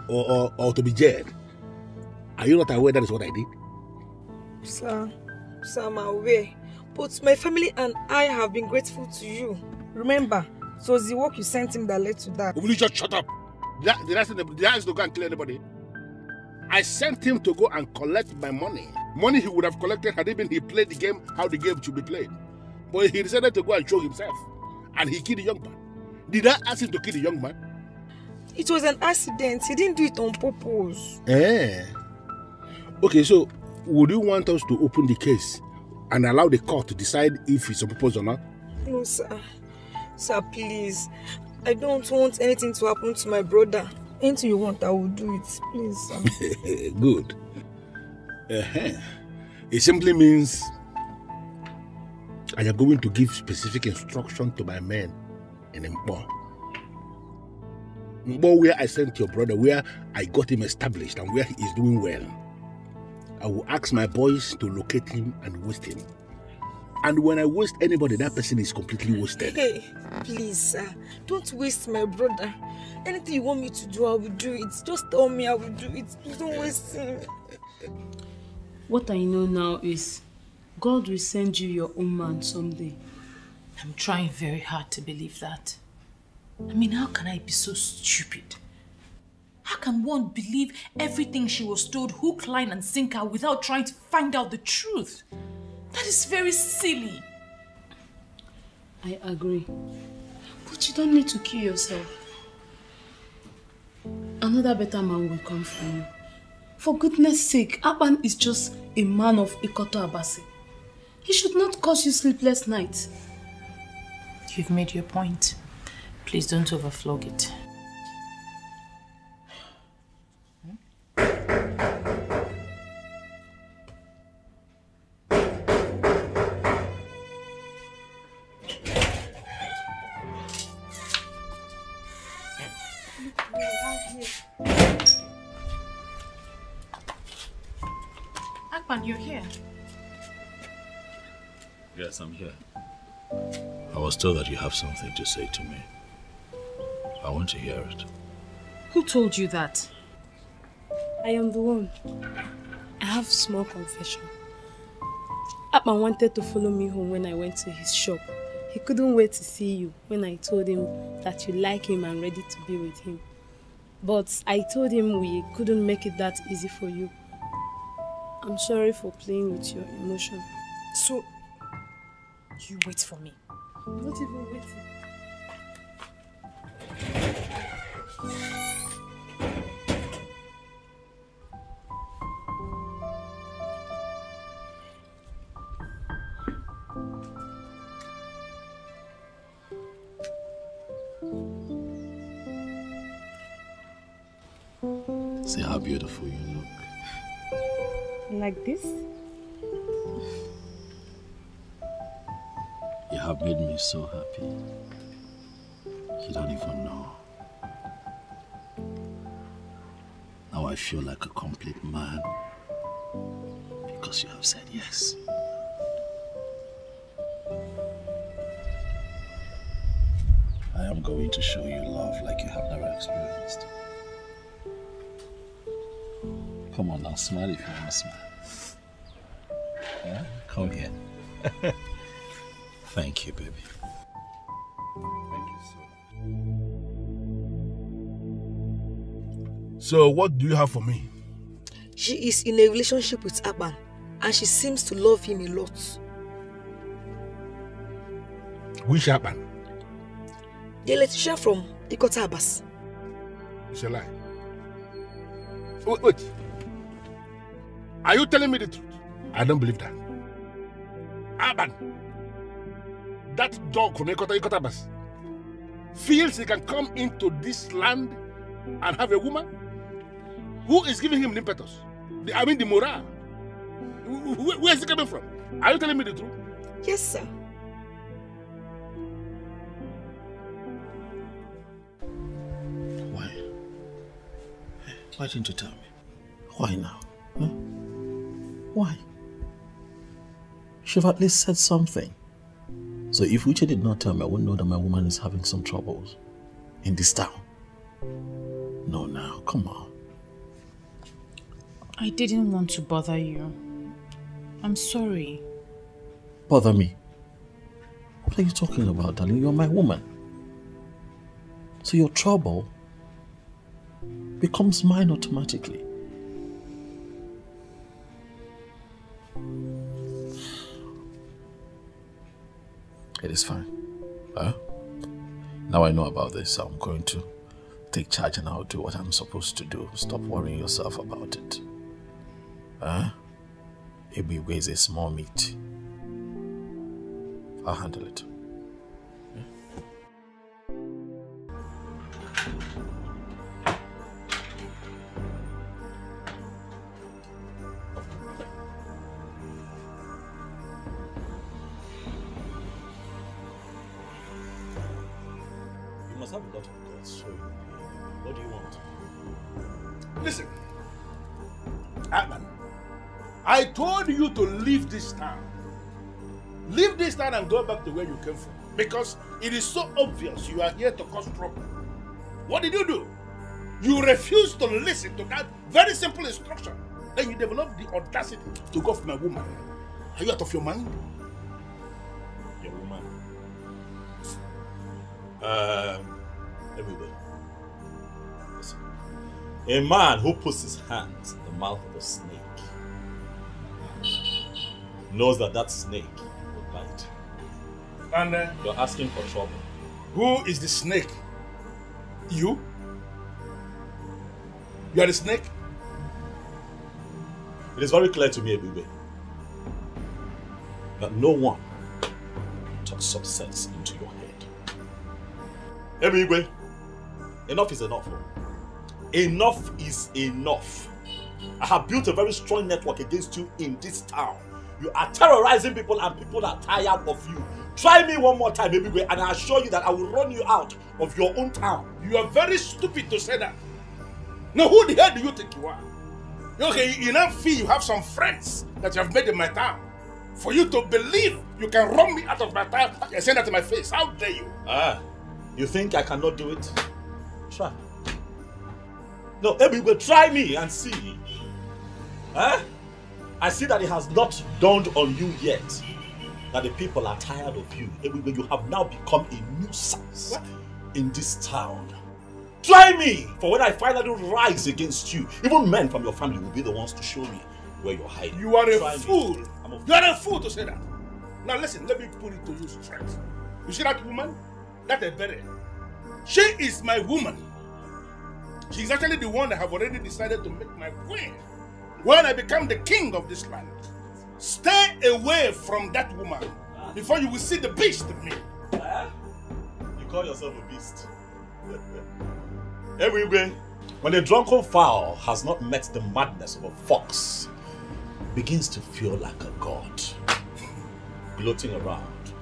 or to be jailed. Are you not aware that is what I did? Sir, I'm aware. But my family and I have been grateful to you. Remember, it was the work you sent him that led to that. Will you just shut up? Did I send to go and kill anybody? I sent him to go and collect my money. Money he would have collected had even he played the game how the game should be played. But he decided to go and show himself. And he killed the young man. Did I ask him to kill the young man? It was an accident. He didn't do it on purpose. Okay, so would you want us to open the case and allow the court to decide if it's on purpose or not? No, sir. Sir, please. I don't want anything to happen to my brother. Anything you want, I will do it. Please, sir. Good. It simply means I am going to give specific instruction to my men in Mpo where I sent your brother, where I got him established and where he is doing well. I will ask my boys to locate him and waste him. And when I waste anybody, that person is completely wasted. Hey, please, sir. Don't waste my brother. Anything you want me to do, I will do it. Just tell me I will do it. Please don't waste him. What I know now is God will send you your own man someday. I'm trying very hard to believe that. I mean, how can I be so stupid? How can one believe everything she was told hook, line and sinker without trying to find out the truth? That is very silly. I agree. But you don't need to kill yourself. Another better man will come for you. For goodness sake, Akpan is just a man of Ikoto Abasi. He should not cause you sleepless nights. You've made your point. Please don't overflog it. Akpan, you're here. Yes, I'm here. I was told that you have something to say to me. I want to hear it. Who told you that? I am the one. I have a small confession. Akpan wanted to follow me home when I went to his shop. He couldn't wait to see you when I told him that you like him and ready to be with him. But I told him we couldn't make it that easy for you. I'm sorry for playing with your emotion. So, you wait for me. I'm not even waiting. See how beautiful you look. Like this? You have made me so happy. You don't even know. Now I feel like a complete man because you have said yes. I am going to show you love like you have never experienced. Come on now, smile if you want to smile. Yeah? Come here. Thank you, baby. Thank you so much. So, what do you have for me? She is in a relationship with Akpan and she seems to love him a lot. Which Akpan? The electrician from Ikoto Abasi. It's a lie. Wait. Are you telling me the truth? I don't believe that. Akpan, that dog from Ikoto Abasi, feels he can come into this land and have a woman? Who is giving him the impetus? The morale. Where is he coming from? Are you telling me the truth? Yes, sir. Why? Why didn't you tell me? Why now? Huh? Why? Should have at least said something. So if Uche did not tell me, I wouldn't know that my woman is having some troubles in this town. No, now, come on. I didn't want to bother you. I'm sorry. Bother me? What are you talking about, darling? You're my woman. So your trouble becomes mine automatically. It is fine. Huh? Now I know about this, so I'm going to take charge and I'll do what I'm supposed to do. Stop worrying yourself about it. Huh? It weighs a small meat. I'll handle it. You must have a lot of guts, so What do you want? Listen, Atman, I told you to leave this town. Leave this town and go back to where you came from. Because it is so obvious you are here to cause trouble. What did you do? You refused to listen to that very simple instruction. Then you developed the audacity to go for my woman. Are you out of your mind? Your woman? Everybody. Listen. A man who puts his hands in the mouth of a snake knows that that snake will bite. And you're asking for trouble. Who is the snake? You? You are the snake? It is very clear to me, Ebube, that no one talks some sense into your head. Ebube, enough is enough. Enough is enough. I have built a very strong network against you in this town. You are terrorizing people and people are tired of you. Try me one more time, Ebube, and I assure you that I will run you out of your own town. You are very stupid to say that. Now, who the hell do you think you are? Okay, you now feel you have some friends that you have made in my town. For you to believe you can run me out of my town and say that to my face. How dare you? You think I cannot do it? Try. No, Ebube, try me and see. I see that it has not dawned on you yet that the people are tired of you. Ebube, you have now become a nuisance in this town. Try me! For when I finally rise against you, even men from your family will be the ones to show me where you're hiding. You are a fool. You are a fool to say that. Now listen, let me put it to you straight. You see that woman? That Ebere. She is my woman. She's actually the one that have already decided to make my queen when I become the king of this land. Stay away from that woman before you will see the beast in me. You call yourself a beast? Everywhere, when a drunken fowl has not met the madness of a fox, begins to feel like a god, gloating around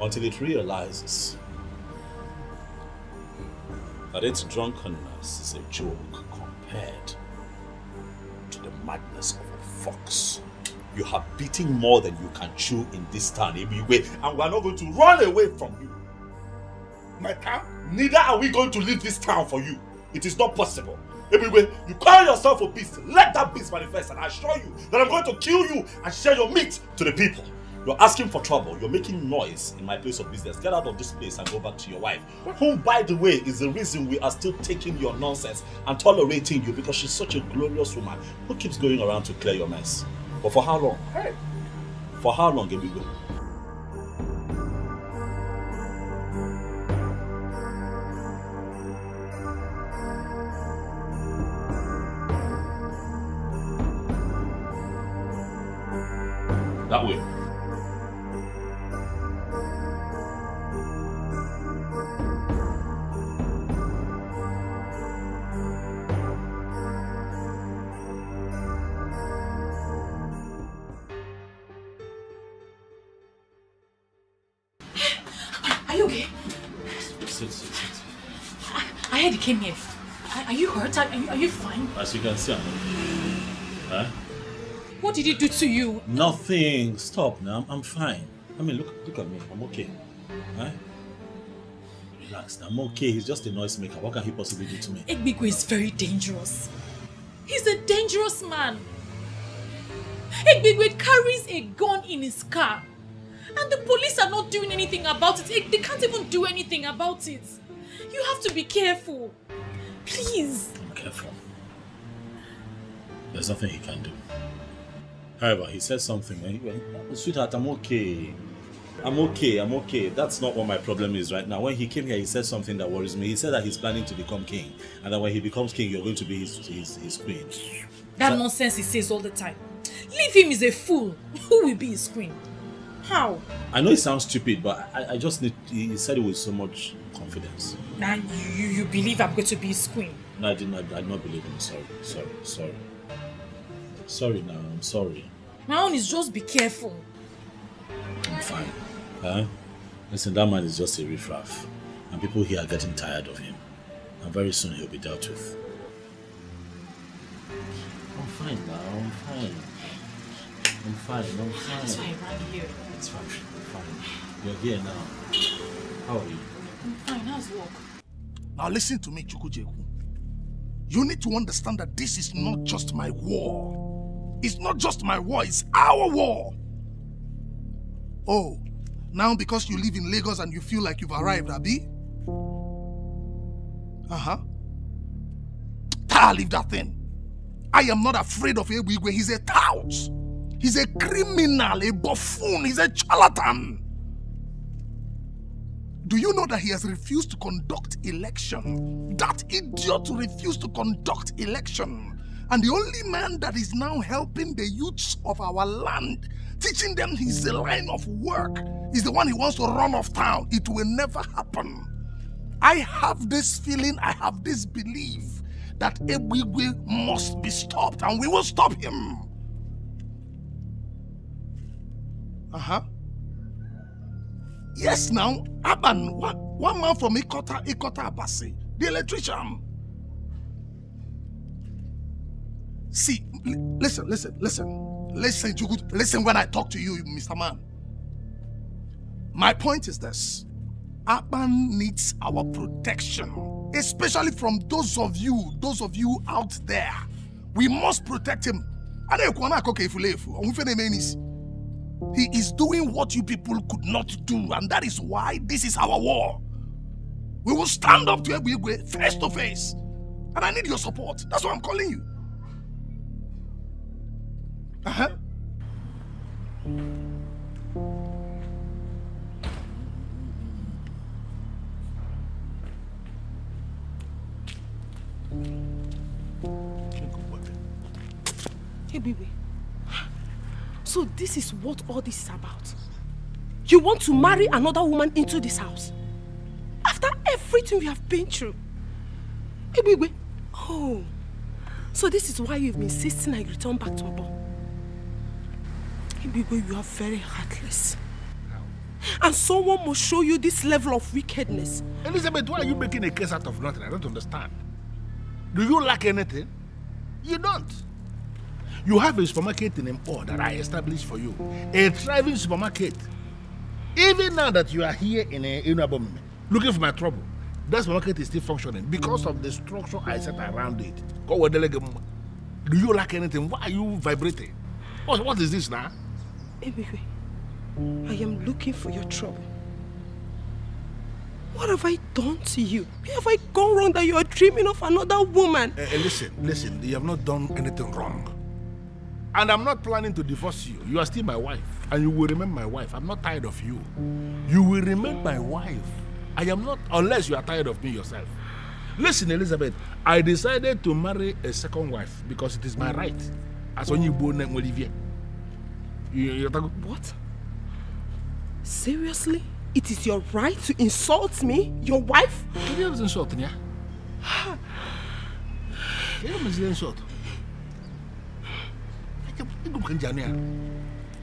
until it realizes that its drunkenness is a joke compared to the madness of a fox. You have beaten more than you can chew in this town, Ebigwe, and we are not going to run away from you. My town? Neither are we going to leave this town for you. It is not possible. Ebigwe, you call yourself a beast. Let that beast manifest, and I assure you that I'm going to kill you and share your meat to the people. You're asking for trouble. You're making noise in my place of business. Get out of this place and go back to your wife. Whom, by the way, is the reason we are still taking your nonsense and tolerating you, because she's such a glorious woman who keeps going around to clear your mess. But for how long? Hey. For how long, Ebigwe? That way. Are you okay? Sit. I heard you came here. Are you hurt? Are you fine? As you can see, I'm okay. Huh? What did he do to you? Nothing. Stop now. I'm fine. I mean, look at me. I'm okay. Huh? Relax. I'm okay. He's just a noisemaker. What can he possibly do to me? Egbigwe is very dangerous. He's a dangerous man. Egbigwe carries a gun in his car. And the police are not doing anything about it. They can't even do anything about it. You have to be careful. Please. I'm careful. There's nothing he can do. However, he said something. Sweetheart, I'm okay. I'm okay. That's not what my problem is right now. When he came here, he said something that worries me. He said that he's planning to become king. And that when he becomes king, you're going to be his queen. That nonsense he says all the time. Leave him, he's a fool. Who will be his queen? How? I know it sounds stupid, but I just need... He said it with so much confidence. Now you believe I'm going to be his queen? No, I did not believe him. Sorry. Sorry now, I'm sorry. My own is just be careful. I'm fine. Huh? Listen, that man is just a riffraff. And people here are getting tired of him. And very soon he'll be dealt with. I'm fine now, I'm fine. I'm fine. That's why I ran here. It's fine, I'm fine. You're here now. How are you? I'm fine, how's work? Now listen to me, Chukwujeku. You need to understand that this is not just my war. It's not just my war, it's our war. Oh, now because you live in Lagos and you feel like you've arrived, Abi? Leave that thing. I am not afraid of Ebigwe. He's a tout. He's a criminal, a buffoon, he's a charlatan. Do you know that he has refused to conduct election? That idiot refused to conduct election. And the only man that is now helping the youths of our land, teaching them his line of work, is the one he wants to run off town. It will never happen. I have this feeling, I have this belief that Ebigwe must be stopped, and we will stop him. Yes, now, Aban, one man from Ikota Abasi, the electrician. See, listen, when I talk to you, Mr. Man. My point is this. Aban needs our protection, especially from those of you out there. We must protect him. He is doing what you people could not do, and that is why this is our war. We will stand up to Ebigwe face to face, and I need your support. That's why I'm calling you. Hey, baby. So this is what all this is about. You want to marry another woman into this house? After everything we have been through? Hey, baby. Oh. So this is why you've been insisting I return back to Mbo. Hey, baby, you are very heartless. And someone must show you this level of wickedness. Elizabeth, why are you making a case out of nothing? I don't understand. Do you lack anything? You don't. You have a supermarket in Mpo that I established for you. A thriving supermarket. Even now that you are here in Inabom looking for my trouble, that supermarket is still functioning because of the structure I set around it. Do you lack anything? Why are you vibrating? What is this now? Ebigwe, I am looking for your trouble. What have I done to you? Where have I gone wrong that you are dreaming of another woman? Listen, you have not done anything wrong. And I'm not planning to divorce you. You are still my wife. And you will remain my wife. I'm not tired of you. You will remain my wife. I am not, unless you are tired of me yourself. Listen, Elizabeth, I decided to marry a second wife because it is my right. As when you born Olivia. What? Seriously? It is your right to insult me? Your wife? You was insulting, yeah? You was insulting.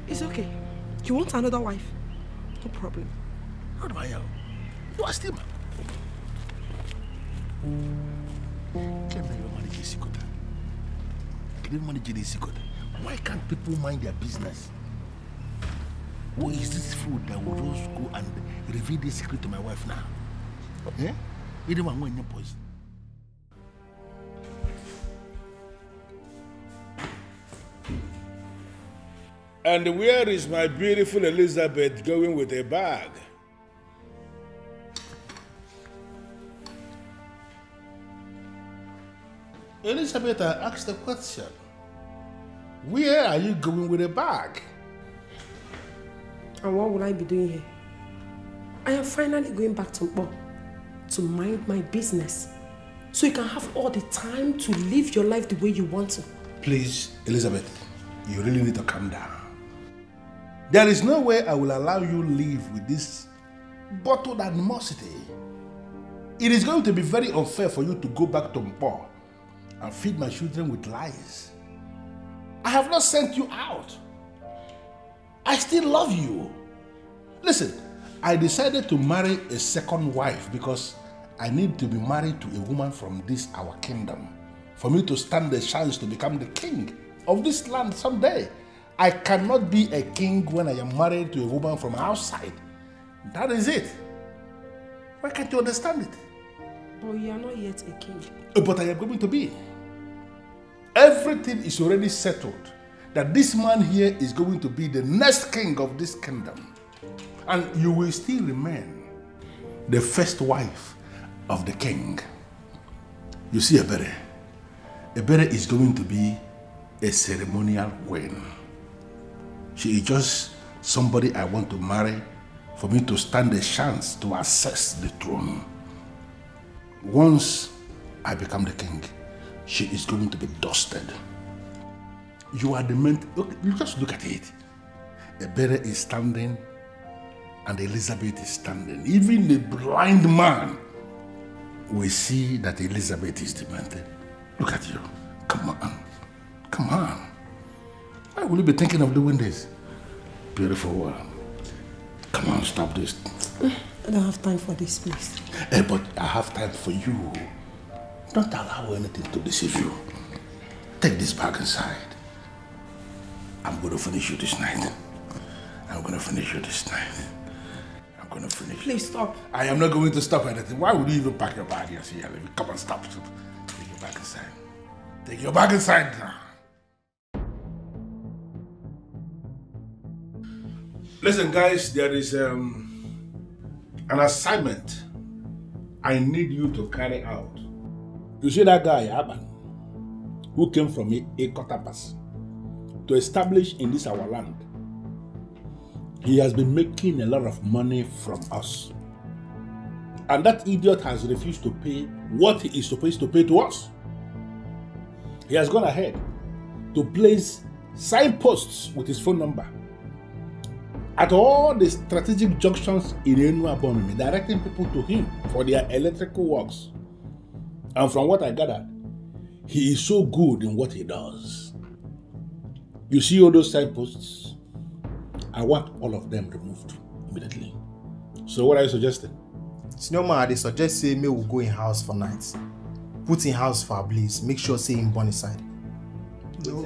It's okay. You want another wife? No problem. How do I know? You are still why can't people mind their business? Who is this fool that will just go and reveal this secret to my wife now? Eh? You don't want your poison. And where is my beautiful Elizabeth going with a bag? Elizabeth, I asked the question. Where are you going with a bag? And what will I be doing here? I am finally going back to Mbo to mind my business, so you can have all the time to live your life the way you want to. Please, Elizabeth, you really need to calm down. There is no way I will allow you to live with this bottled animosity. It is going to be very unfair for you to go back to Mpo and feed my children with lies. I have not sent you out. I still love you. Listen, I decided to marry a second wife because I need to be married to a woman from this our kingdom for me to stand the chance to become the king of this land someday. I cannot be a king when I am married to a woman from outside. That is it. Why can't you understand it? But you are not yet a king. But I am going to be. Everything is already settled that this man here is going to be the next king of this kingdom. And you will still remain the first wife of the king. You see, Ebere is going to be a ceremonial queen. She is just somebody I want to marry for me to stand a chance to access the throne. Once I become the king, she is going to be dusted. You are the man. Just look at it. Ebere is standing and Elizabeth is standing. Even the blind man will see that Elizabeth is demented. Look at you. Come on. Come on. Why will you be thinking of doing this? Beautiful one. Come on, stop this. I don't have time for this, please. But I have time for you. Don't allow anything to deceive you. Take this bag inside. I'm going to finish you this night. I'm going to finish you this night. I'm going to finish you. Please stop. I am not going to stop anything. Why would you even pack your bag here? Come on, stop. Take your bag inside. Take your bag inside now. Listen, guys, there is an assignment I need you to carry out. You see that guy, Aban, who came from Ekotapas to establish in this our land. He has been making a lot of money from us. And that idiot has refused to pay what he is supposed to pay to us. He has gone ahead to place signposts with his phone number at all the strategic junctions in Enuabomimi, directing people to him for their electrical works. And from what I gathered, he is so good in what he does. You see all those signposts? I want all of them removed immediately. So what are you suggesting? Senior man, they suggest say me will go in house for nights. Put in house for a blaze. Make sure say him burn inside. No,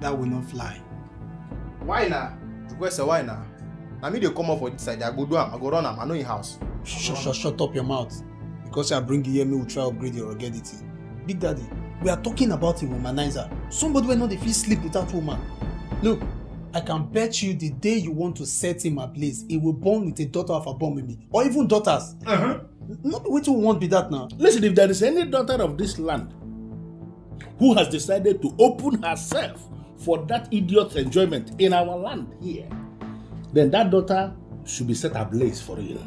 that will not fly. Why now? Question why now? I mean they come up for this side. I go do am. I go run am. I know in house. Shut up your mouth. Because I bring you here, me will try to upgrade your ruggedity. Big Daddy, we are talking about a womanizer. Somebody will not feel sleep without woman. Look, I can bet you the day you want to set him ablaze, he will born with a daughter of a bomb with me. Or even daughters. Not what you want be that now. Listen, if there is any daughter of this land who has decided to open herself for that idiot's enjoyment in our land here, then that daughter should be set ablaze for real.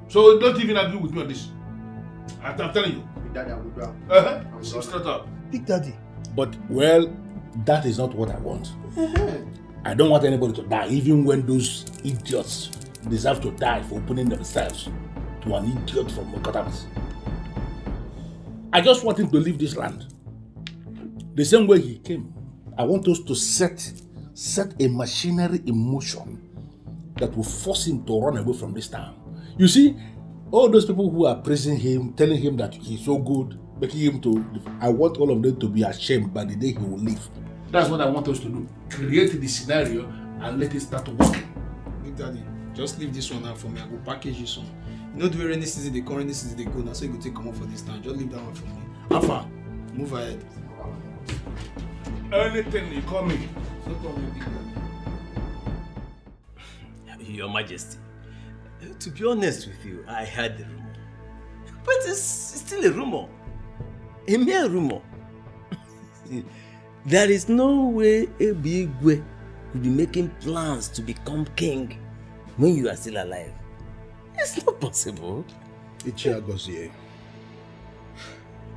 So don't even argue with me on this. I'm telling you. Big Daddy, I will do I'm straight up. Big Daddy. But, well, that is not what I want. I don't want anybody to die, even when those idiots deserve to die for opening themselves to an idiot from Mokotabas. I just want him to leave this land. The same way he came. I want us to set a machinery in motion that will force him to run away from this town. You see, all those people who are praising him, telling him that he's so good, making him to... I want all of them to be ashamed by the day he will leave. That's what I want us to do. Create the scenario and let it start working. Big Daddy, just leave this one out for me. I will package you soon. You know the way rainy season they come, rainy season they go. Now so you go take come up for this time. Just leave that one for me. Alpha, move ahead. Anything you call me. No problem, Big Daddy. Your Majesty, to be honest with you, I heard the rumor. But it's still a rumor. A mere rumor. There is no way Ebigwe could be making plans to become king when you are still alive. It's not possible. Ichiagozie,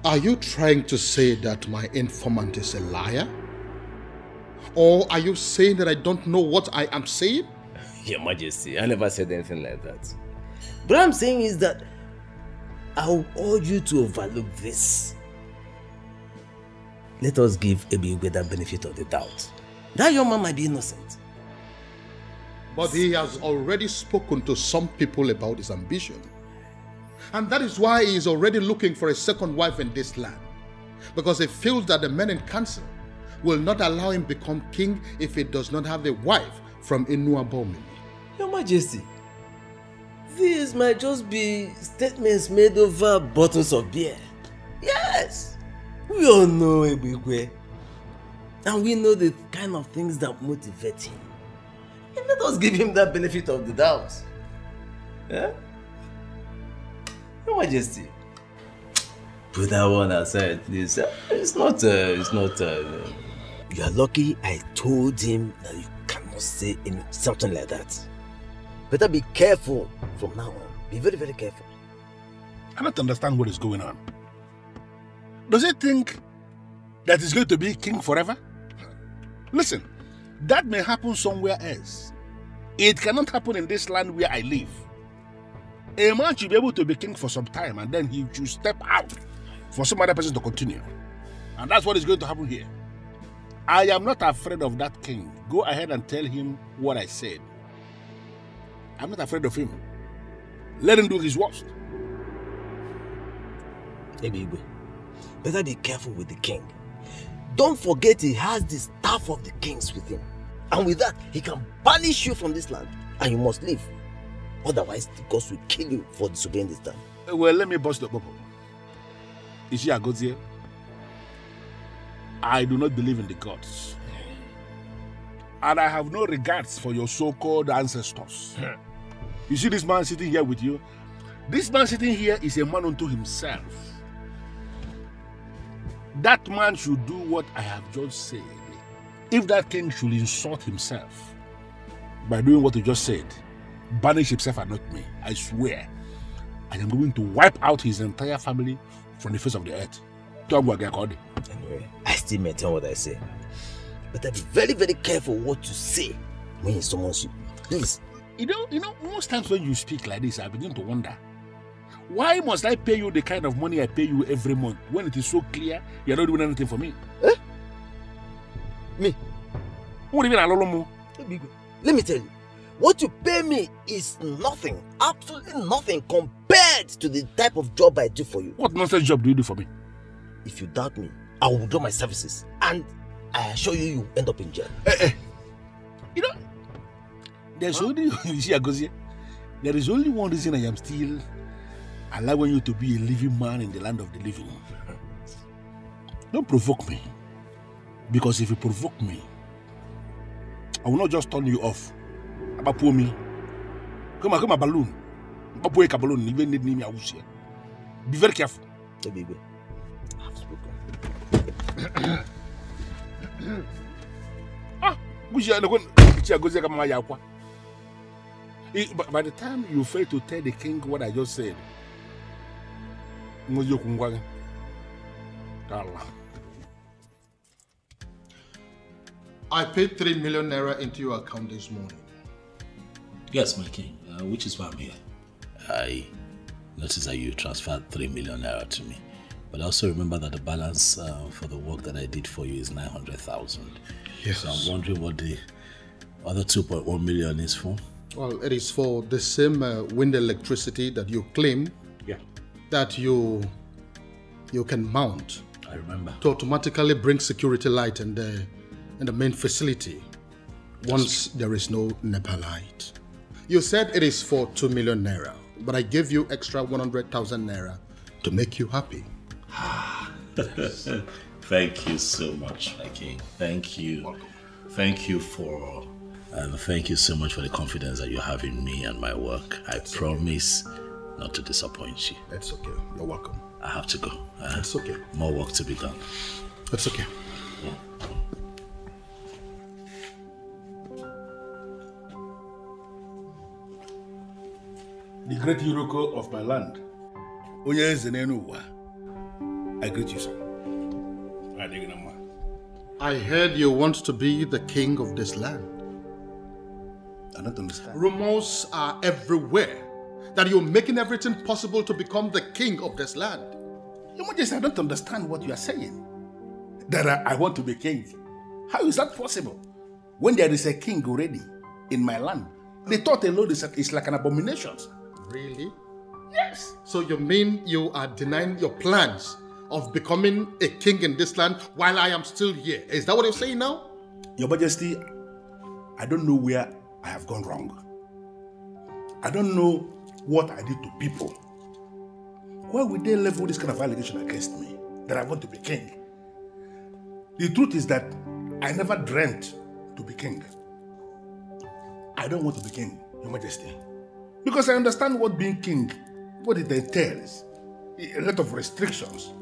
are you trying to say that my informant is a liar? Or are you saying that I don't know what I am saying? Your Majesty, I never said anything like that. What I'm saying is that I will urge you to overlook this. Let us give Ebigwe the benefit of the doubt. That young man might be innocent. But he has already spoken to some people about his ambition. And that is why he is already looking for a second wife in this land. Because he feels that the men in council will not allow him become king if he does not have a wife from Inuabomini. Your Majesty, these might just be statements made over bottles of beer. Yes, we all know Ebigwe. And we know the kind of things that motivate him. And let us give him that benefit of the doubt. Yeah? Your Majesty, put that one aside, please. It's not. You are lucky I told him that you cannot say something like that. Better be careful from now on. Be very, very careful. I don't understand what is going on. Does he think that he's going to be king forever? Listen, that may happen somewhere else. It cannot happen in this land where I live. A man should be able to be king for some time and then he should step out for some other person to continue. And that's what is going to happen here. I am not afraid of that king. Go ahead and tell him what I said. I'm not afraid of him. Let him do his worst. Ebigwe, better be careful with the king. Don't forget he has the staff of the kings with him. And with that, he can banish you from this land. And you must leave. Otherwise, the gods will kill you for disobeying this time. Well, let me bust the bubble. Is she a god here? I do not believe in the gods. And I have no regards for your so-called ancestors. You see this man sitting here with you? This man sitting here is a man unto himself. That man should do what I have just said. If that king should insult himself by doing what you just said, banish himself and not me, I swear, I am going to wipe out his entire family from the face of the earth. Anyway, I still maintain what I say. But be very, very careful what you say when he summons you. Please. You know, most times when you speak like this, I begin to wonder, why must I pay you the kind of money I pay you every month when it is so clear you're not doing anything for me? Eh? Me? What do you mean, let me tell you, what you pay me is nothing, absolutely nothing compared to the type of job I do for you. What nonsense job do you do for me? If you doubt me, I will withdraw my services and I assure you, you end up in jail. You know, there's only, you see, Agozie, there is only one reason I am still allowing you to be a living man in the land of the living. Don't provoke me. Because if you provoke me, I will not just turn you off. About poor me. Come on, balloon. About poor balloon, even need me. Be very careful. Hey, baby. I have spoken. By the time you fail to tell the king what I just said, I paid 3 million naira into your account this morning. Yes, my king, which is why I'm here. I noticed that you transferred 3 million naira to me. But also remember that the balance for the work that I did for you is 900,000. Yes. So I'm wondering what the other 2.1 million is for. Well, it is for the same wind electricity that you claim that you can mount. I remember. To automatically bring security light in the main facility once there is no NEPA light. You said it is for 2 million naira, but I gave you extra 100,000 naira to make you happy. Thank you so much, my king. Thank you. Welcome. Thank you for, thank you so much for the confidence that you have in me and my work. I promise not to disappoint you. It's okay. You're welcome. I have to go. It's okay. More work to be done. It's okay. Yeah. The great Yuroko of my land, I greet you, sir. I heard you want to be the king of this land. I don't understand. Rumors are everywhere that you're making everything possible to become the king of this land. Your Majesty, I don't understand what you are saying. That I want to be king. How is that possible? When there is a king already in my land, the thought alone is like an abomination. Really? Yes. So you mean you are denying your plans of becoming a king in this land while I am still here? Is that what you're saying now? Your Majesty, I don't know where I have gone wrong. I don't know what I did to people. Why would they level this kind of allegation against me that I want to be king? The truth is that I never dreamt to be king. I don't want to be king, Your Majesty. Because I understand what being king, what it entails. A lot of restrictions.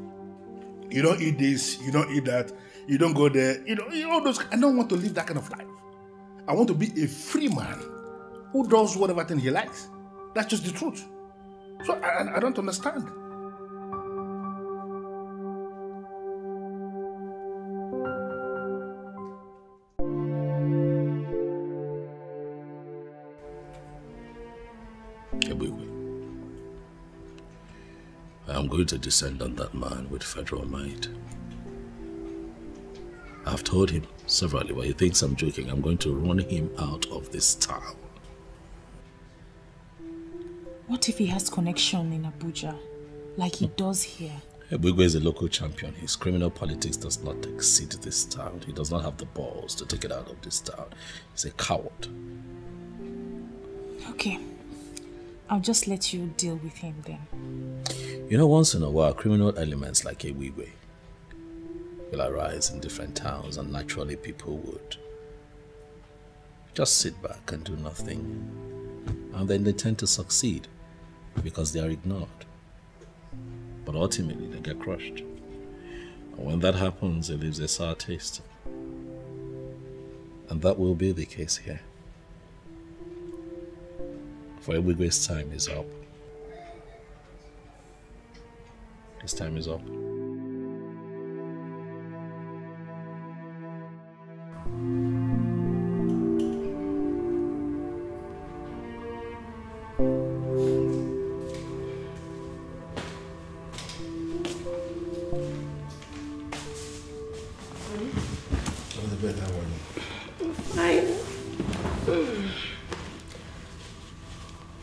You don't eat this, you don't eat that, you don't go there, all those. I don't want to live that kind of life. I want to be a free man who does whatever thing he likes. That's just the truth. So I don't understand. I'm going to descend on that man with federal might. I've told him severally, but he thinks I'm joking. I'm going to run him out of this town. What if he has connection in Abuja, like he does here? Ebugwe is a local champion. His criminal politics does not exceed this town. He does not have the balls to take it out of this town. He's a coward. Okay. I'll just let you deal with him then. You know, once in a while, criminal elements like Ebugwe will arise in different towns, and naturally people would just sit back and do nothing. And then they tend to succeed because they are ignored. But ultimately they get crushed. And when that happens, it leaves a sour taste. And that will be the case here. For Ebugwe's time is up. His time is up.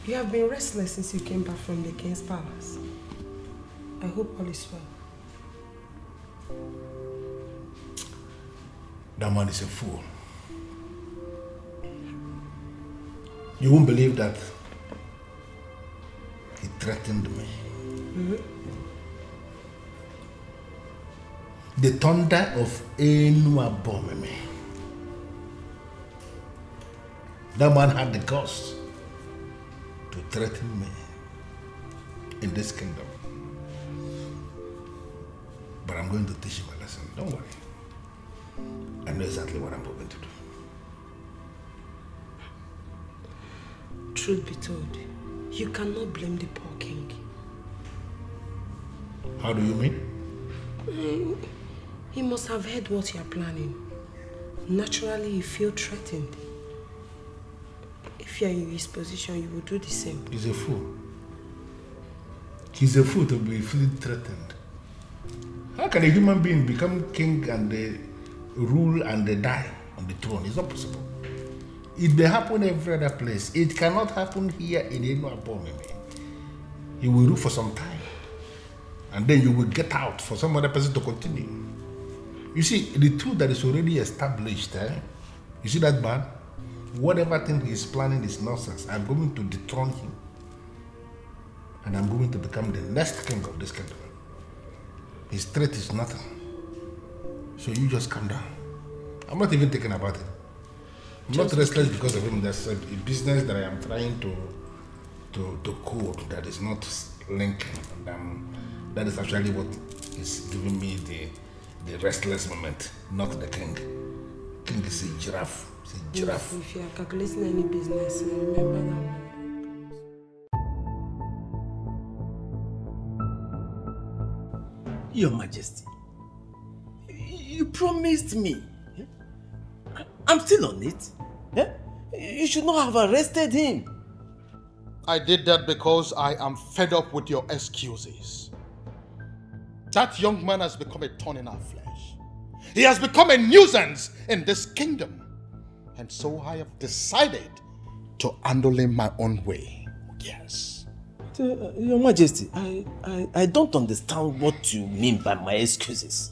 You have been restless since you came back from the king's palace. I hope all is well. That man is a fool. You won't believe that he threatened me. Mm-hmm. The thunder of Enuabomeme. That man had the guts to threaten me in this kingdom. But I'm going to teach him a lesson. Don't worry. I know exactly what I'm going to do. Truth be told, you cannot blame the poor king. How do you mean? He must have heard what you are planning. Naturally, you feel threatened. If you are in his position, you will do the same. He's a fool. He's a fool to be feeling threatened. How can a human being become king and rule and die on the throne? It's not possible. It may happen every other place. It cannot happen here in Enuabomeme. He will rule for some time. And then you will get out for some other person to continue. You see, the truth that is already established, you see that man? Whatever thing he's planning is nonsense. I'm going to dethrone him. And I'm going to become the next king of this kingdom. His threat is nothing. So you just calm down. I'm not even thinking about it. I'm not restless because of him. There's a business that I am trying to code that is not linking. And that is actually what is giving me the restless moment, not the king. King is a giraffe. It's a giraffe. If you are calculating any business, remember that. Your Majesty, you promised me. I'm still on it. You should not have arrested him. I did that because I am fed up with your excuses. That young man has become a thorn in our flesh. He has become a nuisance in this kingdom. And so I have decided to handle him my own way. Yes. Your Majesty, I don't understand what you mean by my excuses.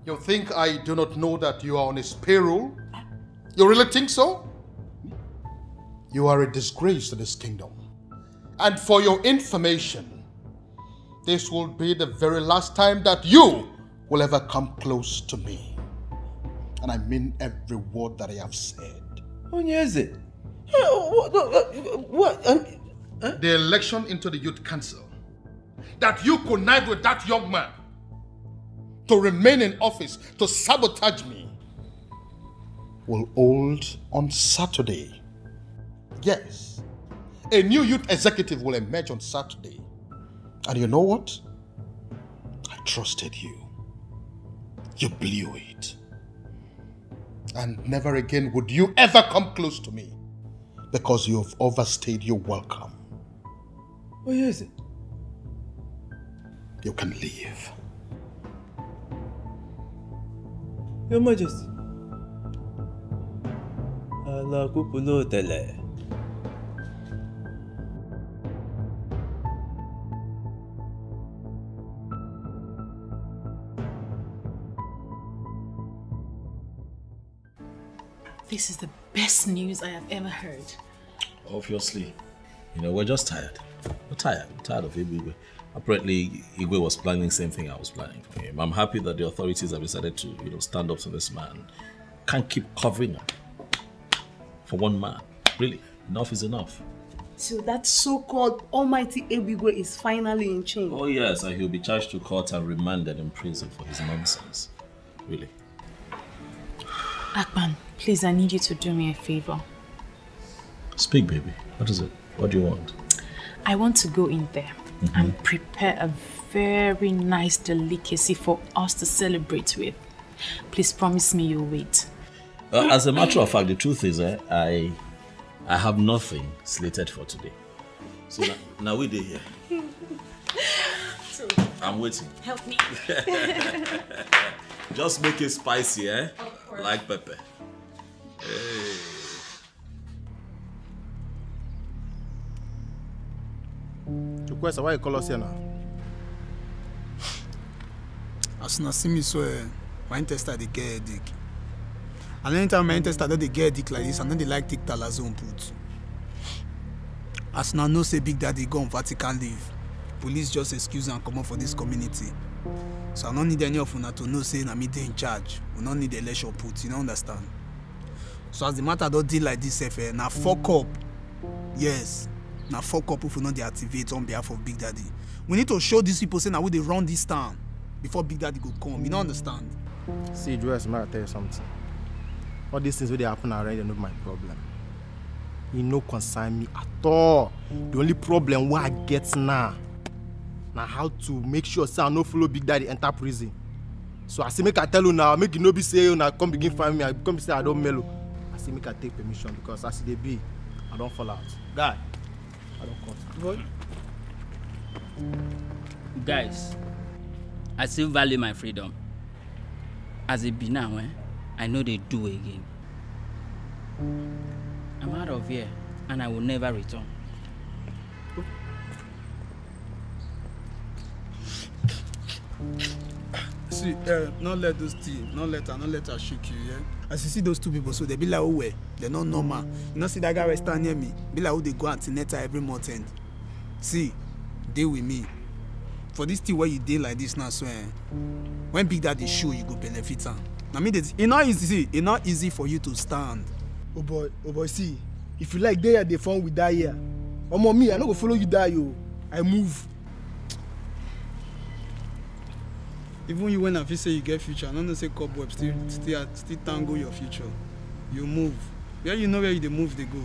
You think I do not know that you are on his payroll? You really think so? You are a disgrace to this kingdom. And for your information, this will be the very last time that you will ever come close to me. And I mean every word that I have said. Onyeze, what? The election into the youth council, that you connived with that young man to remain in office, to sabotage me, will hold on Saturday. Yes, a new youth executive will emerge on Saturday. And you know what? I trusted you. You blew it. And never again would you ever come close to me, because you have overstayed your welcome. Oh, yes. You can leave. Your Majesty. Allah kupulo tele. This is the best news I have ever heard. Obviously. You know, we're just tired. We're tired. We're tired of Igwe. Apparently, Igwe was planning the same thing I was planning for him. I'm happy that the authorities have decided to, stand up to this man. Can't keep covering up for one man. Really, enough is enough. So that so-called almighty Ebigwe is finally in chains. Oh yes, and he'll be charged to court and remanded in prison for his nonsense. Really. Akpan, please, I need you to do me a favor. Speak, baby. What is it? What do you want? I want to go in there and prepare a very nice delicacy for us to celebrate with. Please promise me you'll wait. As a matter of fact, the truth is, I have nothing slated for today. So now we're here. So, I'm waiting. help me. Just make it spicy, like pepper. Hey. Chukwesa, why you call us here now? As you see me, so my intestine they get headache. And anytime my intestine they get headache like this, and then they like take talazone put. As now no say Big Daddy go on Vatican leave. Police just excuse and come up for this community. So I don't need any of you to know say na me dey in charge. We don't need election put, you don't understand? So as the matter don't deal like this, now fuck up. Yes. Now fuck up if we not deactivate on behalf of Big Daddy. We need to show these people say now we they run this town before Big Daddy go come. You don't understand? See, Joyce, may I tell you something? All these things where they happen already are not my problem. You no concern me at all. The only problem what I get now how to make sure say I no follow Big Daddy enter prison. So I say make I tell you now, make you no be say you now come begin find me, I come say I don't mellow. I say make I take permission because as they be, I don't fall out. Guy, I don't cut. Boy. Guys, I still value my freedom. As it be now, I know they do again. I'm out of here and I will never return. See, not let those things, not let her shake you, yeah? As you see those two people, so they be like, oh, wait, they're not normal. You know, see that guy right stand near me, be like, oh, they go antenatal every month end. See, deal with me. For this thing where you deal like this now, so when Big Daddy show, you go benefit him. I mean, it's not easy for you to stand. Oh boy, see, if you like they fun with that here. Omo me, I no go follow you die, yo. I move. Even you when I feel say you get future, I don't say cobweb still tangle your future. You move. Where you know where you move, they go.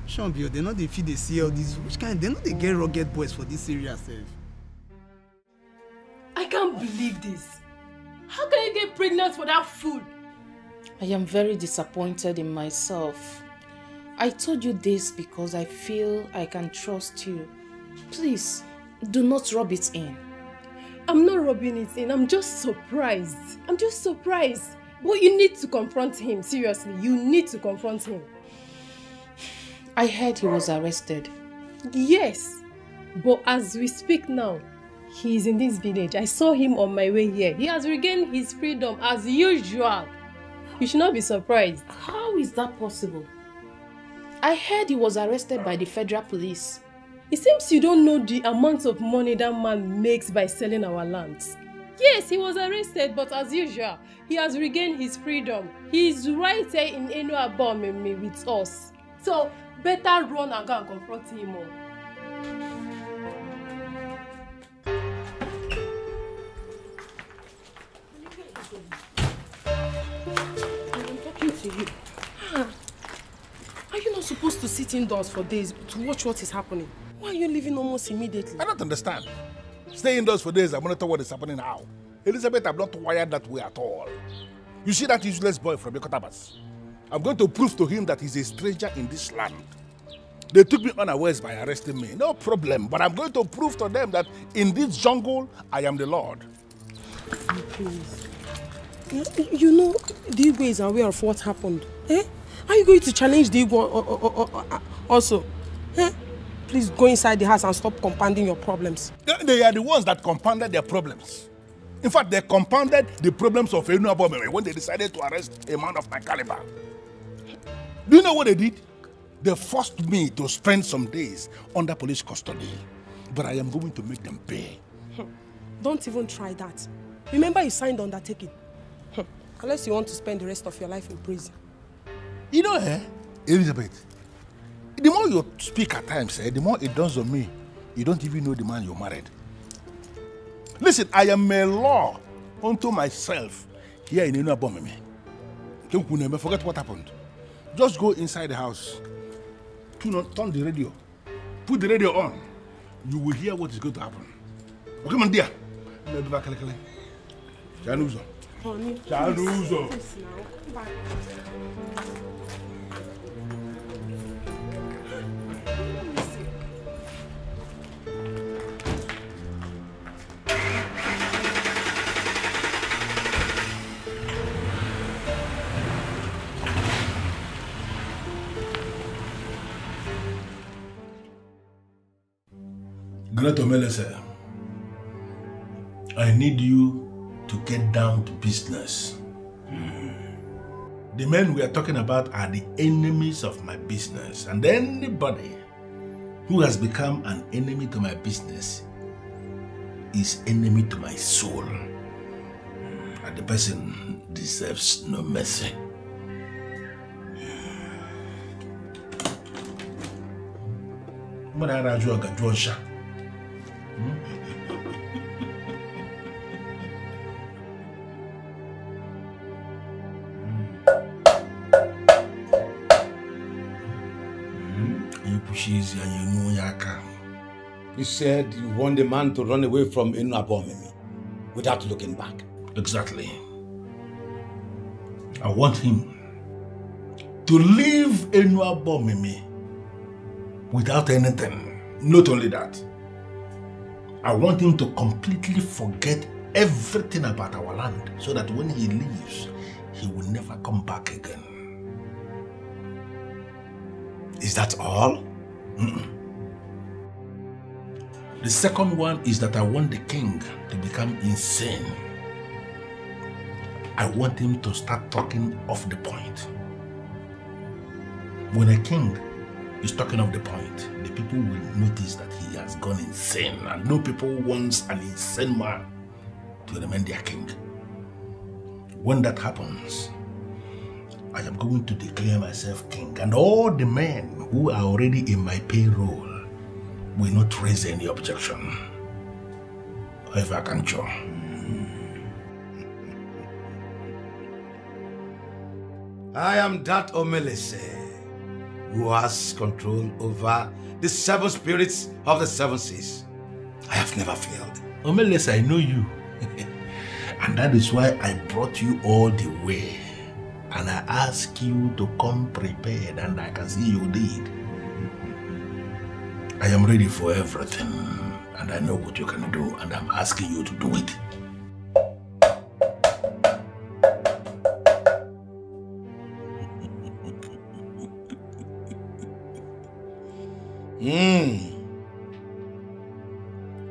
Champion, they know they feed they see all these. Which kind? They know they get rugged boys for this area, self. I can't believe this. How can you get pregnant for that food? I am very disappointed in myself. I told you this because I feel I can trust you. Please, do not rub it in. I'm not rubbing it in. I'm just surprised. But you need to confront him. Seriously, you need to confront him. I heard he was arrested. Yes, but as we speak now, he is in this village. I saw him on my way here. He has regained his freedom as usual. You should not be surprised. How is that possible? I heard he was arrested by the federal police. It seems you don't know the amount of money that man makes by selling our lands. Yes, he was arrested, but as usual, he has regained his freedom. He is right here in Enuabomeme with us. So, better run and go and confront him all. I'm talking to you. Are you not supposed to sit indoors for days to watch what is happening? Why are you leaving almost immediately? I don't understand. Stay indoors for days and monitor what is happening now. Elizabeth, I'm not wired that way at all. You see that useless boy from Yokotabas? I'm going to prove to him that he's a stranger in this land. They took me unawares by arresting me. No problem. But I'm going to prove to them that in this jungle, I am the Lord. Please. You know, the Igwe is aware of what happened. Eh? Are you going to challenge the Igwe also? Eh? Please go inside the house and stop compounding your problems. They are the ones that compounded their problems. In fact, they compounded the problems of Enuabomeme when they decided to arrest a man of my caliber. Do you know what they did? They forced me to spend some days under police custody. But I am going to make them pay. Don't even try that. Remember you signed undertaking. Unless you want to spend the rest of your life in prison. You know, Elizabeth, the more you speak at times, the more it dawns on me, you don't even know the man you married. Listen, I am a law unto myself here in Enuabomeme. Forget what happened. Just go inside the house, turn the radio, put the radio on. You will hear what is going to happen. Okay, my dear. Chanuzo. Chanuzo. Great Omelese, I need you to get down to business. The men we are talking about are the enemies of my business, and anybody who has become an enemy to my business is enemy to my soul, and the person deserves no mercy. You said you want the man to run away from Enuabomeme without looking back. Exactly. I want him to leave Enuabomeme without anything. Not only that, I want him to completely forget everything about our land so that when he leaves, he will never come back again. Is that all? The second one is that I want the king to become insane. I want him to start talking off the point. When a king is talking off the point, the people will notice that he has gone insane, and no people wants an insane man to remain their king. When that happens, I am going to declare myself king, and all the men who are already in my payroll will not raise any objection. If I can show. I am that Omelese who has control over the 7 spirits of the 7 seas. I have never failed. Omelese, I know you. And that is why I brought you all the way. And I ask you to come prepared, and I can see you did. I am ready for everything, and I know what you can do, and I'm asking you to do it.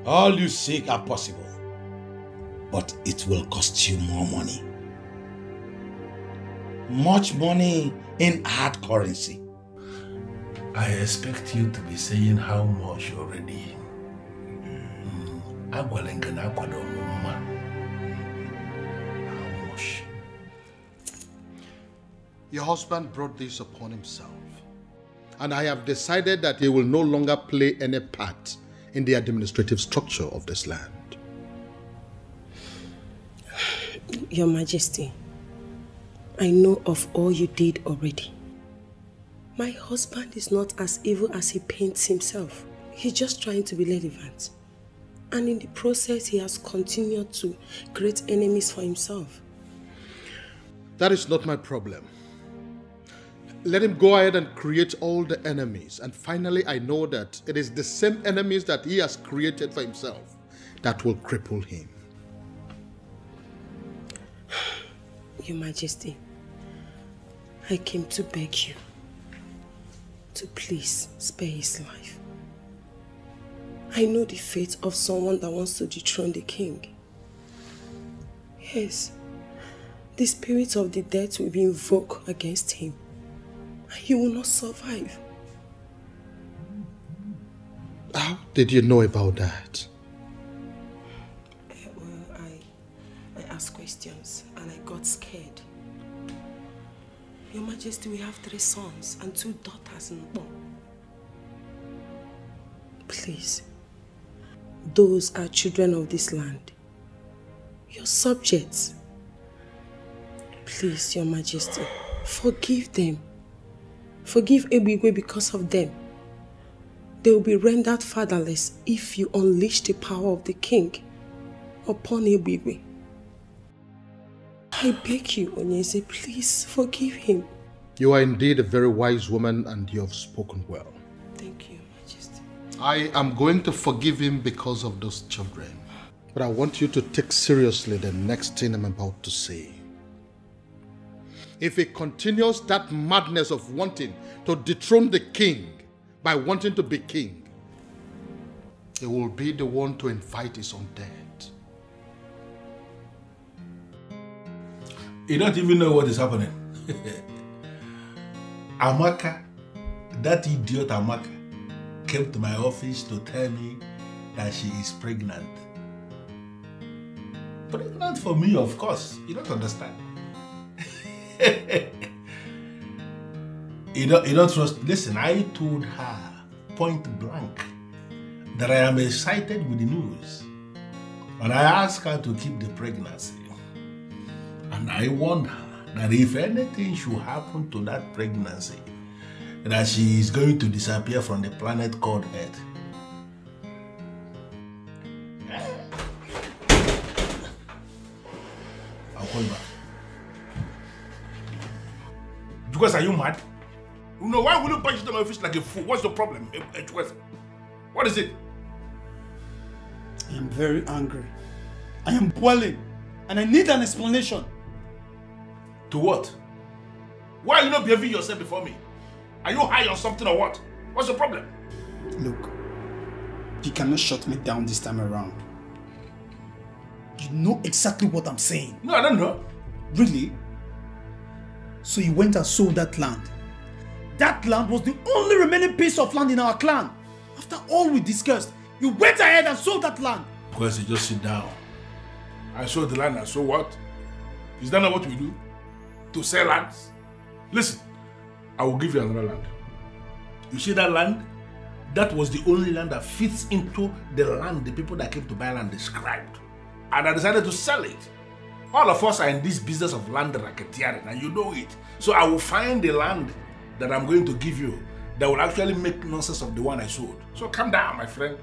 All you seek are possible, but it will cost you more money. Much money in hard currency. I expect you to be saying how much already. How much? Your husband brought this upon himself. And I have decided that he will no longer play any part in the administrative structure of this land. Your Majesty, I know of all you did already. My husband is not as evil as he paints himself. He's just trying to be relevant. And in the process, he has continued to create enemies for himself. That is not my problem. Let him go ahead and create all the enemies. And finally, I know that it is the same enemies that he has created for himself that will cripple him. Your Majesty, I came to beg you to please spare his life. I know the fate of someone that wants to dethrone the king. Yes, the spirits of the dead will be invoked against him, and he will not survive. How did you know about that? Well, I asked questions and I got scared. Your Majesty, we have 3 sons and 2 daughters in law. Please, those are children of this land, your subjects. Please, Your Majesty, forgive them. Forgive Ebigwe because of them. They will be rendered fatherless if you unleash the power of the king upon Ebigwe. I beg you, Onyeze, please forgive him. You are indeed a very wise woman and you have spoken well. Thank you, Majesty. I am going to forgive him because of those children. But I want you to take seriously the next thing I'm about to say. If he continues that madness of wanting to dethrone the king by wanting to be king, he will be the one to invite his own death. You don't even know what is happening. Amaka, that idiot Amaka, came to my office to tell me that she is pregnant. Pregnant for me, of course. You don't understand. You don't trust. Listen, I told her point blank that I am excited with the news. And I asked her to keep the pregnancy. And I warned her that if anything should happen to that pregnancy, that she is going to disappear from the planet called Earth. I'll call you back. Because are you mad? No, why will you punch into my face like a fool? What's the problem? What is it? I am very angry. I am boiling. And I need an explanation. To what? Why are you not behaving yourself before me? Are you high on something or what? What's the problem? Look, you cannot shut me down this time around. You know exactly what I'm saying. No, I don't know. Really? So you went and sold that land. That land was the only remaining piece of land in our clan. After all we discussed, you went ahead and sold that land. Because you just sit down. I sold the land and so what? Is that not what we do? To sell lands? Listen, I will give you another land. You see that land? That was the only land that fits into the land the people that came to buy land described. And I decided to sell it. All of us are in this business of land racketeering and you know it. So I will find the land that I'm going to give you that will actually make nonsense of the one I sold. So calm down, my friend.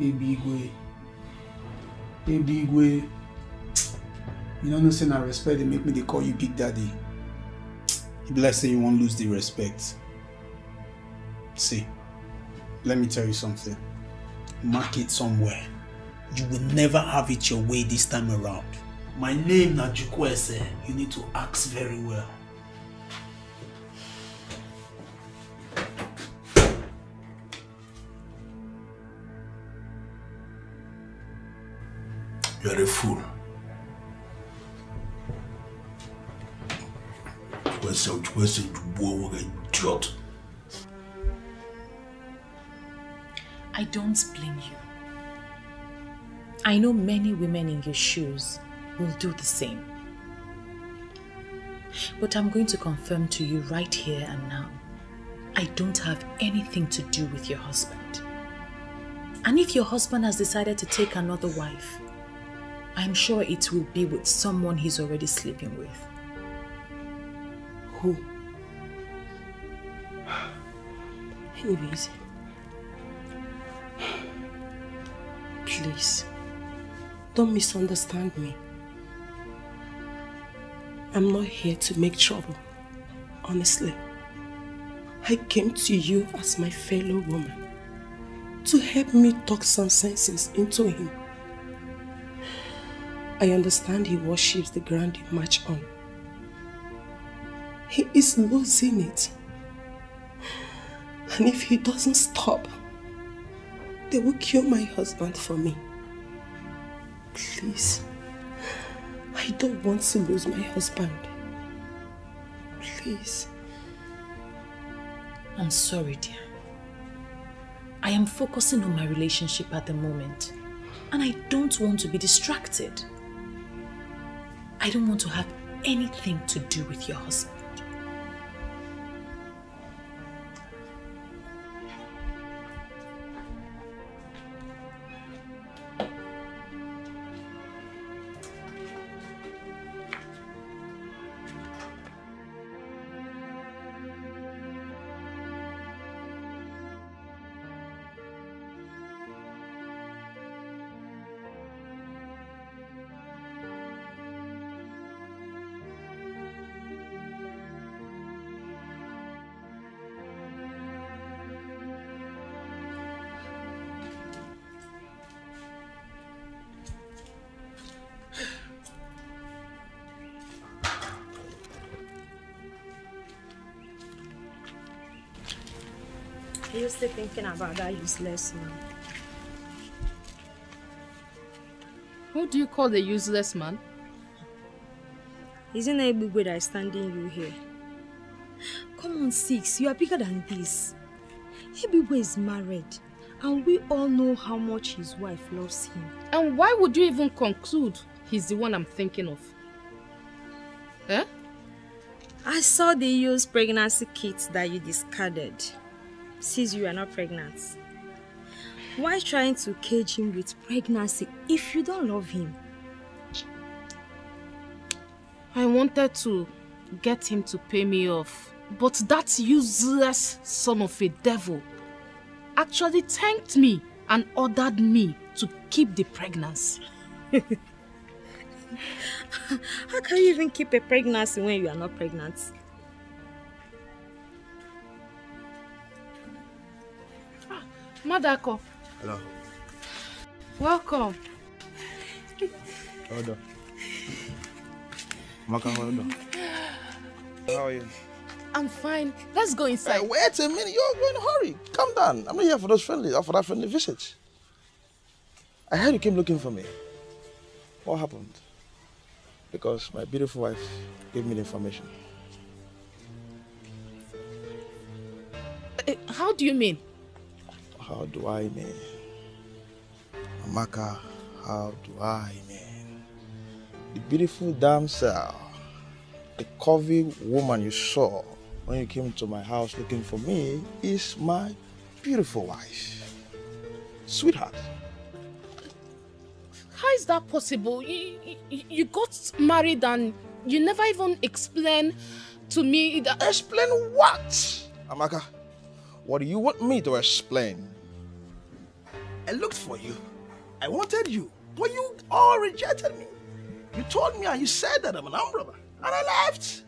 Ebigwe. Ebigwe. You know, no saying I respect, they make me they call you Big Daddy. You be like say you won't lose the respect. See, let me tell you something. Mark it somewhere. You will never have it your way this time around. My name na Jukwese. You need to ask very well. You are a fool. Where's the idiot? I don't blame you. I know many women in your shoes will do the same. But I'm going to confirm to you right here and now, I don't have anything to do with your husband. And if your husband has decided to take another wife, I'm sure it will be with someone he's already sleeping with. Who? Anyways, please, don't misunderstand me. I'm not here to make trouble, honestly. I came to you as my fellow woman to help me talk some sense into him. I understand he worships the ground he marched on. He is losing it. And if he doesn't stop, they will kill my husband for me. Please, I don't want to lose my husband. Please. I'm sorry, dear. I am focusing on my relationship at the moment, and I don't want to be distracted. I don't want to have anything to do with your husband. Are you still thinking about that useless man? Who do you call the useless man? Isn't it Ebigwe that is standing you here? Come on, Six, you are bigger than this. Ebigwe is married, and we all know how much his wife loves him. And why would you even conclude he's the one I'm thinking of? Eh? I saw the used pregnancy kit that you discarded. Since you are not pregnant. Why trying to cage him with pregnancy if you don't love him? I wanted to get him to pay me off, but that useless son of a devil actually thanked me and ordered me to keep the pregnancy. How can you even keep a pregnancy when you are not pregnant? Madako. Hello. Welcome. Hold on. Maka, hold on. How are you? I'm fine. Let's go inside. Wait a minute. You're in a hurry. Calm down. I'm not here for those for that friendly visit. I heard you came looking for me. What happened? Because my beautiful wife gave me the information. How do you mean? How do I mean? Amaka, how do I mean? The beautiful damsel, the curvy woman you saw when you came to my house looking for me is my beautiful wife. Sweetheart. How is that possible? You got married and you never even explained to me that... Explain what? Amaka, what do you want me to explain? I looked for you. I wanted you. But you all rejected me. You told me and you said that I'm an armed robber. And I left.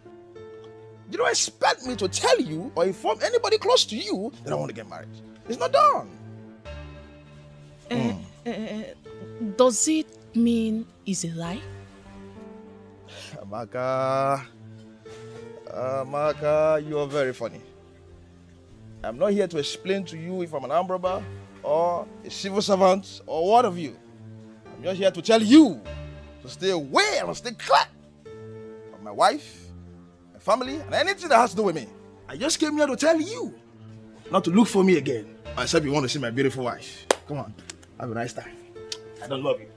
You don't expect me to tell you or inform anybody close to you that I want to get married. It's not done. Does it mean it's a lie? Amaka, you are very funny. I'm not here to explain to you if I'm an armed robber or a civil servant or what of you. I'm just here to tell you to stay away and stay clear of my wife, my family, and anything that has to do with me. I just came here to tell you not to look for me again. Except you want to see my beautiful wife. Come on, have a nice time. I don't love you.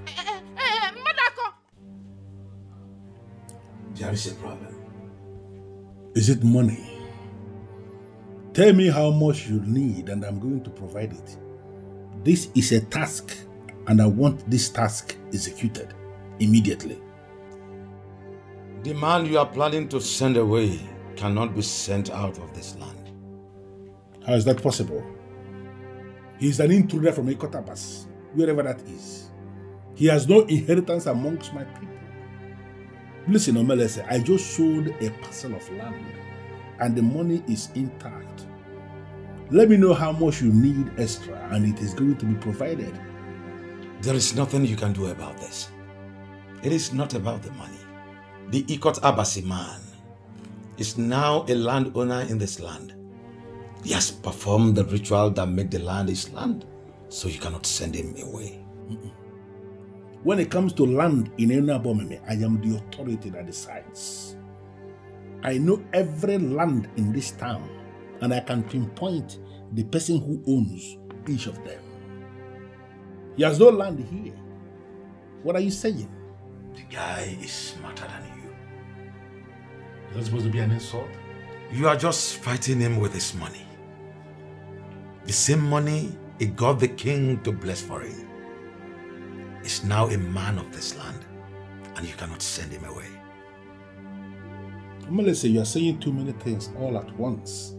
Madako. There is a problem. Is it money? Tell me how much you need and I'm going to provide it. This is a task and I want this task executed immediately. The man you are planning to send away cannot be sent out of this land. How is that possible? He is an intruder from Ikotabas, wherever that is. He has no inheritance amongst my people. Listen, Omelese, I just sold a parcel of land and the money is intact. Let me know how much you need extra and it is going to be provided. There is nothing you can do about this. It is not about the money. The Ikot Abasi man is now a landowner in this land. He has performed the ritual that made the land his land, so you cannot send him away. When it comes to land in Enabomeme, I am the authority that decides. I know every land in this town, and I can pinpoint the person who owns each of them. He has no land here. What are you saying? The guy is smarter than you. Is that supposed to be an insult? You are just fighting him with his money. The same money he got the king to bless for him. He's now a man of this land, and you cannot send him away. Melissa, you are saying too many things all at once.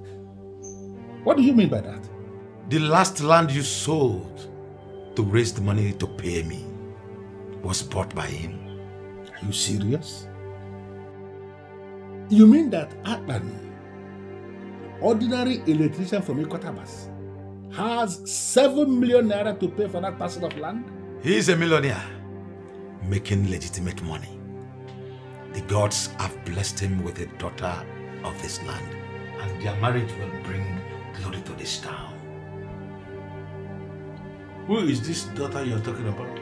What do you mean by that? The last land you sold to raise the money to pay me was bought by him. Are you serious? You mean that Atlan, ordinary electrician from Ikotabas, has 7 million naira to pay for that parcel of land? He is a millionaire, making legitimate money. The gods have blessed him with a daughter of this land, and their marriage will bring glory to this town. Who is this daughter you are talking about?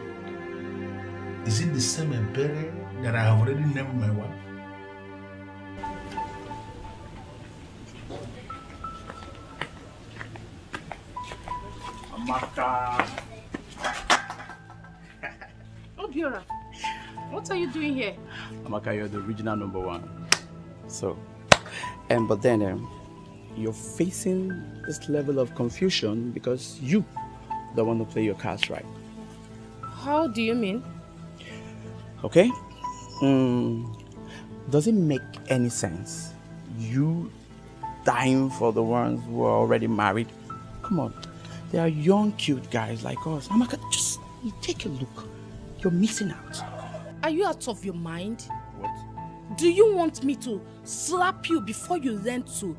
Is it the same Ebere that I have already named my wife? Amaka. Obiora, what are you doing here? Amaka, you're the original #1. So, but then you're facing this level of confusion because you don't want to play your cards right. How do you mean? Okay? Does it make any sense? You dying for the ones who are already married? Come on. They are young, cute guys like us. Amaka, just take a look. You're missing out. Are you out of your mind? What? Do you want me to slap you before you learn to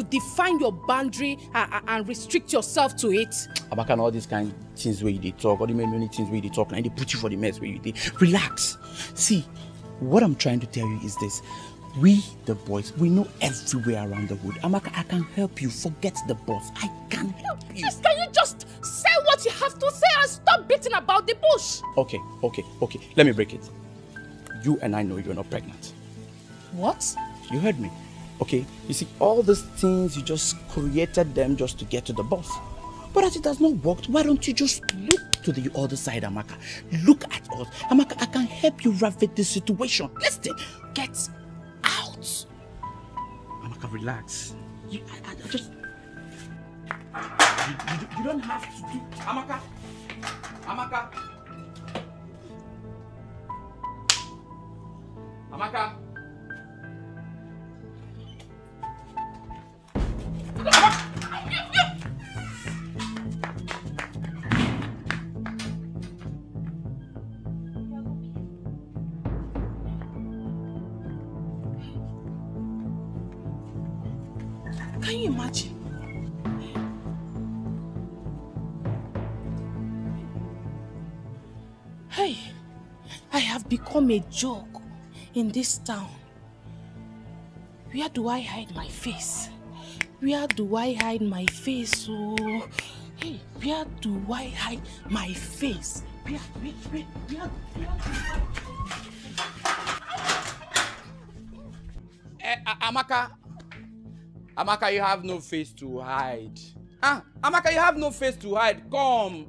define your boundary and restrict yourself to it? Amaka, and all these kind of things where you did talk, all the many things where you did talk, and they put you for the mess where you did. Relax. See, what I'm trying to tell you is this. We, the boys, we know everywhere around the wood. Amaka, I can help you. Forget the boss. I can help you. Yes, can you just say what you have to say and stop beating about the bush? Okay. Let me break it. You and I know you're not pregnant. What? You heard me. Okay, you see, all these things, you just created them just to get to the boss. But as it has not worked, why don't you just look to the other side, Amaka? Look at us. Amaka, I can help you ravage this situation. Listen, get out. Amaka, relax. I just... You don't have to do... Amaka. Amaka. Amaka. Can you imagine? Hey, I have become a joke in this town. Where do I hide my face? Where do I hide my face? Oh, hey, where do I hide my face? Amaka, you have no face to hide. Amaka, you have no face to hide. Come.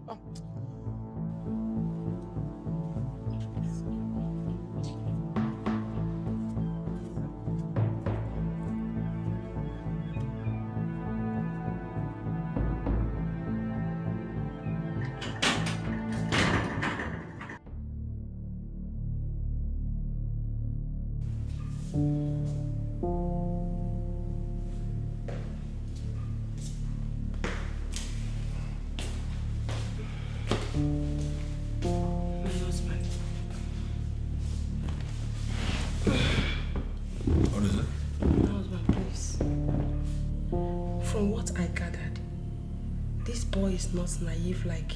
Is not naive like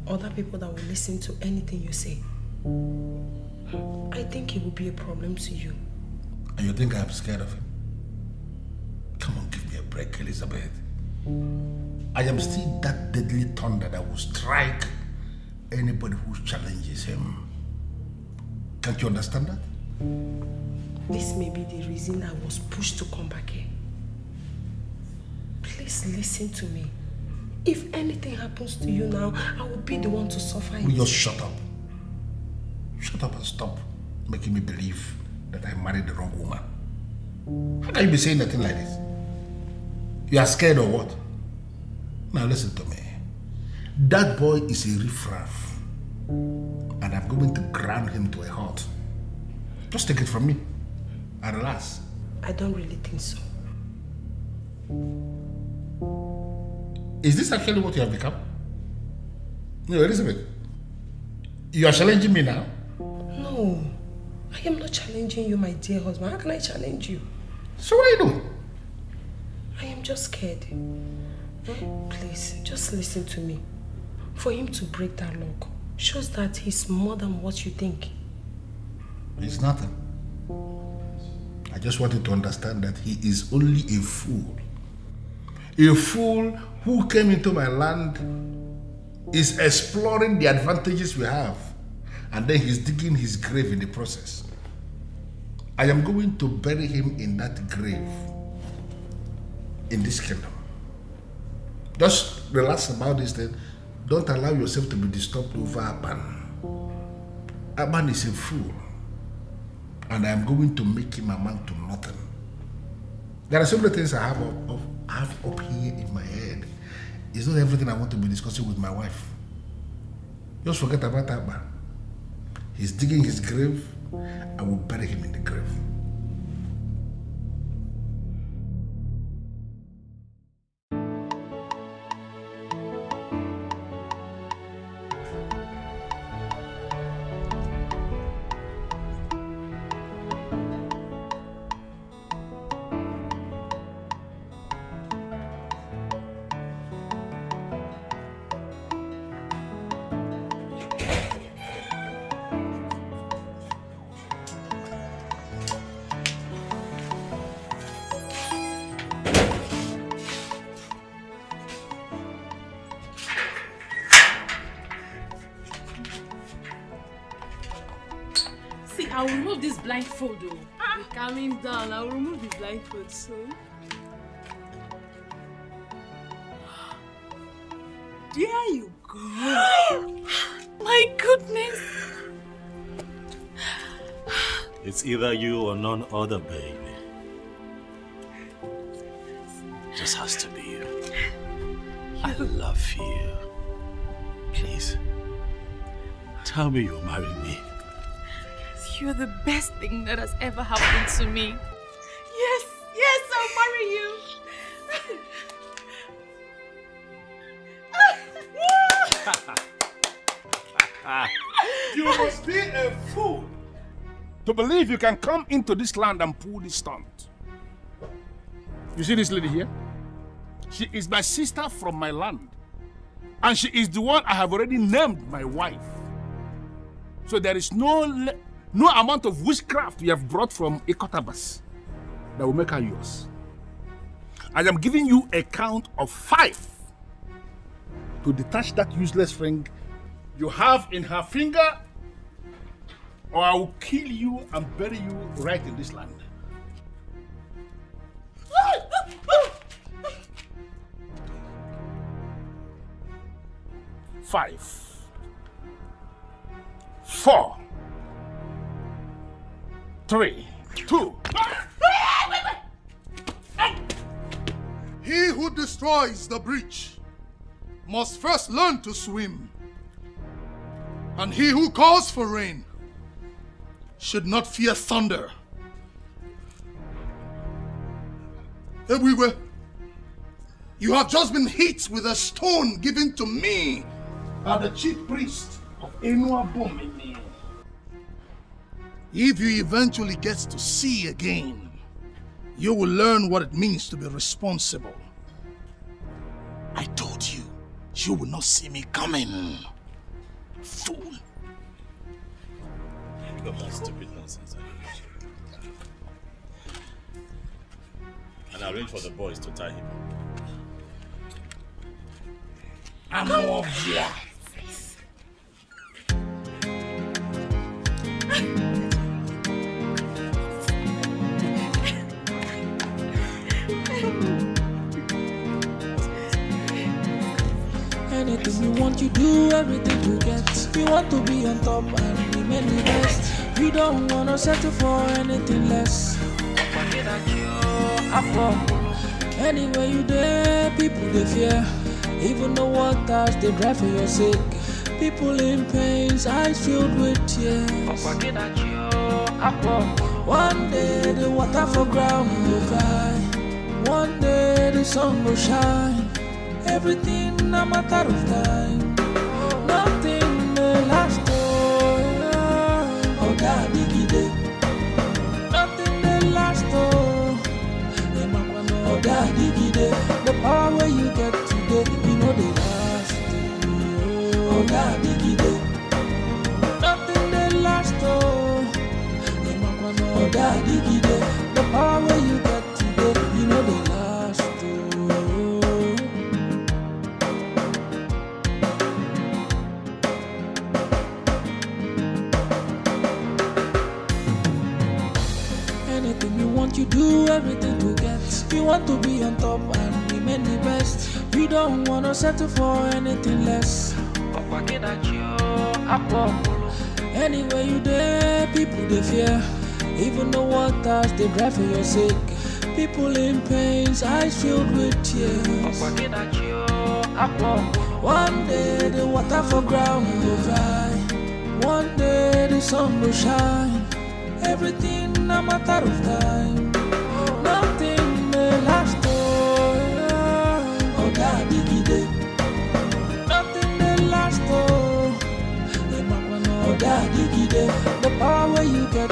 other people that will listen to anything you say. I think it will be a problem to you. And you think I'm scared of him? Come on, give me a break, Elizabeth. I am still that deadly thunder that will strike anybody who challenges him. Can't you understand that? This may be the reason I was pushed to come back here. Please listen to me. If anything happens to you now, I will be the one to suffer it. Will you just shut up? Shut up and stop making me believe that I married the wrong woman. How can you be saying nothing like this? You are scared or what? Now listen to me. That boy is a riffraff. And I'm going to ground him to a halt. Just take it from me. And relax. I don't really think so. Is this actually what you have become? No, Elizabeth. You are challenging me now? No. I am not challenging you, my dear husband. How can I challenge you? So what are you doing? I am just scared. Please, just listen to me. For him to break that lock shows that he's more than what you think. It's nothing. I just wanted to understand that he is only a fool. A fool who came into my land, is exploring the advantages we have, and then he's digging his grave in the process. I am going to bury him in that grave in this kingdom. Just relax about this thing. Don't allow yourself to be disturbed over Aban. Aban is a fool, and I am going to make him amount to nothing. There are so many things I have up here in my head. It's not everything I want to be discussing with my wife. Just forget about that man. He's digging his grave. I will bury him in the grave. I'll remove this blindfold though. You're calming down. I'll remove the blindfold soon. There you go. My goodness. It's either you or none other, baby. Just has to be you. I love you. Please, tell me you'll marry me. You're the best thing that has ever happened to me. Yes, yes, I'll marry you. You must be a fool to believe you can come into this land and pull this stunt. You see this lady here? She is my sister from my land. And she is the one I have already named my wife. So there is no amount of witchcraft you have brought from Ikotabas that will make her yours. I am giving you a count of 5 to detach that useless ring you have in her finger, or I will kill you and bury you right in this land. 5, 4, 3, 2. He who destroys the breach must first learn to swim. And he who calls for rain should not fear thunder. Everywhere, you have just been hit with a stone given to me by the chief priest of Enuabomene. If you eventually get to see again, you will learn what it means to be responsible. I told you, you will not see me coming. Fool. Look at that stupid nonsense. And I'll arrange for the boys to tie him. I'm over here. Anything you want, you do everything you get. You want to be on top and remain the best. You don't wanna settle for anything less. Anywhere you there, people they fear. Even the waters they drive for your sake. People in pain, eyes filled with tears. One day the water for ground will dry. One day the sun will shine. Everything a matter of time. Nothing may last. Oh, daddy gide. Nothing may last. Oh, daddy gide. The power where you get today, you know they last. Oh, daddy gide. Nothing may last. Oh, daddy gide. The power where you get today, you know they last. You do everything to get. You want to be on top and remain the best. You don't wanna settle for anything less. Anywhere you there, people they fear. Even the waters they drive for your sake. People in pain, eyes filled with tears. One day the water for ground will dry. One day the sun will shine. Everything a matter of time. Nothing may last. Oh, daddy gide. Nothing may last. Oh, daddy gide. The power you get